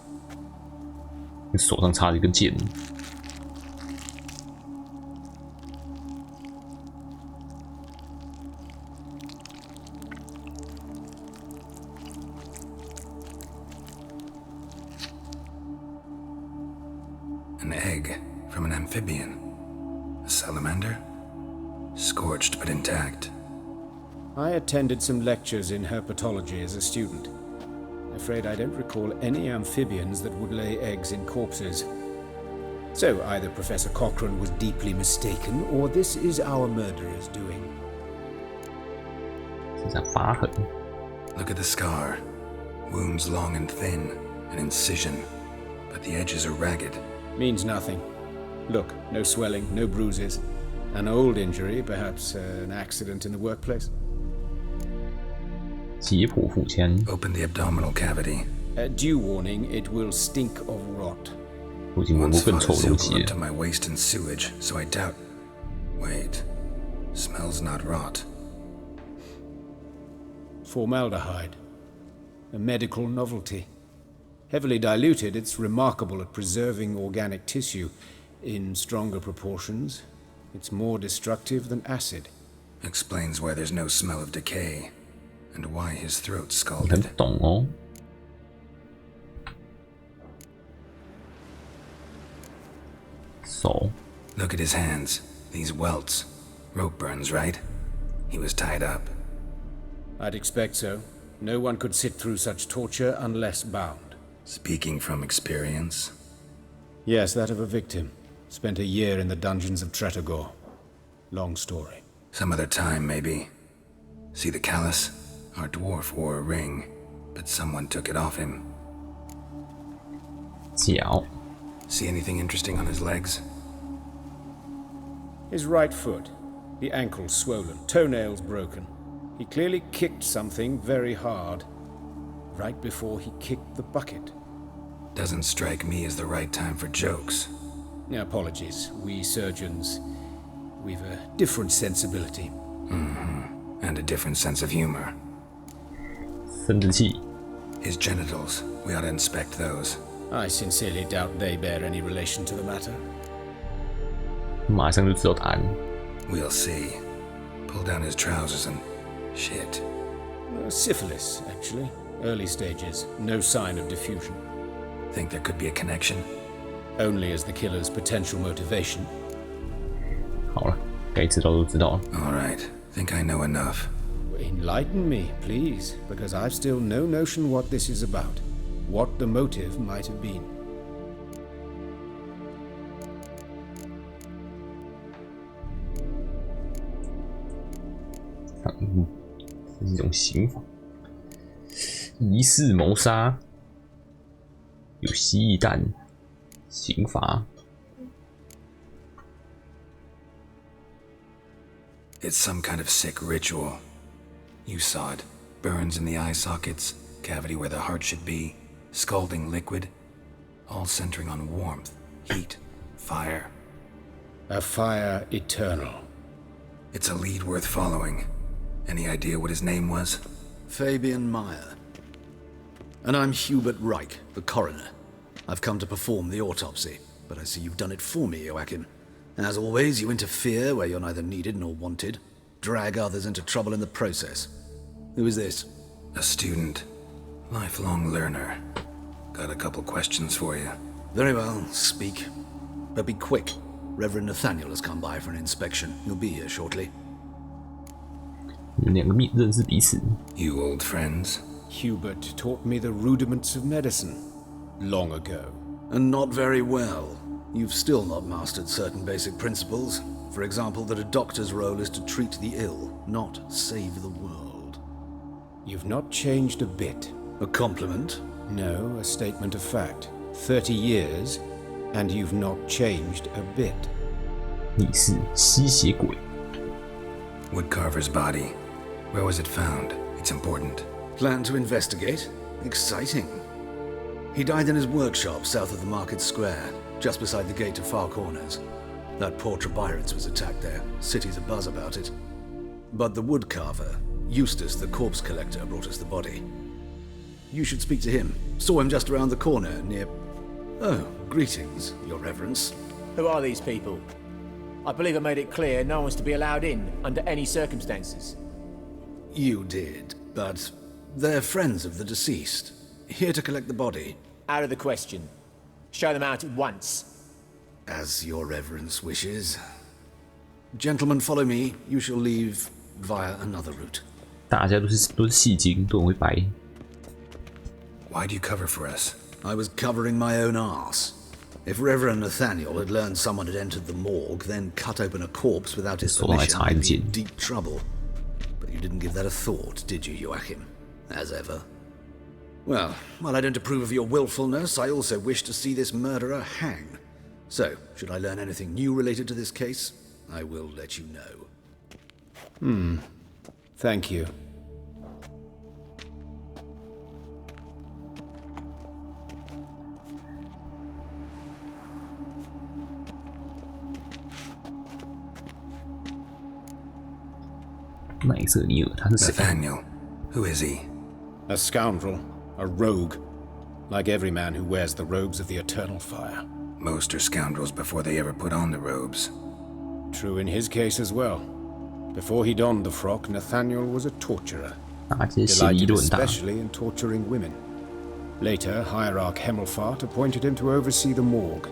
手上插着一根剑。 An egg from an amphibian. A salamander? Scorched but intact. I attended some lectures in herpetology as a student. Afraid I don't recall any amphibians that would lay eggs in corpses. So either Professor Cochrane was deeply mistaken, or this is our murderer's doing. Look at the scar. Wounds long and thin, an incision, but the edges are ragged. Means nothing. Look, no swelling, no bruises. An old injury, perhaps an accident in the workplace. Open the abdominal cavity. Due warning, it will stink of rot. Once fought a sample up to my waist in sewage, so I doubt... Wait. Smells not rot. Formaldehyde. A medical novelty. Heavily diluted, it's remarkable at preserving organic tissue. In stronger proportions, it's more destructive than acid. Explains why there's no smell of decay, and why his throat's scalded. So, look at his hands. These welts. Rope burns, right? He was tied up. I'd expect so. No one could sit through such torture unless bound. Speaking from experience? Yes, that of a victim. Spent a year in the dungeons of Tretogor. Long story. Some other time, maybe. See the callus? Our dwarf wore a ring, but someone took it off him. See anything interesting on his legs? His right foot. The ankle swollen, toenails broken. He clearly kicked something very hard. Right before he kicked the bucket. Doesn't strike me as the right time for jokes. Apologies. We surgeons, we've a different sensibility. And a different sense of humor. 生殖器 His genitals. We ought to inspect those. I sincerely doubt they bear any relation to the matter. 马上就知道答案。 We'll see. Pull down his trousers and... shit. Syphilis, actually. Early stages. No sign of diffusion. Think there could be a connection? Only as the killer's potential motivation. 好了，该知道都知道了。 All right. Think I know enough. Enlighten me, please, because I've still no notion what this is about. What the motive might have been. 这是一种刑法，疑似谋杀，有蜥蜴蛋，刑罚。 It's some kind of sick ritual. You saw it. Burns in the eye sockets, cavity where the heart should be, scalding liquid, all centering on warmth, heat, fire. A fire eternal. It's a lead worth following. Any idea what his name was? Fabian Meyer. And I'm Hubert Reich, the coroner. I've come to perform the autopsy, but I see you've done it for me, Joachim. As always, you interfere where you're neither needed nor wanted. Drag others into trouble in the process. Who is this? A student. Lifelong learner. Got a couple questions for you. Very well, speak. But be quick. Reverend Nathaniel has come by for an inspection. He'll be here shortly. 你们两个认识彼此 You old friends? Hubert taught me the rudiments of medicine. Long ago. And not very well. You've still not mastered certain basic principles. For example, that a doctor's role is to treat the ill, not save the world. You've not changed a bit. A compliment? No, a statement of fact. 30 years, and you've not changed a bit. 你是吸血鬼 Woodcarver's body. Where was it found? It's important. Plan to investigate? Exciting. He died in his workshop south of the market square, just beside the gate to Far Corners. That poor Trebyran's was attacked there. City's abuzz about it. But the woodcarver, Eustace the corpse collector, brought us the body. You should speak to him. Saw him just around the corner near... Oh, greetings, your reverence. Who are these people? I believe I made it clear no one's to be allowed in under any circumstances. You did, but they're friends of the deceased. Here to collect the body. Out of the question. Show them out at once. As your reverence wishes. Gentlemen, follow me. You shall leave via another route. 大家都是戏精，都很会白。Why do you cover for us? I was covering my own arse. If Reverend Nathaniel had learned someone had entered the morgue, then cut open a corpse without his permission, I'd be in deep trouble. But you didn't give that a thought, did you, Joachim? As ever. Well, while I don't approve of your willfulness, I also wish to see this murderer hang. So, should I learn anything new related to this case, I will let you know. Thank you. Nathaniel. Who is he? A scoundrel. A rogue. Like every man who wears the robes of the eternal fire. Most are scoundrels before they ever put on the robes. True in his case as well. Before he donned the frock, Nathaniel was a torturer. Delighted especially in torturing women. Later, Hierarch Hemmelfart appointed him to oversee the morgue.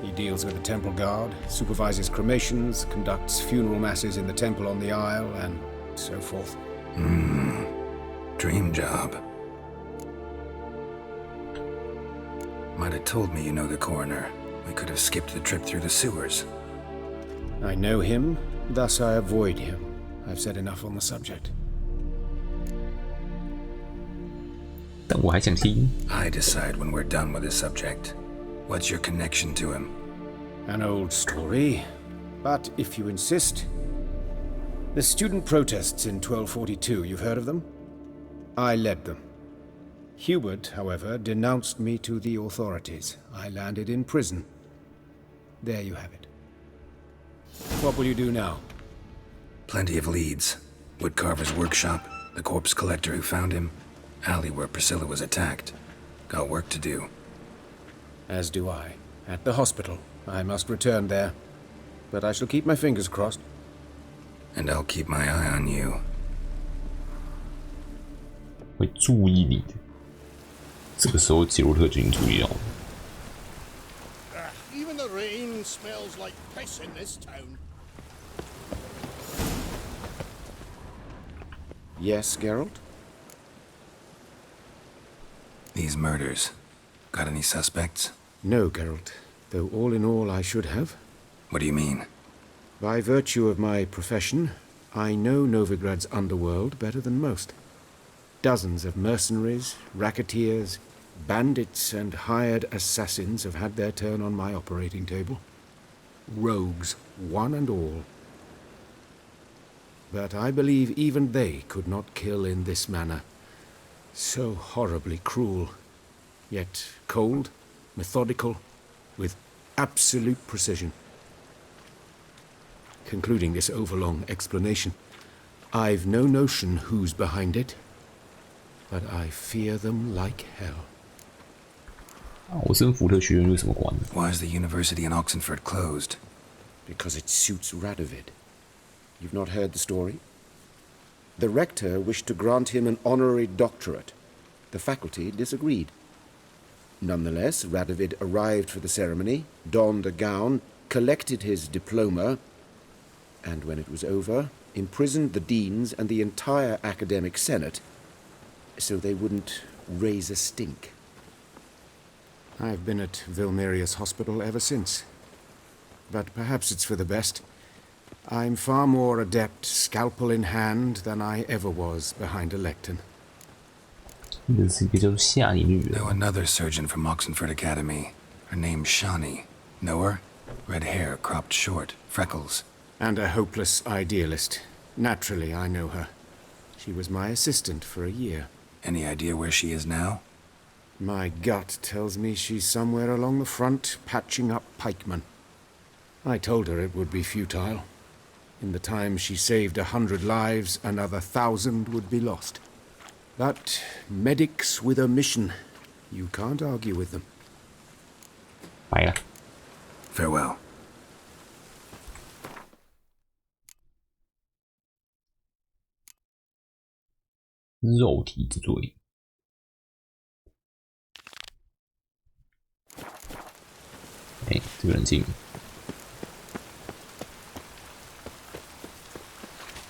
He deals with the temple guard, supervises cremations, conducts funeral masses in the temple on the Isle, and so forth. Dream job. Might have told me you know the coroner. We could have skipped the trip through the sewers. I know him, thus I avoid him. I've said enough on the subject. I decide when we're done with the subject. What's your connection to him? An old story, but if you insist. The student protests in 1242, you've heard of them? I led them. Hubert, however, denounced me to the authorities. I landed in prison. There you have it. What will you do now? Plenty of leads. Woodcarver's workshop, the corpse collector who found him, alley where Priscilla was attacked. Got work to do. As do I. At the hospital. I must return there. But I shall keep my fingers crossed. And I'll keep my eye on you. 会注意你的。这个时候，杰洛特就已经注意到了。Even the rain smells like piss in this town. Yes, Geralt? These murders. Got any suspects? No, Geralt. Though all in all I should have. What do you mean? By virtue of my profession, I know Novigrad's underworld better than most. Dozens of mercenaries, racketeers, bandits and hired assassins have had their turn on my operating table. Rogues, one and all. But I believe even they could not kill in this manner. So horribly cruel, yet cold, methodical, with absolute precision. Concluding this overlong explanation, I've no notion who's behind it, but I fear them like hell. Why is the university in Oxenford closed? Because it suits Radovid. You've not heard the story? The rector wished to grant him an honorary doctorate. The faculty disagreed. Nonetheless, Radovid arrived for the ceremony, donned a gown, collected his diploma, and when it was over, imprisoned the deans and the entire academic senate so they wouldn't raise a stink. I've been at Vilmerius Hospital ever since. But perhaps it's for the best. I'm far more adept, scalpel in hand, than I ever was behind a lectern. Know another surgeon from Oxenford Academy. Her name's Shani. Know her? Red hair, cropped short, freckles. And a hopeless idealist. Naturally, I know her. She was my assistant for a year. Any idea where she is now? My gut tells me she's somewhere along the front, patching up pikemen. I told her it would be futile. In the time she saved 100 lives, another 1,000 would be lost. But medics with a mission, you can't argue with them. Bye. Farewell.肉体之罪。这个人进。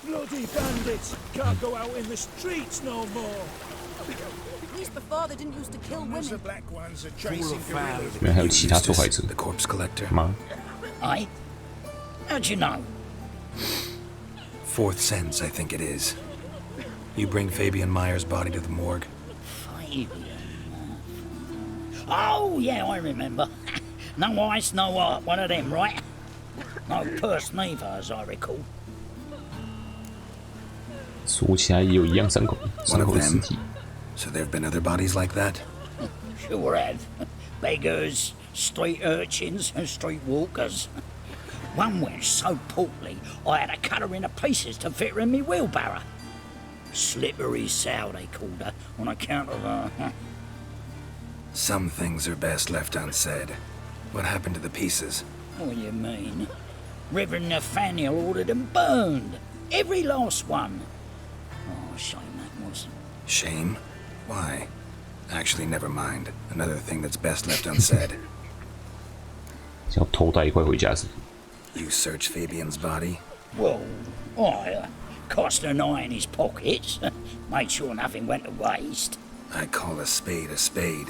Bloody bandit! bandits can't go out in the streets no more. At least before they didn't used to kill women. The black ones are chasing gorillas. 原来还有其他受害者 The corpse collector. 吗？ Aye? How'd you know? Fourth sense, I think it is. You bring Fabian Meyer's body to the morgue. Fabian. Oh, yeah, I remember. No ice, no art, one of them, right? No purse neither, as I recall. 说起来也有一样伤口 One of 的尸 them. 体。 So there have been other bodies like that? Sure have. Beggars, street urchins, and street walkers. One went so portly, I had to cut her into pieces to fit her in me wheelbarrow. Slippery sow, they called her, on account of her. Some things are best left unsaid. What happened to the pieces? What do you mean? Reverend Nathaniel ordered them burned. Every last one. Oh, shame that was. Shame? Why? Actually, never mind. Another thing that's best left unsaid. 想要偷带一块回家是？ You search Fabian's body? Well, I cast an eye in his pockets, made sure nothing went to waste. I call a spade a spade.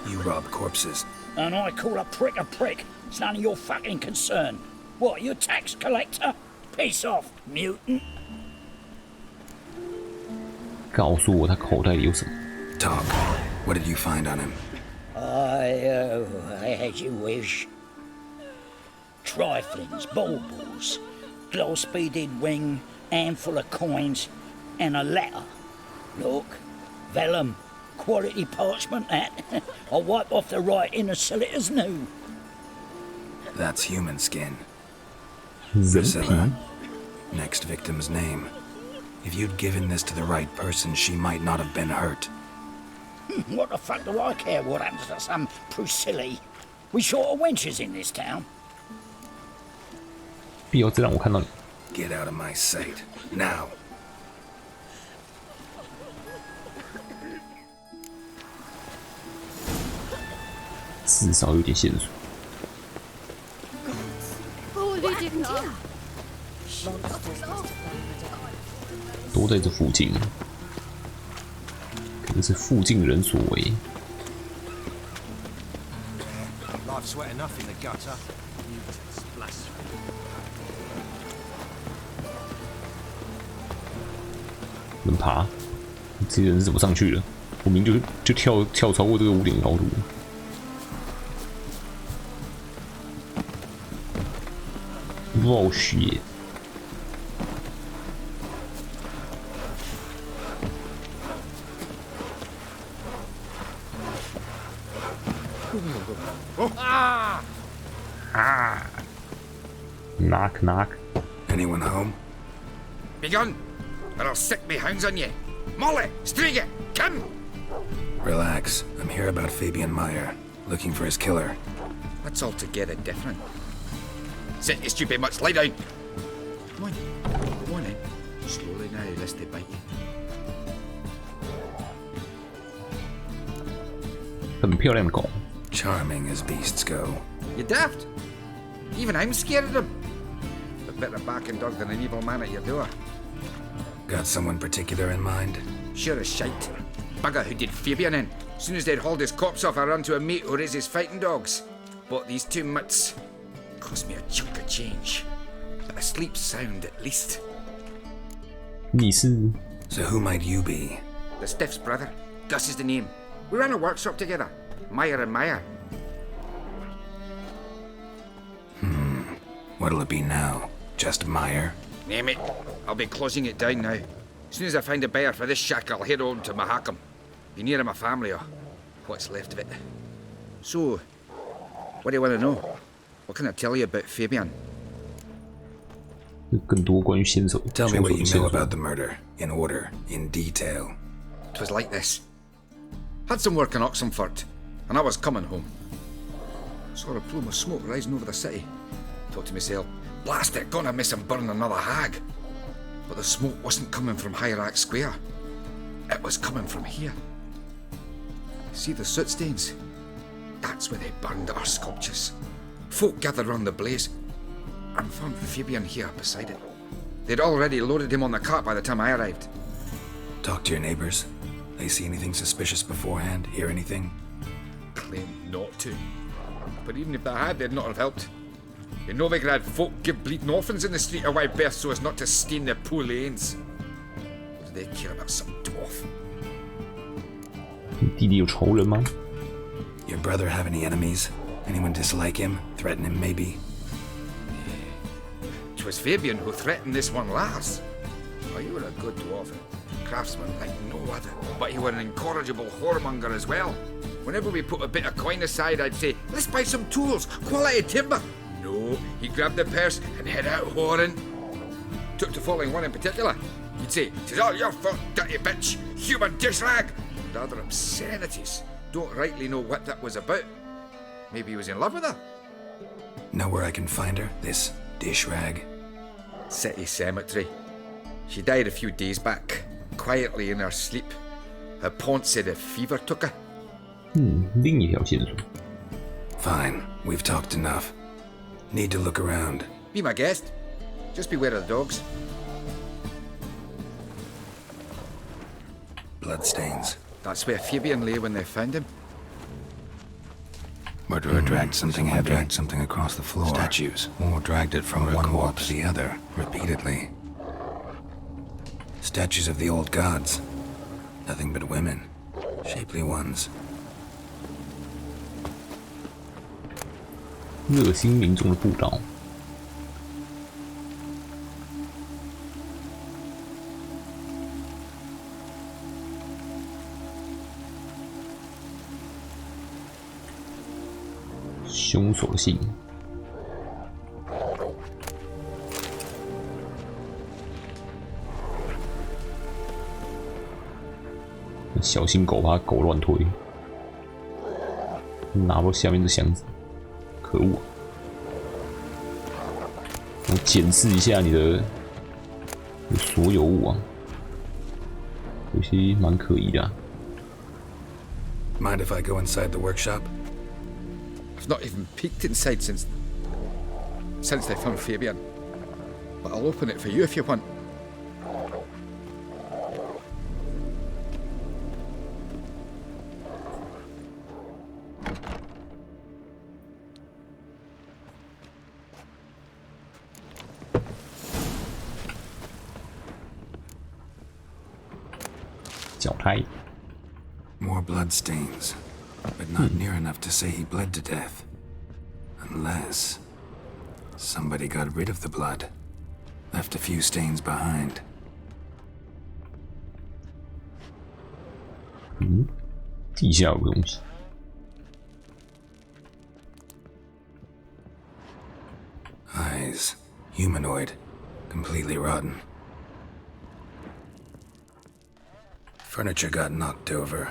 You rob corpses. And I call a prick a prick. It's none of your fucking concern. What, you tax collector? Piss off, mutant. 告诉我他口袋里有什么？ Talk. What did you find on him? As you wish. Triflings, baubles, glass-beaded ring, handful of coins, and a letter. Look, vellum, quality parchment that. I'll wipe off the writing as sell it as new. That's human skin. 人 Priscilla. 皮。 Next victim's name. If you'd given this to the right person, she might not have been hurt. What the fuck do I care what happens to some Priscilla? We short of wenches in this town. 必要再让我看到你。 Get out of my sight. Now. 至少有点线索。 Holy didn't 都在这附近，可能是附近人所为。 Life's wet enough in the gutter. Blasphemy. 能爬？这些人是怎么上去的？我明明就跳超过这个屋顶的高度。冒血！ Knock knock. Anyone home? Begun, or I'll sick me hounds on you. Molly, Striga, come! Relax. I'm here about Fabian Meyer. Looking for his killer. That's altogether different. Sit, you stupid much. Lie down. Come on. Go on then. Slowly now, lest they bite you. 很漂亮的狗。 Charming as beasts go. You daft? Even I'm scared of them. A better barking dog than an evil man at your door. Got someone particular in mind? Sure as shite. Bugger who did Fabian in. Soon as they'd hauled his corpse off, I ran to a mate who raises fighting dogs. Bought these 2 mitts. Cost me a chunk of change. But I sleep sound at least. 你是 So who might you be? The Stiff's brother. Gus is the name. We ran a workshop together. Meyer and Meyer. What'll it be now? Just Meyer? Name it. I'll be closing it down now. As soon as I find a buyer for this shack, I'll head on to Mahakam. Be near my family or what's left of it. So, what do you want to know? What can I tell you about Fabian? 更多关于先手。 Tell me what you know about the murder, in order, in detail. 'Twas like this. Had some work in Oxenford, and I was coming home. Saw a plume of smoke rising over the city. Thought to myself, blast it, gonna miss him burn another hag. But the smoke wasn't coming from Hierarch Square. It was coming from here. See the soot stains? That's where they burned our sculptures. Folk gathered round the blaze and found Fabian here beside it. They'd already loaded him on the cart by the time I arrived. Talk to your neighbors. They see anything suspicious beforehand? Hear anything? Claim not to. But even if they had, they'd not have helped. In Novigrad, folk give bleeding orphans in the street a wide berth so as not to stain their poor lanes. What do they care about some dwarf? 你弟弟有仇人吗？ Your brother have any enemies? Anyone dislike him? Threaten him, maybe? 'Twas Fabian who threatened this one last. Oh, you were a good dwarf. Craftsman like no other. But you were an incorrigible whoremonger as well. Whenever we put a bit of coin aside, I'd say, let's buy some tools, quality timber. No, he grabbed the purse and head out whoring. Took to following one in particular. He'd say, 'tis all your fault, dirty bitch, human dish rag. And other obscenities. Don't rightly know what that was about. Maybe he was in love with her. Know where I can find her? This dish rag? City cemetery. She died a few days back, quietly in her sleep. Her pont said a fever took her. 另一条线索。 Fine, we've talked enough. Need to look around. Be my guest. Just beware of the dogs. Bloodstains. That's where Fabian lay when they found him. Murderer dragged something heavy. Dragged something across the floor. Statues. Or dragged it from one wall to the other, repeatedly. Statues of the old gods. Nothing but women. Shapely ones. 热心民众的步道。凶手的信。小心狗把狗乱推，拿不到下面的箱子，可恶！我检视一下你的所有物啊，有些蛮可疑的啊。Mind if I go inside the workshop? I've not even peeked inside since they found Fabian. But I'll open it for you if you want. More bloodstains, but not near enough to say he bled to death. Unless somebody got rid of the blood, left a few stains behind. 地下有个东西。Eyes, humanoid, completely rotten. Furniture got knocked over.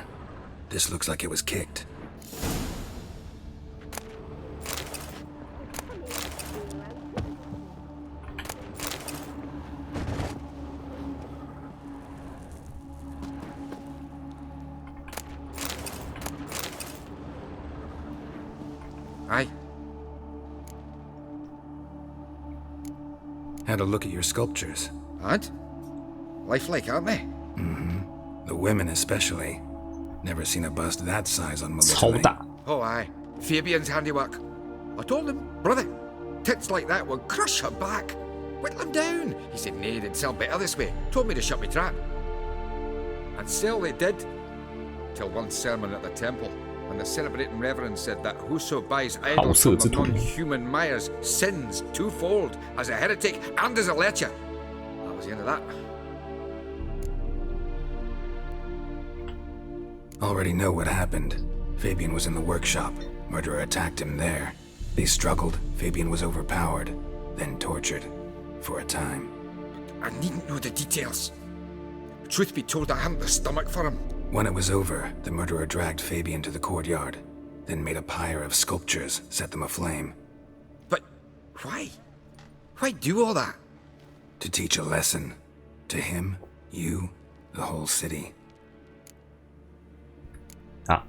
This looks like it was kicked. Aye. Had a look at your sculptures. And? Lifelike, aren't they? Mm-hmm. The women especially. Never seen a bust that size on Molybdenum. Oh, aye. Fabian's handiwork. I told him, brother, tits like that would crush her back. Whittle them down. He said, nay, they'd sell better this way. Told me to shut my trap. And sell they did. Till one sermon at the temple, when the celebrating reverend said that whoso buys idols from the non-human Myers sins twofold, as a heretic and as a lecher. That was the end of that. Already know what happened. Fabian was in the workshop. Murderer attacked him there. They struggled. Fabian was overpowered, then tortured. For a time. I needn't know the details. Truth be told, I hadn't the stomach for him. When it was over, the murderer dragged Fabian to the courtyard, then made a pyre of sculptures, set them aflame. But why? Why do all that? To teach a lesson. To him, you, the whole city. Ah,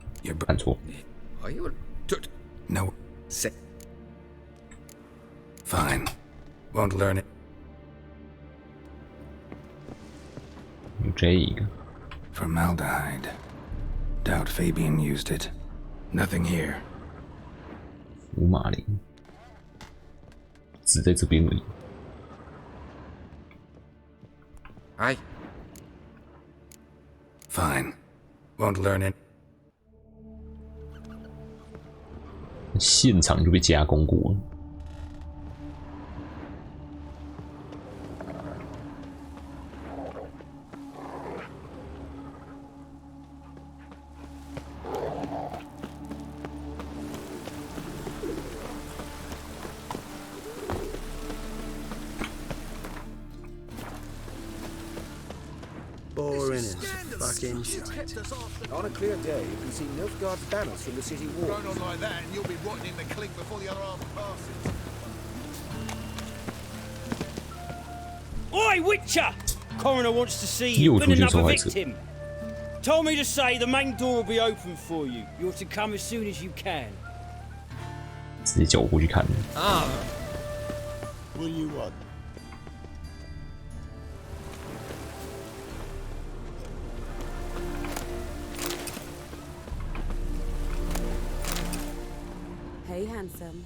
看错。Are you No. Sick. Fine. Won't learn it. 这个 Formaldehyde. Doubt Fabian used it. Nothing here. 福马林，只在这边而已。Aye. Fine. Won't learn it. 现场就被加工过了。Boring as fucking shit. On a clear day, you can see Nilfgaard's banners from the city wall. Going on like that, and you'll be rotting in the clink before the other half passes. Oi, Witcher! Coroner wants to see you. Been another victim. Told me to say the main door will be open for you. You're to come as soon as you can. 直接叫我过去看。Ah. What do you want? Hey, handsome.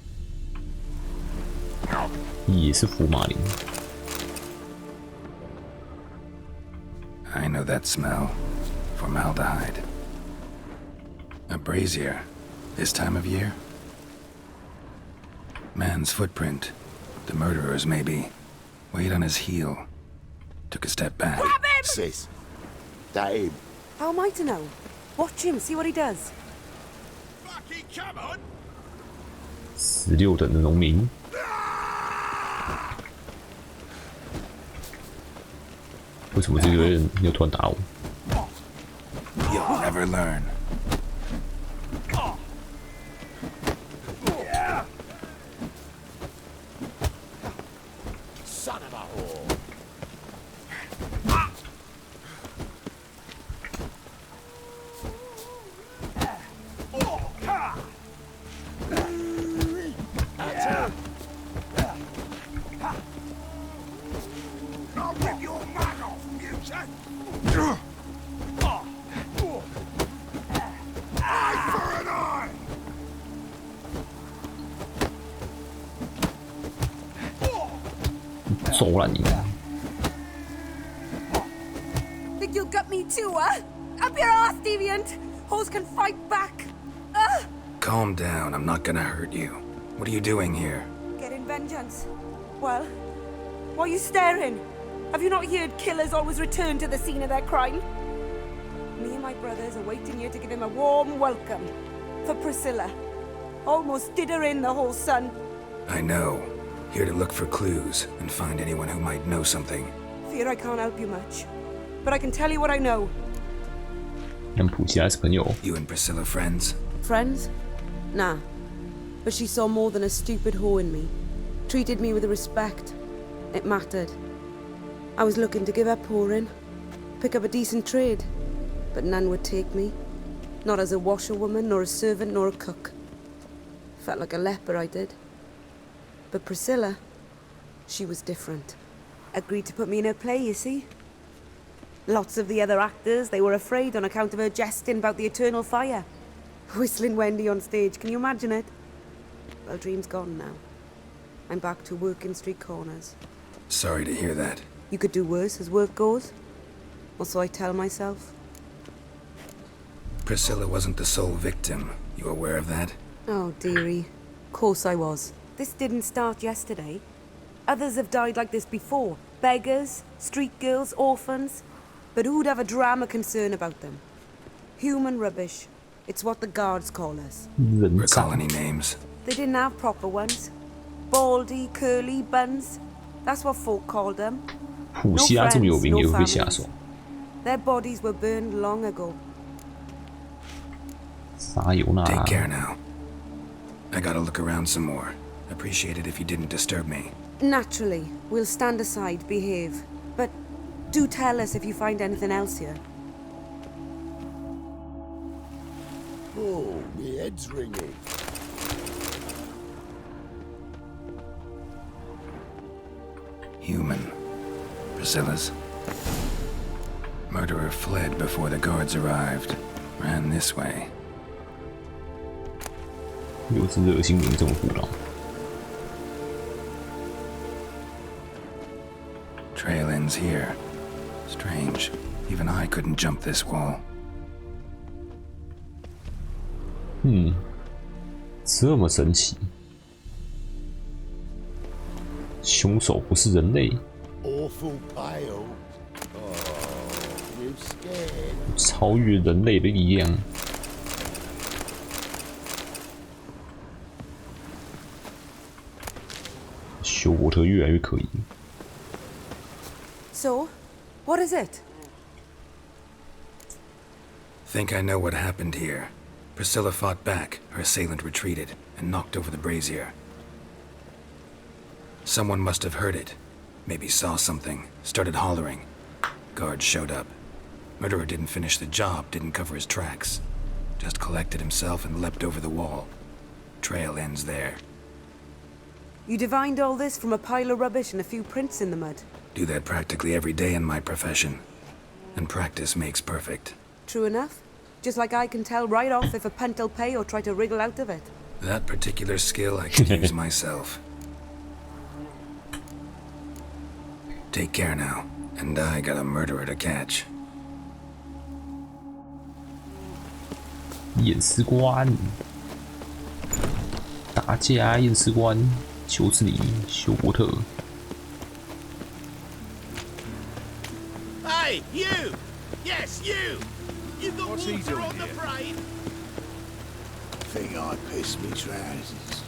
也是福马林。 I know that smell. Formaldehyde. A brazier. This time of year? Man's footprint. The murderer's maybe. Weight on his heel. Took a step back. Grab him! Sis. That him. How am I to know? Watch him, see what he does. Fucking come on! 16等的农民。为什么这个人要突然打我 You'll never learn. Son of a whore. I'll rip your mug off, mutant! Eye for an eye! Think you'll gut me too, huh? Up your ass, deviant! Hoes can fight back! Calm down, I'm not gonna hurt you. What are you doing here? Getting vengeance. Well, why are you staring? Have you not heard killers always return to the scene of their crime? Me and my brothers are waiting here to give him a warm welcome. For Priscilla. Almost did her in, the whole son. I know. Here to look for clues and find anyone who might know something. Fear I can't help you much. But I can tell you what I know. 跟普西拉是朋友。 You and Priscilla friends? Friends? Nah. But she saw more than a stupid whore in me. Treated me with respect. It mattered. I was looking to give up whoring. Pick up a decent trade. But none would take me. Not as a washerwoman, nor a servant, nor a cook. Felt like a leper, I did. But Priscilla, she was different. Agreed to put me in her play, you see. Lots of the other actors, they were afraid on account of her jesting about the eternal fire. Whistling Wendy on stage, can you imagine it? Well, dream's gone now. I'm back to working street corners. Sorry to hear that. You could do worse as work goes. Or so I tell myself. Priscilla wasn't the sole victim. You aware of that? Oh, dearie. Course I was. This didn't start yesterday. Others have died like this before. Beggars, street girls, orphans. But who'd have a drama concern about them? Human rubbish. It's what the guards call us. Recall any names? They didn't have proper ones. Baldy, curly, buns. That's what folk called them. 普西拉这么有名，也会被下手。 Their bodies were burned long ago. 撒尤那。 Take care now. I gotta look around some more. Appreciate it if you didn't disturb me. Naturally, we'll stand aside, behave. But do tell us if you find anything else here. Oh, my head's ringing. Human. Priscilla's. Murderer fled before the guards arrived. Ran this way. 又是热心民众胡闹。Trail ends here. Strange. Even I couldn't jump this wall. 这么神奇。凶手不是人类。 Awful pale. Oh, you scared? 超越人类的力量。休伯特越来越可疑。So, what is it? Think I know what happened here. Priscilla fought back, her assailant retreated, and knocked over the brazier. Someone must have heard it. Maybe saw something, started hollering. Guards showed up. Murderer didn't finish the job, didn't cover his tracks. Just collected himself and leapt over the wall. Trail ends there. You divined all this from a pile of rubbish and a few prints in the mud. Do that practically every day in my profession. And practice makes perfect. True enough. Just like I can tell right off if a punt'll pay or try to wriggle out of it. That particular skill I could use myself. Take care now. And I got a murderer to catch. 验尸官，打架验尸官就是你，休伯特。 Hey, you! Yes, you! You got What's he water doing on the here? brain? Think I pissed me trousers.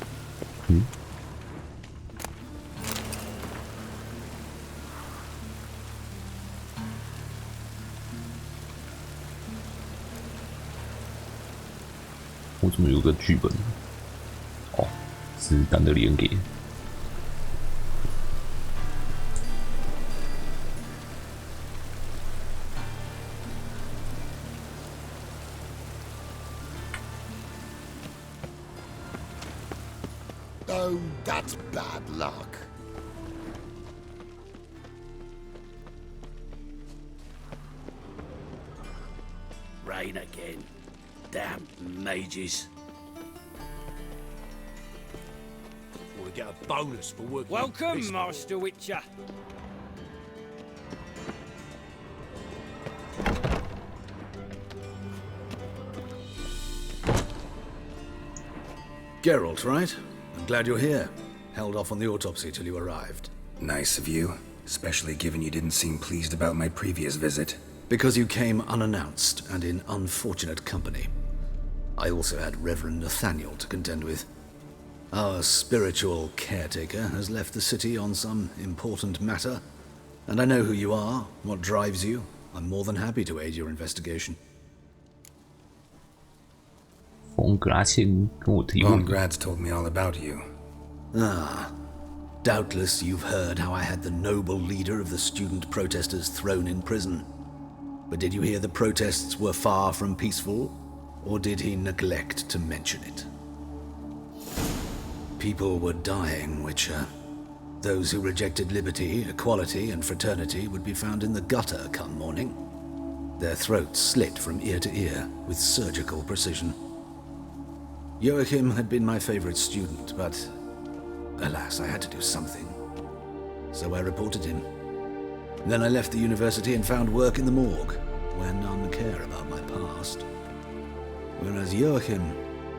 我怎么有个剧本？哦，是丹德里恩给的。 Oh, that's bad luck. Rain again. Damn mages. Or to get a bonus for working. Welcome, peaceful. Master Witcher. Geralt, right? I'm glad you're here. Held off on the autopsy till you arrived. Nice of you, especially given you didn't seem pleased about my previous visit. Because you came unannounced and in unfortunate company. I also had Reverend Nathaniel to contend with. Our spiritual caretaker has left the city on some important matter, and I know who you are, what drives you. I'm more than happy to aid your investigation. Von Graz told me all about you. Ah. Doubtless you've heard how I had the noble leader of the student protesters thrown in prison. But did you hear the protests were far from peaceful, or did he neglect to mention it? People were dying, Witcher. Those who rejected liberty, equality, and fraternity would be found in the gutter come morning. Their throats slit from ear to ear with surgical precision. Joachim had been my favorite student, but alas, I had to do something. So I reported him. Then I left the university and found work in the morgue, where none care about my past. Whereas Joachim,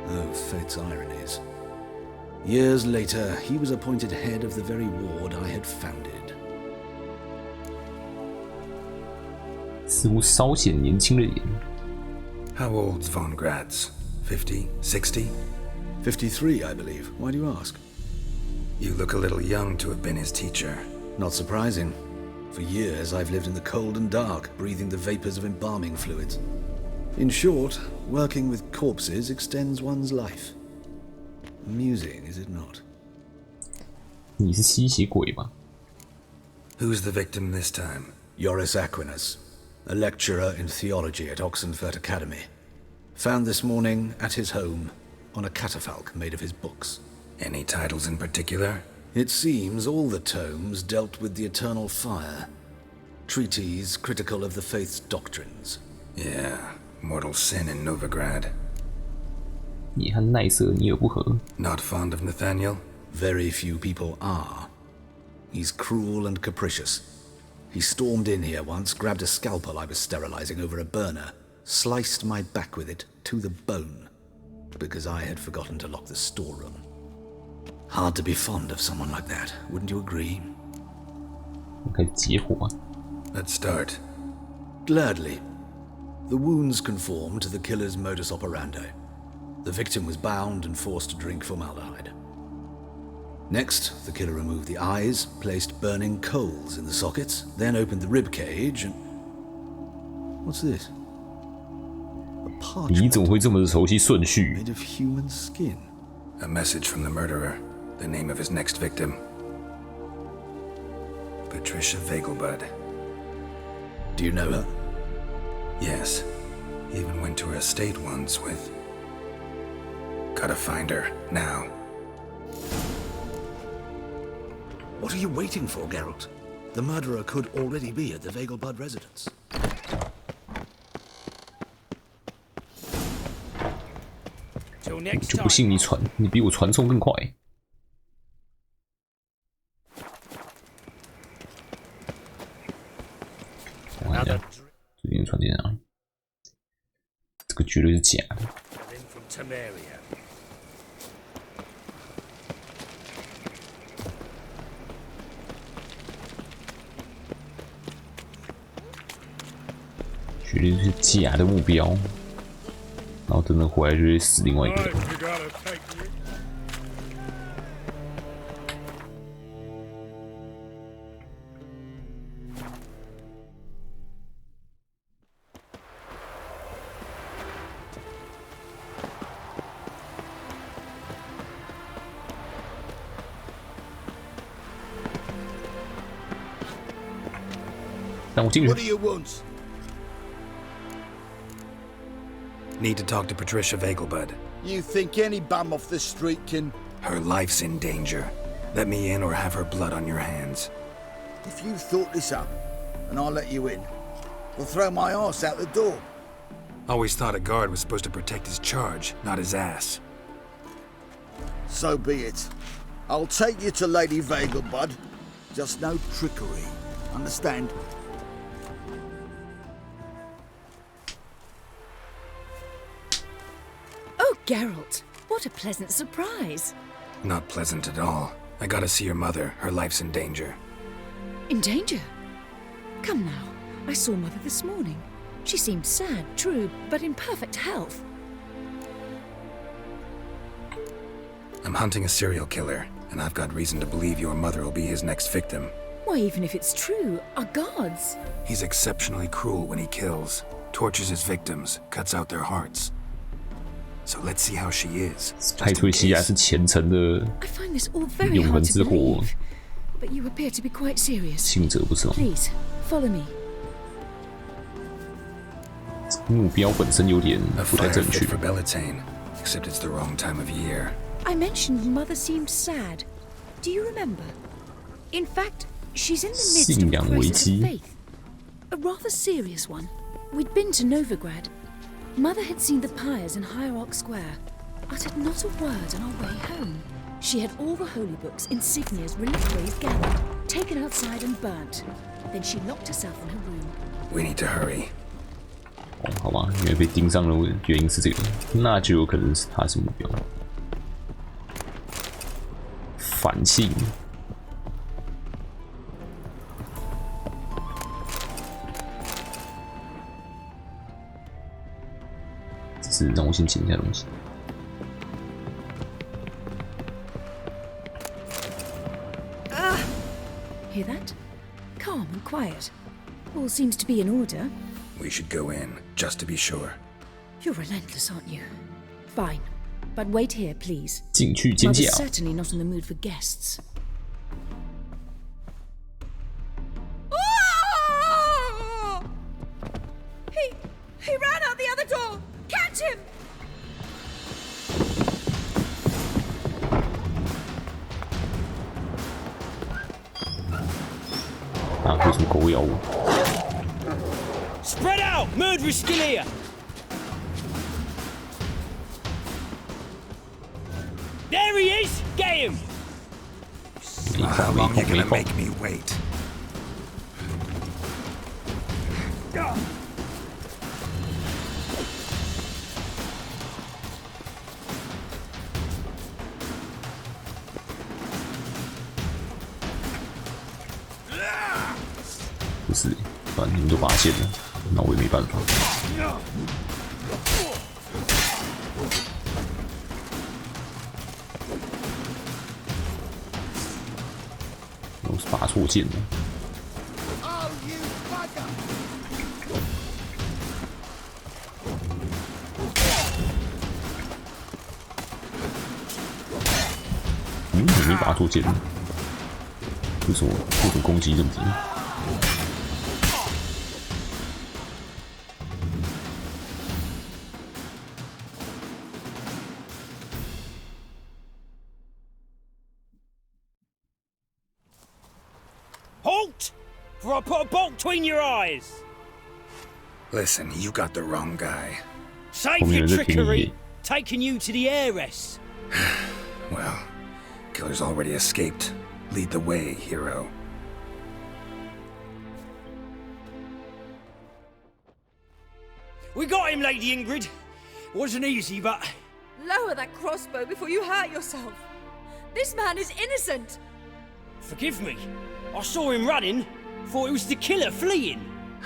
oh, fate's ironies. Years later, he was appointed head of the very ward I had founded. 似乎稍显年轻了点。 How old's Von Graz? 50? 60? 53, I believe. Why do you ask? You look a little young to have been his teacher. Not surprising. For years, I've lived in the cold and dark, breathing the vapors of embalming fluids. In short, working with corpses extends one's life. Amusing, is it not? 你是吸血鬼吗？ Who's the victim this time? Joris Aquinas, a lecturer in theology at Oxenfurt Academy. Found this morning at his home on a catafalque made of his books. Any titles in particular? It seems all the tomes dealt with the eternal fire. treatise critical of the faith's doctrines. Yeah, mortal sin in Novigrad. 你和奈瑟尼尔不合。 Not fond of Nathaniel? Very few people are. He's cruel and capricious. He stormed in here once, grabbed a scalpel I was sterilizing over a burner, sliced my back with it to the bone, because I had forgotten to lock the storeroom. Hard to be fond of someone like that, wouldn't you agree? 开始结火。 Let's start. Gladly. The wounds conform to the killer's modus operandi. The victim was bound and forced to drink formaldehyde. Next, the killer removed the eyes, placed burning coals in the sockets, then opened the rib cage and... What's this? A parchment 你怎么会这么的熟悉顺序？ made of human skin. A message from the murderer. The name of his next victim. Patricia Vegelbud. Do you know her? Yes. Even went to her estate once with... Gotta find her, now. What are you waiting for, Geralt? The murderer could already be at the Vegelbud residence. 就不信你比我传送更快。我看一下，最近传进哪里？这个绝对是假的。 绝对是假的目标，然后等等回来就会死另外一个人。但我进去。 What do you want? Need to talk to Patricia Vegelbud. You think any bum off the street can... Her life's in danger. Let me in or have her blood on your hands. If you thought this up, and I'll let you in, we'll throw my ass out the door. Always thought a guard was supposed to protect his charge, not his ass. So be it. I'll take you to Lady Vegelbud. Just no trickery. Understand? Oh, Geralt, what a pleasant surprise. Not pleasant at all. I gotta see your mother. Her life's in danger. In danger? Come now, I saw Mother this morning. She seemed sad, true, but in perfect health. I'm hunting a serial killer, and I've got reason to believe your mother will be his next victim. Why, even if it's true, our gods. He's exceptionally cruel when he kills, tortures his victims, cuts out their hearts. So let's see how she is. 派翠西亚是虔诚的 I find this all very 永恒 hard 之 to 火， believe, but you appear to be quite serious. 信者不是吗？ Please, follow me. 目标本身有点 A 不太 fire 正 fit 确。 for Bellatane, except it's the wrong time of year. I mentioned Mother seemed sad. Do you remember? In fact, she's in the midst of 信 a 仰危 crisis 机 of faith. A rather serious one. We'd been to Novigrad. Mother had seen the pyres in Hierarch Square, uttered not a word on our way home. She had all the holy books, insignias, reliquaries gathered, taken outside and burnt. Then she locked herself in her room. We need to hurry. 哦，好吧，因为被盯上的原因是这个，那就有可能是他是目标。反信。只是让我先捡一下东西。 Hear that? Calm and quiet. All seems to be in order. We should go in, just to be sure. You're relentless, aren't you? Fine. But wait here, please. 进去尖叫。 Mother's certainly not in the mood for guests. He ran out the other door! Catch him! 啊，有什么狗咬我？ out! Murderer's still here! There he is! Get him! How long are you gonna make me wait?不是，反正你们都发现了，那我也没办法。我是拔错剑了。嗯，我没拔错剑，为什么各种攻击问题？ Halt! For I put a bolt between your eyes! Listen, you got the wrong guy. Save your trickery, taking you to the heiress. Well, killer's already escaped. Lead the way, hero. We got him, Lady Ingrid. Wasn't easy, but... Lower that crossbow before you hurt yourself. This man is innocent. Forgive me. I saw him running. Thought it was the killer fleeing.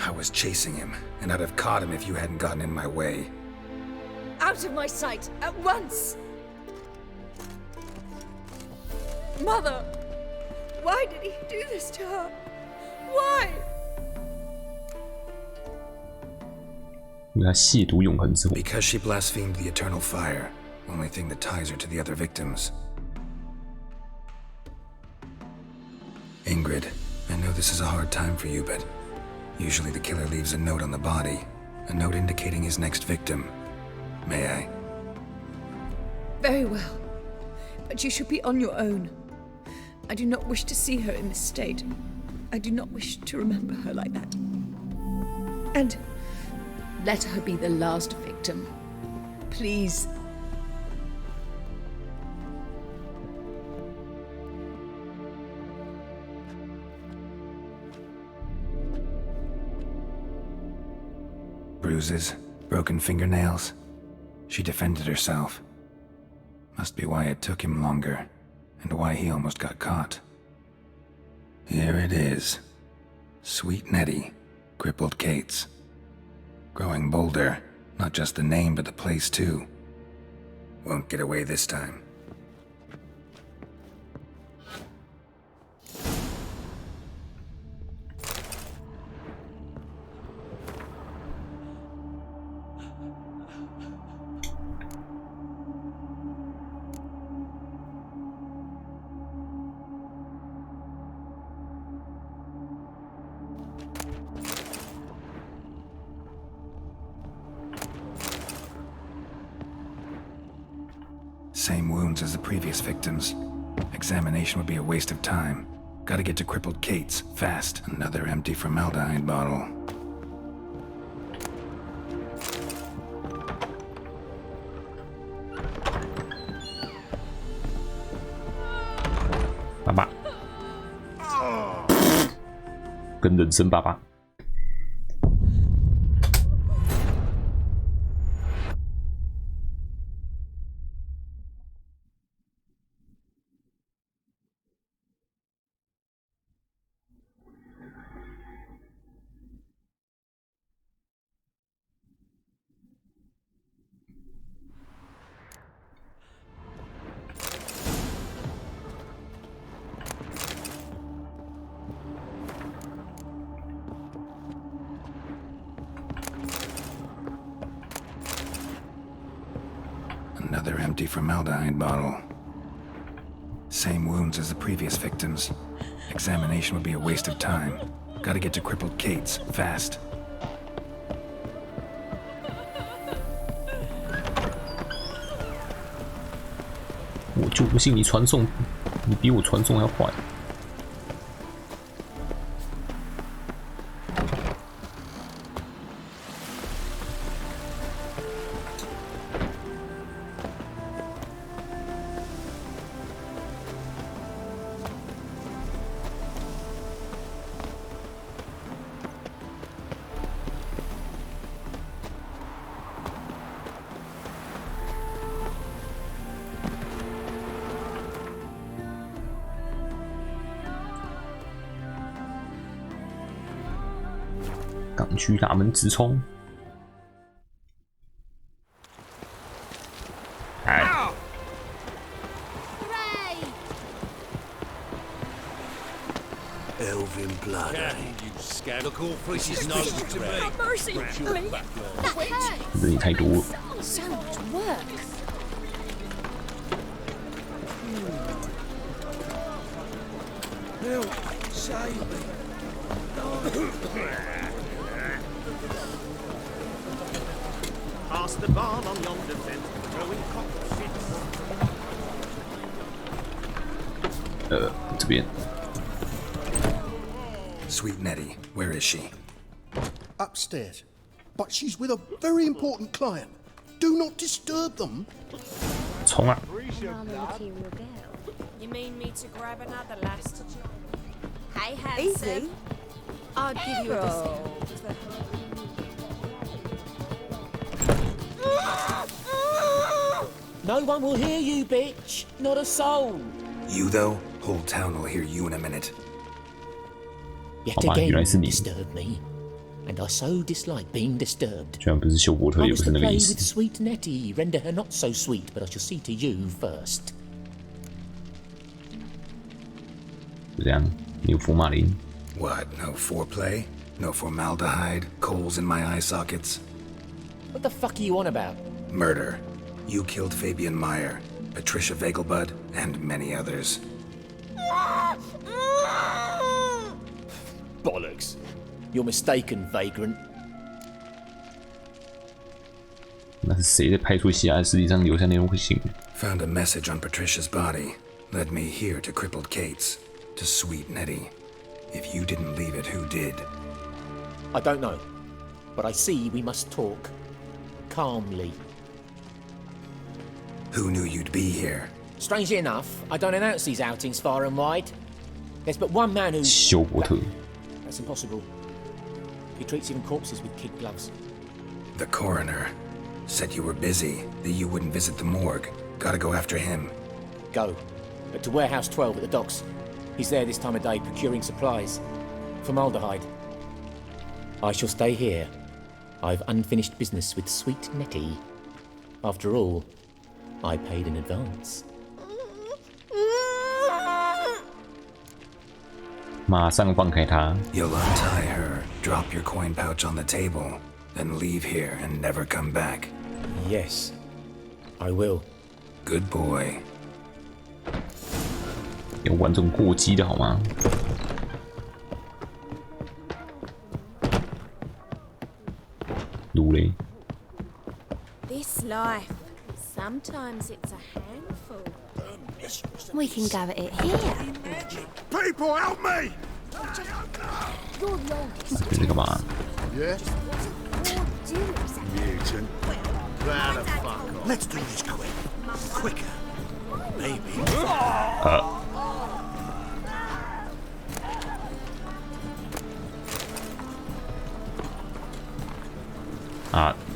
I was chasing him, and I'd have caught him if you hadn't gotten in my way. Out of my sight, at once! Mother! Why did he do this to her? Why? 因为他亵渎永恒之火。 Because she blasphemed the eternal fire, only thing that ties her to the other victims. Ingrid, I know this is a hard time for you, but usually the killer leaves a note on the body, a note indicating his next victim. May I? Very well. But you should be on your own. I do not wish to see her in this state. I do not wish to remember her like that. And let her be the last victim. Please. Bruises, broken fingernails. She defended herself. Must be why it took him longer, and why he almost got caught. Here it is. Sweet Nettie, crippled Kate's. Growing bolder, not just the name but the place too. Won't get away this time. Same wounds as the previous victims. Examination would be a waste of time. Gotta get to crippled Kate's, fast. Another empty formaldehyde bottle. Baba. 跟人生爸爸。Another empty formaldehyde bottle. Same wounds as the previous victims. Examination would be a waste of time. Gotta get to crippled Kate's, fast. 我就不信你传送，你比我传送还要快。港区大门直冲。哎。 Elven blood, eh? You scab. Look, all Fritz's nose to me. Mercy! That hurts! 这也太多了。 So much work. Help! Save me! Past the barn on yonder fence, throwing cock shits. 这边。 Sweet Nettie, where is she? Upstairs. But she's with a very important client. Do not disturb them. 冲啊！ You mean me to grab another lass to join? Hey, handsome. Easy. I'd give you a discount. No one will hear you, bitch. Not a soul. You, though? Whole town will hear you in a minute. Yet again, disturb me. And I so dislike being disturbed. 居然不是秀波特，也不是那个意 with 思。 sweet Nettie, render her not so sweet, but I shall see to you first. 就这样，你有福马林。 What? No foreplay? No formaldehyde? Coals in my eye sockets? What the fuck are you on about? Murder. You killed Fabian Meyer, Patricia Vegelbud, and many others. Bollocks. You're mistaken, vagrant. 那是谁在派出西亚实际上留下那封信 Found a message on Patricia's body. Led me here to crippled Kate's. To sweet Nettie. If you didn't leave it, who did? I don't know. But I see we must talk. Calmly. Who knew you'd be here? Strangely enough, I don't announce these outings far and wide. There's but one man who... 休伯特 That's impossible. He treats even corpses with kid gloves. The coroner. Said you were busy, that you wouldn't visit the morgue. Gotta go after him. Go. But to Warehouse 12 at the docks. He's there this time of day procuring supplies. Formaldehyde. I shall stay here. I've unfinished business with sweet Nettie. After all, I paid in advance. 马上放开他。 You'll untie her, drop your coin pouch on the table, then leave here and never come back. Yes, I will. Good boy. 要玩这种过激的好吗？卢雷。 This life, sometimes it's a handful. We can go at it here. People, help me! You're the oldest. 这是干嘛？ Yeah? Mutant. Round the fuck off. Let's do this quick. Quicker. Maybe.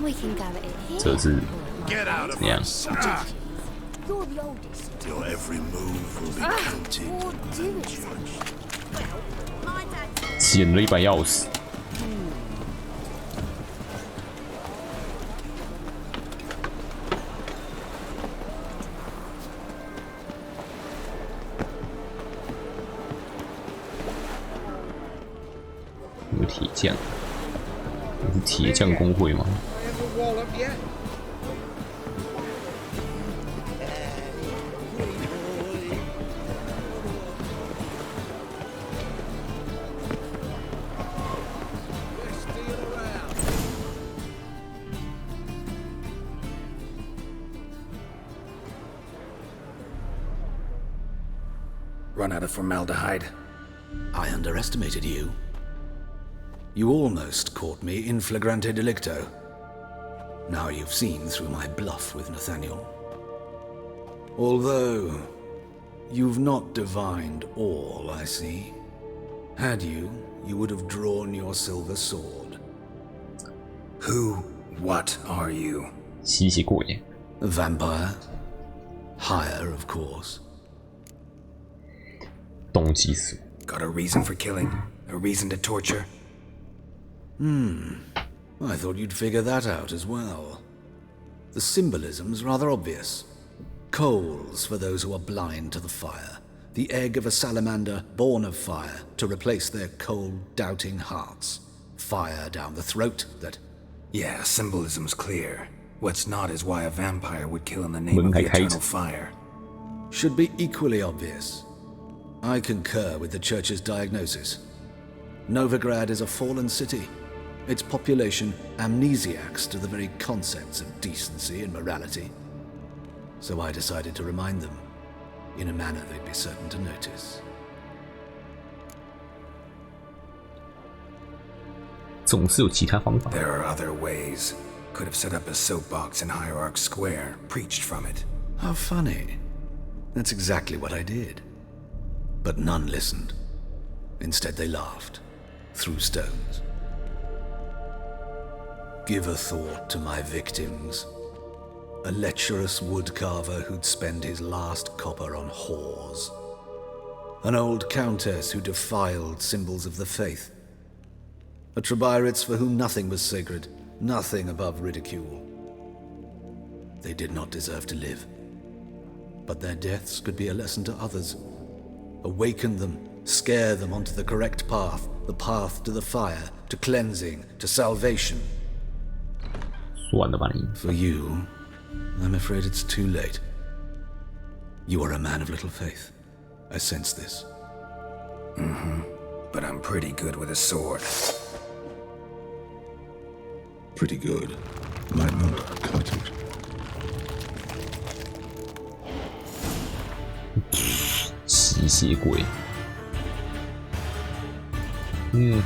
We can go at it here. 这是 Get out 怎 of 样？ here. You're the oldest. Your every move will be counted Or do and it. judged. 捡了一把钥匙。有铁匠，这是铁匠工会吗？ Run out of formaldehyde. I underestimated you. You almost caught me in flagrante delicto. Now you've seen through my bluff with Nathaniel. Although, you've not divined all, I see. Had you, you would have drawn your silver sword. Who, what are you? 吸血鬼。 A vampire. Higher, of course. 动机死。 Got a reason for killing? A reason to torture? I thought you'd figure that out as well. The symbolism's rather obvious. Coals for those who are blind to the fire. The egg of a salamander born of fire to replace their cold, doubting hearts. Fire down the throat that... Yeah, symbolism's clear. What's not is why a vampire would kill in the name of the eternal fire. Should be equally obvious. I concur with the Church's diagnosis. Novigrad is a fallen city. Its population amnesiacs to the very concepts of decency and morality. So I decided to remind them, in a manner they'd be certain to notice. 总是有其他方法。 There are other ways. Could have set up a soapbox in Hierarch Square, preached from it. How funny. That's exactly what I did. But none listened. Instead they laughed, threw stones. Give a thought to my victims. A lecherous woodcarver who'd spend his last copper on whores. An old countess who defiled symbols of the faith. A Trebirates for whom nothing was sacred, nothing above ridicule. They did not deserve to live. But their deaths could be a lesson to others. Awaken them, scare them onto the correct path, the path to the fire, to cleansing, to salvation. For you, I'm afraid it's too late. You are a man of little faith. I sense this. But I'm pretty good with a sword. Pretty good. Might not cut it. 吸血鬼。有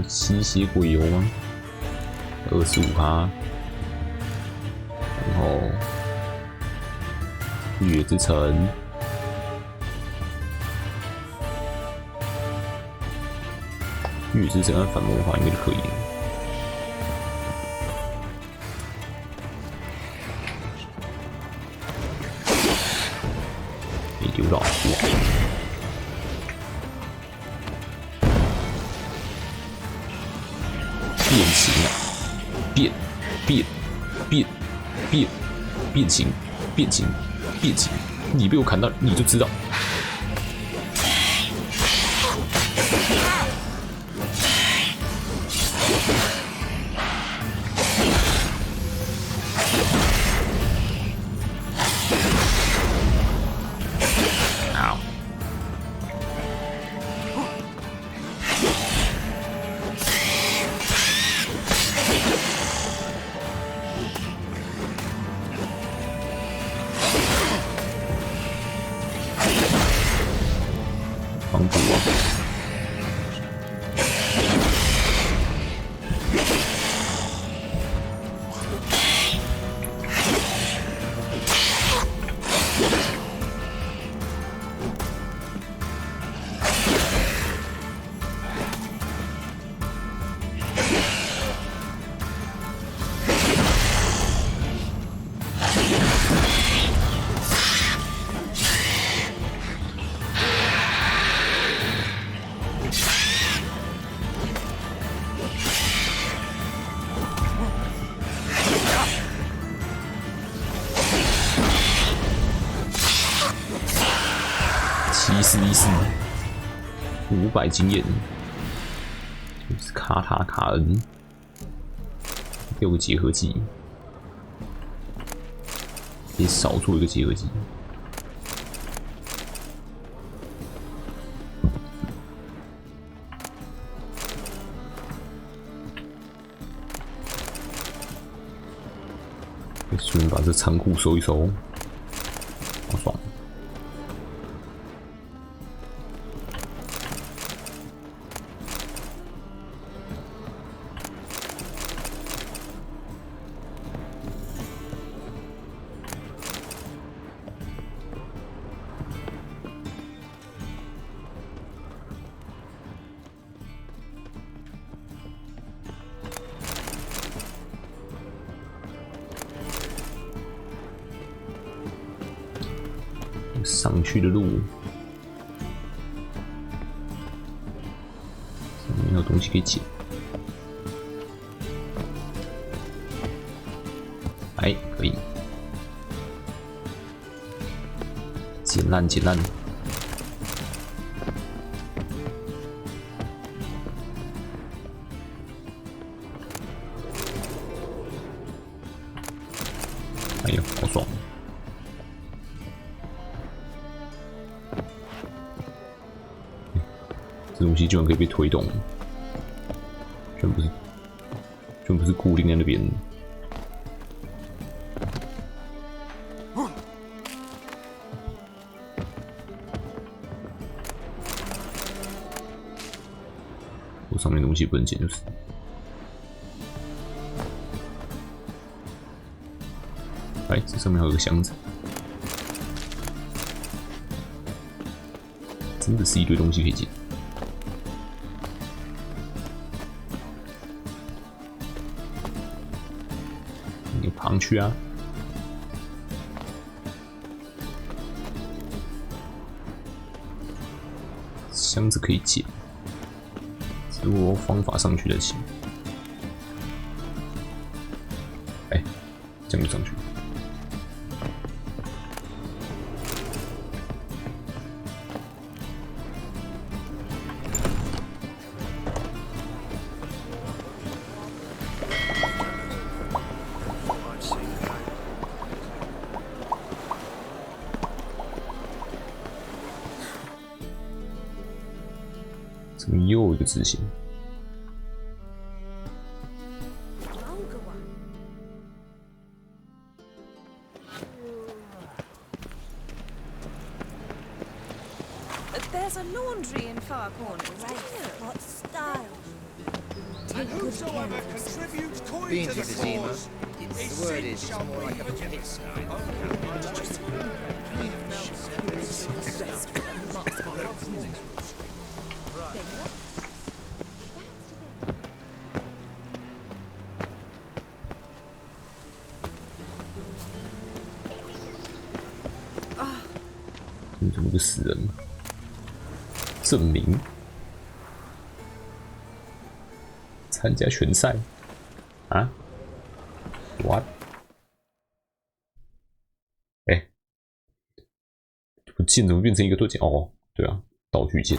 吸血鬼油吗？25%。然后月之城。月之城和反魔法应该就可以了。 丢到哇！变形啊！变形！你被我砍到，你就知道。防补啊！500经验，就是卡塔卡恩，6个结合技，可以少做一个结合技。顺便把这仓库收一收，好爽。 上去的路，上面有东西可以捡。哎，可以。捡烂，捡烂。哎呦，好爽！这东西居然可以被推动，居然不是固定在那边。我上面东西不能捡，就是。哎，这上面还有个箱子，真的是一堆东西可以捡。你爬上去啊！箱子可以捡，只不过方法上去的行。哎，这样就上去。怎么又一个支线？ There's a laundry in far corners. What style? Take good care of yourself. Being to the Zima, the word is it's more like a piss. Ah. 你怎么个死人？ 证明参加拳赛啊 ？What？ 哎，我剑怎么变成一个盾剑？哦，对啊，道具剑。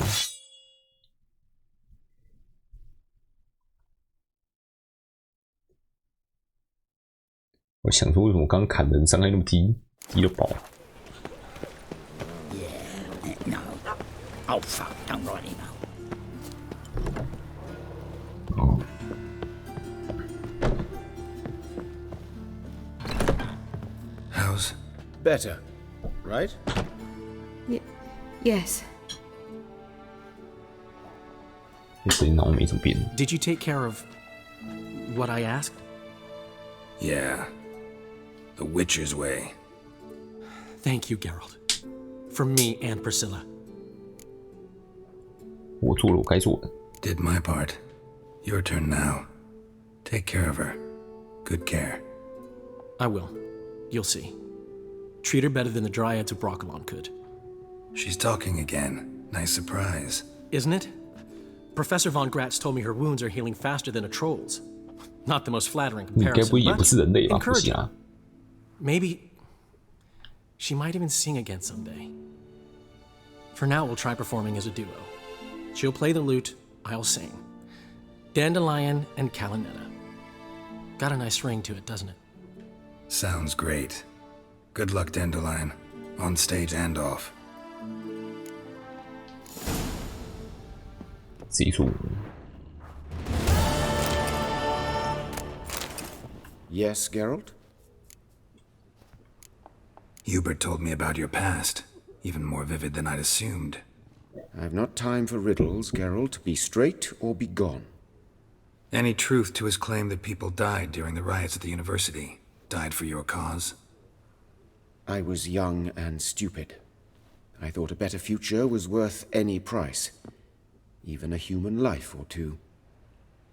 我想说，为什么我刚砍人伤害那么低，低到爆？ Oh fuck, don't really know. Oh. How's better, right? Yes. Did you take care of what I asked? Yeah. The Witcher's way. Thank you, Geralt. From me and Priscilla. 我做了我该做的。 Did my part. Your turn now. Take care of her. Good care. I will. You'll see. Treat her better than the Dryads of Brokilon could. She's talking again. Nice surprise. Isn't it? Professor von Gratz told me her wounds are healing faster than a troll's. Not the most flattering comparison, but encouraging. Maybe she might even sing again someday. For now, we'll try performing as a duo. She'll play the lute, I'll sing. Dandelion and Calinetta. Got a nice ring to it, doesn't it? Sounds great. Good luck, Dandelion. On stage and off. 技术。 Yes, Geralt? Hubert told me about your past, even more vivid than I'd assumed. I've not time for riddles, Geralt. Be straight or be gone. Any truth to his claim that people died during the riots at the university? Died for your cause? I was young and stupid. I thought a better future was worth any price. Even a human life or two.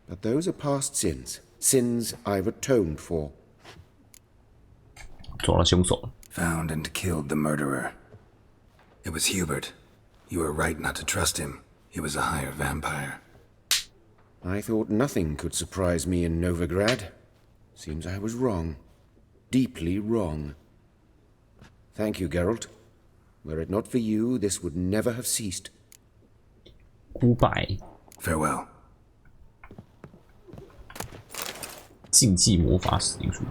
But those are past sins. Sins I've atoned for. 抓了凶手。 Found and killed the murderer. It was Hubert. You were right not to trust him. He was a higher vampire. I thought nothing could surprise me in Novigrad. Seems I was wrong. Deeply wrong. Thank you, Geralt. Were it not for you, this would never have ceased. Goodbye. Farewell. 竞技魔法使令书。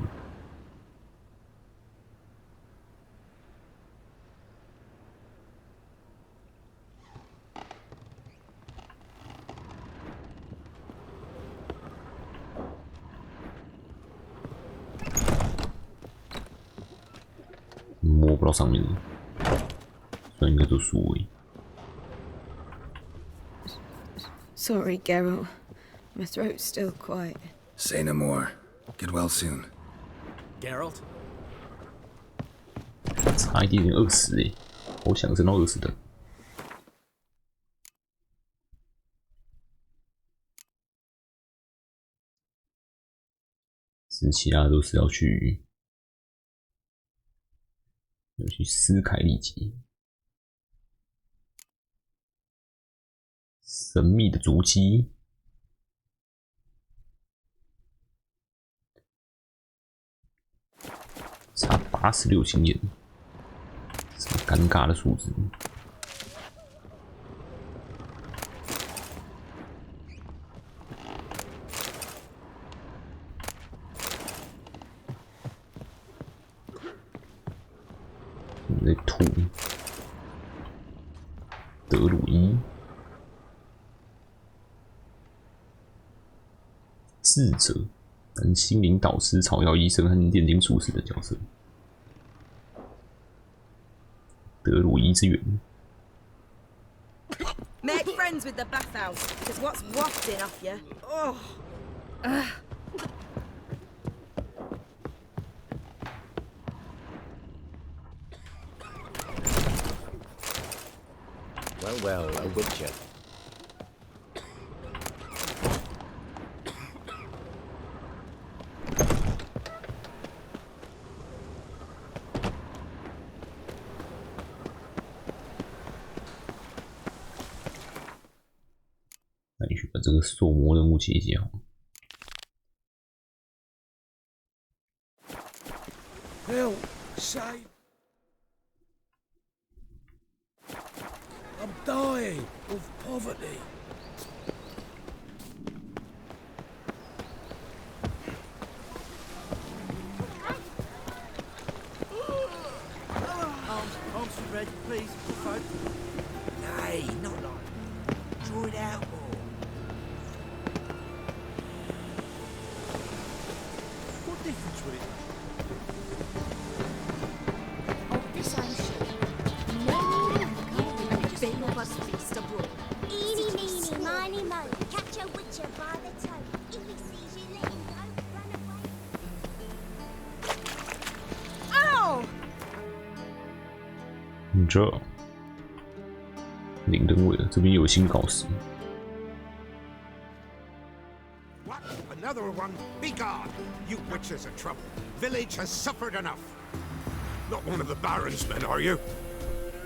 摸不到上面的，所以应该都输而已。Sorry, Geralt. My throat's still quiet. Say no more. Get well soon. Geralt? 差一点点饿死哎！我想真到饿死的。其他都是要去斯凯利级。神秘的足迹。差86经验，什么尴尬的数字？你在吐？德鲁伊，智者。男心灵导师、草药医生和炼金术士的角色。德鲁伊之源。Make friends with the bathhouse, because what's wafting off you? Oh. Well, well, a witcher.来去把这个兽魔任务解一解好。Help, save. I'm dying of poverty. Arms red, please. Nay, not like. Draw it out more. What difference would it make? Eeny, meeny, miny, mo. Catch a witcher by the toe. If he sees you, let him go. Run away. Ow! 这领灯位了，这边有新稿时。What? Another one? Begone! You witches are trouble. Village has suffered enough. Not one of the Baron's men, are you?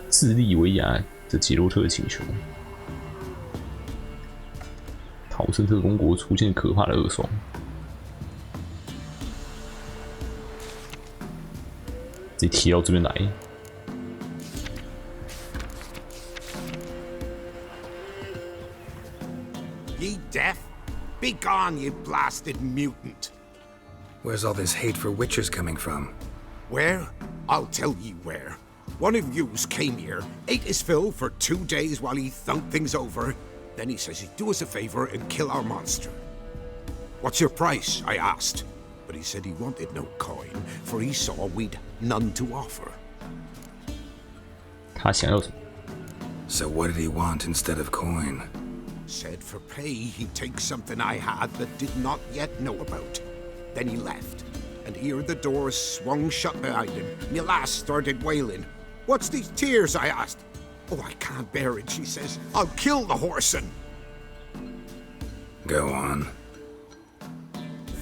自利维亚的杰洛特的请求。逃生特公国出现可怕的恶兽。直接踢到这边来。Ye deaf? Begone, you blasted mutant! Where's all this hate for witchers coming from? Where? I'll tell ye where. One of yous came here, ate his fill for 2 days while he thunked things over. Then he says he'd do us a favor and kill our monster. What's your price? I asked. But he said he wanted no coin, for he saw we'd none to offer. 他想要什么？ So what did he want instead of coin? Said for pay he'd take something I had that did not yet know about. Then he left, and here the doors swung shut behind him. Me lass started wailing. What's these tears? I asked. Oh, I can't bear it, she says. I'll kill the whoreson. Go on.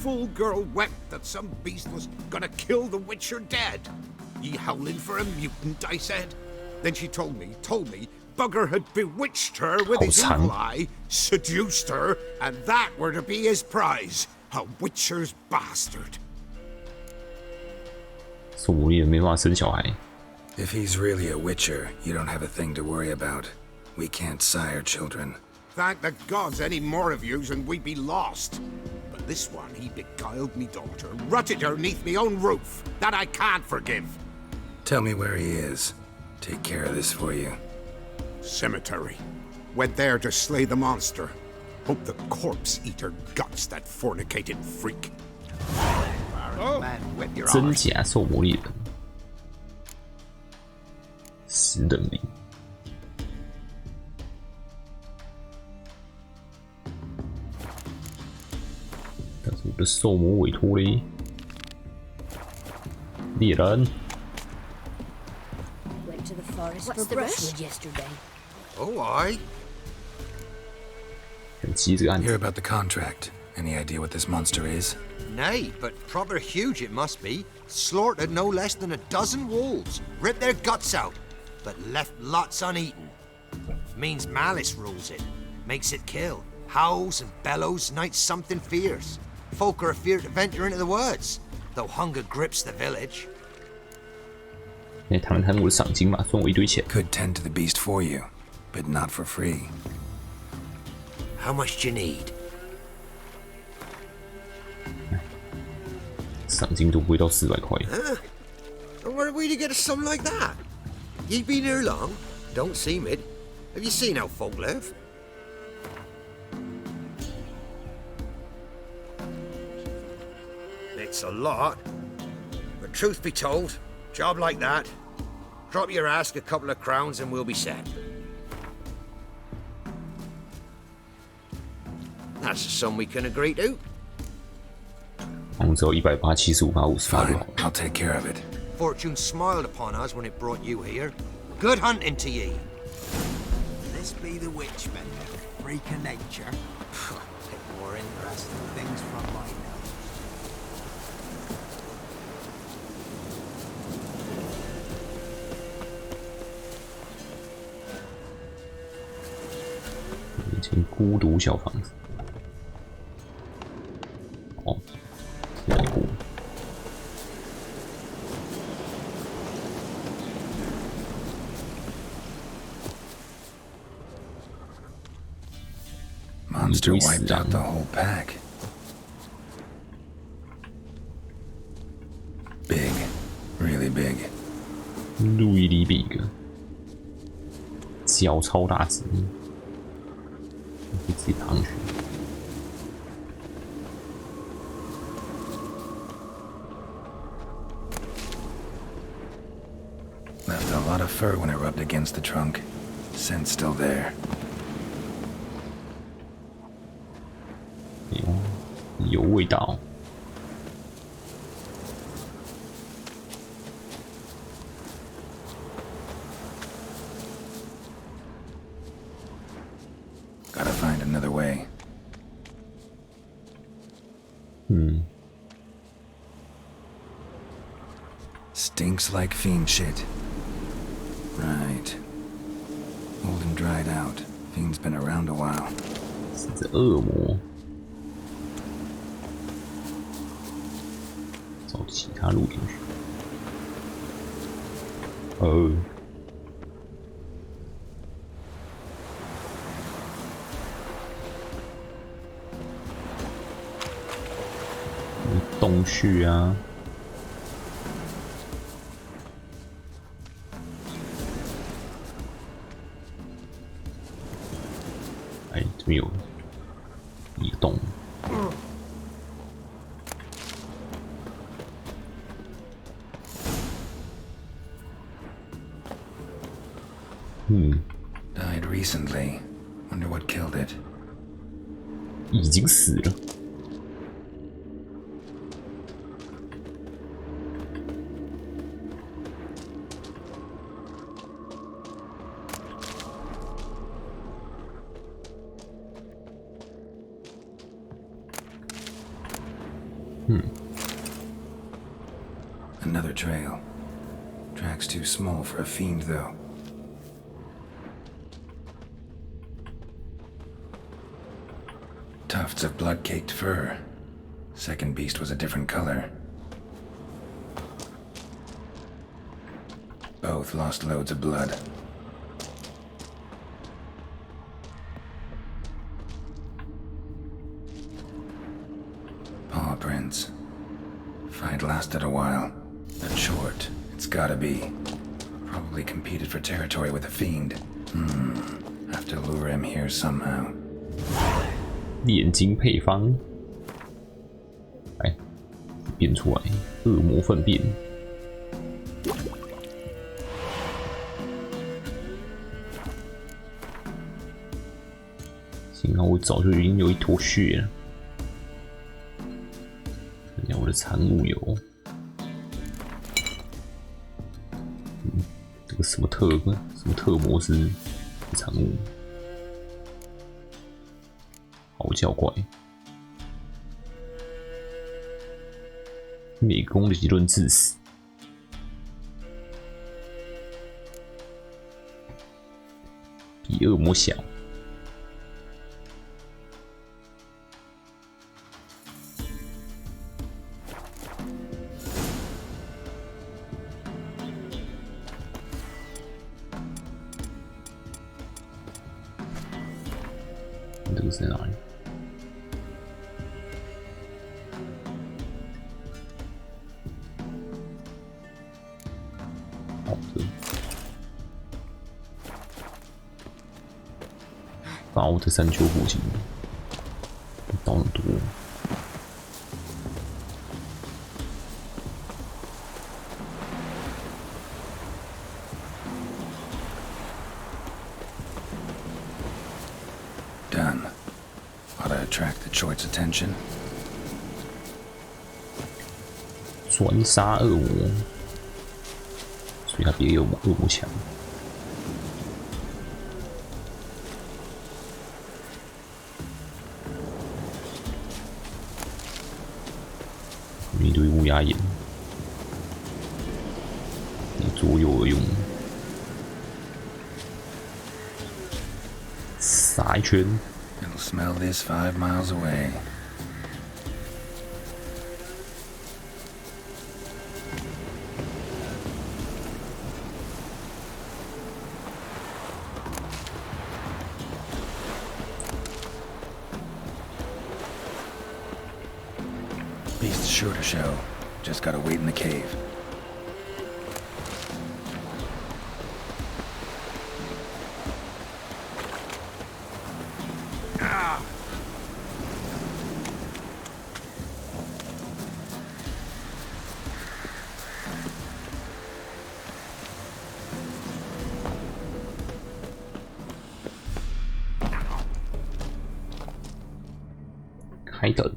Full girl wept that some beast was gonna kill the witcher dead. Ye howling for a mutant, I said. Then she told me, bugger had bewitched her with his evil eye, seduced her, and that were to be his prize. A witcher's bastard. 受魔力人没办法生小孩。 If he's really a witcher, you don't have a thing to worry about. We can't sire children. Thank the gods any more of yous and we'd be lost. But this one, he beguiled me daughter, rutted her neath me own roof. That I can't forgive. Tell me where he is. Take care of this for you. Cemetery. Went there to slay the monster. Hope the corpse eater guts that fornicated freak. Oh. Man, whip your 真 arse. 假受魔力人，10等零。但是我的受魔委托嘞，猎人。 Went to the forest What's for the rush? brushwood yesterday. Oh, aye. 很急这个案 Hear 子， about the contract. Any idea what this monster is? Nay, but proper huge it must be. Slaughtered no less than a dozen wolves. Ripped their guts out, but left lots uneaten. Means malice rules it. Makes it kill. Howls and bellows, nights something fierce. Folk are afeard to venture into the woods, though hunger grips the village. 那谈了谈我的赏金嘛，算我一堆钱。 Could tend to the beast for you, but not for free. How much do you need? 赏金都不会到400块。 Huh? And where are we to get a sum like that? Ye been here long? Don't seem it. Have you seen how folk live? It's a lot. But truth be told, job like that, drop your ask a couple of crowns and we'll be set. That's a sum we can agree to. 好像只有180、75%、58就 Fine, 好。 I'll take care of it. Fortune smiled upon us when it brought you here. Good hunting to ye. This be the witch bender, freak of nature. Bit more interesting things from my nose. 一间孤独小房子。哦，哪一户？ Monster wiped out the whole pack. Big. Really big. 路易利比格，脚超大只，可以自己爬上去。 Left a lot of fur when it rubbed against the trunk. Scent's still there. 有味道。 Gotta find another way. Stinks like fiend shit. Right. Old and dried out. Fiend's been around a while. 是只恶魔。找其他路进去。哦。 洞穴啊！哎，这边有一个洞。Died recently. Wonder what killed it. 已经死了。 Another trail. Track's too small for a fiend, though. tufts of blood-caked fur. Second beast was a different color. Both lost loads of blood. Paw prints. Fight lasted a while, but short. It's gotta be. Probably competed for territory with a fiend. Have to lure him here somehow. 炼金配方，来变出来，恶魔粪便。幸好我早就已经有一坨血了。看下我的产物有，这个什么特模式产物。 好叫怪，每个攻击论致死，比恶魔小。这个是在哪里？ 把我的山丘附近到很多。Done. Ought to attract the choice attention. 专杀恶魔，所以他比恶魔强。 一堆乌鸦眼，你左右而用，撒一圈。It'll smell this 5 miles away. ，Beast's sure to show. Just gotta wait in the cave. Kind of.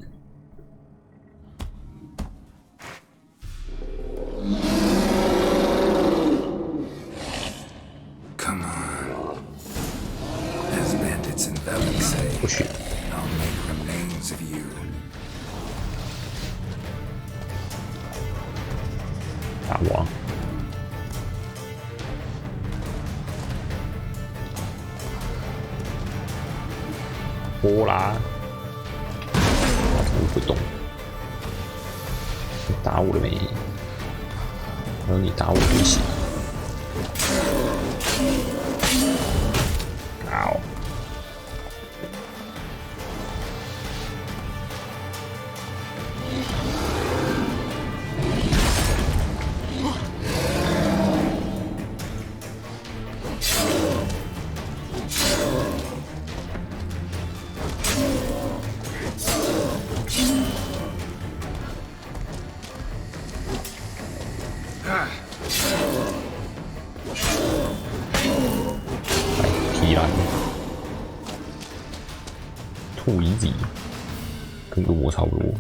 Come on. As bandits and felons say, I'll make remains of you. 打我！波拉，我不动。你打我了没？然后你打我不行。好。 踢来，兔遗迹跟恶魔差不多。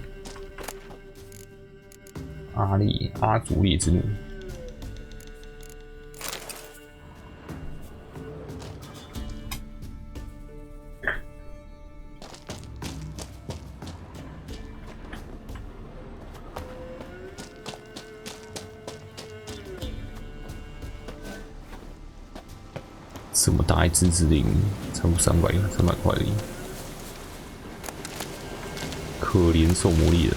阿祖烈之怒，这么大一只之灵，差不多300块而已。可怜受魔力人。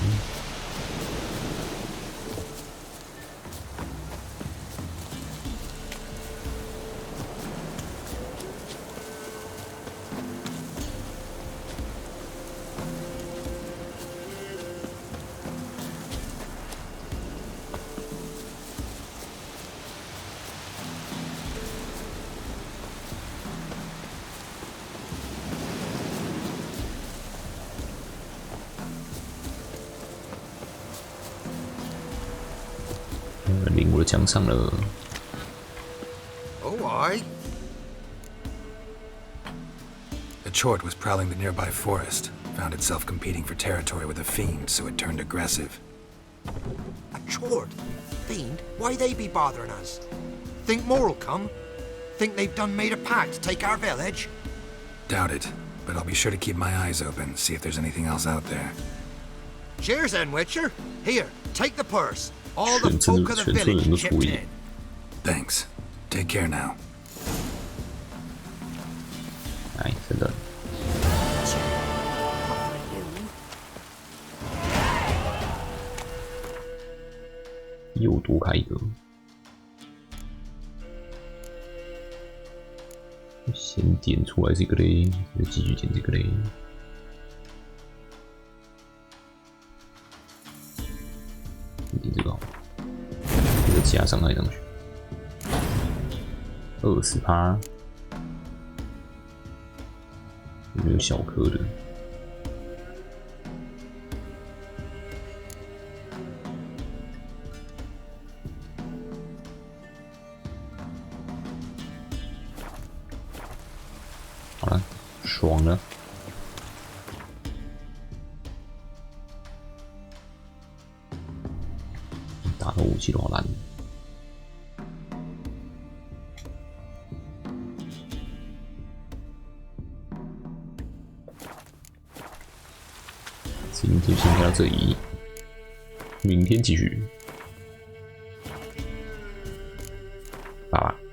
领我的奖赏了。Oh, I. A chort was prowling the nearby forest. Found itself competing for territory with a fiend, so it turned aggressive. A chort? Fiend? Why they be bothering us? Think more'll come? Think they've done made a pact to take our village? Doubt it, but I'll be sure to keep my eyes open, see if there's anything else out there. Cheers then, Witcher. Here, take the purse. All the folk of the village chipped in. Thanks. Take care now. 哎，真的。又多开一个。先点出来这个嘞，就继续点这个嘞。点这个好，这个加伤害上去，20%，有没有小颗的？好了，爽了。打到武器都好烂。今天先看到这里，明天继续。拜拜。